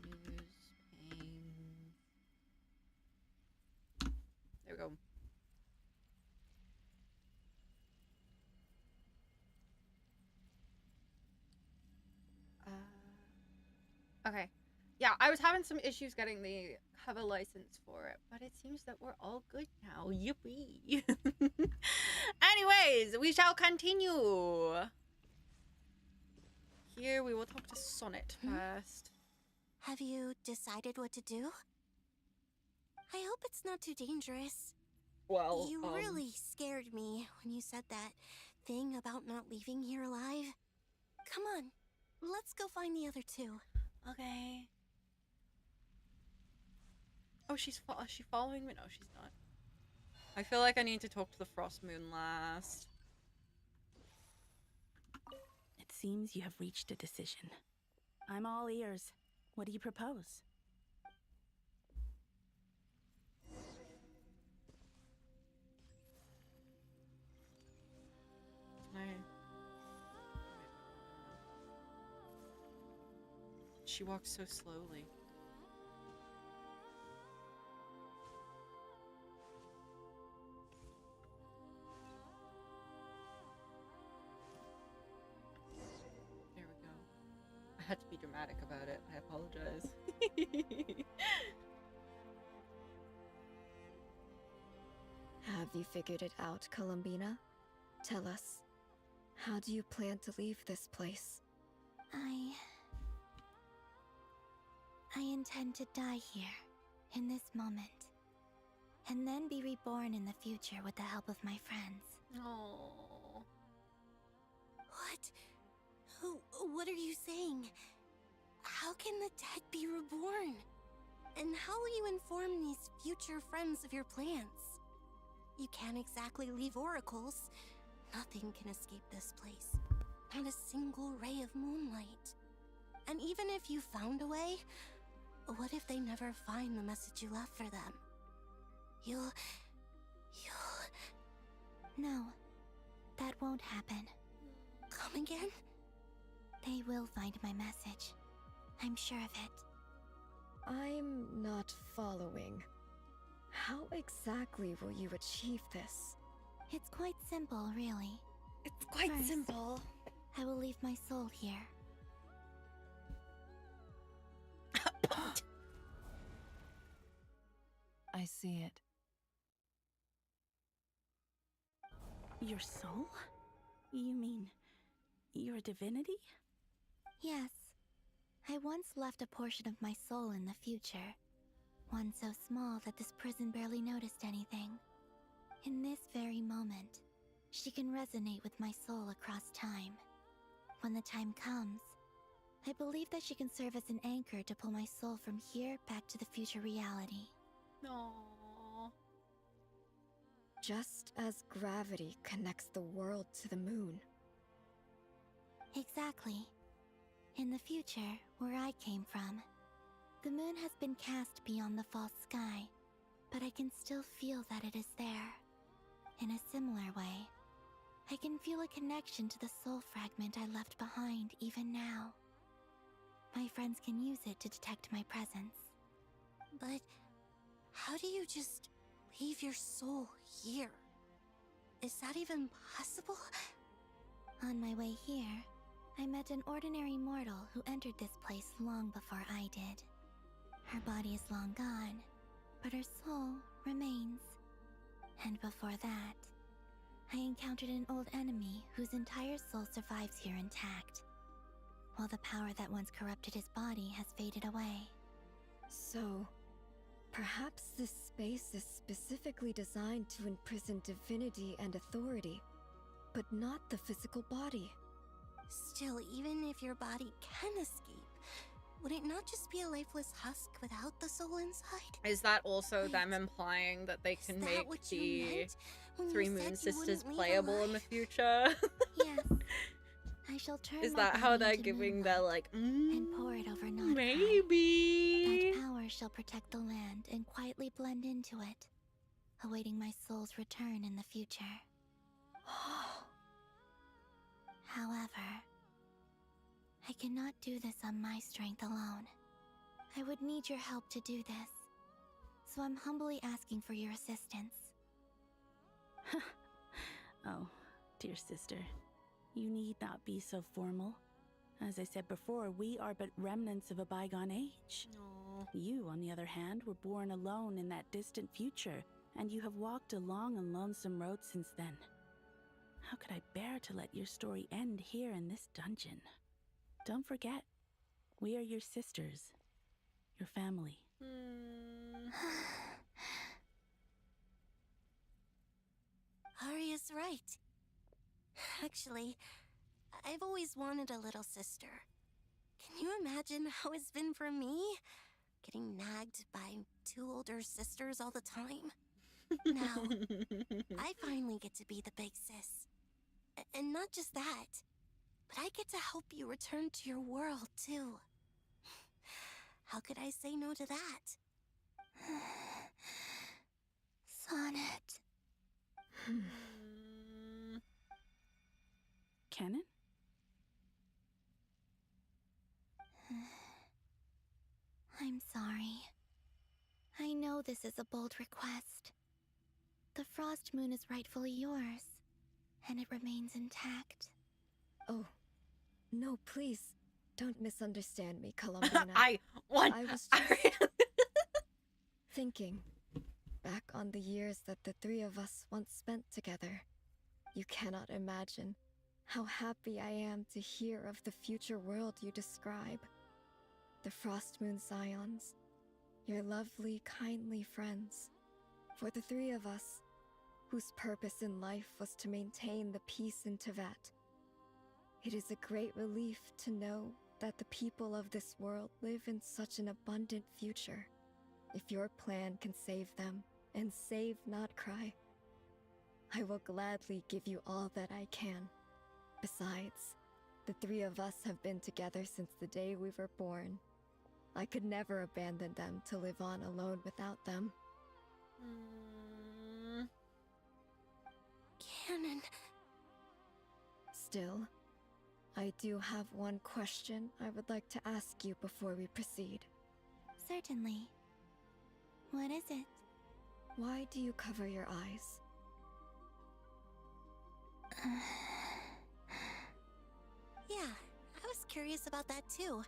news ping. There we go. Okay. Yeah, I was having some issues getting the cover license for it, but it seems that we're all good now. Yippee! Anyways, we shall continue. Here we will talk to Sonnet first. Have you decided what to do? I hope it's not too dangerous. Well, you really scared me when you said that thing about not leaving here alive. Come on, let's go find the other two. Okay. Oh, is she following me? No, she's not. I feel like I need to talk to the Frost Moon last. It seems you have reached a decision. I'm all ears. What do you propose? She walks so slowly. There we go. I had to be dramatic about it. I apologize. Have you figured it out, Columbina? Tell us, how do you plan to leave this place? I intend to die here, in this moment, and then be reborn in the future with the help of my friends. Oh. What are you saying? How can the dead be reborn? And how will you inform these future friends of your plans? You can't exactly leave oracles. Nothing can escape this place. Not a single ray of moonlight. And even if you found a way, what if they never find the message you left for them? You'll... No, that won't happen. Come again? They will find my message. I'm sure of it. I'm not following. How exactly will you achieve this? It's quite simple, really. It's quite simple. I will leave my soul here. I see it. Your soul? You mean your divinity? Yes. I once left a portion of my soul in the future. One so small that this prison barely noticed anything. In this very moment, she can resonate with my soul across time. When the time comes, I believe that she can serve as an anchor to pull my soul from here back to the future reality. No. Just as gravity connects the world to the moon. Exactly. In the future, where I came from, the moon has been cast beyond the false sky, but I can still feel that it is there. In a similar way, I can feel a connection to the soul fragment I left behind even now. My friends can use it to detect my presence. But How do you just leave your soul here? Is that even possible? On my way here, I met an ordinary mortal who entered this place long before I did. Her body is long gone, but her soul remains. And before that, I encountered an old enemy whose entire soul survives here intact, while the power that once corrupted his body has faded away. So, perhaps this space is specifically designed to imprison divinity and authority, but not the physical body. Still, even if your body can escape, would it not just be a lifeless husk without the soul inside? Is that also them implying that they can make the Three Moon Sisters playable in the future? Yes. I shall turn Is my that how body they're into giving their like, and pour it over Nodkai. maybe That power shall protect the land and quietly blend into it, awaiting my soul's return in the future. However, I cannot do this on my strength alone. I would need your help to do this, so I'm humbly asking for your assistance. Oh, dear sister, you need not be so formal. As I said before, we are but remnants of a bygone age. Aww. You, on the other hand, were born alone in that distant future, and you have walked a long and lonesome road since then. How could I bear to let your story end here in this dungeon? Don't forget, we are your sisters, your family. Arya's right. Actually, I've always wanted a little sister. Can you imagine how it's been for me? Getting nagged by two older sisters all the time. Now, I finally get to be the big sis. And not just that, but I get to help you return to your world, too. How could I say no to that? Sonnet. Canon? I'm sorry. I know this is a bold request. The Frost Moon is rightfully yours, and it remains intact. Oh, no, please, don't misunderstand me, Columbina. I was just thinking back on the years that the three of us once spent together. You cannot imagine how happy I am to hear of the future world you describe. The Frost Moon Scions, your lovely, kindly friends. For the three of us, whose purpose in life was to maintain the peace in Teyvat. It is a great relief to know that the people of this world live in such an abundant future. If your plan can save them, and save Nodkai, I will gladly give you all that I can. Besides, the three of us have been together since the day we were born. I could never abandon them to live on alone without them. Canon. Still, I do have one question I would like to ask you before we proceed. Certainly. What is it? Why do you cover your eyes? Yeah, I was curious about that too.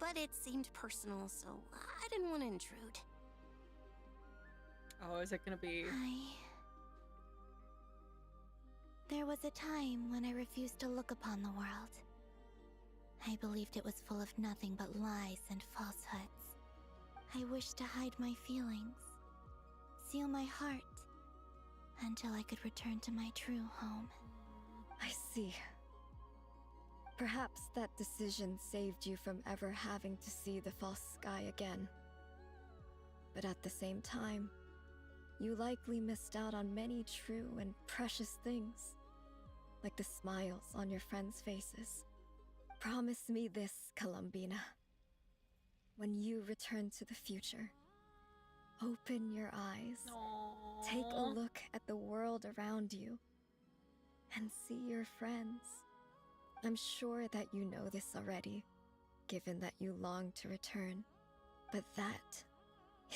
But it seemed personal, so I didn't want to intrude. Oh, is it gonna be... There was a time when I refused to look upon the world. I believed it was full of nothing but lies and falsehoods. I wished to hide my feelings, seal my heart, until I could return to my true home. I see. Perhaps that decision saved you from ever having to see the false sky again. But at the same time, you likely missed out on many true and precious things, like the smiles on your friends' faces. Promise me this, Columbina. When you return to the future, open your eyes, take a look at the world around you, and see your friends. I'm sure that you know this already, given that you long to return, but that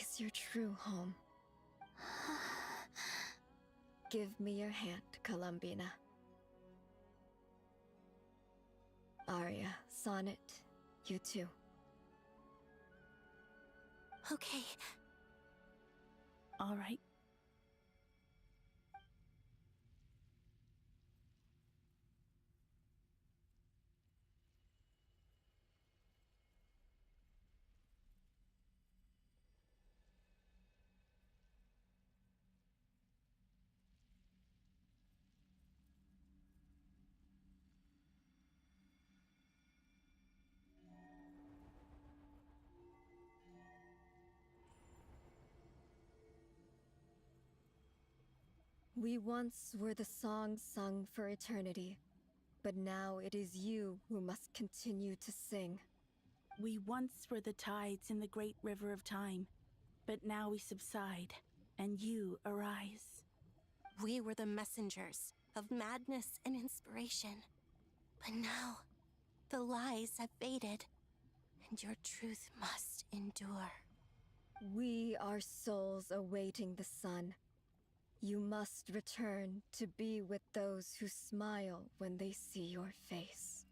is your true home. Give me your hand, Columbina. Arya, Sonnet, you too. Okay. All right. We once were the songs sung for eternity, but now it is you who must continue to sing. We once were the tides in the great river of time, but now we subside, and you arise. We were the messengers of madness and inspiration. But now, the lies have faded, and your truth must endure. We are souls awaiting the sun. You must return to be with those who smile when they see your face.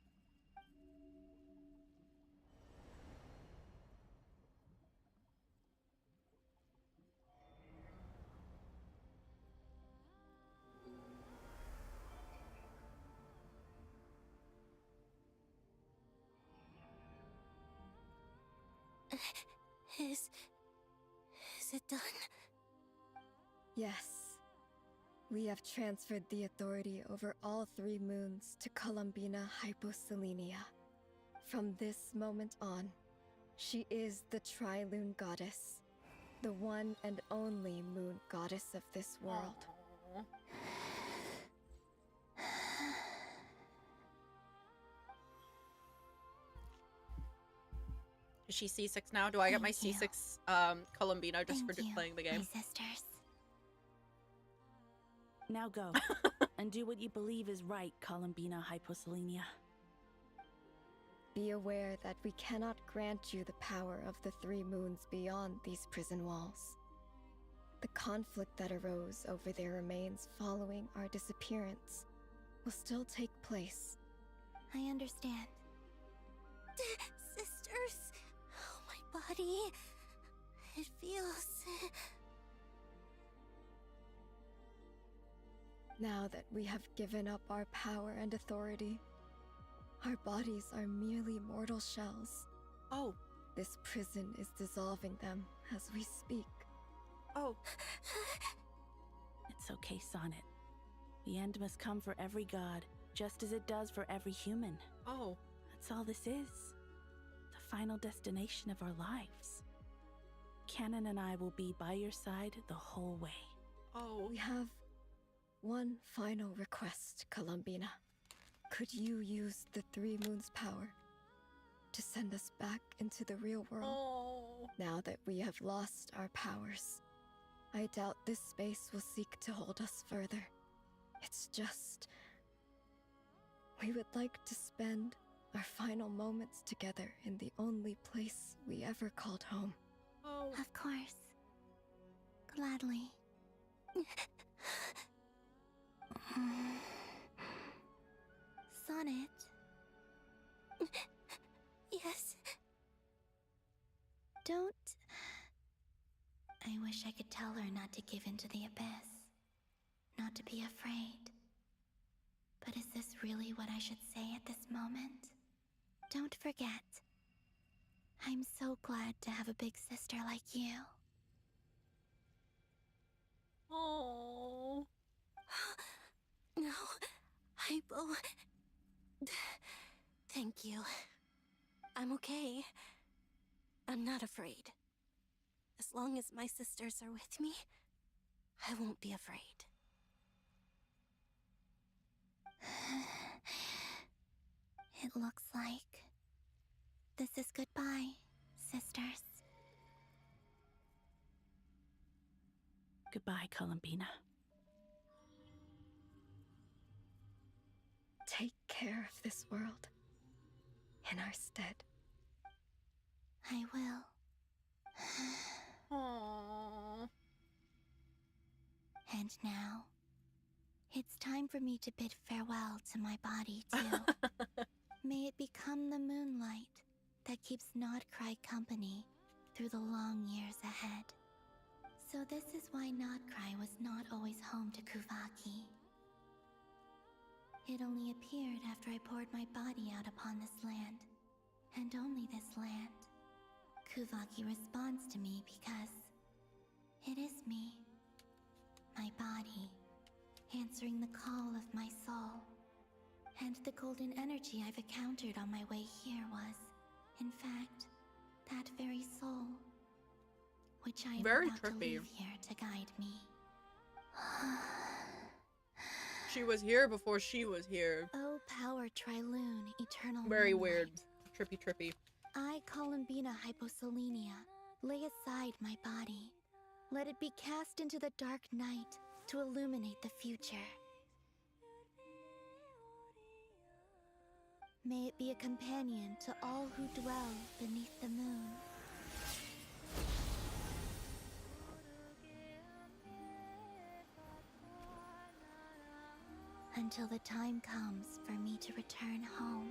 Is it done? Yes. We have transferred the authority over all 3 moons to Columbina Hyposelenia. From this moment on, she is the Trilune Goddess, the one and only moon goddess of this world. Aww. Is she C6 now? Do I get my Thank C6 Columbina just for Thank you, playing the game? my sisters. Now go, and do what you believe is right, Columbina Hyposelenia. Be aware that we cannot grant you the power of the 3 moons beyond these prison walls. The conflict that arose over their remains following our disappearance will still take place. I understand. Sisters! Oh, my body. It feels... Now that we have given up our power and authority, our bodies are merely mortal shells. Oh. This prison is dissolving them as we speak. Oh. It's okay, Sonnet. The end must come for every god, just as it does for every human. Oh. That's all this is. The final destination of our lives. Canon and I will be by your side the whole way. Oh. We have one final request, Columbina. Could you use the 3 moons' power to send us back into the real world? Oh. Now that we have lost our powers, I doubt this space will seek to hold us further. It's just... we would like to spend our final moments together in the only place we ever called home. Oh. Of course. Gladly. Sonnet? Yes. Don't... I wish I could tell her not to give in to the abyss. Not to be afraid. But is this really what I should say at this moment? Don't forget. I'm so glad to have a big sister like you. Oh. No, Hypo. Thank you. I'm okay. I'm not afraid. As long as my sisters are with me, I won't be afraid. It looks like this is goodbye, sisters. Goodbye, Columbina. Take care of this world in our stead. I will. Aww. And now, it's time for me to bid farewell to my body, too. May it become the moonlight that keeps Nodcry company through the long years ahead. So this is why Nodcry was not always home to Kuvaki. It only appeared after I poured my body out upon this land, and only this land. Kuvaki responds to me because it is me, my body, answering the call of my soul. And the golden energy I've encountered on my way here was, in fact, that very soul, which I am about to leave here to guide me. She was here before she was here. Oh, power Triloon, eternal Very moonlight. weird. Trippy. I, columbina hyposelenia, lay aside my body. Let it be cast into the dark night to illuminate the future. May it be a companion to all who dwell beneath the moon. Until the time comes for me to return home.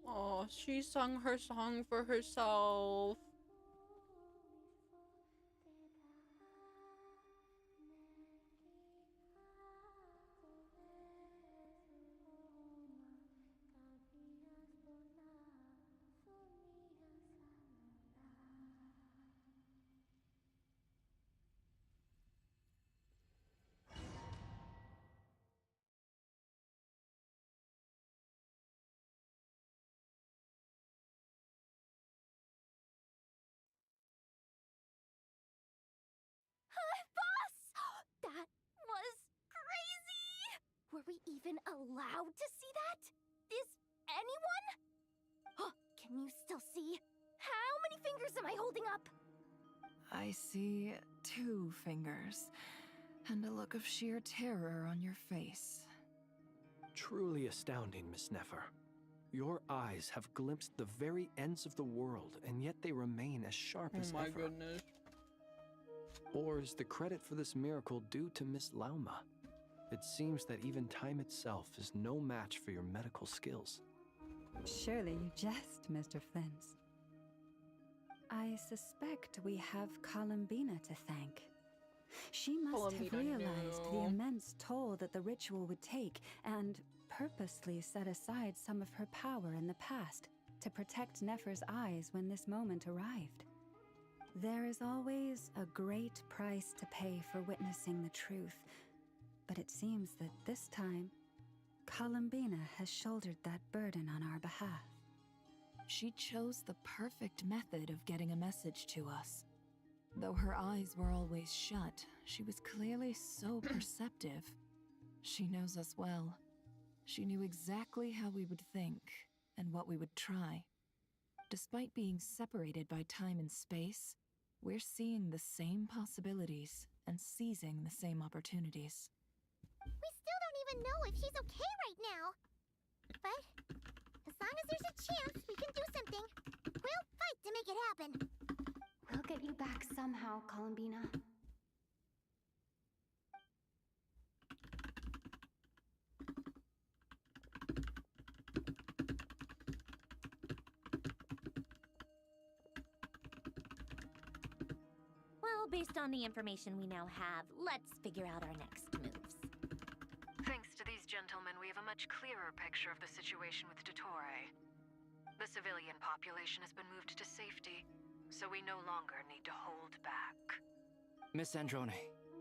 Oh, she sung her song for herself. That was crazy! Were we even allowed to see that? Is anyone? Oh, can you still see? How many fingers am I holding up? I see 2 fingers, and a look of sheer terror on your face. Truly astounding, Miss Nefer. Your eyes have glimpsed the very ends of the world, and yet they remain as sharp as ever. Oh my goodness. Or is the credit for this miracle due to Miss Lauma? It seems that even time itself is no match for your medical skills. Surely you jest, Mr. Flins. I suspect we have Columbina to thank. She must have realized the immense toll that the ritual would take and purposely set aside some of her power in the past to protect Nefer's eyes when this moment arrived. There is always a great price to pay for witnessing the truth, but it seems that this time, Columbina has shouldered that burden on our behalf. She chose the perfect method of getting a message to us. Though her eyes were always shut, she was clearly so perceptive. She knows us well. She knew exactly how we would think and what we would try. Despite being separated by time and space, we're seeing the same possibilities and seizing the same opportunities. We still don't even know if she's okay right now. But as long as there's a chance we can do something, we'll fight to make it happen. We'll get you back somehow, Columbina. Well, based on the information we now have, let's figure out our next moves. Thanks to these gentlemen, we have a much clearer picture of the situation with Dottore. The civilian population has been moved to safety, so we no longer need to hold back. Miss Androne,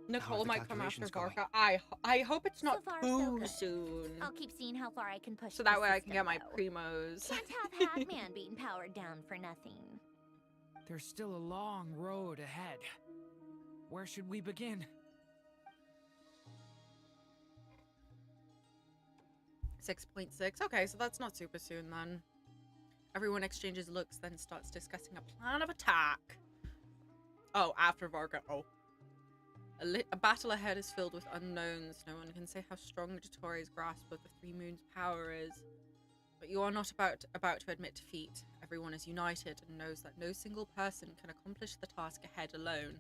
Nicole the might come after calculations going? Varka. I hope it's not So far, so too good. soon. I'll keep seeing how far I can push So the that way I can system, get my though. primos. Can't have Hat-Man being powered down for nothing. There's still a long road ahead. Where should we begin? 6.6. Okay, so that's not super soon then. Everyone exchanges looks, then starts discussing a plan of attack. Oh, after Varga. Oh. A battle ahead is filled with unknowns. No one can say how strong Dotori's grasp of the Three Moons' power is. But you are not about to admit defeat. Everyone is united and knows that no single person can accomplish the task ahead alone.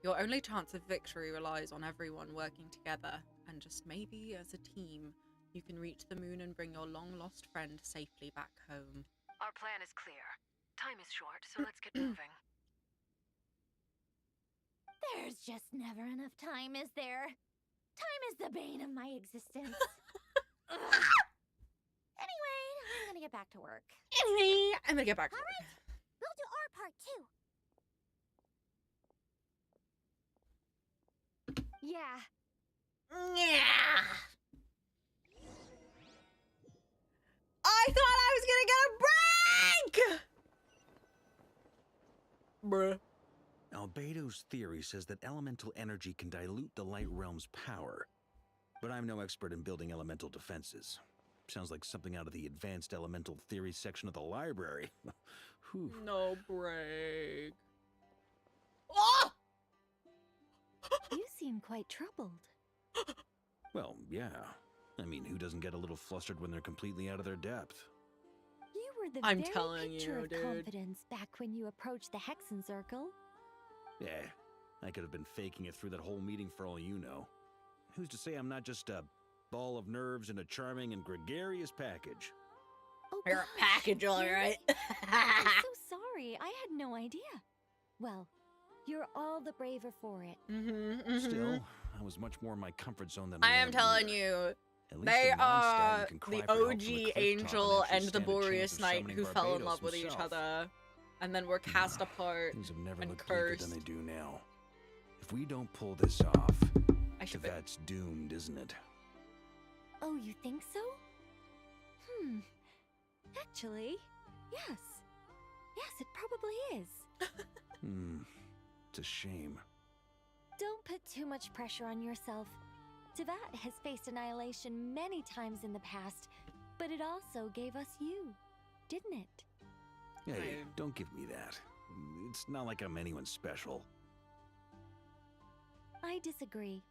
Your only chance of victory relies on everyone working together, and just maybe as a team, you can reach the moon and bring your long-lost friend safely back home. Our plan is clear. Time is short, so let's get moving. There's just never enough time, is there? Time is the bane of my existence. Anyway, I'm gonna get back to work. Anyway, I'm gonna get back to work. All right, we'll do our part too. Yeah. Yeah. I thought I was gonna get a break! Bruh. Albedo's theory says that elemental energy can dilute the light realm's power. But I'm no expert in building elemental defenses. Sounds like something out of the advanced elemental theory section of the library. Whew. No break. Oh! You seem quite troubled. Well, yeah. I mean, who doesn't get a little flustered when they're completely out of their depth? You were the I'm very telling picture you, of dude. confidence back when you approached the Hexen Circle. Yeah, I could have been faking it through that whole meeting for all you know. Who's to say I'm not just a ball of nerves in a charming and gregarious package? Oh, You're a package, all really? right. I'm so sorry. I had no idea. Well, you're all the braver for it. Still, I was much more in my comfort zone than I am telling here. you, At least they in Mondstadt, are you can cry the for help from OG the cliff top Angel actually and the stand a chance Boreas of Knight summoning who fell in Barbados love with each himself. other and then were cast apart Things have never and looked bleaker cursed. than they do now. If we don't pull this off, that's doomed, isn't it? Oh, you think so? Actually, yes. Yes, it probably is. It's a shame. Don't put too much pressure on yourself. Devat has faced annihilation many times in the past, but it also gave us you, didn't it? Hey, don't give me that. It's not like I'm anyone special. I disagree.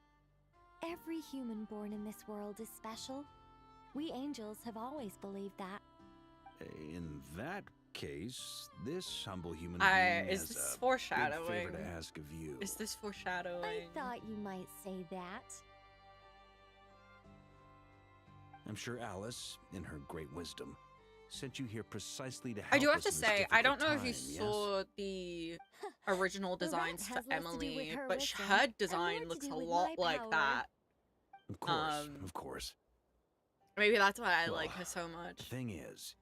Every human born in this world is special. We angels have always believed that. In that case, this humble human Is being has this a foreshadowing? big favor to ask of you. Is this foreshadowing? I thought you might say that. I'm sure Alice, in her great wisdom, sent you here precisely to help I do have us to in this say, I don't know difficult if you time, yes? saw the original The rat designs has to less to do with Emily, her but wisdom her and design more to looks do a with lot my like power. that. Of course, of course. Maybe that's why I like Well, her so much. The thing is,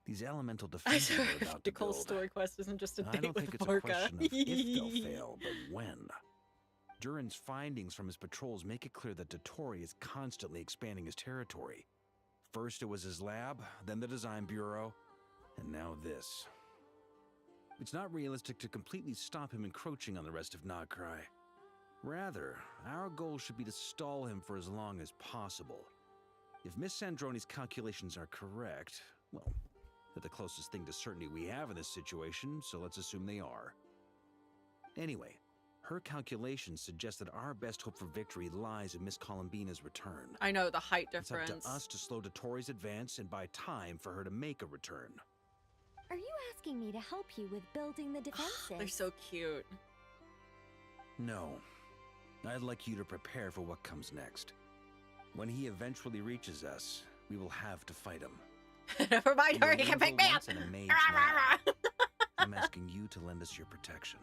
these elemental I defenses swear, we're about to Nicole's build. story quest isn't just a I date don't with think it's a Vorka. question of if they'll fail, but when. Durin's findings from his patrols make it clear that Dotori is constantly expanding his territory. First it was his lab, then the design bureau, and now this. It's not realistic to completely stop him encroaching on the rest of Nagcry. Rather, our goal should be to stall him for as long as possible. If Miss Sandroni's calculations are correct, well, they're the closest thing to certainty we have in this situation, so let's assume they are. Anyway, her calculations suggest that our best hope for victory lies in Miss Columbina's return. I know, the height It's up difference. to us to slow Dotori's advance and buy time for her to make a return. Are you asking me to help you with building the defenses? They're so cute. No. I'd like you to prepare for what comes next. When he eventually reaches us, we will have to fight him. Never mind You her, are he can nimble pick me up! once and a mage now. I'm asking you to lend us your protection.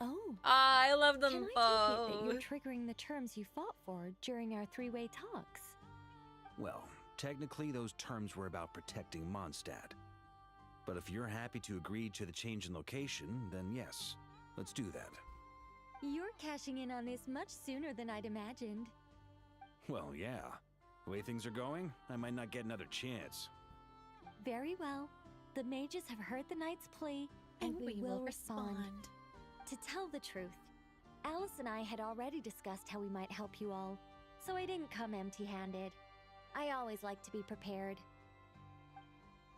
Oh. I love them Can I both. take it that you're triggering the terms you fought for during our three-way talks? Well, technically those terms were about protecting Mondstadt. But if you're happy to agree to the change in location, then yes, let's do that. You're cashing in on this much sooner than I'd imagined. Well, yeah. The way things are going, I might not get another chance. Very well. The mages have heard the knight's plea, and we will respond. To tell the truth, Alice and I had already discussed how we might help you all, so I didn't come empty-handed. I always like to be prepared.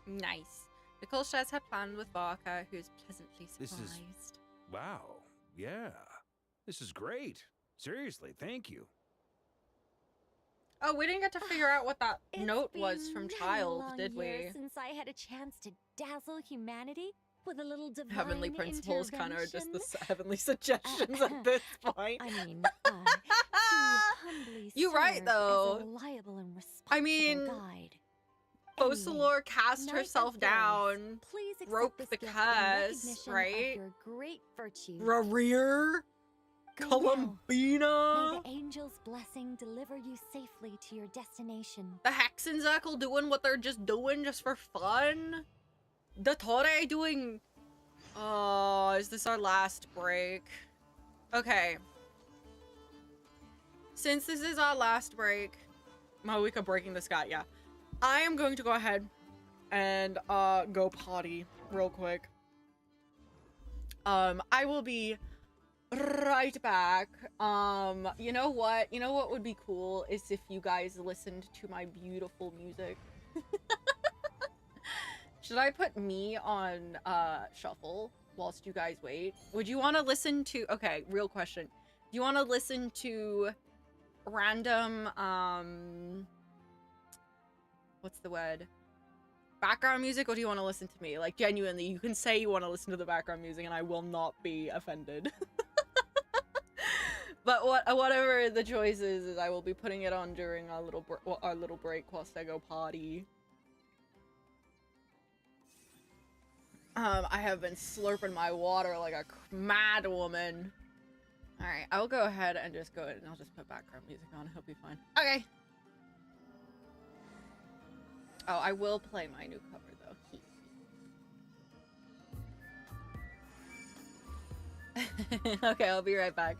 Nice. Nicole shares her plan with Varka, who is pleasantly surprised. This is... Wow. Yeah. This is great. Seriously, thank you. Oh, we didn't get to figure out what that It's note was been from many Child, long did we? years since I had a chance to dazzle humanity with a little divine Heavenly principles kind of are just the intervention. heavenly suggestions at this point. I mean, to humbly You're right, serve though. as a reliable and responsible I mean, guide. Focalor cast Knight herself of down, Please accept broke this the gift in curse, recognition right? of your great virtue. Rarir, Go now. May Columbina. the angel's blessing deliver you safely to your destination. The Hexenzirkel doing what they're just doing just for fun. The Torre doing... Oh, is this our last break? Okay. Since this is our last break... Mahuika breaking the sky, yeah. I am going to go ahead and go potty real quick. I will be right back. You know what? You know what would be cool is if you guys listened to my beautiful music. Should I put me on shuffle whilst you guys wait? Would you want to listen to... Okay, real question. Do you want to listen to random, what's the word? Background music, or do you want to listen to me? Like, genuinely, you can say you want to listen to the background music and I will not be offended. But whatever the choice is I will be putting it on during our little break whilst I go potty. I have been slurping my water like a mad woman. Alright, I'll go ahead and just go ahead and I'll just put background music on. He'll be fine. Okay. Oh, I will play my new cover though. Okay, I'll be right back.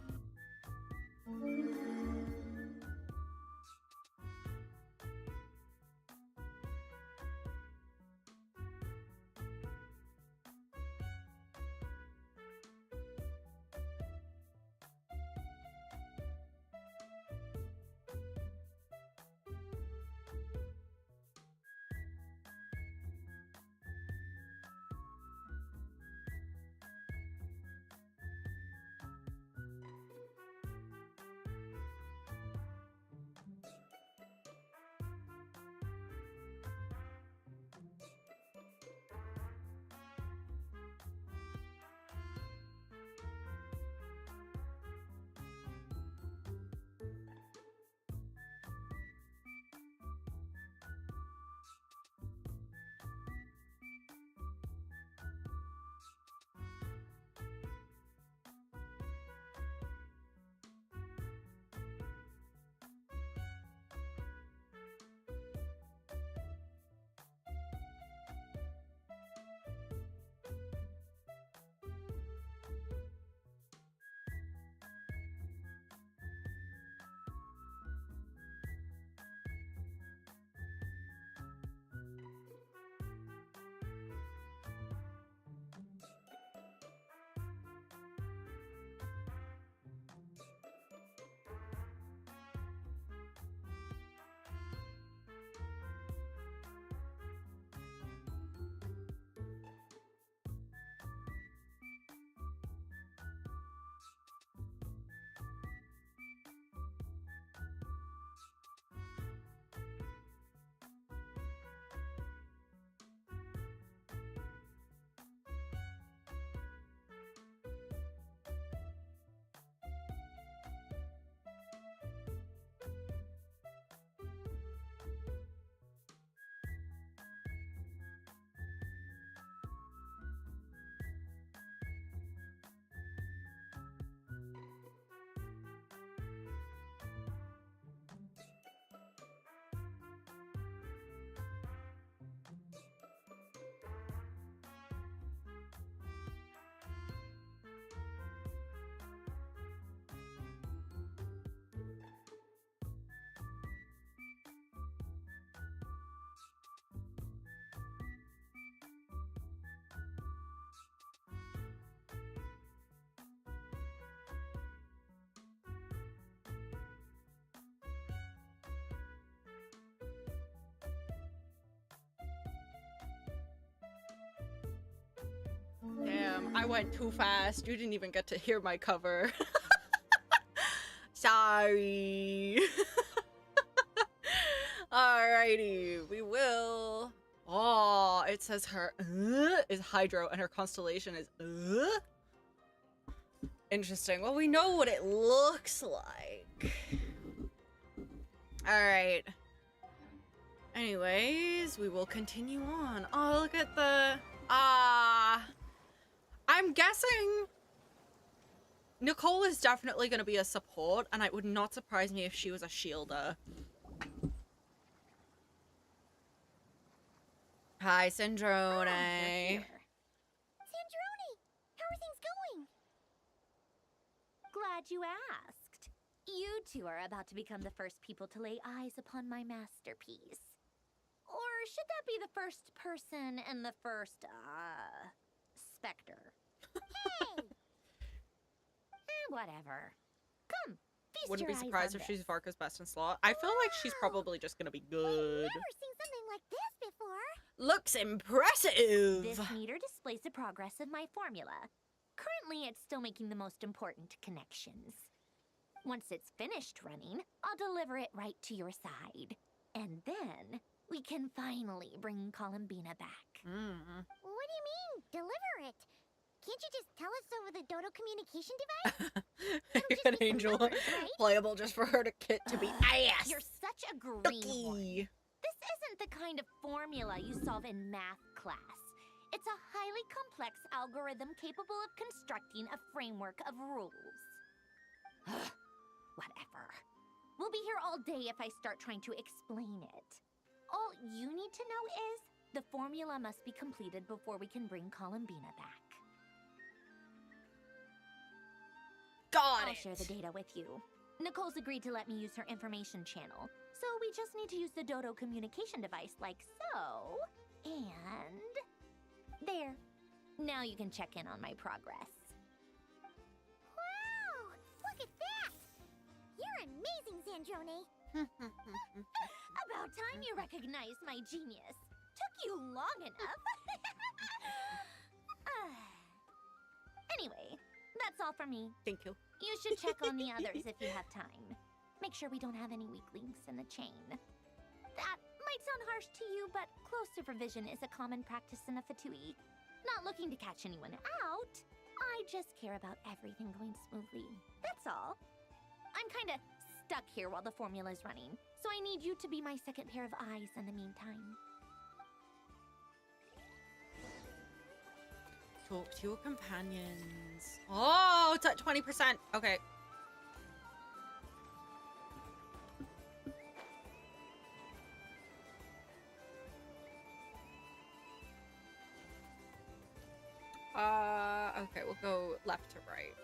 I went too fast. You didn't even get to hear my cover. Sorry. Alrighty, we will. Oh, it says her is Hydro and her constellation is Interesting. Well, we know what it looks like. Alright. Anyways, we will continue on. Oh, look at the... I'm guessing Nicole is definitely going to be a support, and it would not surprise me if she was a shielder. Hi, Syndrome. Syndrome, how are things going? Glad you asked. You two are about to become the first people to lay eyes upon my masterpiece. Or should that be the first person and the first, specter? Hey! Whatever. Come, feast Wouldn't your be eyes surprised on if this. she's Varka's best in slot. I feel like she's probably just gonna be good. Never seen something like this before. Looks impressive! This meter displays the progress of my formula. Currently, it's still making the most important connections. Once it's finished running, I'll deliver it right to your side. And then, we can finally bring Columbina back. What do you mean, deliver it? Can't you just tell us over the Dodo communication device? An angel playable just for her to be ass. You're such a greenhorn. This isn't the kind of formula you solve in math class. It's a highly complex algorithm capable of constructing a framework of rules. Whatever. We'll be here all day if I start trying to explain it. All you need to know is the formula must be completed before we can bring Columbina back. I'll share the data with you. Nicole's agreed to let me use her information channel, so we just need to use the Dodo communication device like so. And... there. Now you can check in on my progress. Wow! Look at that! You're amazing, Sandrone. About time you recognized my genius. Took you long enough. Anyway, that's all from me. Thank you. You should check on the others if you have time. Make sure we don't have any weak links in the chain. That might sound harsh to you, but close supervision is a common practice in a Fatui. Not looking to catch anyone out. I just care about everything going smoothly. That's all. I'm kinda stuck here while the formula's running, so I need you to be my second pair of eyes in the meantime. Talk to your companions. Oh, it's at 20%. Okay. Okay, we'll go left to right.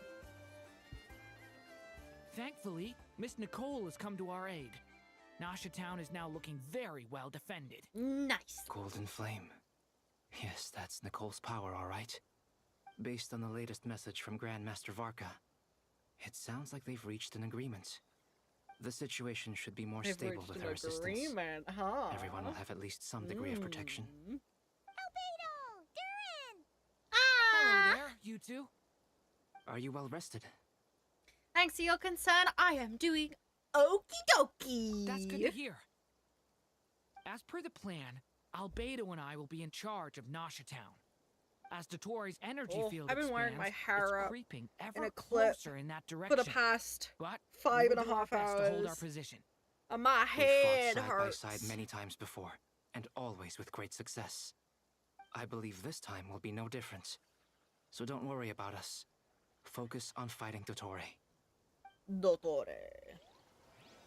Thankfully, Miss Nicole has come to our aid. Nasha Town is now looking very well defended. Nice. Golden Flame. Yes, that's Nicole's power, all right. Based on the latest message from Grandmaster Varka, it sounds like they've reached an agreement. The situation should be more stable with her assistance. Huh? Everyone will have at least some degree of protection. Hello there, you two. Are you well rested? Thanks to your concern, I am doing okie dokie. That's good to hear. As per the plan, Albedo and I will be in charge of Nasha Town. As Dotori's energy field I've been wearing my hair it's up creeping in ever a clip closer in that direction. for the past but 5.5 we'll do our best to hold our hours. position. And my We've head fought hurts. side by side many times before, and always with great success. I believe this time will be no different. So don't worry about us. Focus on fighting Dottore.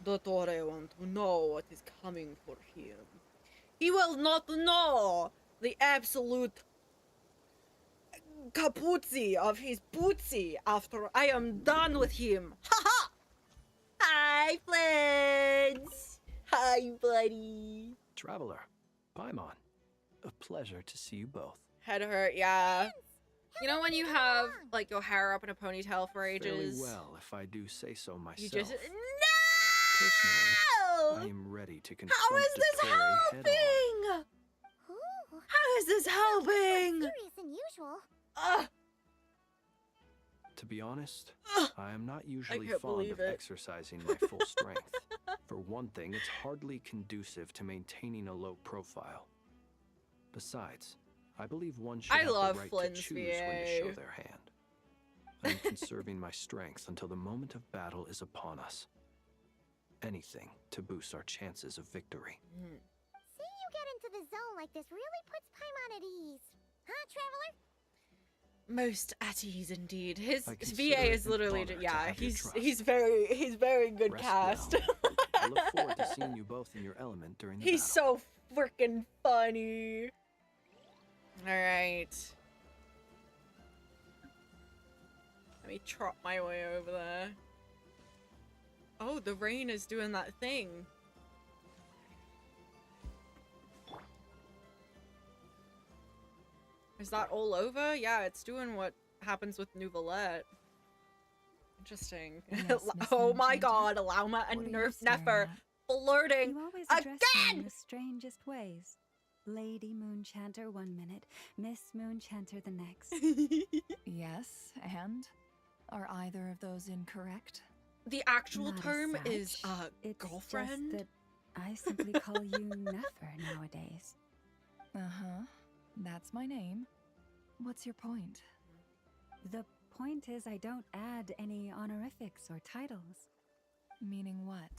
Dottore wants to know what is coming for him. He will not know the absolute capuzzi of his bootsy after I am done with him. Ha ha! Hi, friends! Hi, buddy. Traveler, Paimon, a pleasure to see you both. Head hurt, yeah. You know when you have, like, your hair up in a ponytail for Fairly ages? well, if I do say so myself. You just... Personally, I am ready to confront How is this Dottore head-on. helping? How is this helping? Serious than usual. To be honest, I am not usually can't fond believe of it. exercising my full strength. For one thing, it's hardly conducive to maintaining a low profile. Besides, I believe one should I have love the right Flynn's to choose when to show VA. their hand. I'm conserving my strength until the moment of battle is upon us. Anything to boost our chances of victory. Seeing you get into the zone like this really puts Paimon at ease. Huh, Traveler? Most at ease indeed. His I consider VA it is an literally honor to yeah, have your he's trust. very good Rest cast. well. I look forward to seeing you both in your element during the He's battle. so freaking funny. All right. Let me trot my way over there. Oh, the rain is doing that thing. Is that all over? Yeah, it's doing what happens with Nouvellette. Interesting. Yes, Miss Oh my Moonchanger. god, Alauma and What are you Nerf staring Nefer at? flirting You always address me in again! the strangest ways. Lady Moonchanter 1 minute, Miss Moonchanter the next. Yes, and? Are either of those incorrect? The actual Not as term is such. It's girlfriend. just that I simply call you Nefer nowadays. Uh-huh. That's my name. What's your point? The point is I don't add any honorifics or titles. Meaning what?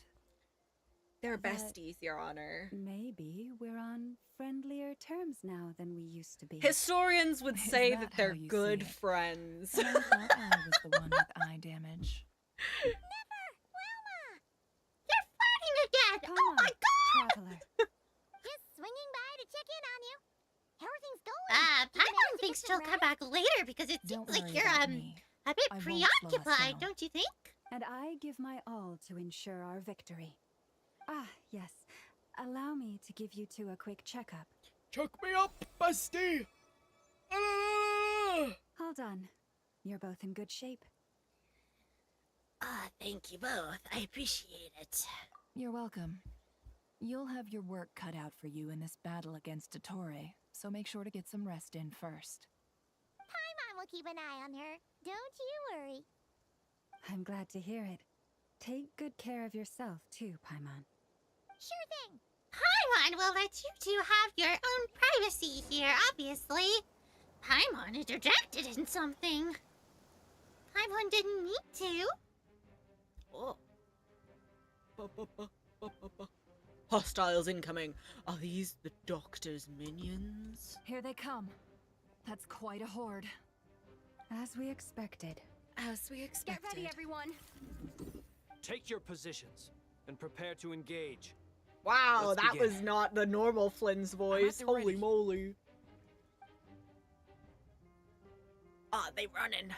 They're That besties, Your Honor. Maybe we're on friendlier terms now than we used to be. Historians would Is say that that how they're you see good it? friends. And I thought I was the one with eye damage. Never! Wilma! You're flirting again! Come Oh on, my god! traveler. Just swinging by to check in on you. Everything's going. Paimon thinks she'll come back later because it Don't seems like worry you're, about me. a bit I won't slow us preoccupied, down. don't you think? And I give my all to ensure our victory. Ah, yes. Allow me to give you two a quick checkup. Check me up, bestie! Hold on. You're both in good shape. Thank you both. I appreciate it. You're welcome. You'll have your work cut out for you in this battle against Dottore, so make sure to get some rest in first. Paimon will keep an eye on her. Don't you worry. I'm glad to hear it. Take good care of yourself, too, Paimon. Sure thing. Paimon will let you two have your own privacy here, obviously. Paimon interjected in something. Paimon didn't need to. Oh. Hostiles incoming. Are these the Doctor's minions? Here they come. That's quite a horde. As we expected. As we expected. Get ready, everyone. Take your positions and prepare to engage. Wow, Let's that begin. was not the normal Flynn's voice. the Holy ready. moly. Ah, they running.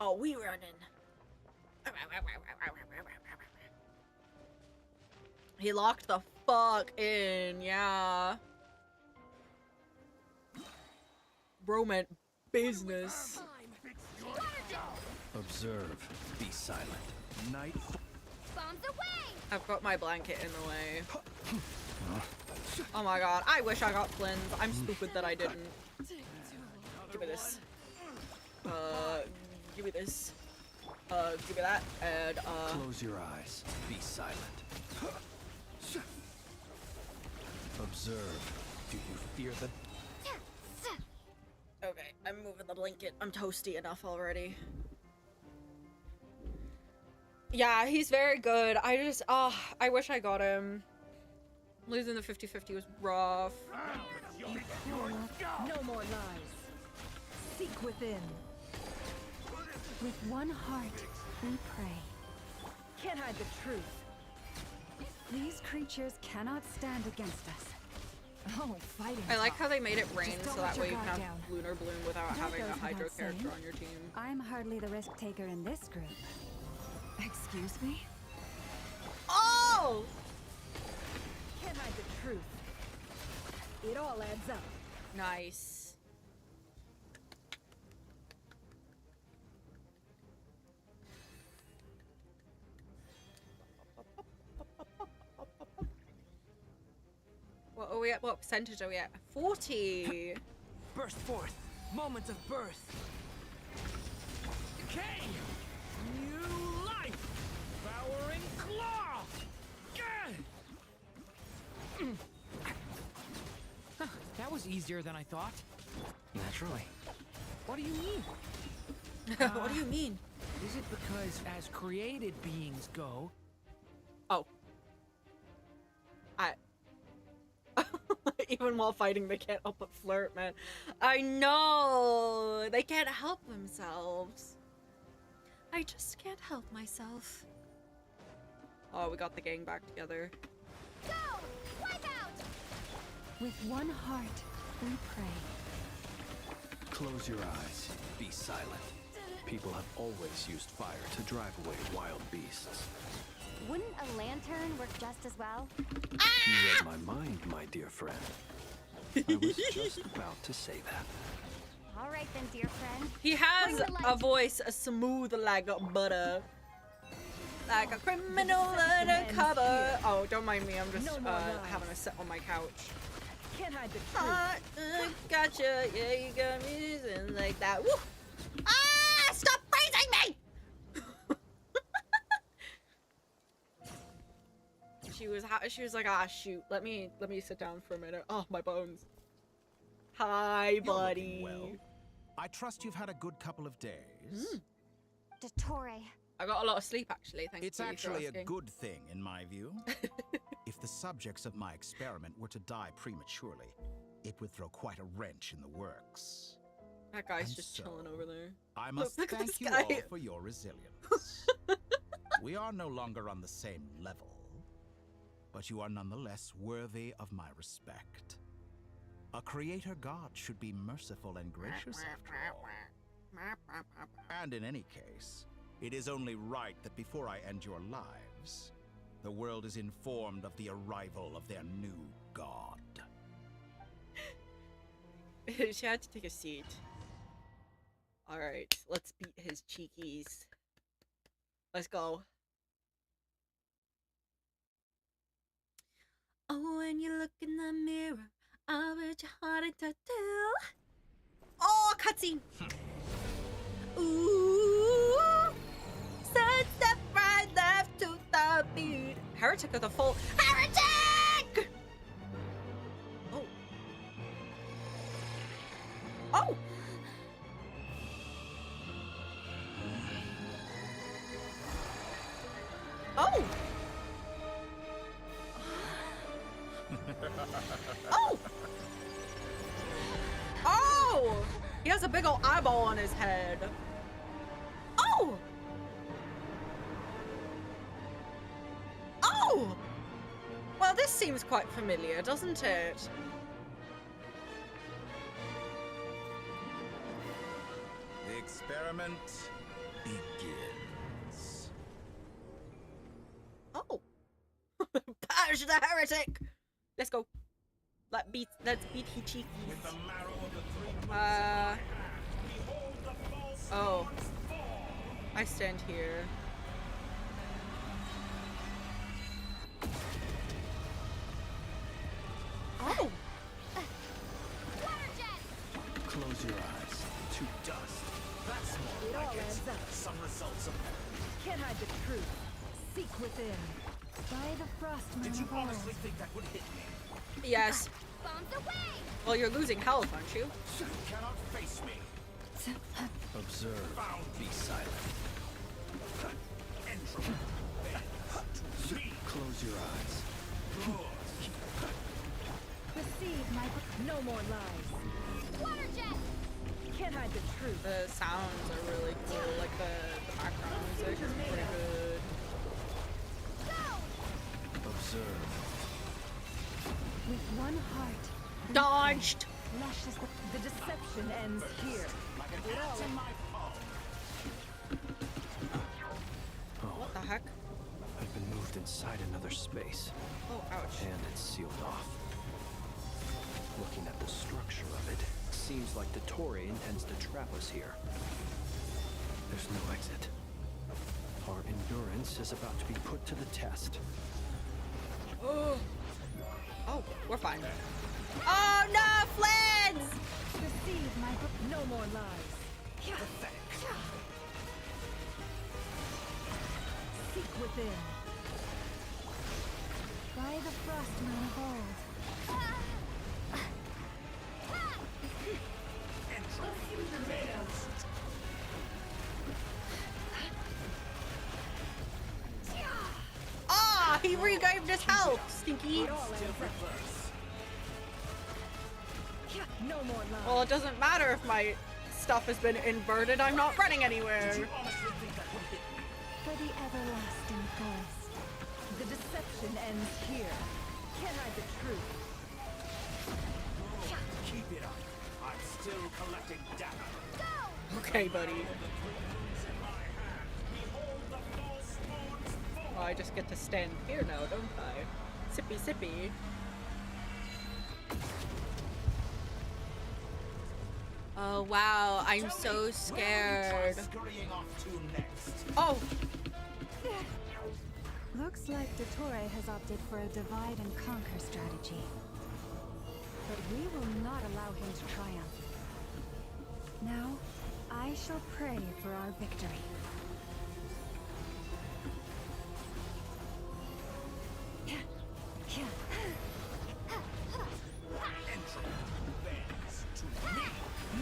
Oh, we running. He locked the fuck in, yeah. Roman business. Observe. Be silent. Night. Bombs away! I've got my blanket in the way. Oh my god, I wish I got Flynn's. I'm stupid that I didn't. Give me this. Give me this. Give me that, and Close your eyes. Be silent. Observe. Do you fear them? okay, I'm moving the blanket. I'm toasty enough already. Yeah, he's very good. I just, I wish I got him. Losing the 50-50 was rough. No more lies. Seek within. With one heart, we pray. Can't hide the truth. These creatures cannot stand against us. Oh, fighting. I like how they made it rain Just so don't that let your way you can guard have down. Lunar Bloom without That having goes a without Hydro character saying. on your team. I'm hardly the risk taker in this group. Excuse me? Oh! Can't hide the truth. It all adds up. Nice. What are we at? What percentage are we at? 40. Burst forth. Moments of birth. Decay! New life! Devouring claw! Huh, that was easier than I thought. Naturally. What do you mean? What do you mean? Is it because as created beings go... Oh. Even while fighting, they can't help but flirt, man. I know! They can't help themselves. I just can't help myself. Oh, we got the gang back together. Go! Wipe out! With one heart, we pray. Close your eyes. Be silent. People have always used fire to drive away wild beasts. Wouldn't a lantern work just as well? You read my mind, my dear friend. I was just about to say that. All right then, dear friend. He has Bring the light. a voice as smooth like butter. Like a criminal undercover. Oh, don't mind me. I'm just having a sit on my couch. Can't hide the truth. Gotcha. Yeah, you got me using like that. Woo! Ah! Stop praising me! She was like, ah, shoot. Let me sit down for a minute. Oh, my bones. Hi, buddy. Well, I trust you've had a good couple of days. Dottore. I got a lot of sleep, actually. Thank you. It's actually a good thing, in my view. If the subjects of my experiment were to die prematurely, it would throw quite a wrench in the works. That guy's And just so, chilling over there. I must Look at thank this you guy. all for your resilience. We are no longer on the same level, but you are nonetheless worthy of my respect. A creator god should be merciful and gracious after all. And in any case, it is only right that before I end your lives, the world is informed of the arrival of their new god. She had to take a seat. Alright, let's beat his cheekies. Let's go. Oh, when you look in the mirror, I bet your heart a tattoo. Oh, cutscene. Ooh, side step right left to the beat. Heretic of the full heretic. Oh. Oh. Oh. Oh! Oh! He has a big old eyeball on his head. Oh! Oh! Well, this seems quite familiar, doesn't it? The experiment begins. Oh. Purge the heretic! Let's go. Let's beat he cheekies. Oh. I stand here. Oh! Close your eyes. To dust. That's more it all adds up. Some results of Can't hide the truth. Seek within. By the frost moon. Did you honestly think that would hit me? Yes. Bombs away! Well, you're losing health, aren't you? You cannot face me. Observe. Be silent. Close your eyes. Receive my... No more lies. Water jet! Can't hide the truth. The sounds are really cool. Like the background music is pretty good. Observe. With one heart. Dodged! Lashes the deception ends here. It all in my What the heck? I've been moved inside another space. Oh, ouch. And it's sealed off. Looking at the structure of it, seems like Dottore intends to trap us here. There's no exit. Our endurance is about to be put to the test. Oh, we're fine. Oh no, Flans! Receive my no more lies. Pathetic. Seek within. By the frostman of old. Ah, he regained his health, Stinky. No more lies. Well, it doesn't matter if my stuff has been inverted. I'm not running anywhere. For the everlasting forest. The deception ends here. Can I the truth? Keep it up. I'm still collecting data. Okay, buddy. Oh, I just get to stand here now, don't I? Sippy, sippy. Oh, wow. I'm so scared. Oh! Looks like Dottore has opted for a divide and conquer strategy. But we will not allow him to triumph. Now, I shall pray for our victory.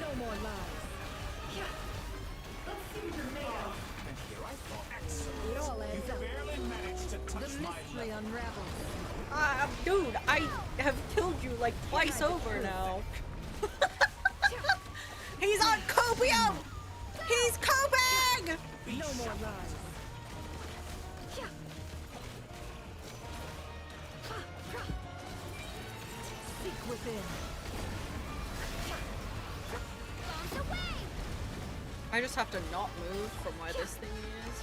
No more lies. Let's see what you're made of. And here I thought, excellent. It all adds You up. barely managed to touch The my mystery unravels. Dude, I have killed you like twice over now. He's on copium! He's coping! No more lies. Seek within. I just have to not move from where this thing is.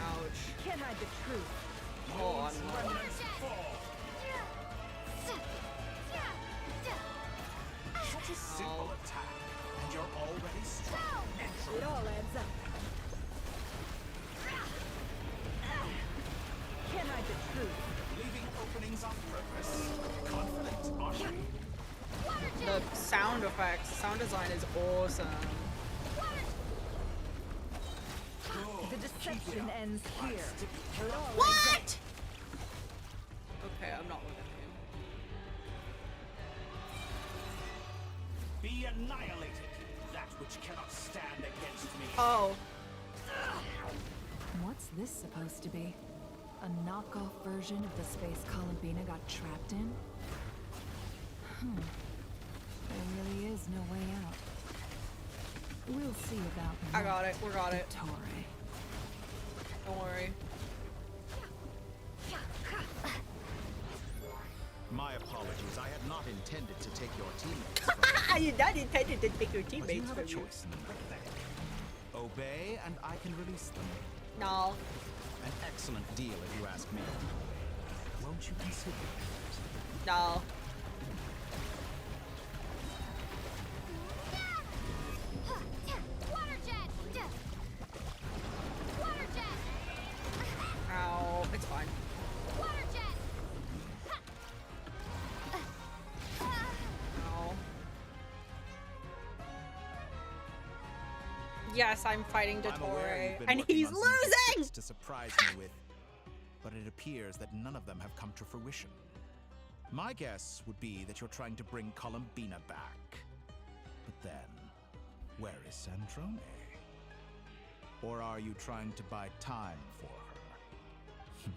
Ouch. Can't hide the truth. Oh, I'm Such a simple attack, and you're already strong. It all adds up. Can't hide the truth. Leaving openings on purpose. Confident, aren't we? The sound effects, sound design is awesome. The deception ends here. It all What? Okay, I'm not looking at Be annihilated, that which cannot stand against me. Oh. What's this supposed to be? A knockoff version of the space Columbina got trapped in? There really is no way out. We'll see about I got it, we got it. Dottore. Don't worry. My apologies. I had not intended to take your teammates. You're not intended to take your But you teammates have from a you. choice in the matter. Obey, and I can release them. No. An excellent deal, if you ask me. Won't you consider it? No. Ow, it's fine. Ow. Yes, I'm fighting I'm aware Dottore, you've been and working he's on some losing! tricks to surprise me with, but it appears that none of them have come to fruition. My guess would be that you're trying to bring Columbina back. But then, where is Sandrone? Or are you trying to buy time for her?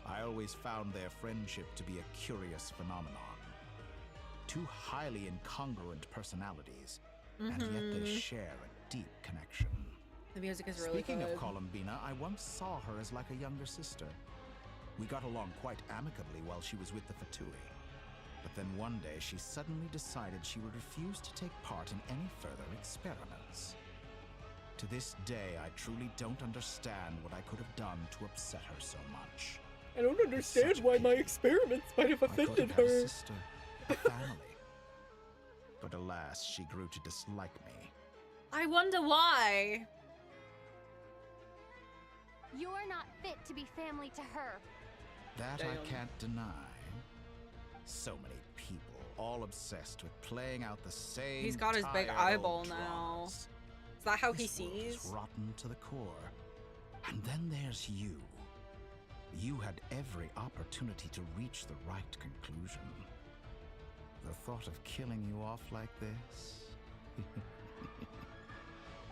I always found their friendship to be a curious phenomenon. Two highly incongruent personalities, and yet they share a deep connection. The music is really Speaking good. of Columbina, I once saw her as like a younger sister. We got along quite amicably while she was with the Fatui. But then one day she suddenly decided she would refuse to take part in any further experiments. To this day, I truly don't understand what I could have done to upset her so much. I don't understand why my experiments might have I could offended have had a her. sister, a family. But alas, she grew to dislike me. I wonder why. You're not fit to be family to her. That Damn. I can't deny. So many people, all obsessed with playing out the same. He's got his big tired eyeball old now. dramas. Is that how he This world is sees? rotten to the core. And then there's you. You had every opportunity to reach the right conclusion. The thought of killing you off like this?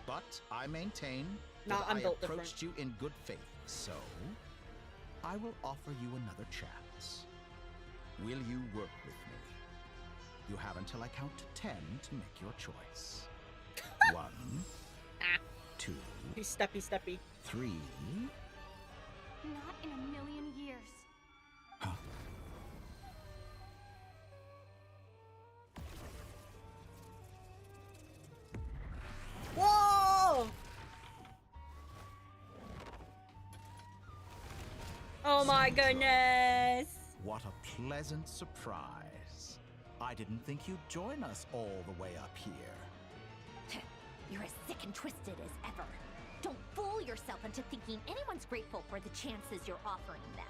But I maintain that I approached you in good faith, so I will offer you another chance. Will you work with me? You have until I count to 10 to make your choice. 1, 2. He's steppy. 3. Not in a million years. Huh? Whoa! Oh my goodness! What a pleasant surprise. I didn't think you'd join us all the way up here. You're as sick and twisted as ever. Don't fool yourself into thinking anyone's grateful for the chances you're offering them.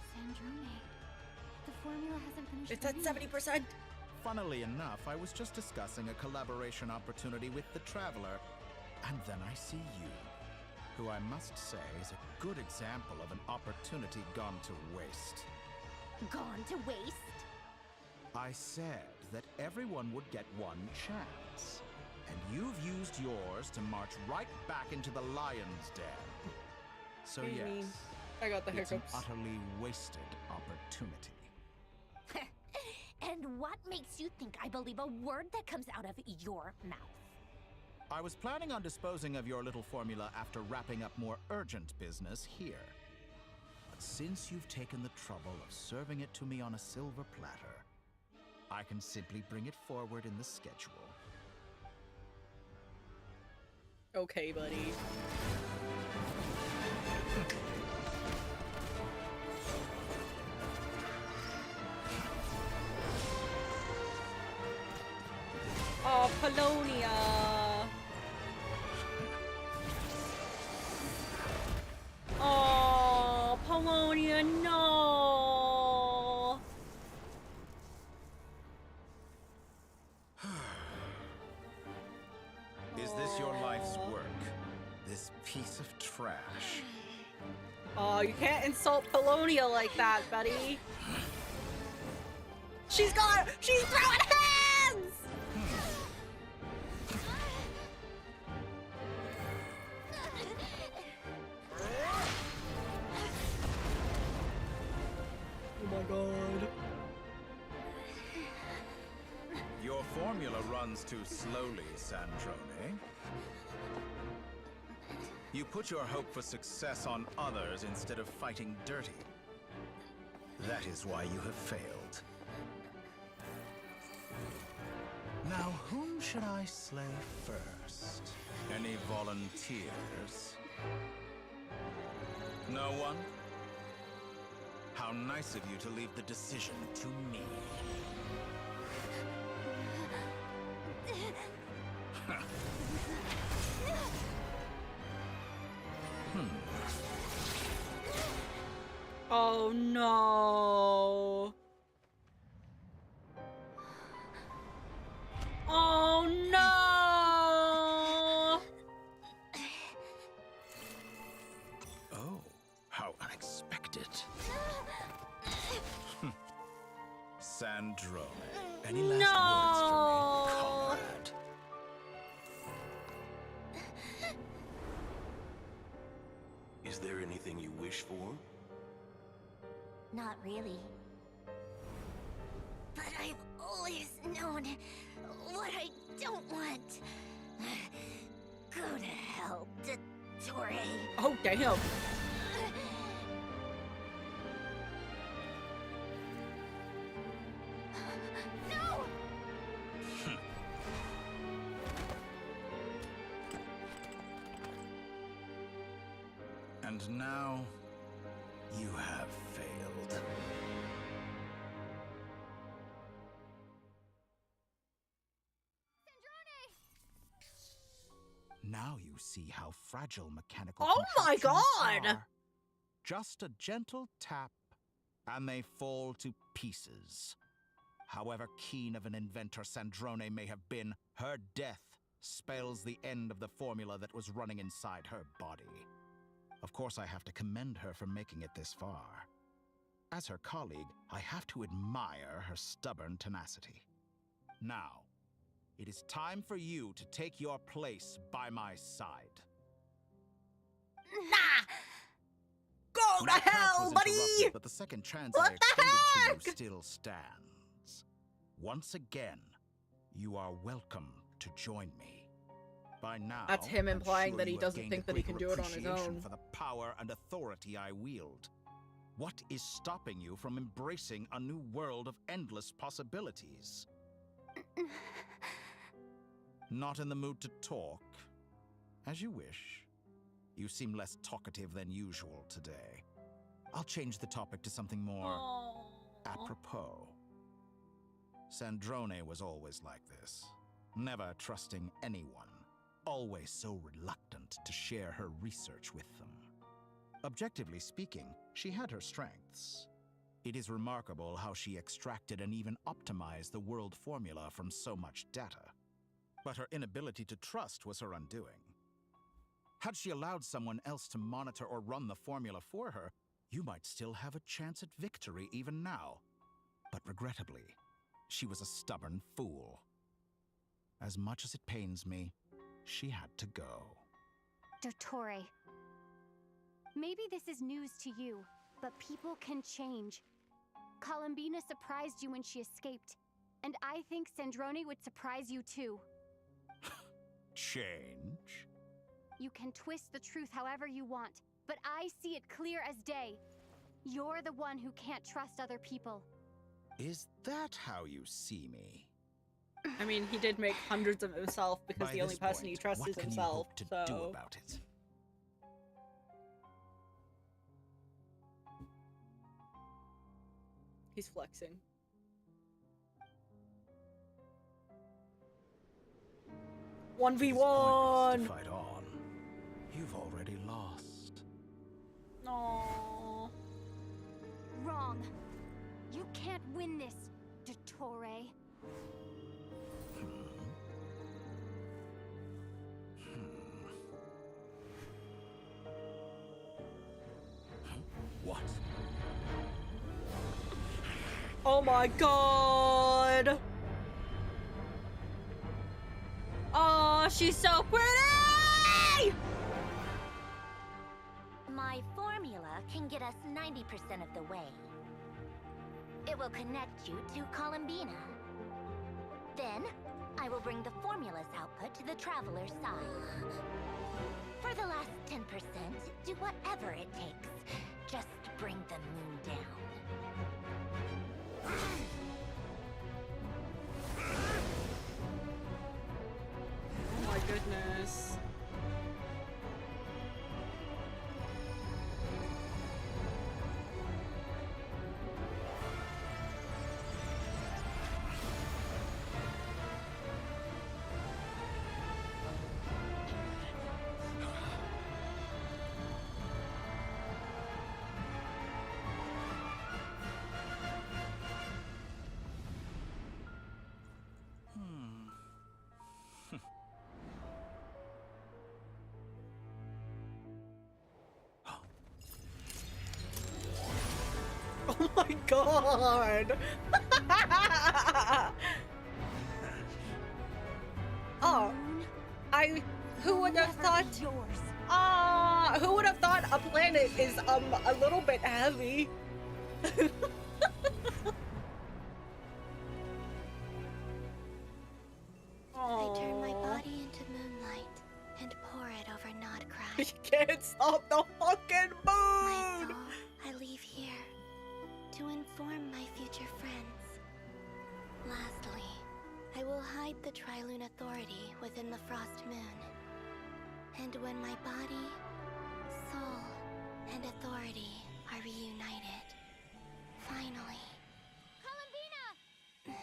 Sandrone, the formula hasn't finished. It's at 70%. Funnily enough, I was just discussing a collaboration opportunity with the Traveler, and then I see you, who I must say is a good example of an opportunity gone to waste. Gone to waste? I said that everyone would get one chance, and you've used yours to march right back into the lion's den. So yes, I got the it's hiccups. an utterly wasted opportunity. And what makes you think I believe a word that comes out of your mouth? I was planning on disposing of your little formula after wrapping up more urgent business here. But since you've taken the trouble of serving it to me on a silver platter, I can simply bring it forward in the schedule. Okay, buddy. Oh, Polonia. Oh, Polonia, no. Is this your life's work? This piece of trash? Oh, you can't insult Polonia like that, buddy. She's throwing hands! Oh my god. Your formula runs too slowly, Sandrone. You put your hope for success on others instead of fighting dirty. That is why you have failed. Now, whom should I slay first? Any volunteers? No one? How nice of you to leave the decision to me. Oh no. Oh no. Oh, how unexpected. Sandrone, any last words for me, comrade? Is there anything you wish for? Not really. But I've always known what I don't want. Go to hell, Dottore. Oh, damn. No! And now, you have failed. Now you see how fragile mechanical Oh my contraptions god! are. Just a gentle tap, and they fall to pieces. However keen of an inventor Sandrone may have been, her death spells the end of the formula that was running inside her body. Of course, I have to commend her for making it this far. As her colleague, I have to admire her stubborn tenacity. Now, it is time for you to take your place by my side. Nah! Go My to path hell, was buddy! interrupted, but the second chance I What the extended to heck? you still stands. Once again, you are welcome to join me. By now, That's him I'm implying sure that he you have doesn't gained think a that he can greater do it on his appreciation own. for the power and authority I wield. What is stopping you from embracing a new world of endless possibilities? Not in the mood to talk? As you wish. You seem less talkative than usual today. I'll change the topic to something more apropos. Sandrone was always like this, never trusting anyone, always so reluctant to share her research with them. Objectively speaking, she had her strengths. It is remarkable how she extracted and even optimized the world formula from so much data. But her inability to trust was her undoing. Had she allowed someone else to monitor or run the formula for her, you might still have a chance at victory even now. But regrettably, she was a stubborn fool. As much as it pains me, she had to go. Dottore. Maybe this is news to you, but people can change. Columbina surprised you when she escaped, and I think Sandrone would surprise you too. Change? You can twist the truth however you want, but I see it clear as day. You're the one who can't trust other people. Is that how you see me? I mean, he did make hundreds of himself because By the only this person point, he trusts what is can you himself. hope to so... do about it? He's flexing. One v one. Fight on. You've already lost. No. Wrong. You can't win this, Dottore. What? Oh my god. Oh, she's so pretty! My formula can get us 90% of the way. It will connect you to Columbina. Then, I will bring the formula's output to the Traveler's side. For the last 10%, do whatever it takes. Just bring the moon down. Oh my goodness. Oh my god! Oh, who would have thought? Who would have thought a planet is a little bit heavy? I turn my body into moonlight and pour it over Nodcry. You can't stop the fucking My moon! soul, I leave here to inform my future friends. Lastly, I will hide the Trilune Authority within the Frost Moon. And when my body, soul, and authority are reunited, finally. Columbina!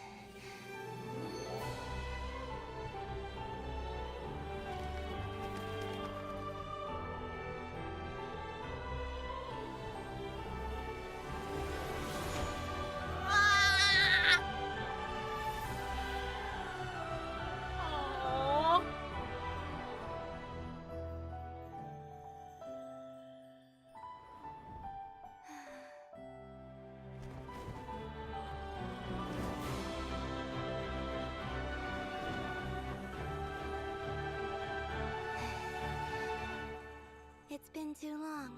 been too long.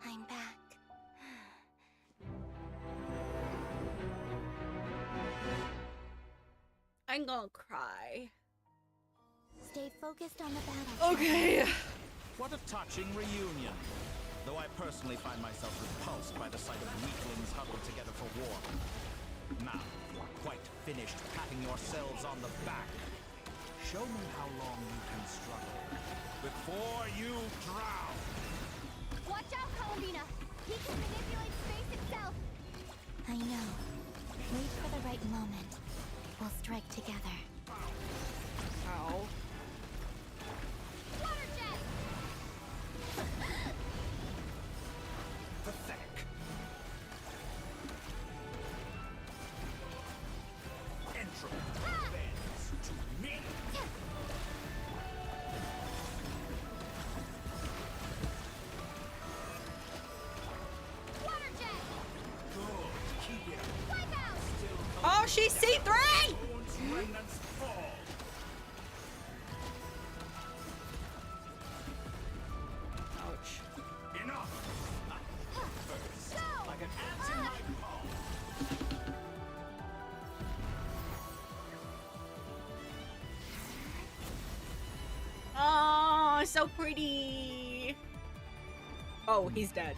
I'm back. I'm gonna cry. Stay focused on the battle. Okay. What a touching reunion. Though I personally find myself repulsed by the sight of weaklings huddled together for war. Now, you are quite finished patting yourselves on the back. Show me how long you can struggle before you drown. Watch out, Columbina! He can manipulate space itself! I know. Wait for the right moment. We'll strike together. Ow. Water jet! Pathetic. Entropy bends to me. Water jet! Good. Keep it. Wipe out! Oh, she's C3! Remnants fall. Ouch. Enough. First, like an ant in my palm. Oh, so pretty. Oh, he's dead.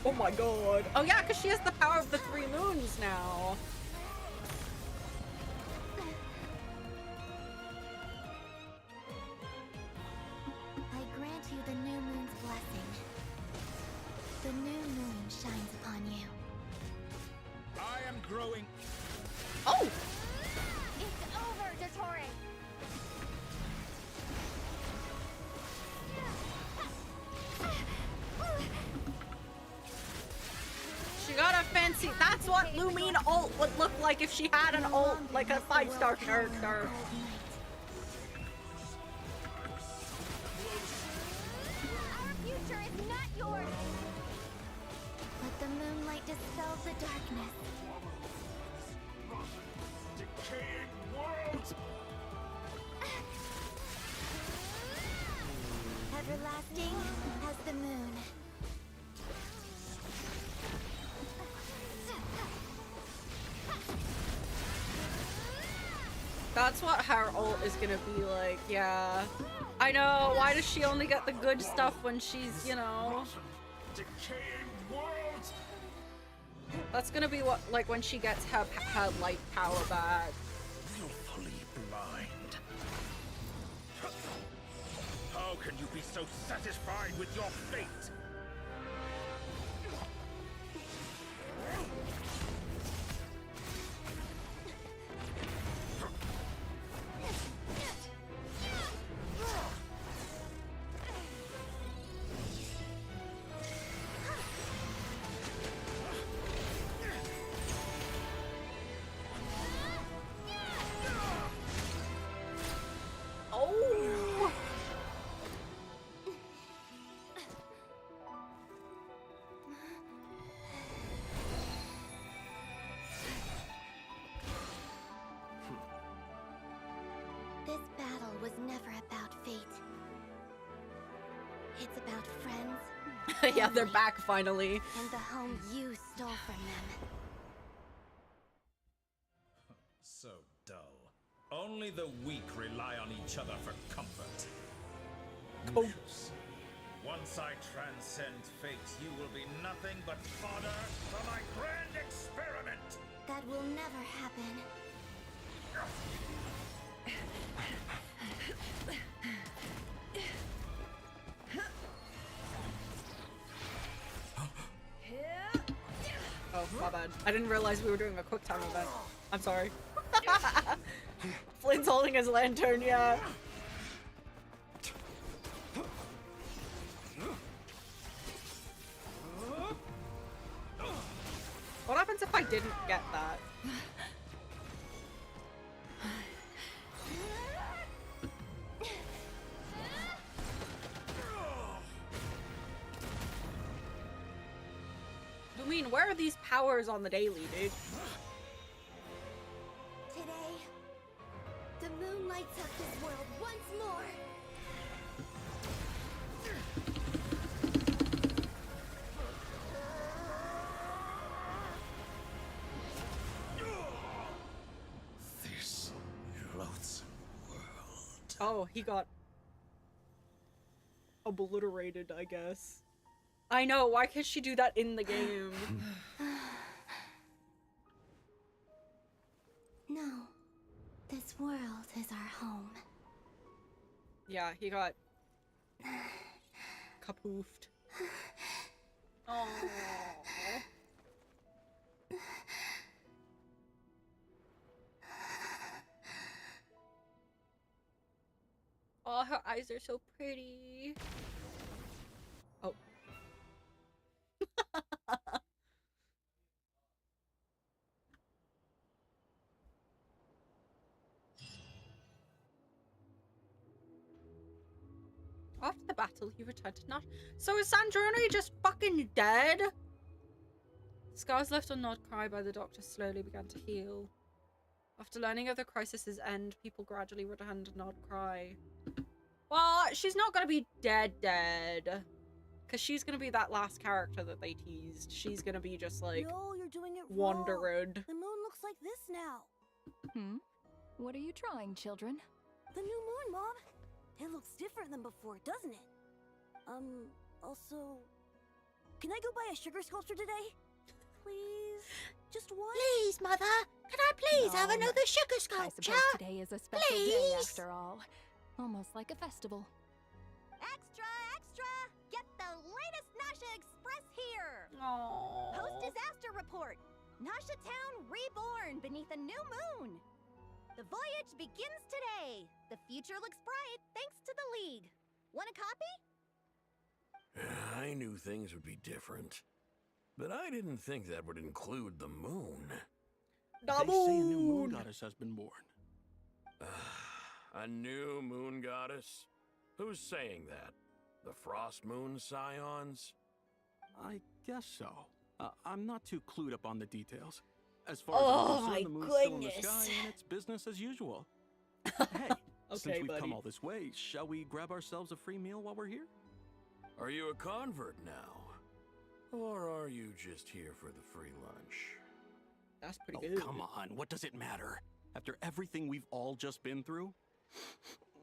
Oh my god. Oh yeah, because she has the power of the 3 moons now. I grant you the new moon's blessing. The new moon shines upon you. I am growing. Oh! It's over, Dottore! She got a fancy. That's what Lumine ult would look like if she had an ult, like a 5-star character. Our future is not yours! Let the moonlight dispel the darkness. Decaying world. Everlasting as the moon. That's what her ult is gonna be like, yeah. I know, why does she only get the good stuff when she's, you know... Decaying world. That's gonna be what, like, when she gets her light power back. Willfully blind. How can you be so satisfied with your fate? Oh! This battle was never about fate. It's about friends. Yeah, they're back finally. And the home you stole from them. So dull. Only the weak rely on each other for comfort. Lucius, once I transcend fate, you will be nothing but fodder for my grand experiment. That will never happen. Oh, my bad. I didn't realize we were doing a quick time event. I'm sorry. Flynn's holding his lantern, yeah. What happens if I didn't get that? I mean, where are these powers on the daily, dude? Today, The moon lights up this world once more. This loathsome world. Oh, he got obliterated, I guess. I know, why can't she do that in the game? No. This world is our home. Yeah, he got kapoofed. Oh. Oh, her eyes are so pretty. Oh. After the battle, he returned to Nash. So is Sandrone just fucking dead? Scars left on Nordcry by the doctor slowly began to heal. After learning of the crisis's end, people gradually returned to Nordcry. Well, she's not gonna be dead. Because she's gonna be that last character that they teased. She's gonna be just like, no, you're doing it wandering. wrong. The moon looks like this now. What are you trying, children? The new moon, Mom. It looks different than before, doesn't it? Also, can I go buy a sugar sculpture today? Please? Just one? Please, Mother. Can I please have another sugar I sculpture? suppose today is a special day Please? after all. Almost like a festival. Extra, extra! Get the latest Nasha Express here! Aww. Post-disaster report! Nasha Town reborn beneath a new moon! The voyage begins today! The future looks bright thanks to the League. Want a copy? I knew things would be different, but I didn't think that would include the moon. They say a new moon goddess has been born. A new moon goddess? Who's saying that? The Frost Moon Scions? I guess so. I'm not too clued up on the details. As far Oh as I'm my concerned, the moon's still in the goodness. sky and it's business as usual. Hey, since Okay, we've buddy. come all this way, shall we grab ourselves a free meal while we're here? Are you a convert now? Or are you just here for the free lunch? That's pretty Oh, come on. What does it matter? After everything we've all just been through?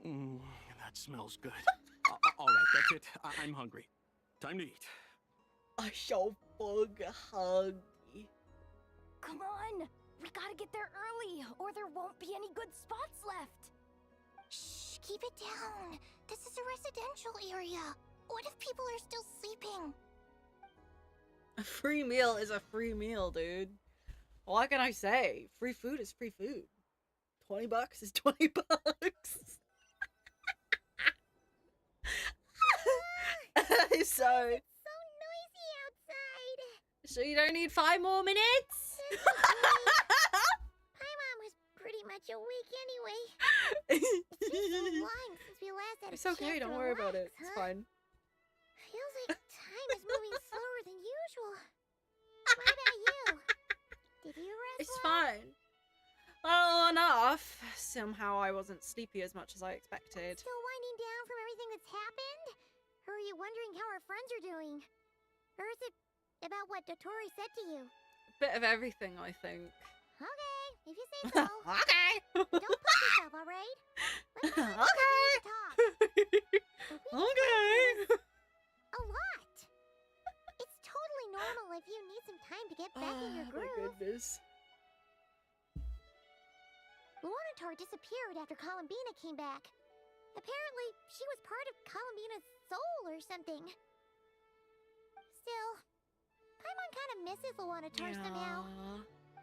That smells good. All right, that's it. I'm hungry. Time to eat. I shall bug huggy. Come on! We gotta get there early, or there won't be any good spots left. Shh, keep it down. This is a residential area. What if people are still sleeping? A free meal is a free meal, dude. What can I say? Free food is free food. $20 is $20. So noisy outside. So you don't need 5 more minutes? Paimon was pretty much awake anyway. It's been so long since we last had It's a okay, chance don't to worry about relax, it. It's huh? fine. Feels like time is moving slower than usual. What about you? Did you rest It's well? fine. Well, enough. Somehow I wasn't sleepy as much as I expected. Still winding down from everything that's happened? Or are you wondering how our friends are doing? Or is it about what Dotori said to you? Bit of everything, I think. Okay, if you say so. Okay. Don't push yourself, alright? Let's not Okay. talk. Okay. A lot. It's totally normal if you need some time to get back in your My groove. goodness. Luanatar disappeared after Columbina came back. Apparently, she was part of Columbina's soul or something. Still, Paimon kind of misses Luanatar somehow.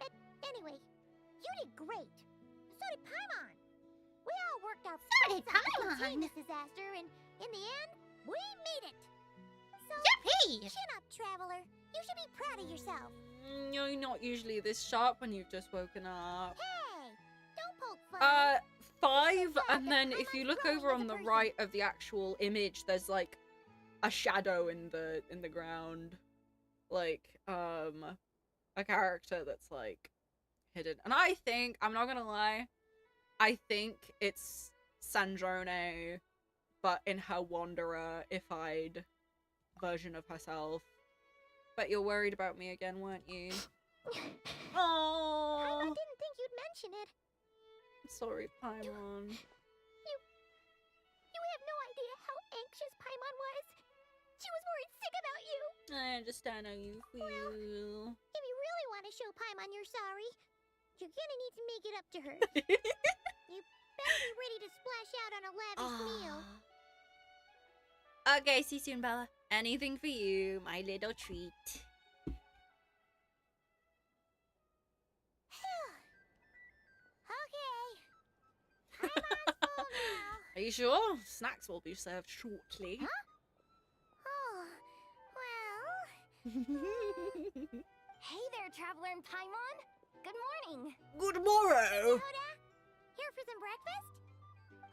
But anyway, you did great. So did Paimon. We all worked our butts off to contain this disaster, and in the end, we made it. So, chin up, Traveler. You should be proud of yourself. You're not usually this sharp when you've just woken up. Hey, don't poke fun. 5, and then if you look over on the right of the actual image, there's like a shadow in the ground, like a character that's like hidden. And I think, I'm not gonna lie, I think it's Sandrone, but in her wanderer-ified version of herself. But you're worried about me again, weren't you? Oh. Paimon didn't think you'd mention it. Sorry, Paimon. You have no idea how anxious Paimon was. She was worried sick about you. I understand how you feel. Well, if you really want to show Paimon you're sorry, you're gonna need to make it up to her. You better be ready to splash out on a lavish meal. Okay, see you soon, Bella. Anything for you, my little treat. Okay. Paimon's full now. Are you sure? Snacks will be served shortly. Huh? Oh, well. Hey there, Traveler and Paimon. Good morning. Good morrow. Hoda, here for some breakfast?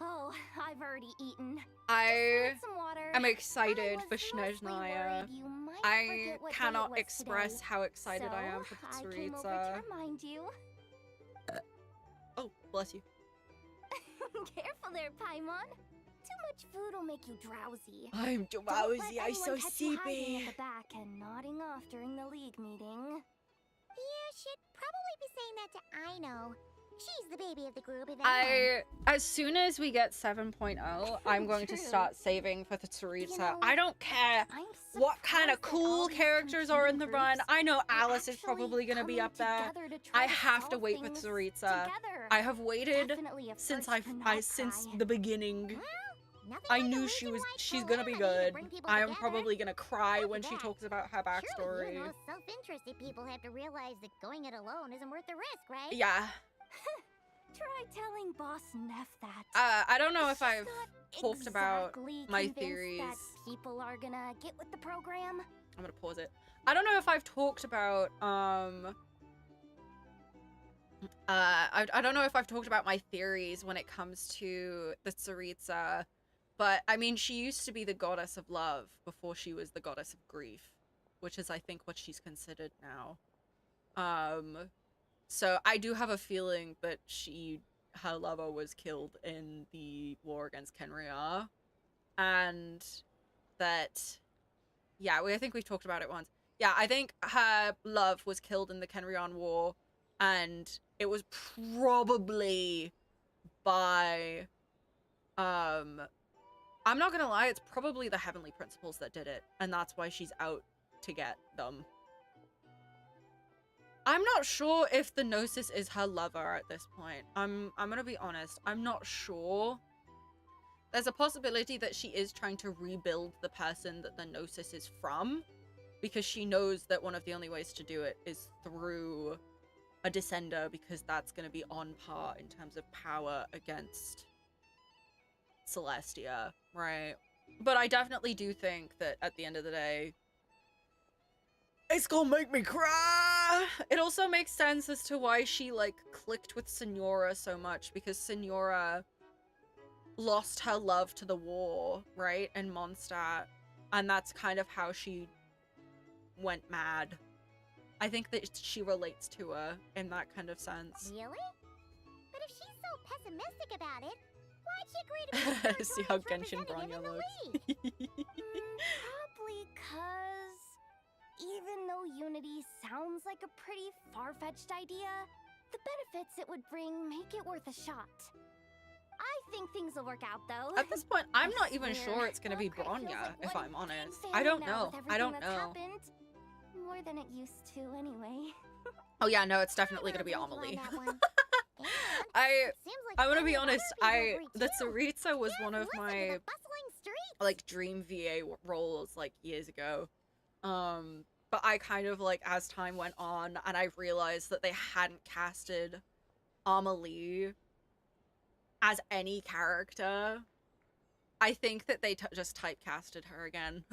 Oh, I've already eaten. I Some water. am excited I for was mostly Snezhnaya. worried you might I forget what day cannot it was express today. how excited I am for So, the I came over Tsaritsa. to remind you. Oh, bless you. Careful there, Paimon. Too much food will make you drowsy. I'm Don't let drowsy, I'm anyone so catch you hiding sleepy. at the back and nodding off during the league meeting. You should probably be saying that to Aino. She's the baby of the group. If anyone. As soon as we get 7.0, I'm going to True. start saving for the Tsaritsa. You know, I don't care what kind of surprised at all cool these characters are in the competing run. groups I know are Alice is actually probably going to be coming up there. together to try I to have to solve wait for things Tsaritsa. together. I have waited Definitely a since first for Nalkai. since the beginning. Nothing I like a knew she's gonna be good. bring people I am together. probably gonna cry when she that. talks about her backstory. Surely you know self-interested people have to realize that going it alone isn't worth the risk, right? Yeah. Try telling Boss Neff that. I don't know if She's I've not talked about exactly my convinced theories. that people are gonna get with the program. I'm gonna pause it. I don't know if I've talked about I don't know if I've talked about my theories when it comes to the Tsaritsa, but I mean she used to be the goddess of love before she was the goddess of grief, which is I think what she's considered now. So I do have a feeling that her lover was killed in the war against Kenria, and that I think we've talked about it once. Yeah, I think her love was killed in the Kenrian War, and it was probably by, I'm not gonna lie, it's probably the Heavenly Principles that did it, and that's why she's out to get them. I'm not sure if the Gnosis is her lover at this point. I'm gonna be honest, I'm not sure. There's a possibility that she is trying to rebuild the person that the Gnosis is from, because she knows that one of the only ways to do it is through a Descender, because that's going to be on par in terms of power against Celestia, right? But I definitely do think that at the end of the day, it's gonna make me cry! It also makes sense as to why she, like, clicked with Signora so much, because Signora lost her love to the war, right? In Mondstadt. And that's kind of how she went mad. I think that she relates to her in that kind of sense. Really? But if she's so pessimistic about it, why'd she agree to be See how Genshin Bronya looks. Probably because even though Unity sounds like a pretty far-fetched idea, the benefits it would bring make it worth a shot. I think things will work out, though. At this point, I'm not even swear, sure it's gonna be Nalkai feels Bronya, like if one I'm honest. big I don't family now know. with I everything don't that's know. happened. More than it used to, anyway. Oh yeah, no, it's definitely gonna be Line Amelie. that one. And seems like I'm gonna plenty be of other honest, people agree the too. Tsaritsa was one of Listen to my, the bustling streets. like, dream VA roles, like, years ago. But I kind of, like, as time went on, and I realized that they hadn't casted Amelie as any character, I think that they just typecasted her again.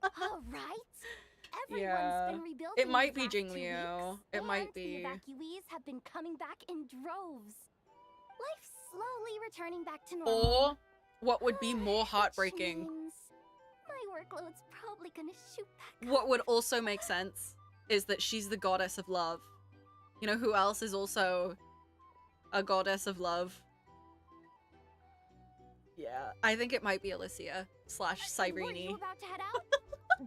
All right. Everyone's Yeah. been rebuilding It might these be last 2 Jingliu. weeks, It might and be. The evacuees have been coming back in droves. Life's slowly returning back to normal. Or, what would be more heartbreaking, Means my workload's probably gonna shoot back what would also make sense, is that she's the goddess of love. You know who else is also A goddess of love. Yeah, I think it might be Alicia slash Weren't Cyrene. you about to head out?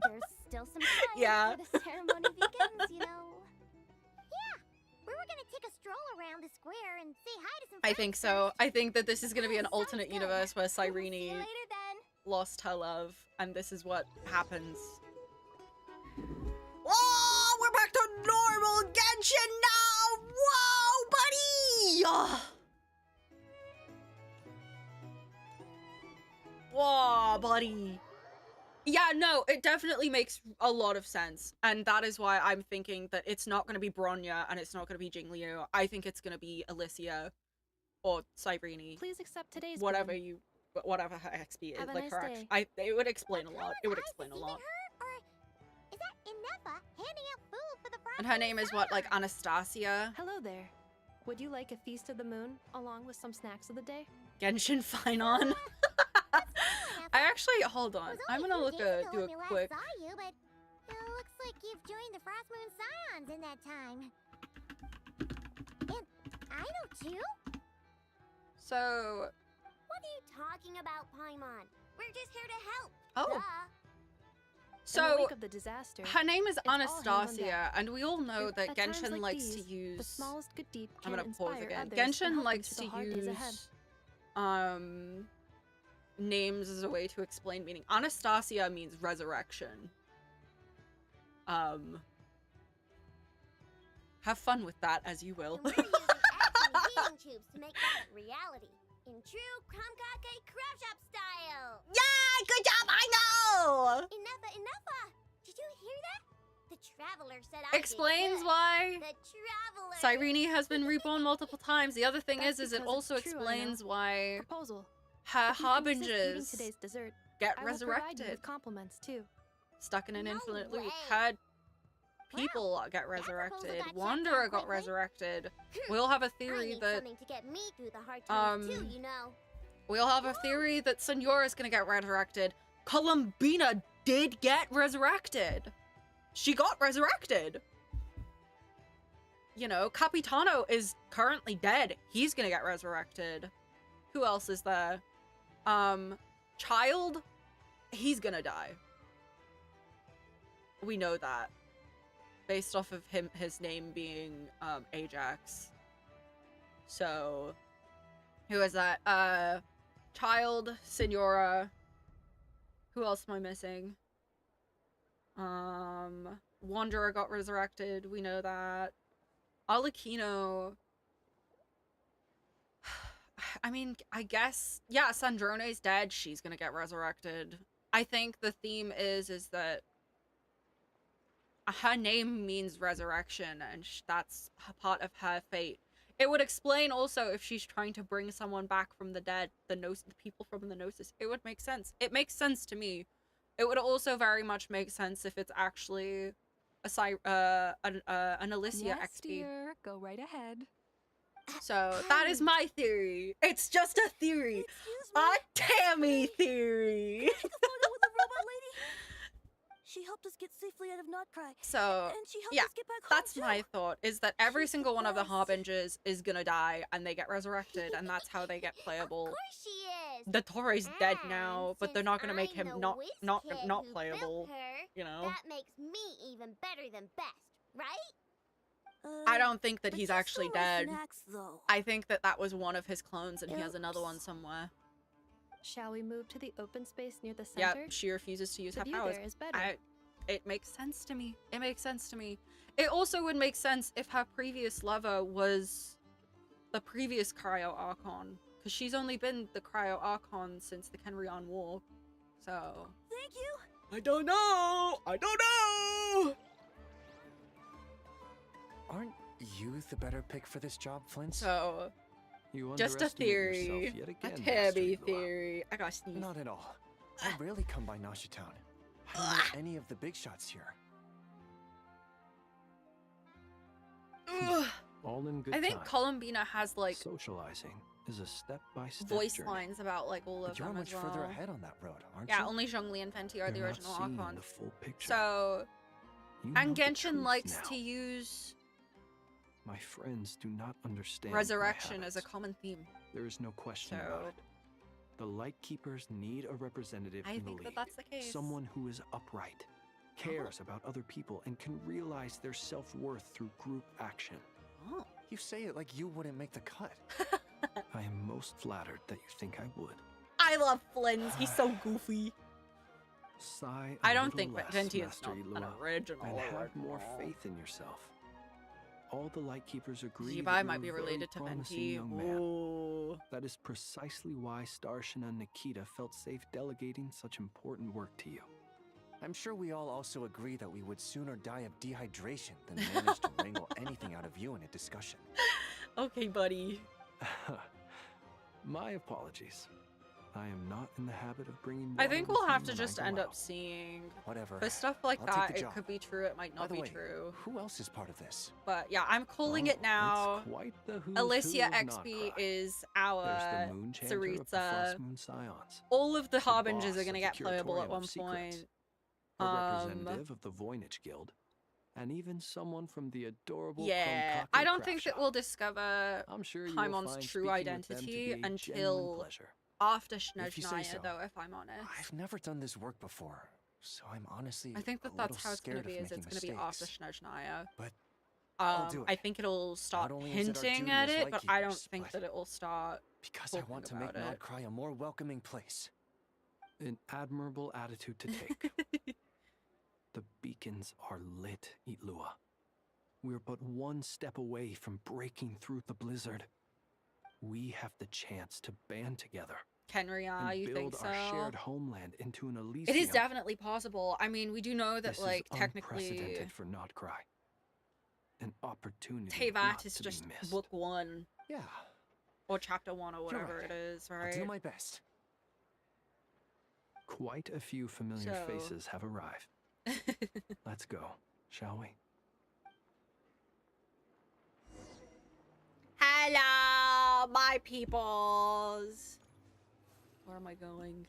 There's still some time Yeah. before the ceremony begins, you know. Yeah, we were gonna take a stroll around the square and say hi to some I friends think so. first. I think that this is going to be an Sounds alternate good. universe where See you Cyrene later then. lost her love, and this is what happens. Oh, we're back to normal Genshin now! Whoa, buddy! Whoa, buddy. Yeah, no, it definitely makes a lot of sense. And that is why I'm thinking that it's not going to be Bronya and it's not going to be Jingliu. I think it's going to be Alicia or Cyrene. Please accept today's whatever boon. whatever her XP is, Have a like nice her day. it would explain a lot. It would explain a lot. Is that Inefa handing out food for the And her name is what, like Anastasia? Hello there. Would you like a feast of the moon along with some snacks of the day? Genshin Finon. I actually, hold on. I'm gonna do a quick. Saw you, but it looks like you've joined the Frost Moon Scions in that time. And I know too. So. What are you talking about, Paimon? We're just here to help. Oh. Duh. In the So wake of the disaster, her name is it's all hands on Anastasia, deck. and we all know that At times Genshin like likes these, to use. the smallest good deed I'm can gonna pause inspire again. others and help Genshin them likes through to the hard days ahead. use names as a way to explain meaning. Anastasia means resurrection. Have fun with that as you will. And we're using actual healing tubes to make that a reality. In true Kamkake crab shop style. Yeah, good job, I know! Enough. Did you hear that? The traveler said I Explains did good. why The traveler. Cyrene has been reborn multiple times. The other thing That's is it because also it's true, I know. explains why Proposal. her If you can resist eating harbingers today's dessert, get I will provide you resurrected. with compliments too. Stuck in an infinite loop. way. Her people get resurrected. Wanderer got resurrected. We all have a I theory need that something to get me through the hard times too, you know. we all have a theory that Senora's gonna get resurrected. Columbina did get resurrected. She got resurrected. You know, Capitano is currently dead. He's gonna get resurrected. Who else is there? Child? He's gonna die. We know that. Based off of his name being, Ajax. So, who is that? Child, Senora. Who else am I missing? Wanderer got resurrected. We know that. Alikino. I mean, I guess, yeah, Sandrone's dead. She's gonna get resurrected. I think the theme is that her name means resurrection, and that's a part of her fate. It would explain also if she's trying to bring someone back from the dead, the people from the Gnosis. It would make sense. It makes sense to me. It would also very much make sense if it's actually an Alicia Yes, XP. dear. Go right ahead. So that is my theory. It's just a theory. A Tammy theory. She helped us get safely out of Notcry. So, and she helped yeah, us get back home that's too. my thought, is that every She's single one of the best. Harbingers is gonna die, and they get resurrected, and that's how they get playable. Of course she is. The Torre's dead And now, but they're not gonna make I'm him the not whiz not kid not who playable. built her, You know? That makes me even better than best, right? I don't think that but he's you actually stole my dead. snacks, though. I think that was one of his clones, and he has another one somewhere. Shall we move to the open space near the Yep, center? she refuses to use The her view powers. there is better. It makes sense to me. It makes sense to me. It also would make sense if her previous lover was the previous Cryo Archon, because she's only been the Cryo Archon since the Kenrion War. So. Thank you. I don't know. I don't know. Aren't you the better pick for this job, Flint? So. You Just a underestimate theory. yourself yet A again, Tabby Master Yuan. theory. I gotta sneeze. Not at all. I rarely come by Nasha Town. I don't know any of the big shots here. Ugh. All in good I think time. Columbina has like Socializing is a step-by-step voice journey. lines about like all of But you're them much as well. further ahead on that road, aren't Yeah, you? only Zhongli and Fenty are the You're not original seeing Archons. the full picture. So, You and know the Genshin truth likes now. to use My friends do not understand. Resurrection my is a habits. common theme. There is no question about it. The Lightkeepers need a representative I in the think league. that that's the case. Someone who is upright, cares about other people, and can realize their self-worth through group action. Oh. You say it like you wouldn't make the cut. I am most flattered that you think I would. I love Flynn's. He's so goofy. Sigh. I don't think Ventian's Master not an Ilua, original. and have original. more faith in yourself. All the Lightkeepers agree Zibai that might you're be a very related to promising Venti. young man. Ooh. That is precisely why Starshina and Nikita felt safe delegating such important work to you. I'm sure we all also agree that we would sooner die of dehydration than manage to wrangle anything out of you in a discussion. Okay, buddy. My apologies. I am not in the habit of bringing. I think water we'll with have me to when just I go end up out. seeing. Whatever. For stuff like I'll take that, the it job. could be true, it might By not the be way, true. who else is part of this? But yeah, I'm calling it now. It's quite the who's Alicia who of XP Notcry. is There's our the Moon Chanter of the Saritza. Frost Moon Scions. All of the The Harbingers boss are gonna of get the playable at Curatorium one of Secrets, point. A representative of the Voynich Guild, and even someone from the adorable Yeah, Kromkake I don't craft think that shop. we'll discover I'm sure you will Paimon's find true speaking with them to identity be a genuine until pleasure. after If you say Snezhnaya, so. though, if I'm honest. I've never done this work before, so I'm honestly I think that a that's little how it's gonna scared be. of Is it's making gonna be after mistakes. Snezhnaya. But I'll do it. I think it'll start only is it our hinting duty at as it, but I don't Lightkeepers, think but that it will start. because I talking want to make about it. Notcry a more welcoming place. An admirable attitude to take. The beacons are lit, Itlua. We're but one step away from breaking through the blizzard. We have the chance to band together Kenria, and you build think so? our shared homeland into an Elysium. It is definitely possible. I mean, we do know that, This like, is technically, unprecedented for Notcry. An opportunity Tevat not is to just be missed. book 1. Yeah. Or chapter 1 or whatever right. it is, I'll right? do my best. Quite a few familiar So- faces have arrived. Let's go, shall we? Hello, my peoples. Where am I going?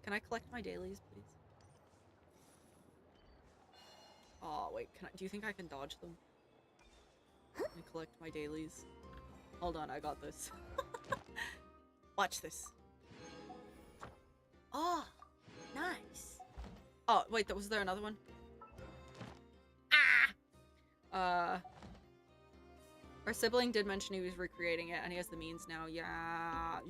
Can I collect my dailies, please? Oh, wait, do you think I can dodge them? Let me collect my dailies. Hold on, I got this. Watch this. Oh, nice. Oh, wait, was there another one? Ah! Our sibling did mention he was recreating it, and he has the means now. Yeah.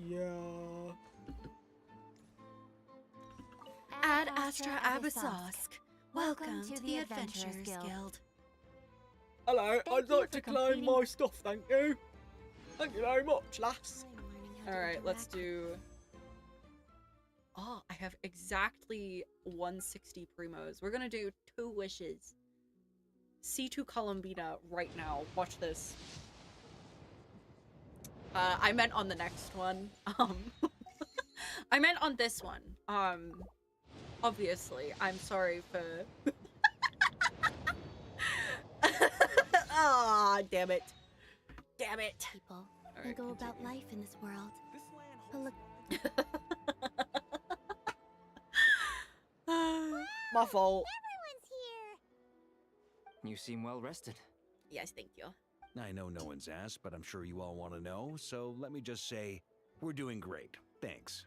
Ad Astra Abyssosque. Welcome to the Adventurers Guild. Hello, I'd like to claim my stuff, thank you. Thank you very much, lass. Alright, let's do... Oh, I have exactly 160 primos. We're gonna do 2 wishes. C2 Columbina right now. Watch this. I meant on the next one. I meant on this one. Obviously, I'm sorry for... Ah, damn it. Damn it. People Alright, go about life in this world. But look, my fault. everyone's here. You seem well rested. Yes, thank you. I know no one's asked, but I'm sure you all want to know, so let me just say, we're doing great. Thanks.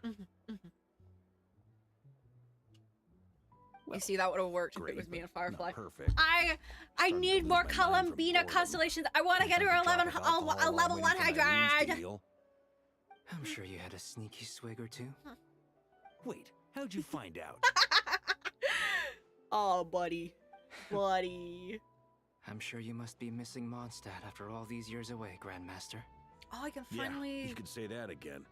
You see, that would have worked if Great, it was me and but not Firefly. perfect. I Starting to need lose more my mind from Columbina boredom. constellations. I want to get her Drink a drop 11 of alcohol while I'm level waiting for my wounds to 100. heal. I'm sure you had a sneaky swig or two. Wait, how'd you find out? Oh, buddy. Buddy. I'm sure you must be missing Mondstadt after all these years away, Grandmaster. Oh, I can Yeah, finally... you could say that again.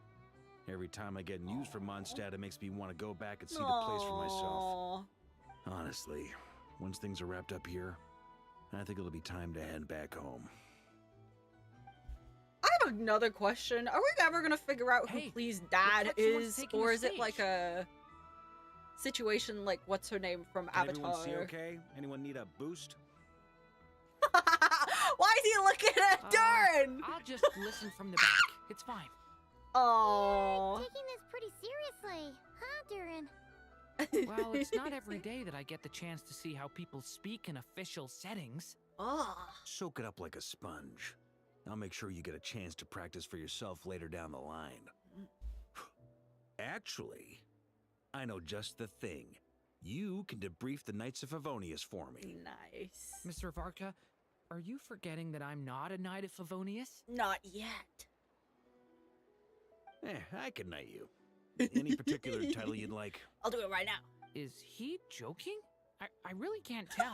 Every time I get news from Mondstadt, it makes me want to go back and see the place for myself. Honestly, once things are wrapped up here, I think it'll be time to head back home. I have another question. Are we ever gonna figure out who Please Dad looks like someone's is? taking Or the is it like stage. a situation like what's her name from Can Avatar? everyone see okay? Anyone need a boost? Why is he looking at Durin? I'll just listen from the back. It's fine. Oh. Taking this pretty seriously, huh, Durin? Well, it's not every day that I get the chance to see how people speak in official settings. Soak it up like a sponge. I'll make sure you get a chance to practice for yourself later down the line. Actually, I know just the thing. You can debrief the Knights of Favonius for me. Nice. Mr. Varka, are you forgetting that I'm not a Knight of Favonius? Not yet. I can knight you. Any particular title you'd like? I'll do it right now. Is he joking? I really can't tell.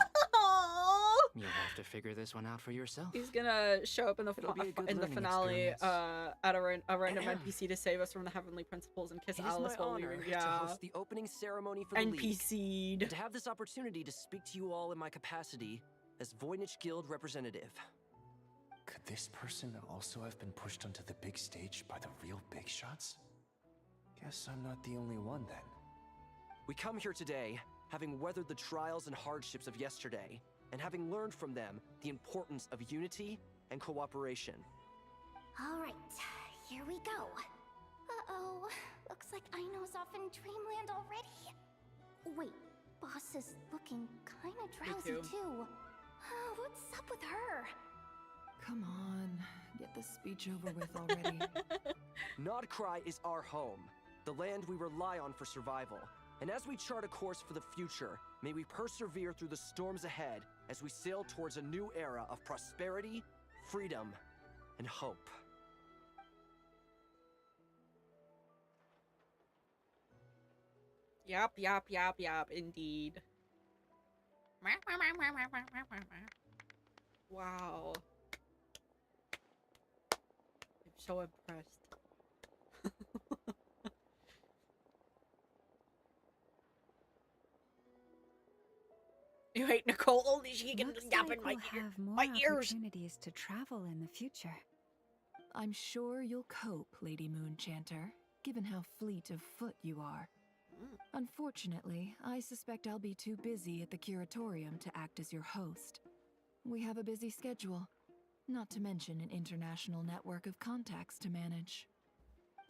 You'll have to figure this one out for yourself. He's gonna show up in the It'll be a good in the learning finale experience. at a random NPC to save us from the heavenly principles and kiss It is Alice my while honor leaving. to host the opening ceremony for the league. NPC'd. And to have this opportunity to speak to you all in my capacity as Voynich Guild representative. Could this person also have been pushed onto the big stage by the real big shots? Guess I'm not the only one then. We come here today, having weathered the trials and hardships of yesterday, and having learned from them the importance of unity and cooperation. All right, here we go. Uh-oh, looks like Aino's off in Dreamland already. Wait, Boss is looking kinda drowsy too. What's up with her? Come on, get this speech over with already. Nodcry is our home, the land we rely on for survival. And as we chart a course for the future, may we persevere through the storms ahead as we sail towards a new era of prosperity, freedom, and hope. Yep, indeed. Wow. I'm so impressed. You hate Nicole, only she can Looks yap like in my we'll ear. have more My ears. opportunities to travel in the future. I'm sure you'll cope, Lady Moonchanter, given how fleet of foot you are. Unfortunately, I suspect I'll be too busy at the curatorium to act as your host. We have a busy schedule, not to mention an international network of contacts to manage.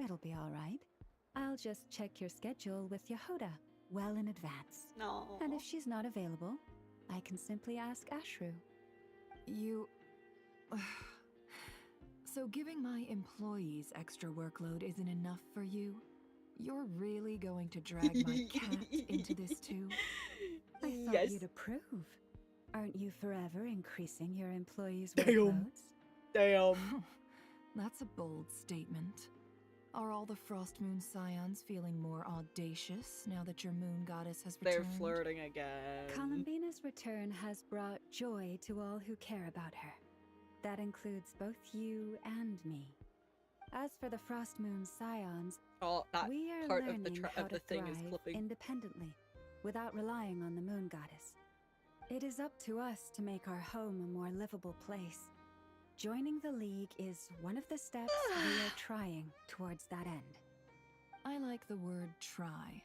It'll be all right. I'll just check your schedule with Yehoda well in advance. No. And if she's not available, I can simply ask Ashru. You... So giving my employees extra workload isn't enough for you? You're really going to drag my cat into this too? I thought Yes. you'd approve. Aren't you forever increasing your employees' Damn. workloads? Damn. That's a bold statement. Are all the Frost Moon Scions feeling more audacious now that your moon goddess has returned? They're flirting again. Columbina's return has brought joy to all who care about her. That includes both you and me. As for the Frost Moon Scions, we are part of learning the how to thing is thrive clipping. independently, without relying on the moon goddess. It is up to us to make our home a more livable place. Joining the League is one of the steps we are trying towards that end. I like the word try.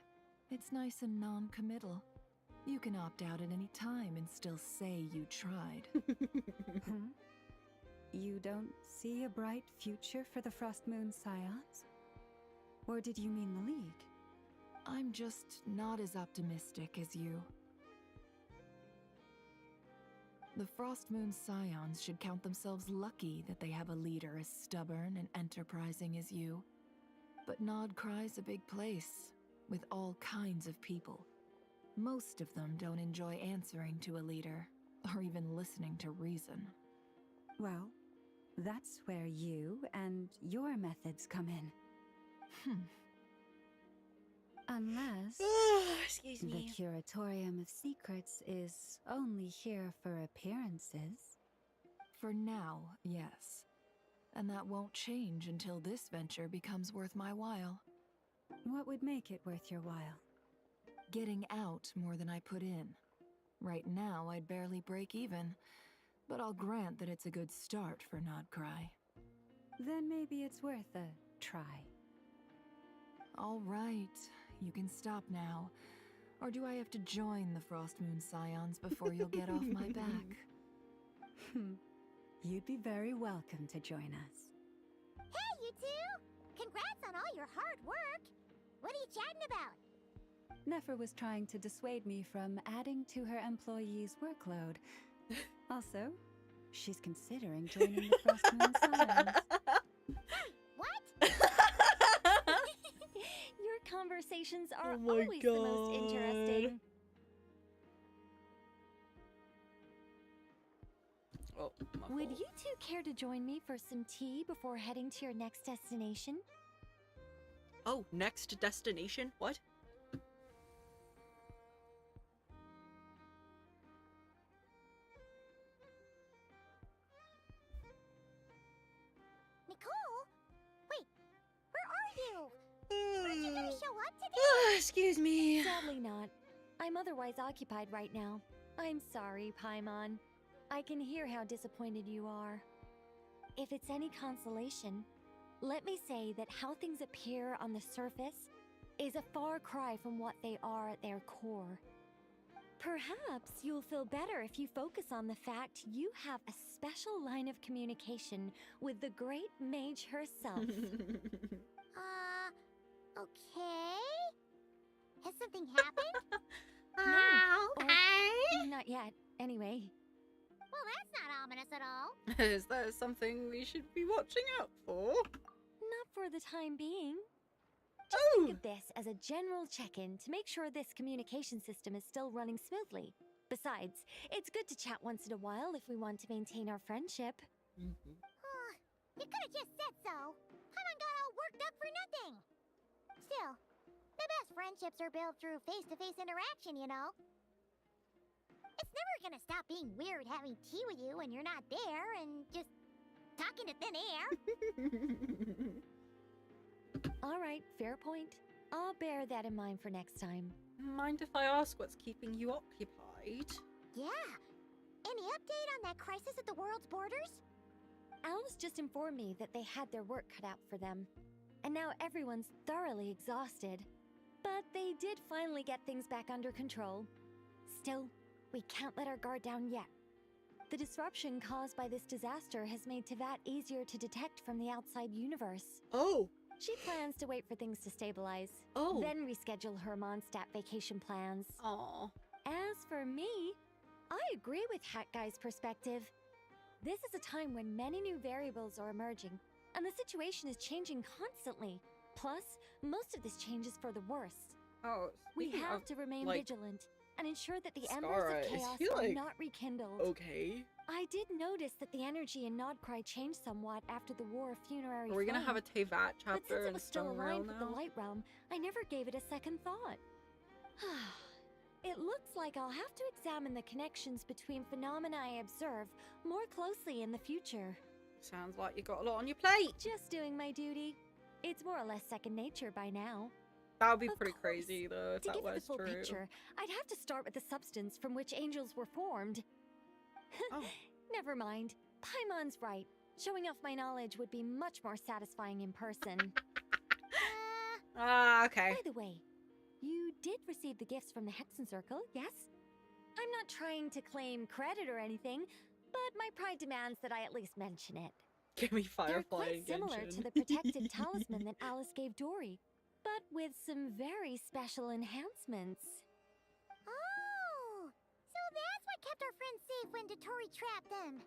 It's nice and non-committal. You can opt out at any time and still say you tried. You don't see a bright future for the Frost Moon Scions? Or did you mean the League? I'm just not as optimistic as you. The Frost Moon Scions should count themselves lucky that they have a leader as stubborn and enterprising as you. But Nodcry's a big place, with all kinds of people. Most of them don't enjoy answering to a leader, or even listening to reason. Well, that's where you and your methods come in. Unless Excuse the me. Curatorium of Secrets is only here for appearances. For now, yes. And that won't change until this venture becomes worth my while. What would make it worth your while? Getting out more than I put in. Right now, I'd barely break even, but I'll grant that it's a good start for Nodcry. Then maybe it's worth a try. All right, you can stop now. Or do I have to join the Frost Moon Scions before you'll get off my back? You'd be very welcome to join us. Hey, you two! Congrats on all your hard work! What are you chatting about? Nefer was trying to dissuade me from adding to her employees' workload. Also, she's considering joining the Frost Moon Scions. What? Your conversations are Oh my always the most interesting. Oh, my Would fault. you two care to join me for some tea before heading to your next destination? Oh, next destination? What? Nicole? Wait, where are you? Aren't you gonna show up today? Excuse me. Sadly not. I'm otherwise occupied right now. I'm sorry, Paimon. I can hear how disappointed you are. If it's any consolation, let me say that how things appear on the surface is a far cry from what they are at their core. Perhaps you'll feel better if you focus on the fact you have a special line of communication with the great mage herself. Okay. Has something happened? No. Or not yet, anyway. Well, that's not ominous at all. Is there something we should be watching out for? Not for the time being. Just think of this as a general check-in to make sure this communication system is still running smoothly. Besides, it's good to chat once in a while if we want to maintain our friendship. You could have just said so. Paimon got all worked up for nothing. Still, the best friendships are built through face-to-face interaction, you know. It's never gonna stop being weird having tea with you when you're not there and just talking to thin air. All right, fair point. I'll bear that in mind for next time. Mind if I ask what's keeping you occupied? Yeah. Any update on that crisis at the world's borders? Alice just informed me that they had their work cut out for them. And now everyone's thoroughly exhausted. But they did finally get things back under control. Still, we can't let our guard down yet. The disruption caused by this disaster has made Tevat easier to detect from the outside universe. Oh! She plans to wait for things to stabilize. Oh. Then reschedule her Mondstadt vacation plans. Aw. As for me, I agree with Hat Guy's perspective. This is a time when many new variables are emerging, and the situation is changing constantly. Plus, most of this change is for the worse. Oh, We speaking have of, to remain like, vigilant and ensure that the embers Skara, of is chaos he, are like, not rekindled. okay? I did notice that the energy in Nodcry changed somewhat after the War of Funerary Are we gonna have a Flame. Tevat But since chapter it in was still Stone Rail aligned with the now? Light Realm, I never gave it a second thought. It looks like I'll have to examine the connections between phenomena I observe more closely in the future. Sounds like you got a lot on your plate. Just doing my duty. It's more or less second nature by now. That would be Of pretty course, crazy though if To that give you the was full true. picture, I'd have to start with the substance from which angels were formed. Never mind. Paimon's right. Showing off my knowledge would be much more satisfying in person. Okay. By the way, you did receive the gifts from the Hexen Circle, yes? I'm not trying to claim credit or anything, but my pride demands that I at least mention it. Give me They're Firefly quite and similar Genshin. to the protective talisman that Alice gave Dory, but with some very special enhancements. Oh, so that's what kept our friends safe when Dotori trapped them.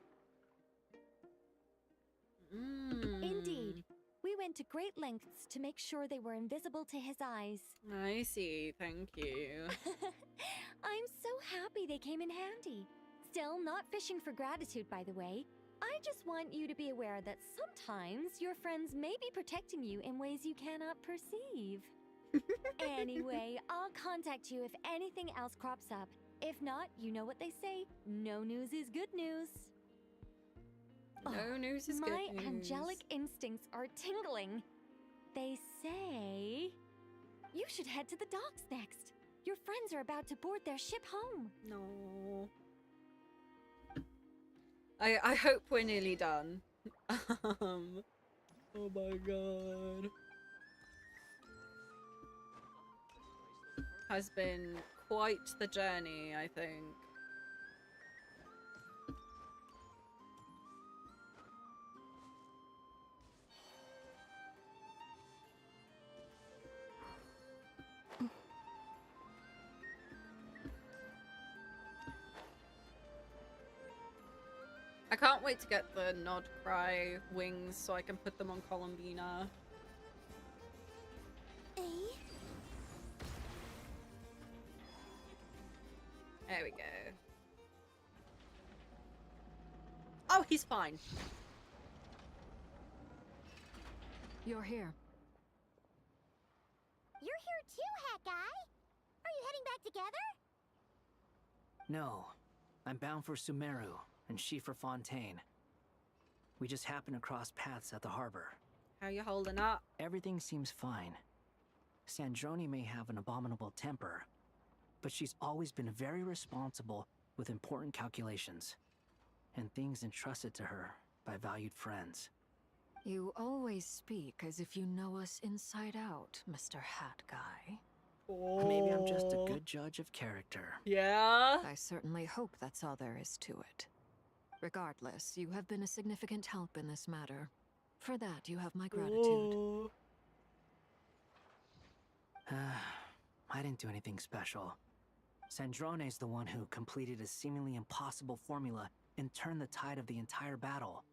Indeed. We went to great lengths to make sure they were invisible to his eyes. I see, thank you. I'm so happy they came in handy. Still, not fishing for gratitude, by the way. I just want you to be aware that sometimes your friends may be protecting you in ways you cannot perceive. Anyway, I'll contact you if anything else crops up. If not, you know what they say, no news is good news. No news is good My news. angelic instincts are tingling. They say you should head to the docks next. Your friends are about to board their ship home. No. I hope we're nearly done. Oh my god. Has been quite the journey, I think. I can't wait to get the Nod Cry wings so I can put them on Columbina. There we go. Oh, he's fine. You're here. You're here too, Hat Guy. Are you heading back together? No. I'm bound for Sumeru, and she for Fontaine. We just happened to cross paths at the harbor. How you holding up? Everything seems fine. Sandrone may have an abominable temper, but she's always been very responsible with important calculations and things entrusted to her by valued friends. You always speak as if you know us inside out, Mr. Hat Guy. Maybe I'm just a good judge of character. Yeah? I certainly hope that's all there is to it. Regardless, you have been a significant help in this matter. For that, you have my gratitude. I didn't do anything special. Sandrone's the one who completed a seemingly impossible formula and turned the tide of the entire battle,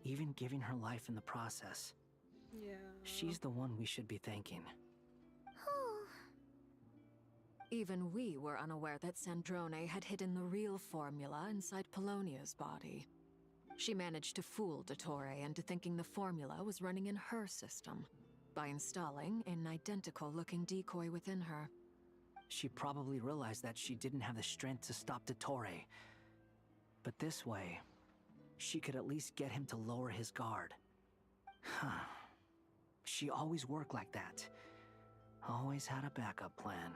even giving her life in the process. Yeah. She's the one we should be thanking. Even we were unaware that Sandrone had hidden the real formula inside Polonia's body. She managed to fool Dottore into thinking the formula was running in her system by installing an identical-looking decoy within her. She probably realized that she didn't have the strength to stop Dottore. But this way, she could at least get him to lower his guard. She always worked like that. Always had a backup plan.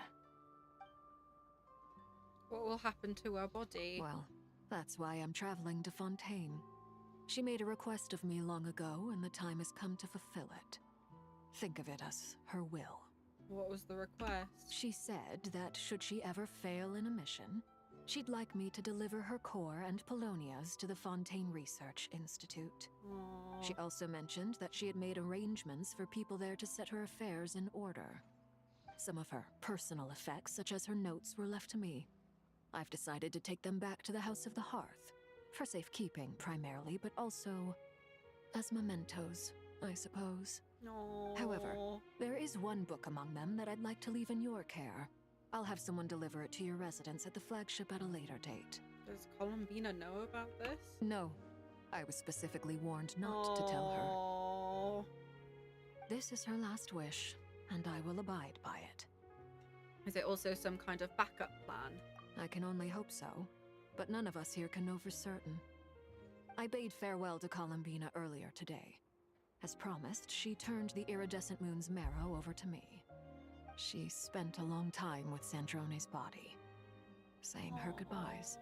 What will happen to her body? Well, that's why I'm traveling to Fontaine. She made a request of me long ago, and the time has come to fulfill it. Think of it as her will. What was the request? She said that should she ever fail in a mission, she'd like me to deliver her core and Polonia's to the Fontaine Research Institute. Aww. She also mentioned that she had made arrangements for people there to set her affairs in order. Some of her personal effects, such as her notes, were left to me. I've decided to take them back to the House of the Hearth, for safekeeping primarily, but also as mementos, I suppose. Aww. However, there is one book among them that I'd like to leave in your care. I'll have someone deliver it to your residence at the flagship at a later date. Does Columbina know about this? No. I was specifically warned not to tell her. This is her last wish, and I will abide by it. Is it also some kind of backup plan? I can only hope so, but none of us here can know for certain. I bade farewell to Columbina earlier today. As promised, she turned the iridescent moon's marrow over to me. She spent a long time with Sandrone's body, saying her goodbyes.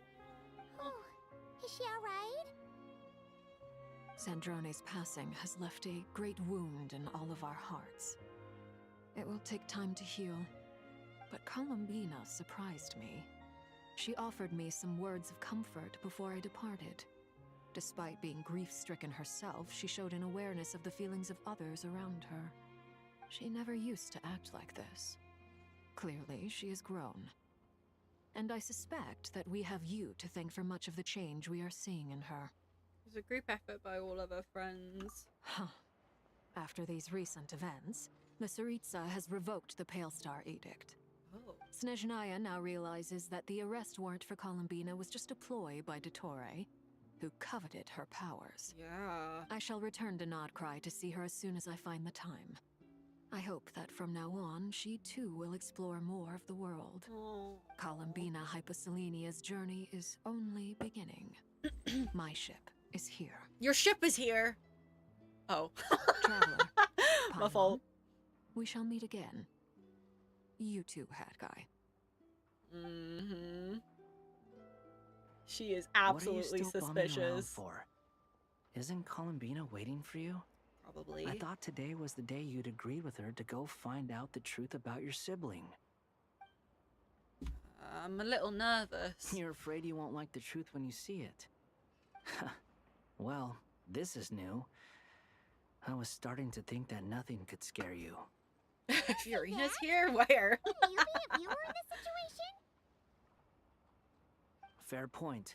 Oh, is she alright? Sandrone's passing has left a great wound in all of our hearts. It will take time to heal, but Columbina surprised me. She offered me some words of comfort before I departed. Despite being grief-stricken herself, she showed an awareness of the feelings of others around her. She never used to act like this. Clearly, she has grown. And I suspect that we have you to thank for much of the change we are seeing in her. It was a group effort by all of her friends. Huh. After these recent events, the Tsaritsa has revoked the Pale Star Edict. Oh. Snezhnaya now realizes that the arrest warrant for Columbina was just a ploy by Dottore, who coveted her powers. Yeah. I shall return to Nodcry to see her as soon as I find the time. I hope that from now on, she too will explore more of the world. Oh. Columbina Hyposelenia's journey is only beginning. My ship is here. Your ship is here! Oh. Traveler. My fault. We shall meet again. You too, Hat Guy. Mm-hmm. She is absolutely what are you still bumming around suspicious. for? Isn't Columbina waiting for you? Probably. I thought today was the day you'd agreed with her to go find out the truth about your sibling. I'm a little nervous. You're afraid you won't like the truth when you see it. Well, this is new. I was starting to think that nothing could scare you. Furina's here? Where? Would you be if you were in this situation? Fair point.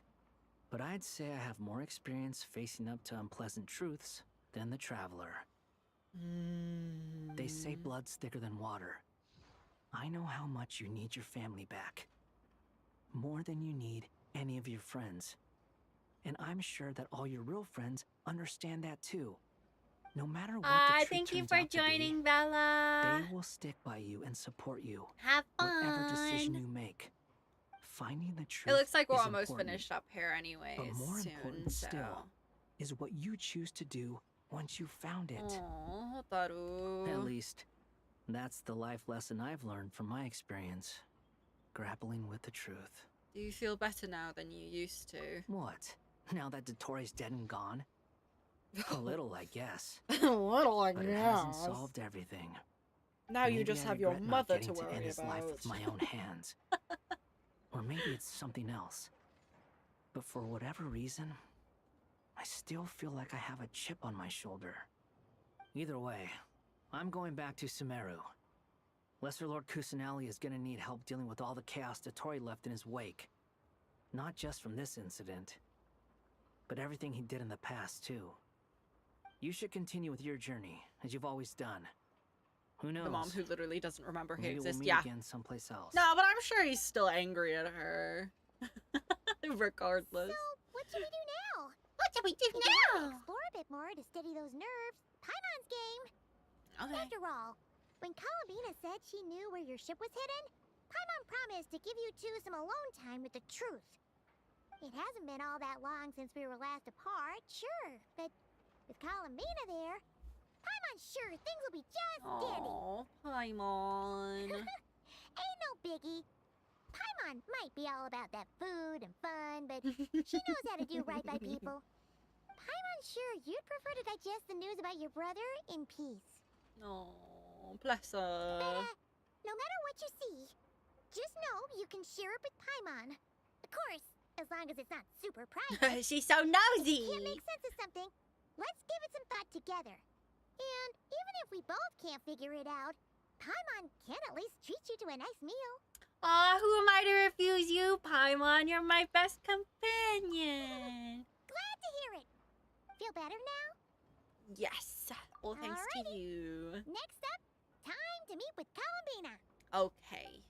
but I'd say I have more experience facing up to unpleasant truths than the traveler. They say blood's thicker than water. I know how much you need your family back. More than you need any of your friends. And I'm sure that all your real friends understand that too. No matter what the truth thank you turns for out to be, joining, Bella. they will stick by you and support you. Have fun. Whatever decision you make. Finding the truth It looks like we're is almost important, finished up here anyways. but more soon, important so. still is what you choose to do once you've found it. Aww, Hotaru. At least, that's the life lesson I've learned from my experience. Grappling with the truth. Do you feel better now than you used to? What? Now that Dottoro's dead and gone? A little, I guess. A little, I But guess. it hasn't solved everything. Now you Maybe just I have your regret not mother to getting worry end his life about. with my own hands. Or maybe it's something else. But for whatever reason, I still feel like I have a chip on my shoulder. Either way, I'm going back to Sumeru. Lesser Lord Kusanali is gonna need help dealing with all the chaos Dottori left in his wake. Not just from this incident, but everything he did in the past too. You should continue with your journey, as you've always done. Who knows? The mom who literally doesn't remember he Maybe exists. we'll meet Yeah. again someplace else. No, but I'm sure he's still angry at her. Regardless. So, what should we do now? What should we do We can now? explore a bit more to steady those nerves. Paimon's game. Okay. After all, when Columbina said she knew where your ship was hidden, Paimon promised to give you two some alone time with the truth. It hasn't been all that long since we were last apart, sure, but with Columbina there, Paimon's sure things will be just dandy. Oh, Paimon. Ain't no biggie. Paimon might be all about that food and fun, but she knows how to do right by people. Paimon's sure you'd prefer to digest the news about your brother in peace. Oh, bless But, her. no matter what you see, just know you can share it with Paimon. Of course, as long as it's not super private. She's so If nosy. you can't make sense of something, let's give it some thought together. And even if we both can't figure it out, Paimon can at least treat you to a nice meal. Aw, who am I to refuse you, Paimon? You're my best companion. Glad to hear it. Feel better now? Yes. All thanks to you. Next up, time to meet with Columbina. Okay.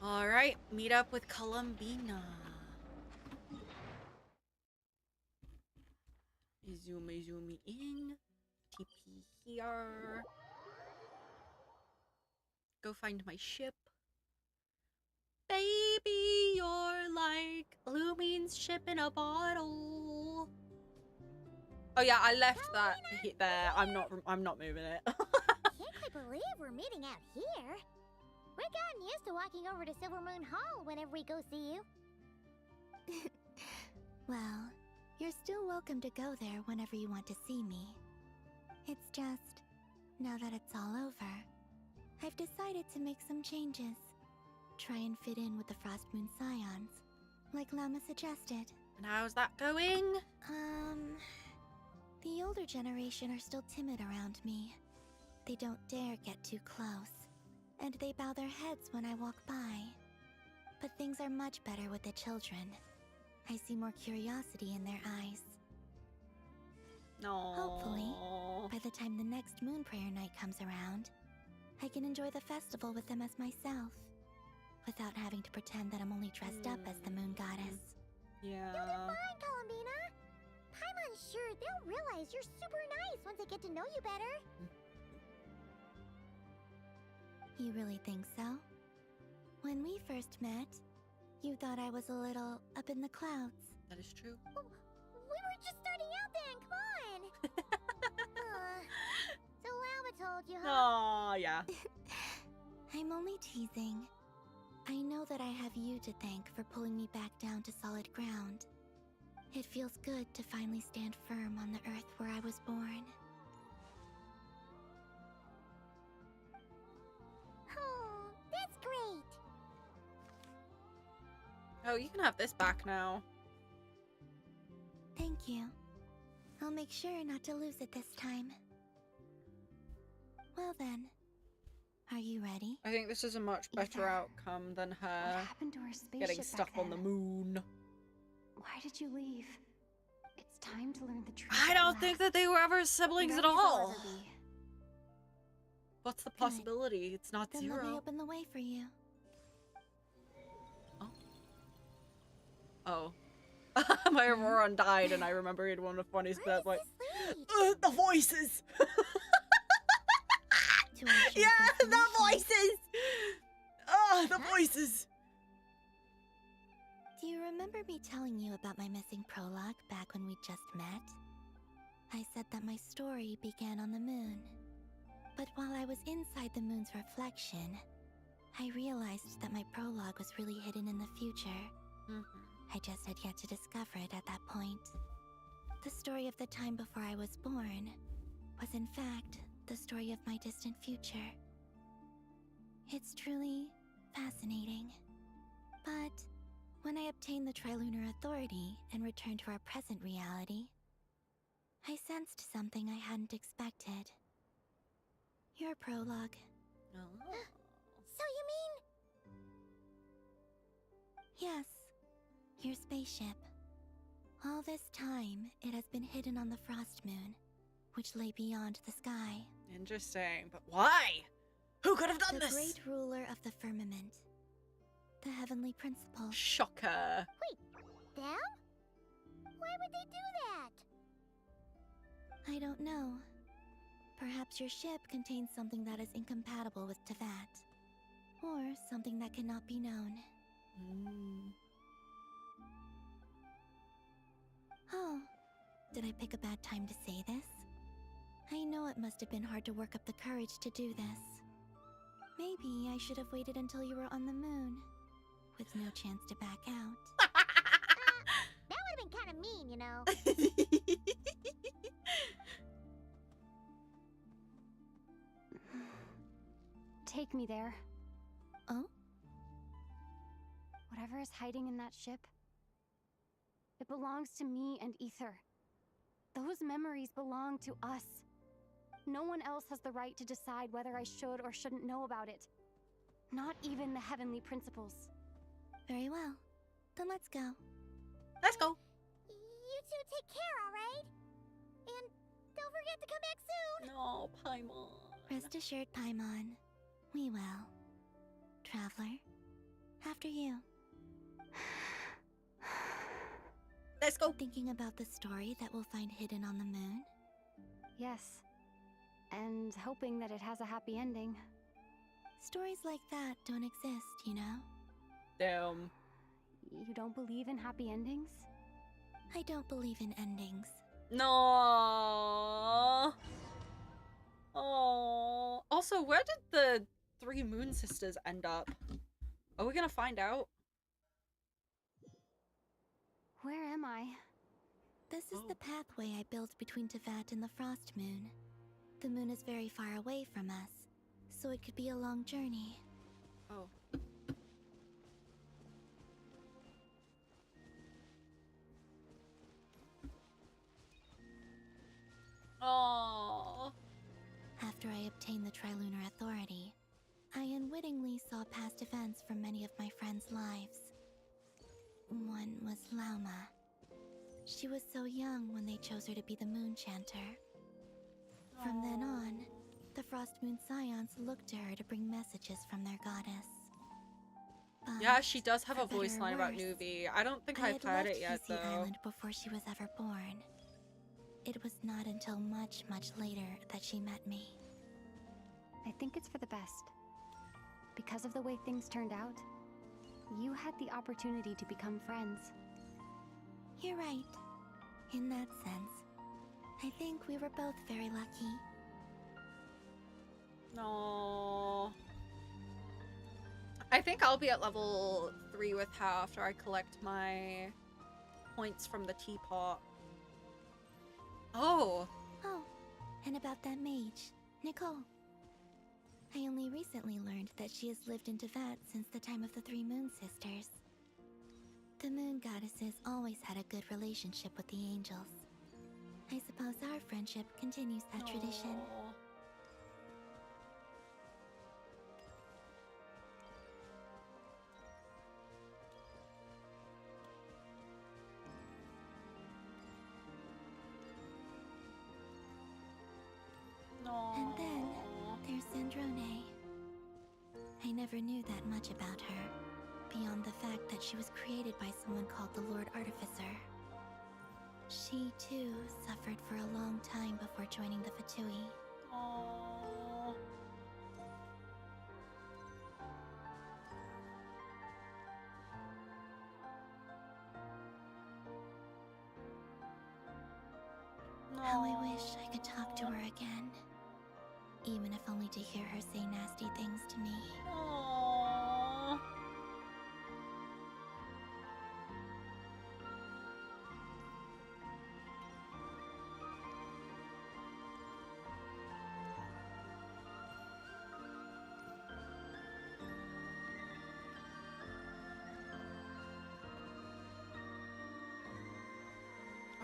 Alright, meet up with Columbina. Zoom in. TP here. Go find my ship. Baby, you're like Lumine's ship in a bottle. Oh yeah, I left that there. I'm not moving it. Can't quite believe we're meeting out here. We've gotten used to walking over to Silver Moon Hall whenever we go see you. Well, you're still welcome to go there whenever you want to see me. It's just, now that it's all over, I've decided to make some changes. Try and fit in with the Frost Moon Scions, like Lama suggested. And how's that going? The older generation are still timid around me. They don't dare get too close, and they bow their heads when I walk by. But things are much better with the children. I see more curiosity in their eyes. No. Hopefully, by the time the next Moon Prayer Night comes around, I can enjoy the festival with them as myself, without having to pretend that I'm only dressed up as the Moon Goddess. Yeah. You'll do fine, Columbina. Paimon's sure they'll realize you're super nice once they get to know you better. You really think so? When we first met, you thought I was a little up in the clouds. That is true. We were just starting out then, come on! So Lama told you, huh? Oh, yeah. I'm only teasing. I know that I have you to thank for pulling me back down to solid ground. It feels good to finally stand firm on the earth where I was born. Oh, that's great! Oh, you can have this back now. Thank you. I'll make sure not to lose it this time. Well then, Are you ready? I think this is a much better outcome than her What happened to our spaceship getting stuck back on the then? moon. Why did you leave? It's time to learn the truth. I don't think that they were ever siblings at Ready as I'll all. ever be. What's the possibility? It's not Then let me zero. open the way for you. Oh. My Auroron died, and I remember in one of the funniest bits, like, the voices! Yeah, the voices! The voices! Do you remember me telling you about my missing prologue back when we just met? I said that my story began on the moon. But while I was inside the moon's reflection, I realized that my prologue was really hidden in the future. I just had yet to discover it at that point. The story of the time before I was born was in fact the story of my distant future. It's truly fascinating. But when I obtained the Trilunar Authority and returned to our present reality, I sensed something I hadn't expected. Your prologue. So you mean... Yes, your spaceship. All this time, it has been hidden on the Frost Moon, which lay beyond the sky. Interesting, but why? Who could have done this? The great ruler of the firmament. The heavenly principle. Shocker. Wait, them? Why would they do that? I don't know. Perhaps your ship contains something that is incompatible with Tevat. Or something that cannot be known. Oh, did I pick a bad time to say this? I know it must have been hard to work up the courage to do this. Maybe I should have waited until you were on the moon, with no chance to back out. That would have been kind of mean, you know. Take me there. Oh? Whatever is hiding in that ship, it belongs to me and Ether. Those memories belong to us. No one else has the right to decide whether I should or shouldn't know about it. Not even the heavenly principles. Very well. Then let's go. Let's go. You two take care, alright? And don't forget to come back soon. No, Paimon. Rest assured, Paimon. We will. Traveler, after you. Let's go. Thinking about the story that we'll find hidden on the moon? Yes. And hoping that it has a happy ending. Stories like that don't exist, you know? Damn. You don't believe in happy endings? I don't believe in endings. No. Oh. Also, where did the three Moon Sisters end up? Are we gonna find out? Where am I? This is the pathway I built between Tevat and the Frost Moon. The moon is very far away from us, so it could be a long journey. Oh. Oh. After I obtained the Trilunar Authority, I unwittingly saw past events from many of my friends' lives. One was Lauma. She was so young when they chose her to be the Moon Chanter. From then on, the Frost Moon Scions looked to her to bring messages from their goddess. But Yeah, she does have for a voice better or line about worse, Nuvi. I don't think I I've had heard left it yet, Kisi though. Island before she was ever born. It was not until much, much later that she met me. I think it's for the best. Because of the way things turned out, you had the opportunity to become friends. You're right. In that sense, I think we were both very lucky. No. I think I'll be at level 3 with her after I collect my points from the teapot. Oh. Oh, and about that mage, Nicole. I only recently learned that she has lived in Tevat since the time of the Three Moon Sisters. The Moon Goddesses always had a good relationship with the angels. I suppose our friendship continues that tradition. never knew that much about her, beyond the fact that she was created by someone called the Lord Artificer. She, too, suffered for a long time before joining the Fatui. Aww. How I wish I could talk to her again. Even if only to hear her say nasty things to me. Aww.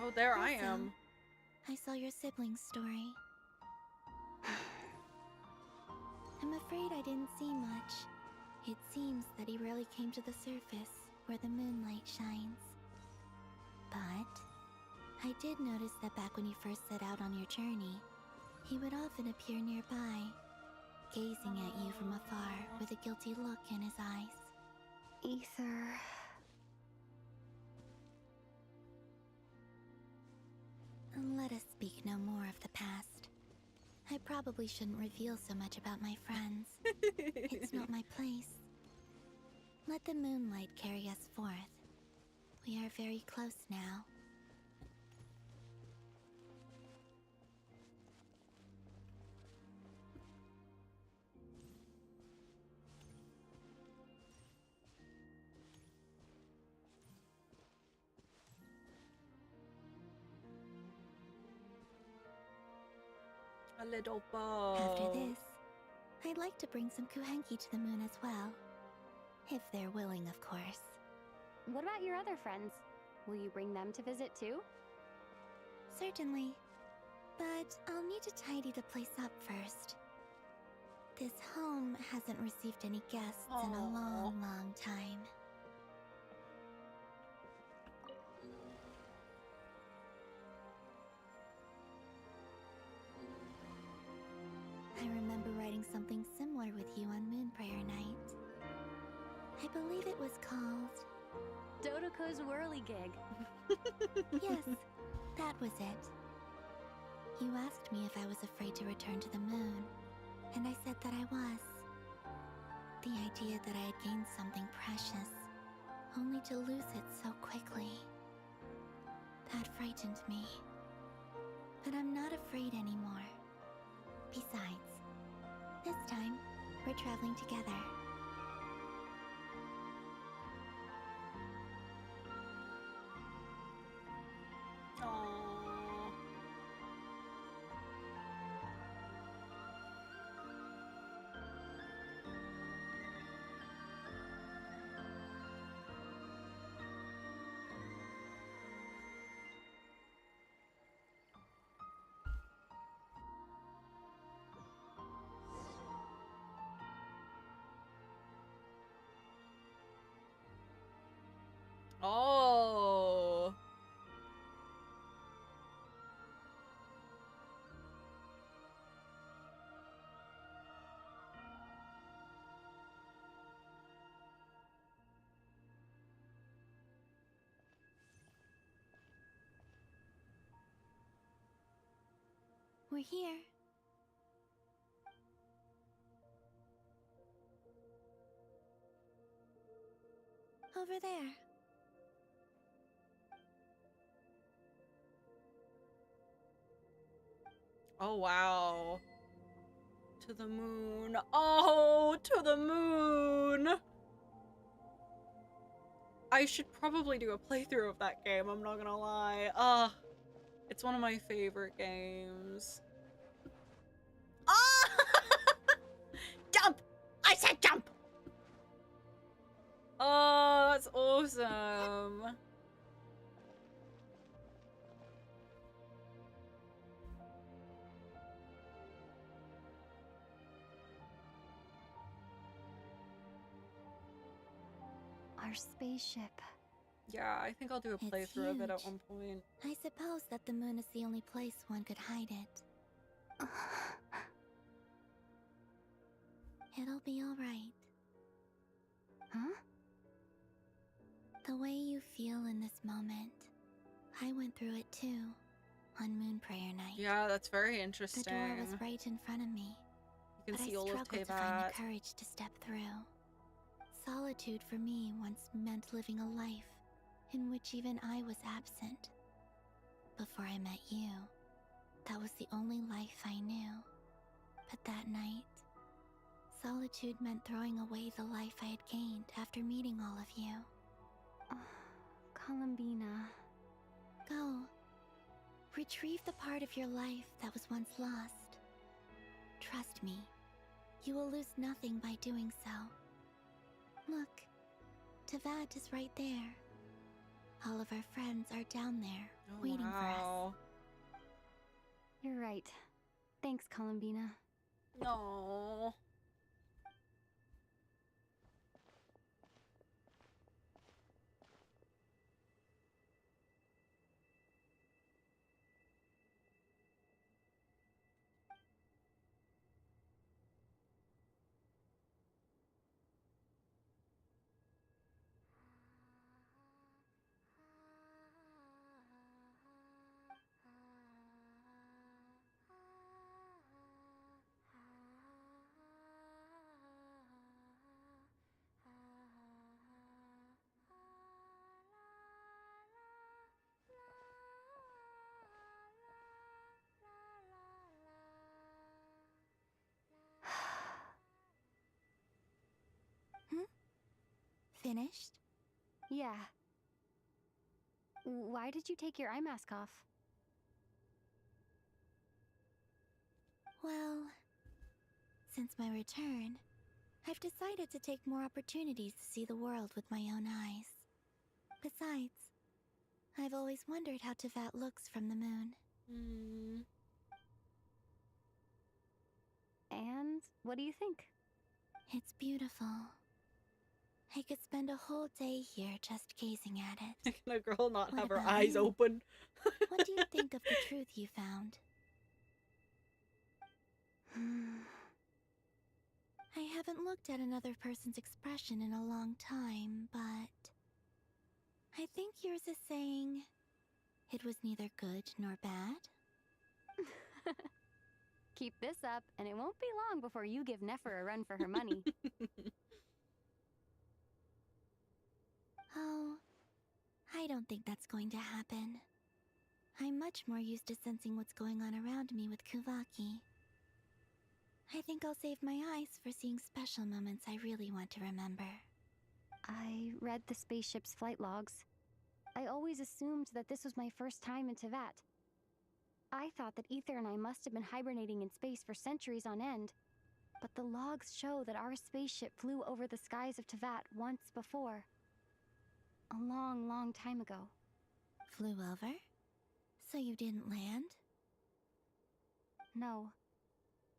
Oh, there I Also, am. I saw your sibling's story. I'm afraid I didn't see much. It seems that he rarely came to the surface, where the moonlight shines. But I did notice that back when you first set out on your journey, he would often appear nearby, gazing at you from afar with a guilty look in his eyes. Ether. Let us speak no more of the past. I probably shouldn't reveal so much about my friends. It's not my place. Let the moonlight carry us forth. We are very close now. A little boat. After this, I'd like to bring some kuhenki to the moon as well. If they're willing, of course. What about your other friends? Will you bring them to visit too? Certainly. But I'll need to tidy the place up first. This home hasn't received any guests in a long, long time. I remember writing something similar with you on Moon Prayer Night. I believe it was called... Dodoko's Whirligig. Yes, that was it. You asked me if I was afraid to return to the moon, and I said that I was. The idea that I had gained something precious, only to lose it so quickly. That frightened me. But I'm not afraid anymore. Besides, this time, we're traveling together. Oh. We're here. Over there. Oh, wow. To the moon. Oh, to the moon. I should probably do a playthrough of that game, I'm not gonna lie. It's one of my favorite games. Ah! Jump! I said jump! Oh, that's awesome. Our spaceship. Yeah, I think I'll do a It's playthrough of it at huge. one point. I suppose that the moon is the only place one could hide it. It'll be all right. Huh? The way you feel in this moment, I went through it too, on Moon Prayer Night. Yeah, that's very interesting. The door was right in front of me, You can but see I all of struggled to find Tevat. the courage to step through. Solitude for me once meant living a life in which even I was absent. Before I met you, that was the only life I knew. But that night, solitude meant throwing away the life I had gained after meeting all of you. Columbina. Go. Retrieve the part of your life that was once lost. Trust me, you will lose nothing by doing so. Look, Tevat is right there. All of our friends are down there, waiting for us. You're right. Thanks, Columbina. No. Finished? Yeah. Why did you take your eye mask off? Well, since my return, I've decided to take more opportunities to see the world with my own eyes. Besides, I've always wondered how Tevat looks from the moon. And what do you think? It's beautiful. I could spend a whole day here just gazing at it. Can a girl not What have her about eyes you? open? What do you think of the truth you found? I haven't looked at another person's expression in a long time, but I think yours is saying it was neither good nor bad. Keep this up, and it won't be long before you give Nefer a run for her money. Oh, I don't think that's going to happen. I'm much more used to sensing what's going on around me with Kuvaki. I think I'll save my eyes for seeing special moments I really want to remember. I read the spaceship's flight logs. I always assumed that this was my first time in Tevat. I thought that Ether and I must have been hibernating in space for centuries on end. But the logs show that our spaceship flew over the skies of Tevat once before. A long, long time ago. Flew over? So you didn't land? No.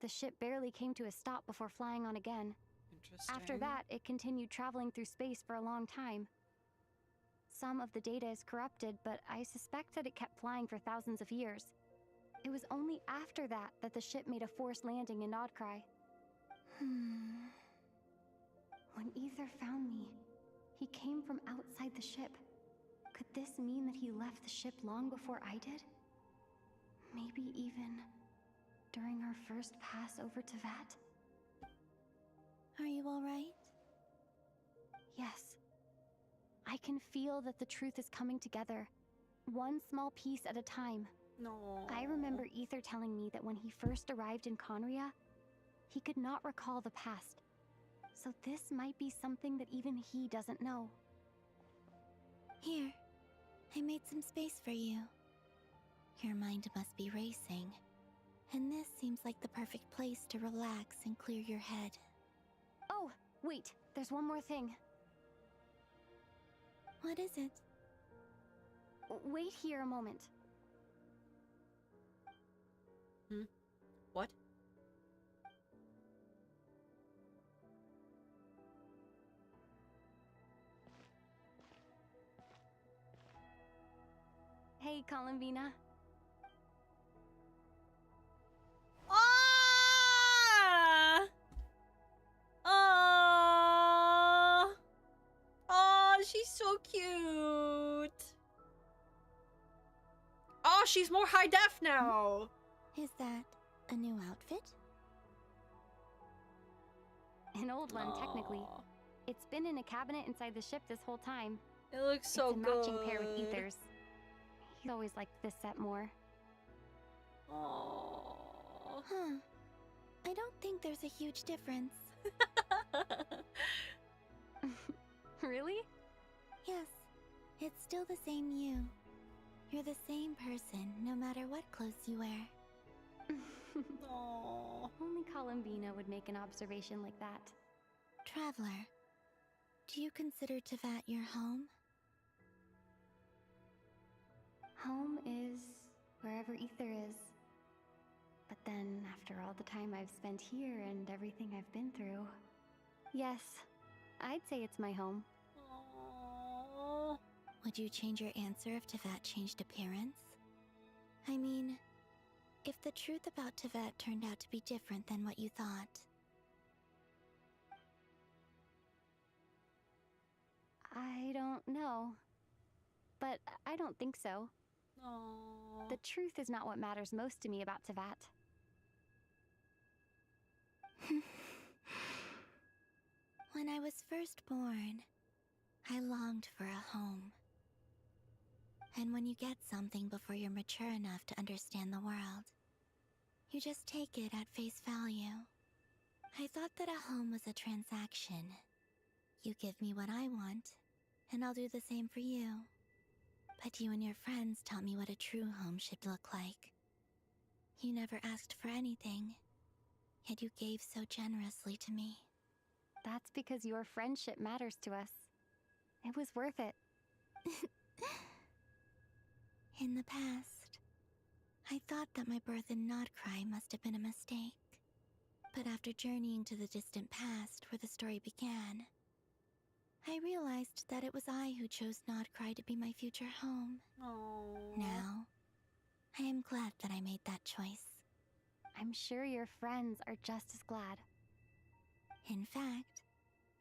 The ship barely came to a stop before flying on again. Interesting. After that, it continued traveling through space for a long time. Some of the data is corrupted, but I suspect that it kept flying for thousands of years. It was only after that that the ship made a forced landing in Nodcry. When Ether found me, he came from outside the ship. Could this mean that he left the ship long before I did? Maybe even during our first pass over Tevat? Are you alright? Yes. I can feel that the truth is coming together, one small piece at a time. No. I remember Ether telling me that when he first arrived in Conria, he could not recall the past. So this might be something that even he doesn't know. Here, I made some space for you. Your mind must be racing, and this seems like the perfect place to relax and clear your head. Oh, wait, there's one more thing. What is it? Wait here a moment. What? Hey, Columbina. Ah! so cute. Oh, she's more high def now. Is that a new outfit? An old one, technically. It's been in a cabinet inside the ship this whole time. It looks so good. It's a matching pair with Ether's. He's always liked this set more. Oh. Huh. I don't think there's a huge difference. Really? Yes. It's still the same you. You're the same person, no matter what clothes you wear. Aww. Only Columbina would make an observation like that. Traveler, do you consider Tevat your home? Home is wherever Ether is. But then, after all the time I've spent here and everything I've been through, yes, I'd say it's my home. Aww. Would you change your answer if Tevat changed appearance? I mean, if the truth about Tevat turned out to be different than what you thought. I don't know. But I don't think so. Aww. The truth is not what matters most to me about Tevat. When I was first born, I longed for a home. And when you get something before you're mature enough to understand the world, you just take it at face value. I thought that a home was a transaction. You give me what I want, and I'll do the same for you. But you and your friends taught me what a true home should look like. You never asked for anything, yet you gave so generously to me. That's because your friendship matters to us. It was worth it. In the past, I thought that my birth in Nodcry must have been a mistake. But after journeying to the distant past where the story began, I realized that it was I who chose Nodcry to be my future home. Aww. Now, I am glad that I made that choice. I'm sure your friends are just as glad. In fact,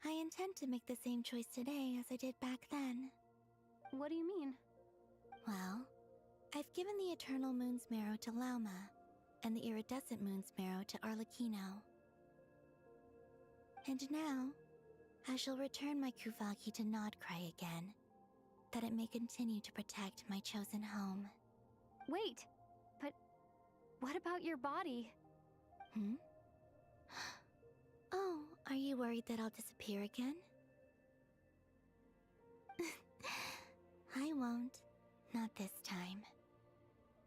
I intend to make the same choice today as I did back then. What do you mean? Well, I've given the Eternal Moon's Marrow to Lauma, and the Iridescent Moon's Marrow to Arlecchino. And now, I shall return my Kuvagi to Nodcry again, that it may continue to protect my chosen home. Wait, but what about your body? Hmm? Oh, are you worried that I'll disappear again? I won't. Not this time.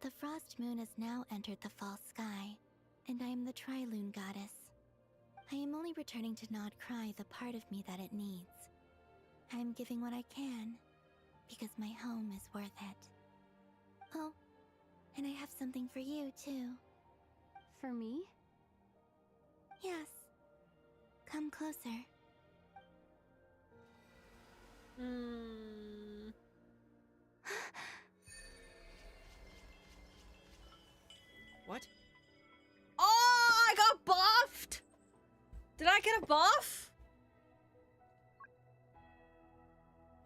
The Frost Moon has now entered the fall sky, and I am the Tri-Lune Goddess. I am only returning to Nodcry the part of me that it needs. I am giving what I can, because my home is worth it. Oh, and I have something for you, too. For me? Yes. Come closer. What? Oh, I got buffed! Did I get a buff?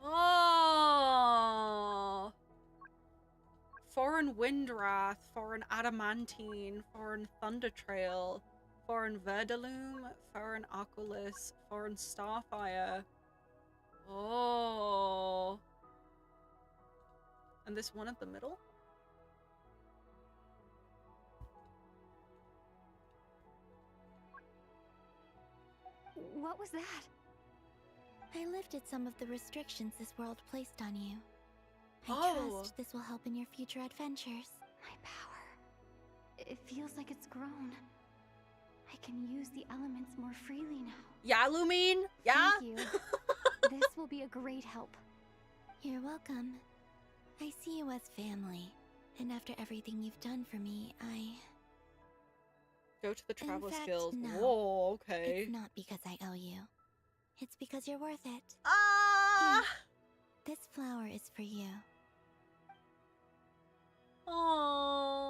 Oh. Foreign Windwrath, Foreign Adamantine, Foreign Thunder Trail, Foreign Verdaloom, Foreign Aquilus, Foreign Starfire. Oh. And this one at the middle? What was that? I lifted some of the restrictions this world placed on you. I trust this will help in your future adventures. My power. It feels like it's grown. I can use the elements more freely now. Yeah, Lumine? Yeah? Thank you. This will be a great help. You're welcome. I see you as family, and after everything you've done for me, I... Go to the Traveler's In fact, Guild. no. Whoa, okay. It's not because I owe you. It's because you're worth it. Ah! Here, this flower is for you. Aww.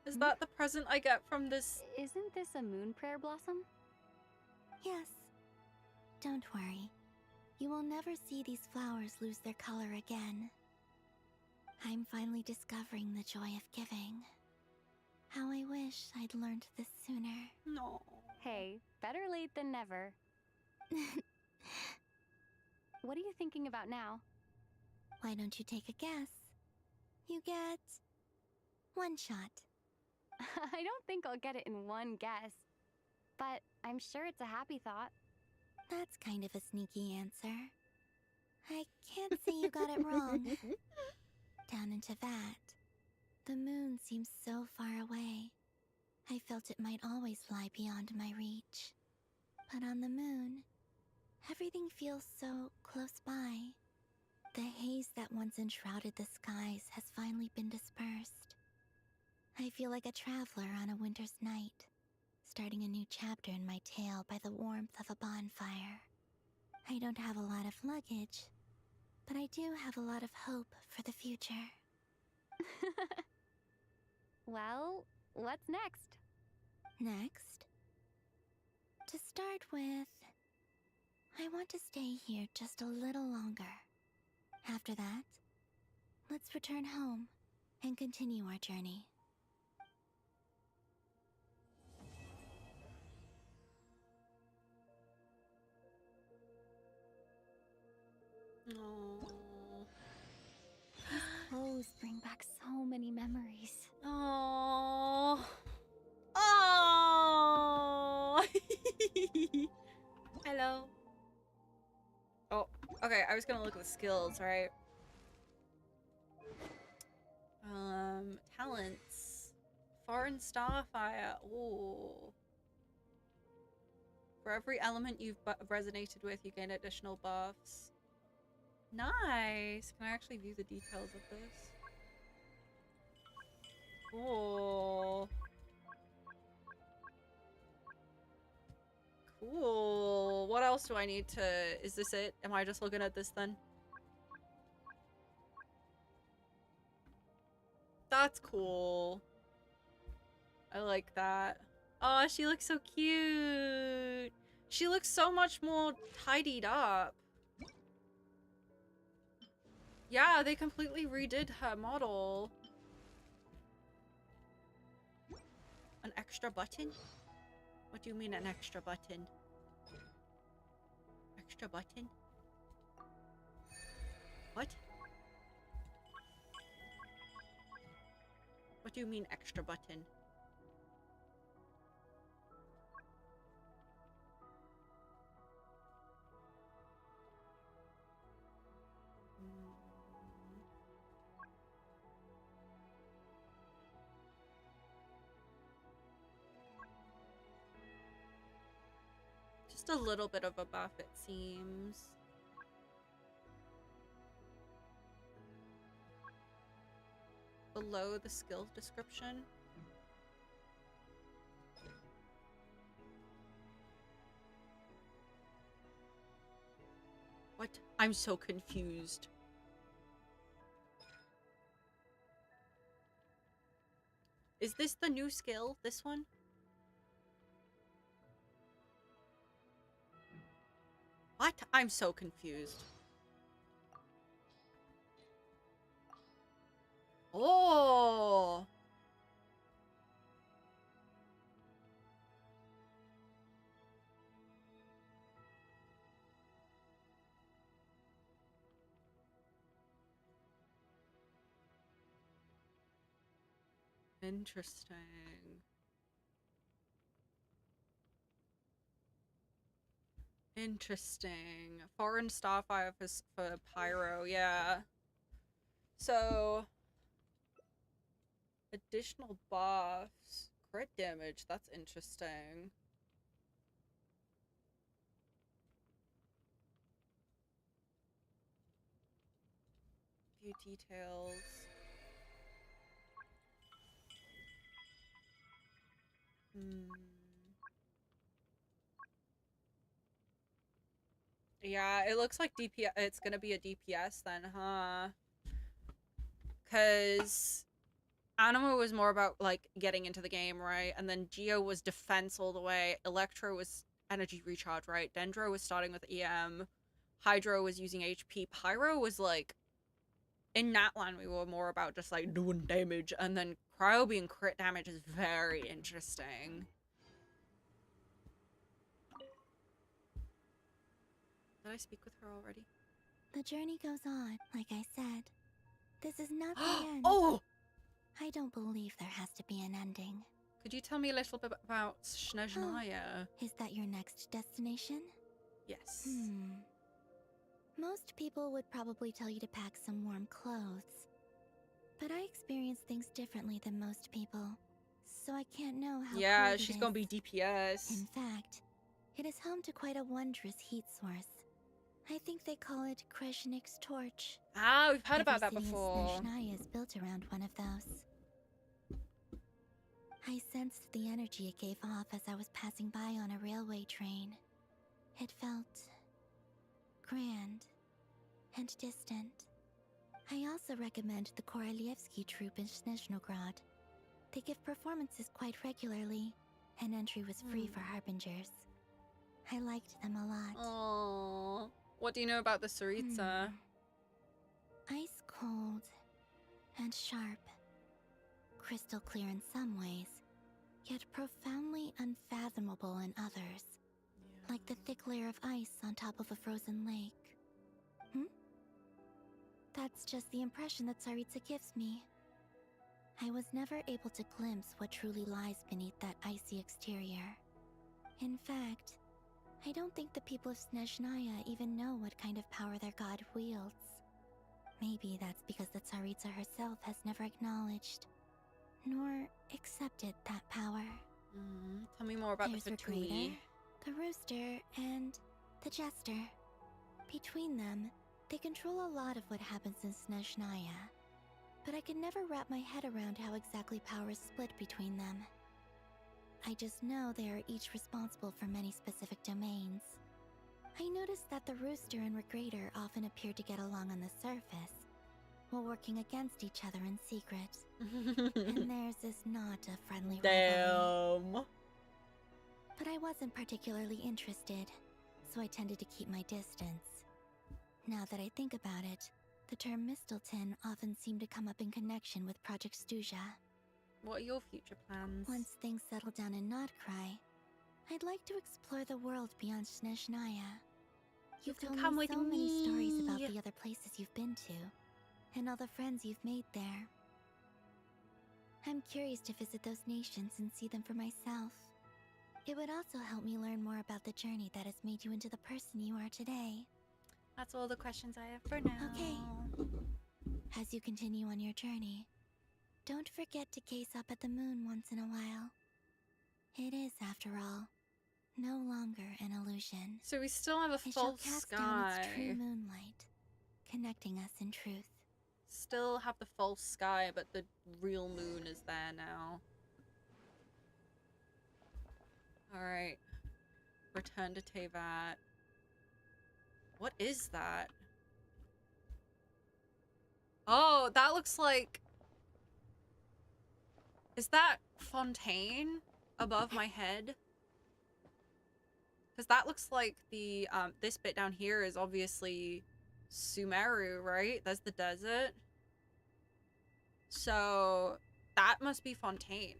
Is that the present I get from this? Isn't this a moon prayer blossom? Yes. Don't worry. You will never see these flowers lose their color again. I'm finally discovering the joy of giving. How I wish I'd learned this sooner. No. Hey, better late than never. What are you thinking about now? Why don't you take a guess? You get one shot. I don't think I'll get it in one guess, but I'm sure it's a happy thought. That's kind of a sneaky answer. I can't say you got it wrong. Down into that, the moon seems so far away. I felt it might always lie beyond my reach. But on the moon, everything feels so close by. The haze that once enshrouded the skies has finally been dispersed. I feel like a traveler on a winter's night, starting a new chapter in my tale by the warmth of a bonfire. I don't have a lot of luggage, but I do have a lot of hope for the future. Well, what's next? Next? To start with, I want to stay here just a little longer. After that, let's return home and continue our journey. Oh. These clothes bring back so many memories. Oh. Oh. Hello. Oh, okay. I was gonna look at the skills, right? Talents. Foreign Starfire. Ooh. For every element you've resonated with, you gain additional buffs. Nice. Can I actually view the details of this? Cool. Cool. What else do I need to... Is this it? Am I just looking at this then? That's cool. I like that. Oh, she looks so cute. She looks so much more tidied up. Yeah, they completely redid her model. An extra button? What do you mean an extra button? Extra button? What? What do you mean extra button? Just a little bit of a buff, it seems. Below the skills description. What? I'm so confused. Is this the new skill? This one? What? I'm so confused. Oh! Interesting. Interesting. Foreign Starfire for Pyro, yeah. So... Additional buffs. Crit damage, that's interesting. Few details. Yeah, it looks like DPS. It's gonna be a DPS then, huh? Because Anima was more about like getting into the game, right? And then Geo was defense all the way. Electro was energy recharge, right? Dendro was starting with EM. Hydro was using HP. Pyro was like, in Natlan we were more about just like doing damage, and then Cryo being crit damage is very interesting. Did I speak with her already? The journey goes on, like I said. This is not the end. Oh! I don't believe there has to be an ending. Could you tell me a little bit about Snezhnaya? Is that your next destination? Yes. Most people would probably tell you to pack some warm clothes. But I experience things differently than most people, so I can't know how Yeah, cold she's it gonna be is. DPS. In fact, it is home to quite a wondrous heat source. I think they call it Kreshnik's torch. Ah, we've heard about that Every city before. in Snezhnaya is built around one of those. I sensed the energy it gave off as I was passing by on a railway train. It felt grand and distant. I also recommend the Korolievsky troupe in Snezhnograd. They give performances quite regularly, and entry was free for harbingers. I liked them a lot. Aww. What do you know about the Tsaritsa? Ice cold and sharp. Crystal clear in some ways, yet profoundly unfathomable in others. Like the thick layer of ice on top of a frozen lake. That's just the impression that Tsaritsa gives me. I was never able to glimpse what truly lies beneath that icy exterior. In fact, I don't think the people of Snezhnaya even know what kind of power their god wields. Maybe that's because the Tsaritsa herself has never acknowledged, nor accepted that power. Tell me more about There's the Regrader, Fatui. the Rooster, and the Jester. Between them, they control a lot of what happens in Snezhnaya. But I can never wrap my head around how exactly power is split between them. I just know they are each responsible for many specific domains. I noticed that the Rooster and Regrader often appear to get along on the surface, while working against each other in secret. And theirs is not a friendly rivalry. But I wasn't particularly interested, so I tended to keep my distance. Now that I think about it, the term Mistelton often seemed to come up in connection with Project Stuja. What are your future plans? Once things settle down in Nodcry, I'd like to explore the world beyond Snezhnaya. You've told come me with so many stories about me. the other places you've been to, and all the friends you've made there. I'm curious to visit those nations and see them for myself. It would also help me learn more about the journey that has made you into the person you are today. That's all the questions I have for now. Okay. As you continue on your journey, don't forget to gaze up at the moon once in a while. It is, after all, no longer an illusion. So we still have a It shall false cast down its true sky. moonlight, connecting us in truth. Still have the false sky, but the real moon is there now. Alright. Return to Tevat. What is that? Oh, that looks like... Is that Fontaine above my head? Because that looks like the, this bit down here is obviously Sumeru, right? That's the desert. So, that must be Fontaine.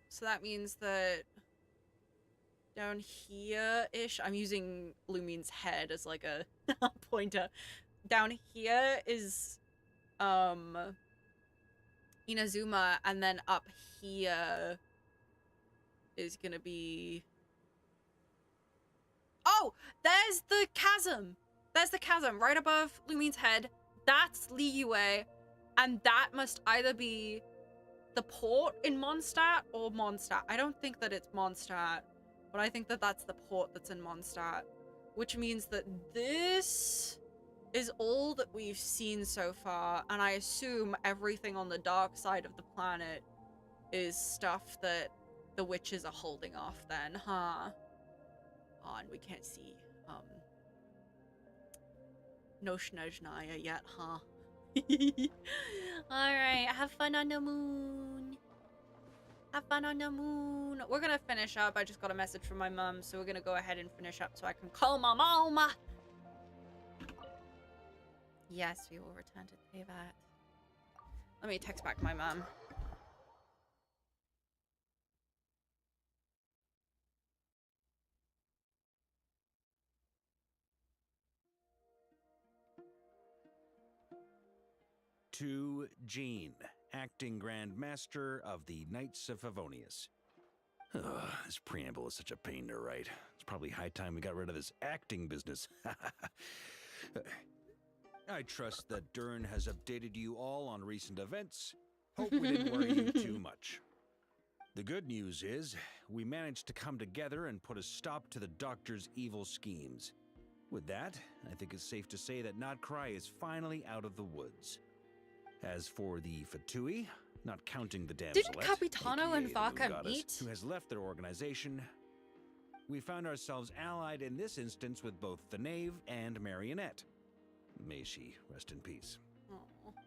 So that means that down here-ish, I'm using Lumine's head as like a pointer. Down here is, Inazuma, and then up here is gonna be... Oh! There's the chasm! There's the chasm right above Lumine's head. That's Liyue, and that must either be the port in Mondstadt or Mondstadt. I don't think that it's Mondstadt, but I think that that's the port that's in Mondstadt, which means that this is all that we've seen so far, and I assume everything on the dark side of the planet is stuff that the witches are holding off then, huh? Oh, and we can't see, no Snezhnaya yet, huh? Alright, have fun on the moon. Have fun on the moon. We're gonna finish up. I just got a message from my mum, so we're gonna go ahead and finish up so I can call my mama. Yes, we will return to pay that. Let me text back my mum. To Jean, acting Grand Master of the Knights of Favonius. Ugh, this preamble is such a pain to write. It's probably high time we got rid of this acting business. I trust that Dern has updated you all on recent events. Hope we didn't worry you too much. The good news is, we managed to come together and put a stop to the Doctor's evil schemes. With that, I think it's safe to say that Notcry is finally out of the woods. As for the Fatui, not counting the damselette, Didn't Capitano and aka the Vaca moon goddess, meet? who has left their organization, we found ourselves allied in this instance with both the Knave and Marionette. May she rest in peace.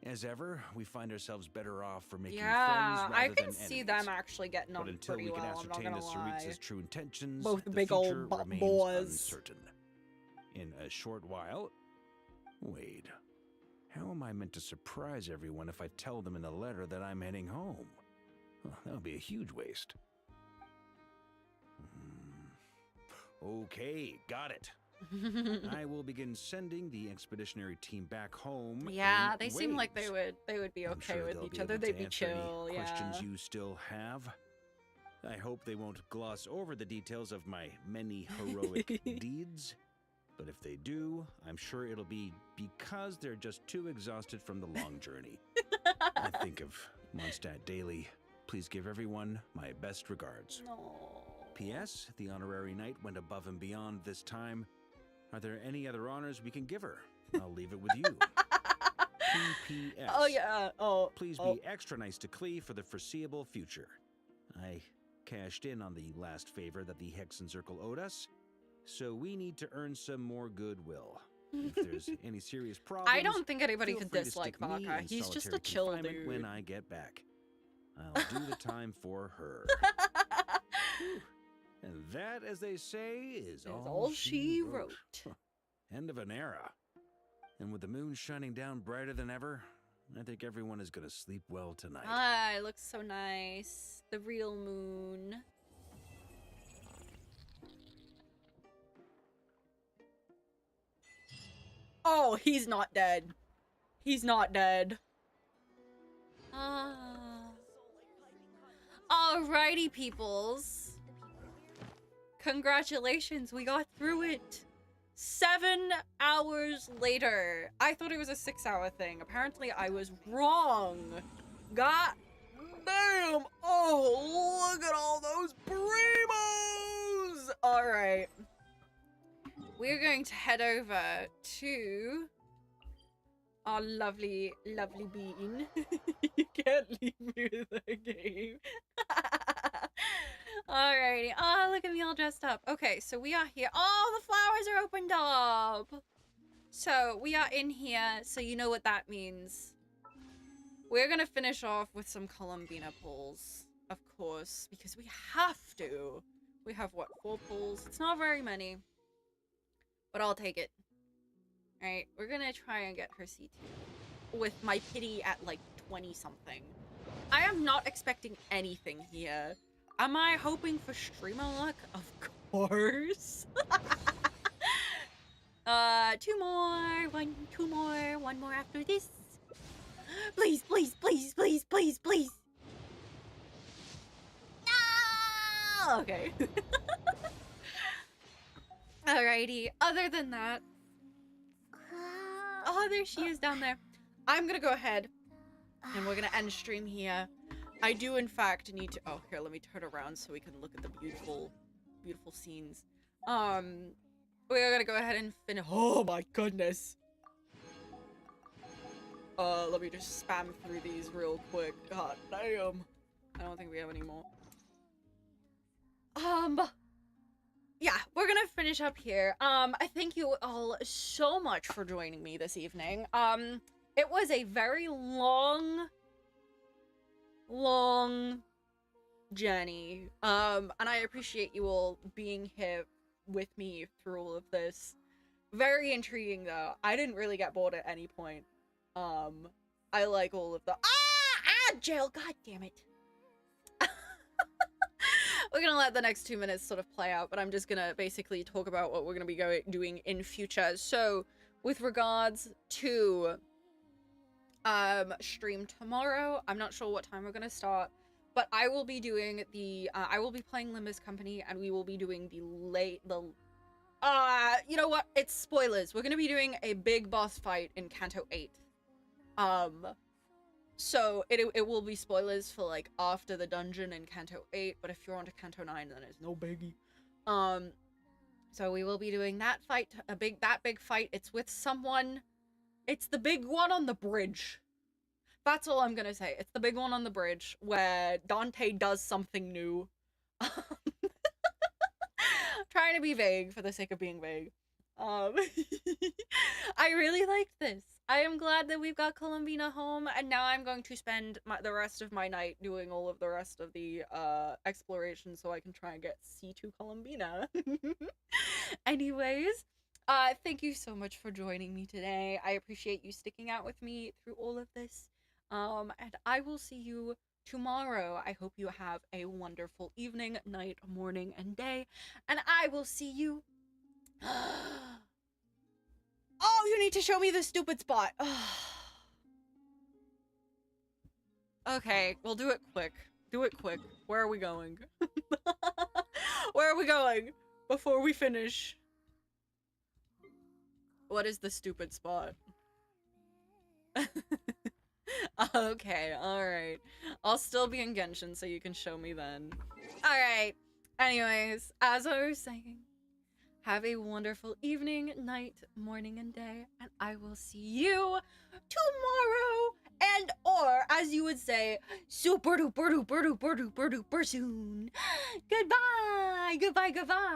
As ever, we find ourselves better off for making friends rather I than can enemies. see them actually getting on But until pretty we can well, I'm not ascertain the gonna lie. Tsarits's true intentions, Both the big future old remains boys. uncertain. In a short while... Wait. How am I meant to surprise everyone if I tell them in a letter that I'm heading home? Well, that would be a huge waste. Okay, got it. I will begin sending the expeditionary team back home. Yeah, in they seem like waves. they would be I'm okay sure with they'll each be other. able They'd to be answer any chill, yeah. questions you still have. I hope they won't gloss over the details of my many heroic deeds. But if they do, I'm sure it'll be because they're just too exhausted from the long journey. I think of Mondstadt daily. Please give everyone my best regards. P.S. The honorary knight went above and beyond this time. Are there any other honors we can give her? I'll leave it with you. P.P.S. Oh yeah. Please be extra nice to Klee for the foreseeable future. I cashed in on the last favor that the Hexen Circle owed us, so we need to earn some more goodwill. If there's any serious problems, I don't think anybody feel could free to dislike stick me Vaca. in He's just a solitary chill confinement dude. when I get back. I'll do the time for her. Whew. And that, as they say, is all she wrote. End of an era. And with the moon shining down brighter than ever, I think everyone is going to sleep well tonight. Ah, it looks so nice. The real moon. Oh, he's not dead. He's not dead. Alrighty, peoples. Congratulations, we got through it. 7 hours later. I thought it was a 6-hour thing. Apparently, I was wrong. God damn. Oh, look at all those primos. All right. We're going to head over to our lovely, lovely bean. You can't leave me with the game. Alrighty. Oh, look at me all dressed up. Okay, so we are here. Oh, the flowers are opened up. So we are in here, so you know what that means. We're gonna finish off with some columbina pulls, of course, because we have to. We have, what, 4 pulls? It's not very many, but I'll take it. Alright, we're gonna try and get her C2 with my pity at like 20-something. I am not expecting anything here. Am I hoping for streamer luck? Of course. 2 more. 2 more. 1 more after this. Please, please, please, please, please, please. No! Okay. Alrighty. Other than that. Oh, there she is down there. I'm gonna go ahead and we're gonna end stream here. I do, in fact, need to... Oh, here, let me turn around so we can look at the beautiful, beautiful scenes. We're gonna go ahead and finish... Oh, my goodness. Let me just spam through these real quick. God damn. I don't think we have any more. Yeah, we're gonna finish up here. I thank you all so much for joining me this evening. It was a very long journey. And I appreciate you all being here with me through all of this. Very intriguing though. I didn't really get bored at any point. I like all of the jail, god damn it. We're gonna let the next 2 minutes sort of play out, but I'm just gonna basically talk about what we're gonna be doing in future. So with regards to stream tomorrow, I'm not sure what time we're gonna start, but I will be doing the I will be playing Limbus Company, and we will be doing you know what, it's spoilers. We're gonna be doing a big boss fight in Kanto 8. So it will be spoilers for like after the dungeon in Kanto 8, but if you're on to Kanto 9, then it's no biggie. So we will be doing that fight, that big fight. It's with someone. It's the big one on the bridge. That's all I'm gonna say. It's the big one on the bridge where Dante does something new. Trying to be vague for the sake of being vague. I really liked this. I am glad that we've got Columbina home, and now I'm going to spend the rest of my night doing all of the rest of the exploration so I can try and get C2 Columbina. Anyways, thank you so much for joining me today. I appreciate you sticking out with me through all of this. And I will see you tomorrow. I hope you have a wonderful evening, night, morning, and day, and I will see you. Oh, you need to show me the stupid spot. Okay, we'll do it quick. Do it quick. Where are we going? Where are we going before we finish? What is the stupid spot? Okay, alright. I'll still be in Genshin, so you can show me then. Alright. Anyways, as I was saying, have a wonderful evening, night, morning, and day, and I will see you tomorrow, and or, as you would say, super duper duper duper duper duper soon. Goodbye! Goodbye, goodbye!